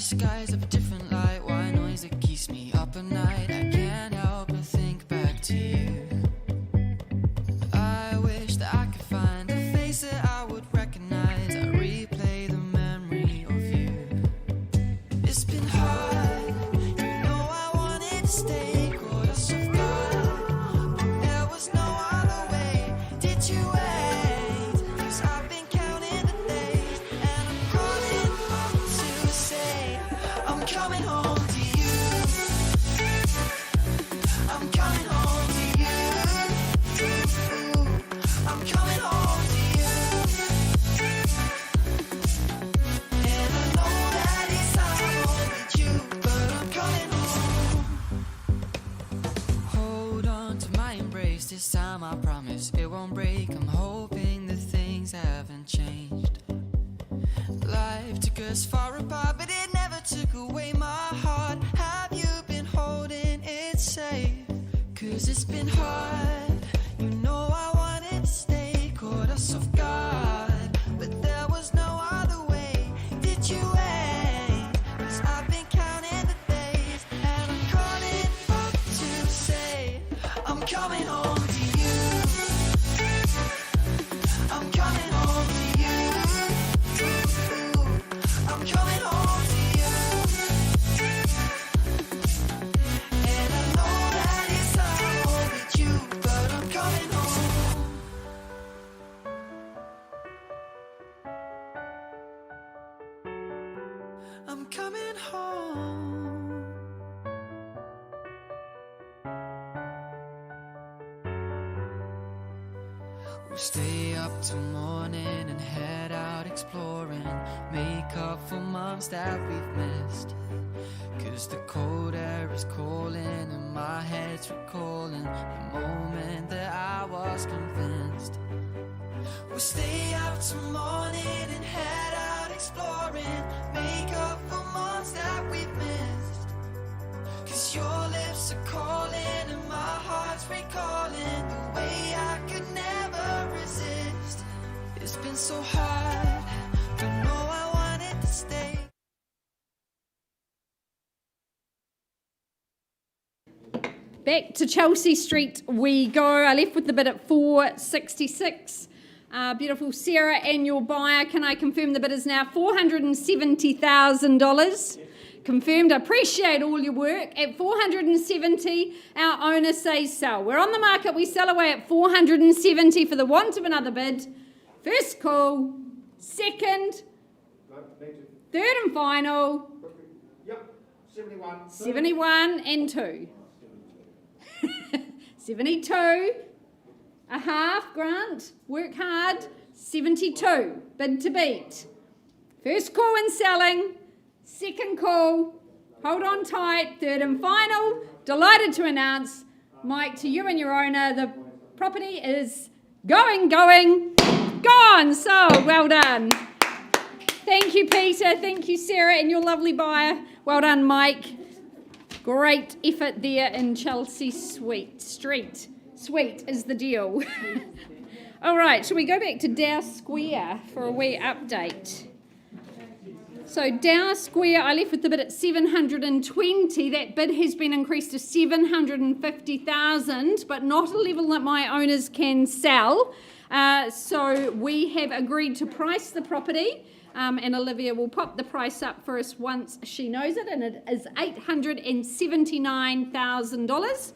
skies of a different light, white noise that keeps me up at night. I can't help but think back to you. I wish that I could find a face that I would recognize. I replay the memory of you. It's been hard, you know I wanted to stay, caught us off guard, but there was no other way. Did you wait? 'Cause I've been counting the days, and I'm calling home to say I'm coming home to you. I'm coming home to you. I'm coming home to you. And I know that it's hard with you, but I'm coming home. Hold on to my embrace, this time I promise it won't break. I'm hoping that things haven't changed. Life took us far apart, but it never took away my heart. Have you been holding it safe? 'Cause it's been hard, you know I wanted to stay, caught us off guard, but there was no other way. Did you wait? 'Cause I've been counting the days, and I'm calling up to say I'm coming home to you. I'm coming home to you. I'm coming home to you. And I know that it's hard with you, but I'm coming home. I'm coming home. We'll stay up till morning and head out exploring, make up for months that we've missed. 'Cause the cold air is calling and my head's recalling the moment that I was convinced. We'll stay up till morning and head out exploring, make up for months that we've missed. 'Cause your lips are calling and my heart's recalling the way I could never resist. It's been so hard, but no, I wanted to stay. Back to Chelsea Street we go. I left with the bid at 466. Beautiful Sarah and your buyer. Can I confirm the bid is now $470,000? Confirmed. I appreciate all your work. At 470, our owner says sell. We're on the market. We sell away at 470 for the want of another bid. First call, second, third and final. Yep, 71. 71 and 2. 72. A half, Grant. Work hard. 72. Bid to beat. First call and selling. Second call. Hold on tight. Third and final. Delighted to announce, Mike, to you and your owner, the property is gone. So well done. Thank you, Peter. Thank you, Sarah, and your lovely buyer. Well done, Mike. Great effort there in Chelsea Street. Sweet is the deal. All right, shall we go back to Dow Square for a wee update? So Dow Square, I left with the bid at 720. That bid has been increased to 750,000, but not a level that my owners can sell. So we have agreed to price the property. And Olivia will pop the price up for us once she knows it, and it is $879,000.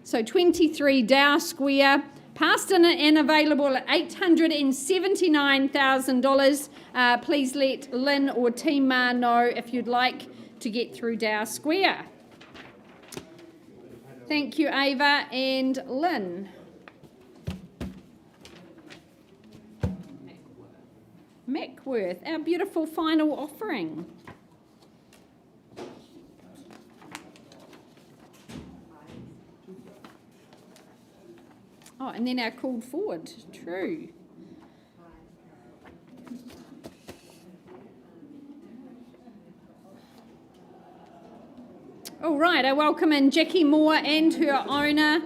So 23 Dow Square, passed in and available at $879,000. Please let Lynn or Team Ma know if you'd like to get through Dow Square. Thank you, Ava and Lynn. Mackworth, our beautiful final offering. Oh, and then our called forward, true. All right, I welcome in Jackie Moore and her owner,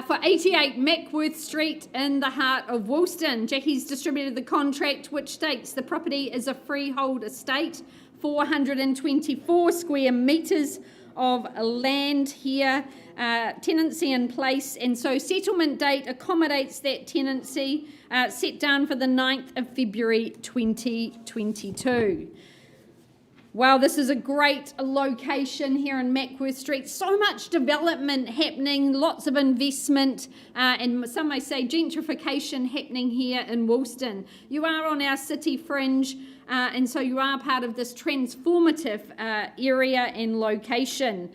for 88 Mackworth Street in the heart of Woolston. Jackie's distributed the contract, which states the property is a freehold estate, 424 square metres of land here, tenancy in place, and so settlement date accommodates that tenancy, set down for the 9th of February 2022. Wow, this is a great location here in Mackworth Street. So much development happening, lots of investment, and some may say gentrification happening here in Woolston. You are on our city fringe, and so you are part of this transformative area and location.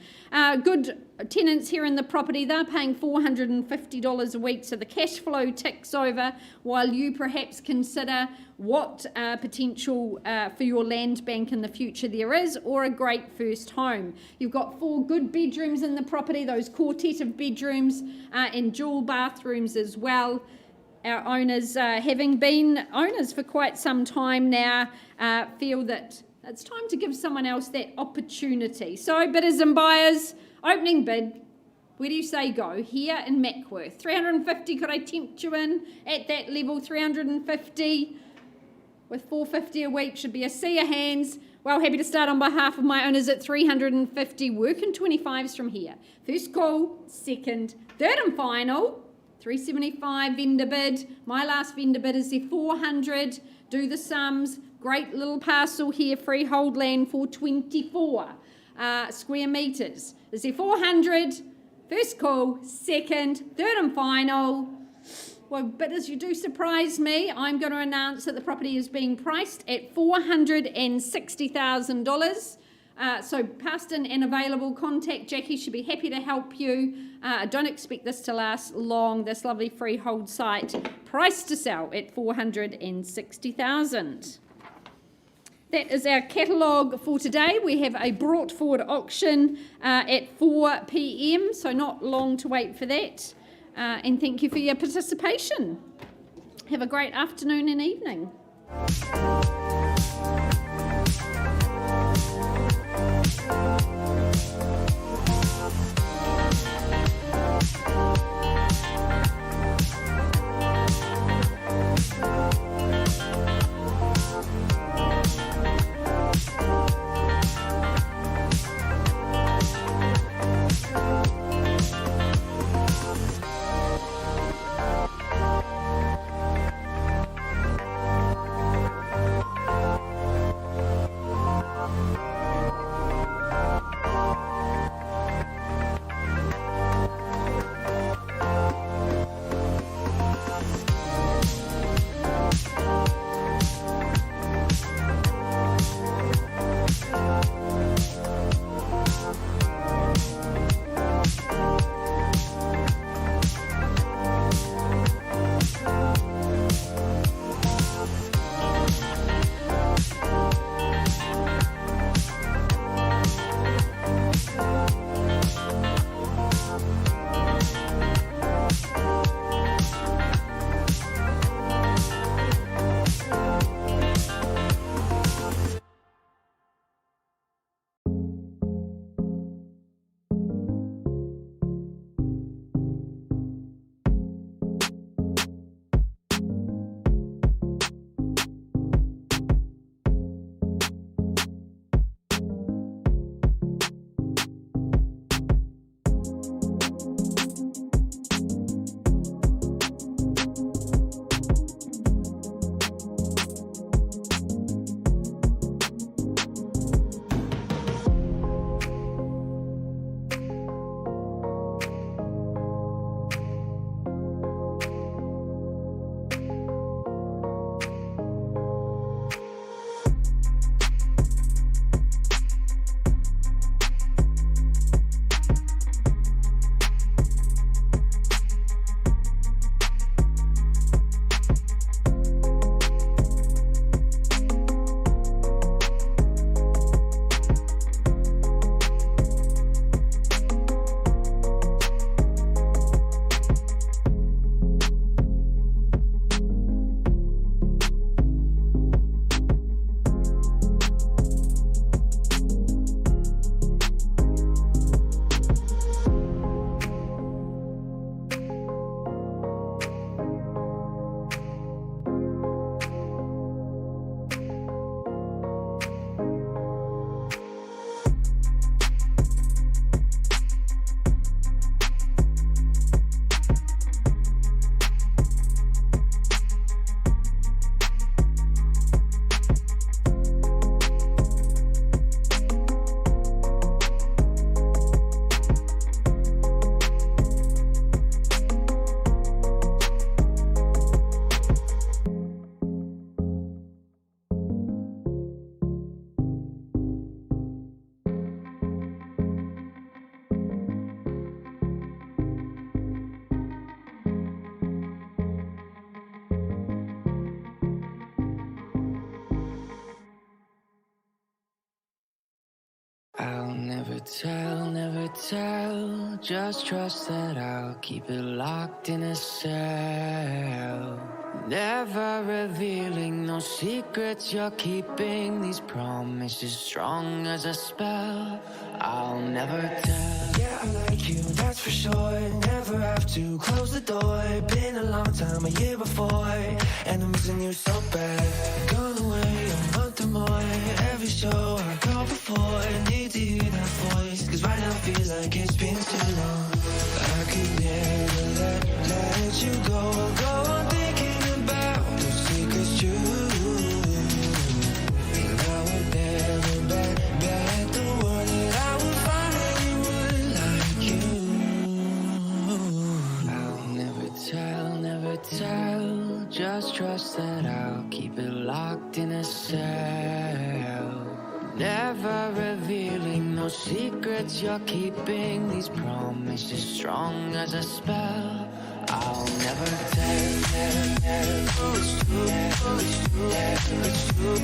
Good tenants here in the property, they're paying $450 a week, so the cash flow ticks over while you perhaps consider what potential for your land bank in the future there is, or a great first home. You've got 4 good bedrooms in the property, those quartet of bedrooms, and dual bathrooms as well. Our owners, having been owners for quite some time now, feel that it's time to give someone else that opportunity. So bidders and buyers, opening bid, where do you say go? Here in Mackworth. 350, could I tempt you in at that level? 350 with 450 a week should be a sea of hands. Well, happy to start on behalf of my owners at 350, working 25s from here. First call, second, third and final, 375 vendor bid. My last vendor bid is the 400. Do the sums. Great little parcel here, freehold land for 24 square metres. Is there 400? First call, second, third and final. Well, bidders, you do surprise me. I'm going to announce that the property is being priced at $460,000. So past and available, contact Jackie. She'll be happy to help you. I don't expect this to last long. This lovely freehold site priced to sell at $460,000. That is our catalogue for today. We have a brought forward auction at 4 p.m, so not long to wait for that. And thank you for your participation. Have a great afternoon and evening. I'll never tell, just trust that I'll keep it locked in a cell. Never revealing no secrets you're keeping, these promises strong as a spell. I'll never tell. Yeah, I like you, that's for sure. Never have to close the door. Been a long time, a year before, and I'm missing you so bad. Gone away a month or more. Every show I go before, need to hear that voice, cause right now feels like it's been too long. I could never let you go on thinking about those secrets true. And I would never bet the world that I would find anyone like you. I'll never tell, just trust that I'll keep it locked in a cell. Never revealing no secrets you're keeping, these promises strong as a spell. I'll never tell, it's true, it's true, it's true, it's true, it's true,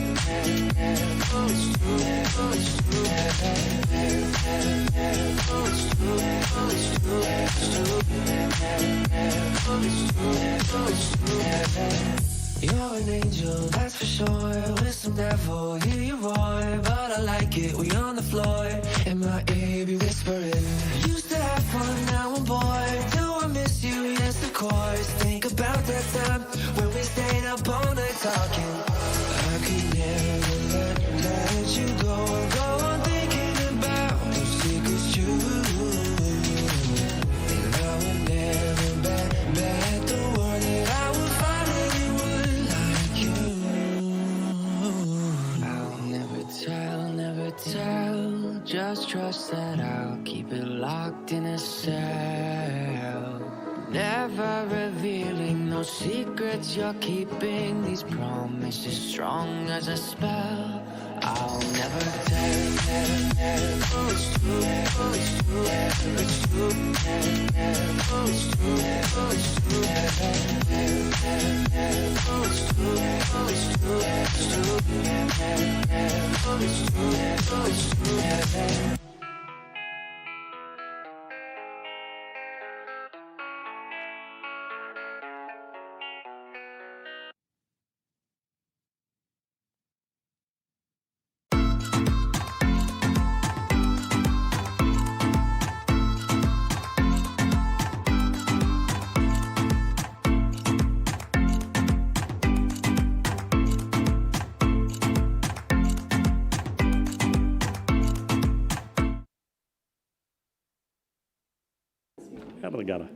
You're an angel, that's for sure. With some devil, hear you roar, but I like it, we on the floor. In my ear, be whispering. Used to have fun, now I'm bored. Do I miss you? Yes, of course. Think about that time when we stayed up all night talking. I could never let you go on thinking about those secrets true. And I would never bet the world that I would find anyone like you. I'll never tell, just trust that I'll keep it locked in a cell. Never revealing no secrets you're keeping, these promises strong as a spell. I'll never tell, it's true, it's true, it's true, it's true, it's true, it's true. Out of the gutter.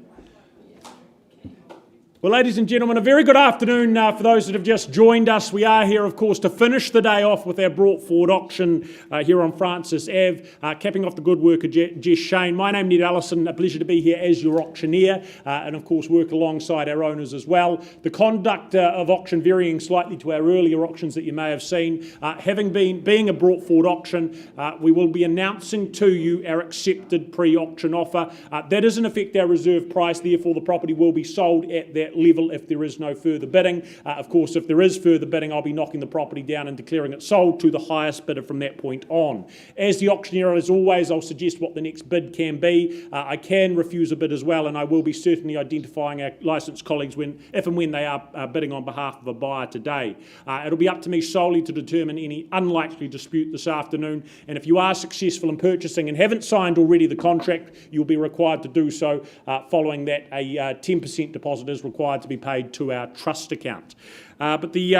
Well, ladies and gentlemen, a very good afternoon for those that have just joined us. We are here, of course, to finish the day off with our brought forward auction here on Francis Ave, capping off the good work of Jess Shane. My name is Ned Allison, a pleasure to be here as your auctioneer, and of course work alongside our owners as well. The conduct of auction varying slightly to our earlier auctions that you may have seen. Being a brought forward auction, we will be announcing to you our accepted pre-auction offer. That is in effect our reserve price, therefore the property will be sold at that level if there is no further bidding. Of course, if there is further bidding, I'll be knocking the property down and declaring it sold to the highest bidder from that point on. As the auctioneer, as always, I'll suggest what the next bid can be. I can refuse a bid as well, and I will be certainly identifying our licensed colleagues if and when they are bidding on behalf of a buyer today. It'll be up to me solely to determine any unlikely dispute this afternoon, and if you are successful in purchasing and haven't signed already the contract, you'll be required to do so. Following that, a 10% deposit is required to be paid to our trust account. But the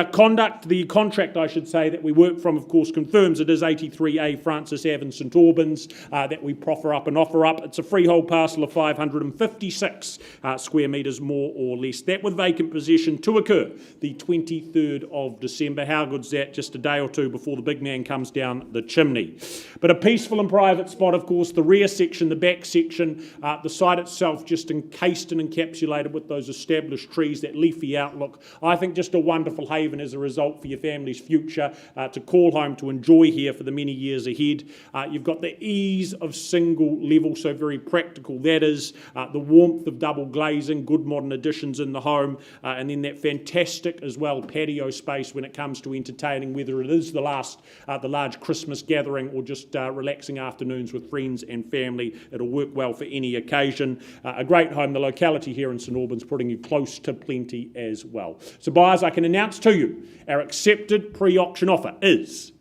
contract, I should say, that we work from, of course, confirms it is 83A Francis Ave, St Albans, that we proffer up and offer up. It's a freehold parcel of 556 square metres, more or less. That with vacant possession to occur the 23rd of December. How good's that? Just a day or two before the big man comes down the chimney. But a peaceful and private spot, of course, the rear section, the back section, the site itself just encased and encapsulated with those established trees, that leafy outlook. I think just a wonderful haven as a result for your family's future, to call home, to enjoy here for the many years ahead. You've got the ease of single level, so very practical that is, the warmth of double glazing, good modern additions in the home, and then that fantastic as well patio space when it comes to entertaining, whether it is the large Christmas gathering or just relaxing afternoons with friends and family. It'll work well for any occasion. A great home. The locality here in St Albans putting you close to plenty as well. So buyers, I can announce to you our accepted pre-auction offer is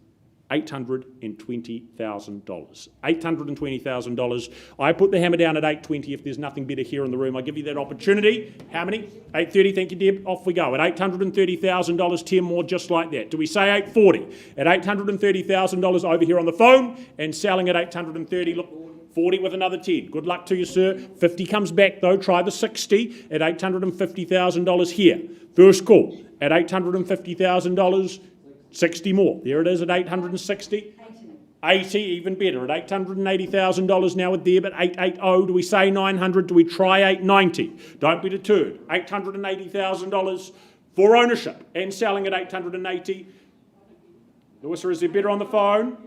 $820,000. $820,000. I put the hammer down at $820 if there's nothing better here in the room. I give you that opportunity. How many? $830, thank you, Deb. Off we go. At $830,000, 10 more just like that. Do we say $840? At $830,000 over here on the phone and selling at $830. Look, 40 with another 10. Good luck to you, sir. 50 comes back though. Try the 60 at $850,000 here. First call at $850,000. 60 more. There it is at 860. 80, even better, at $880,000 now with Deb at 880. Do we say 900? Do we try 890? Don't be deterred. $880,000 for ownership and selling at 880. Lewis, is there better on the phone?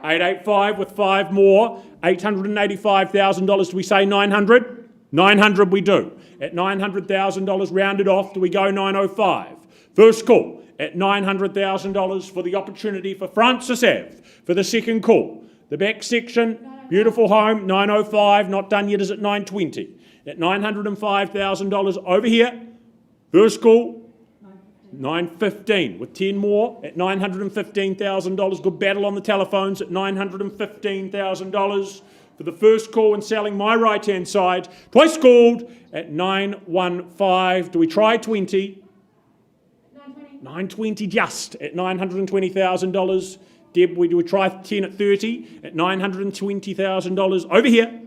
885 with 5 more. $885,000. Do we say 900? 900 we do. At $900,000 rounded off, do we go 905? First call at $900,000 for the opportunity for Francis Ave for the second call. The back section, beautiful home, 905, not done yet, is at 920. At $905,000 over here, first call, 915 with 10 more at $915,000. Good battle on the telephones at $915,000 for the first call and selling my right-hand side. Twice called at 915. Do we try 20? 920 just at $920,000. Deb, we try 10 at 30 at $920,000. Over here.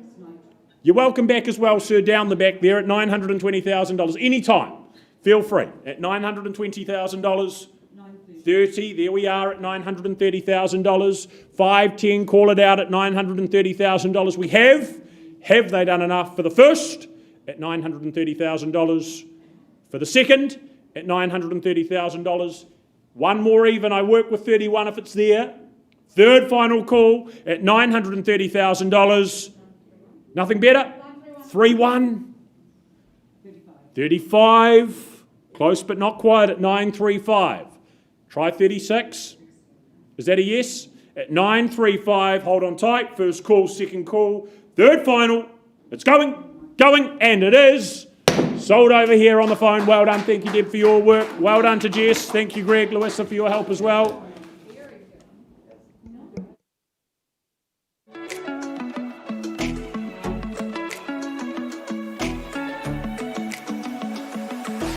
You're welcome back as well, sir, down the back there at $920,000. Anytime. Feel free. At $920,000. 30, there we are at $930,000. 5, 10, call it out at $930,000. We have they done enough for the first at $930,000? For the second at $930,000. One more even, I work with 31 if it's there. Third final call at $930,000. Nothing better? 3-1. 35. Close but not quite at 935. Try 36. Is that a yes? At 935, hold on tight. First call, second call, third final. It's going, and it is. Sold over here on the phone. Well done. Thank you, Deb, for your work. Well done to Jess. Thank you, Greg, Louisa, for your help as well.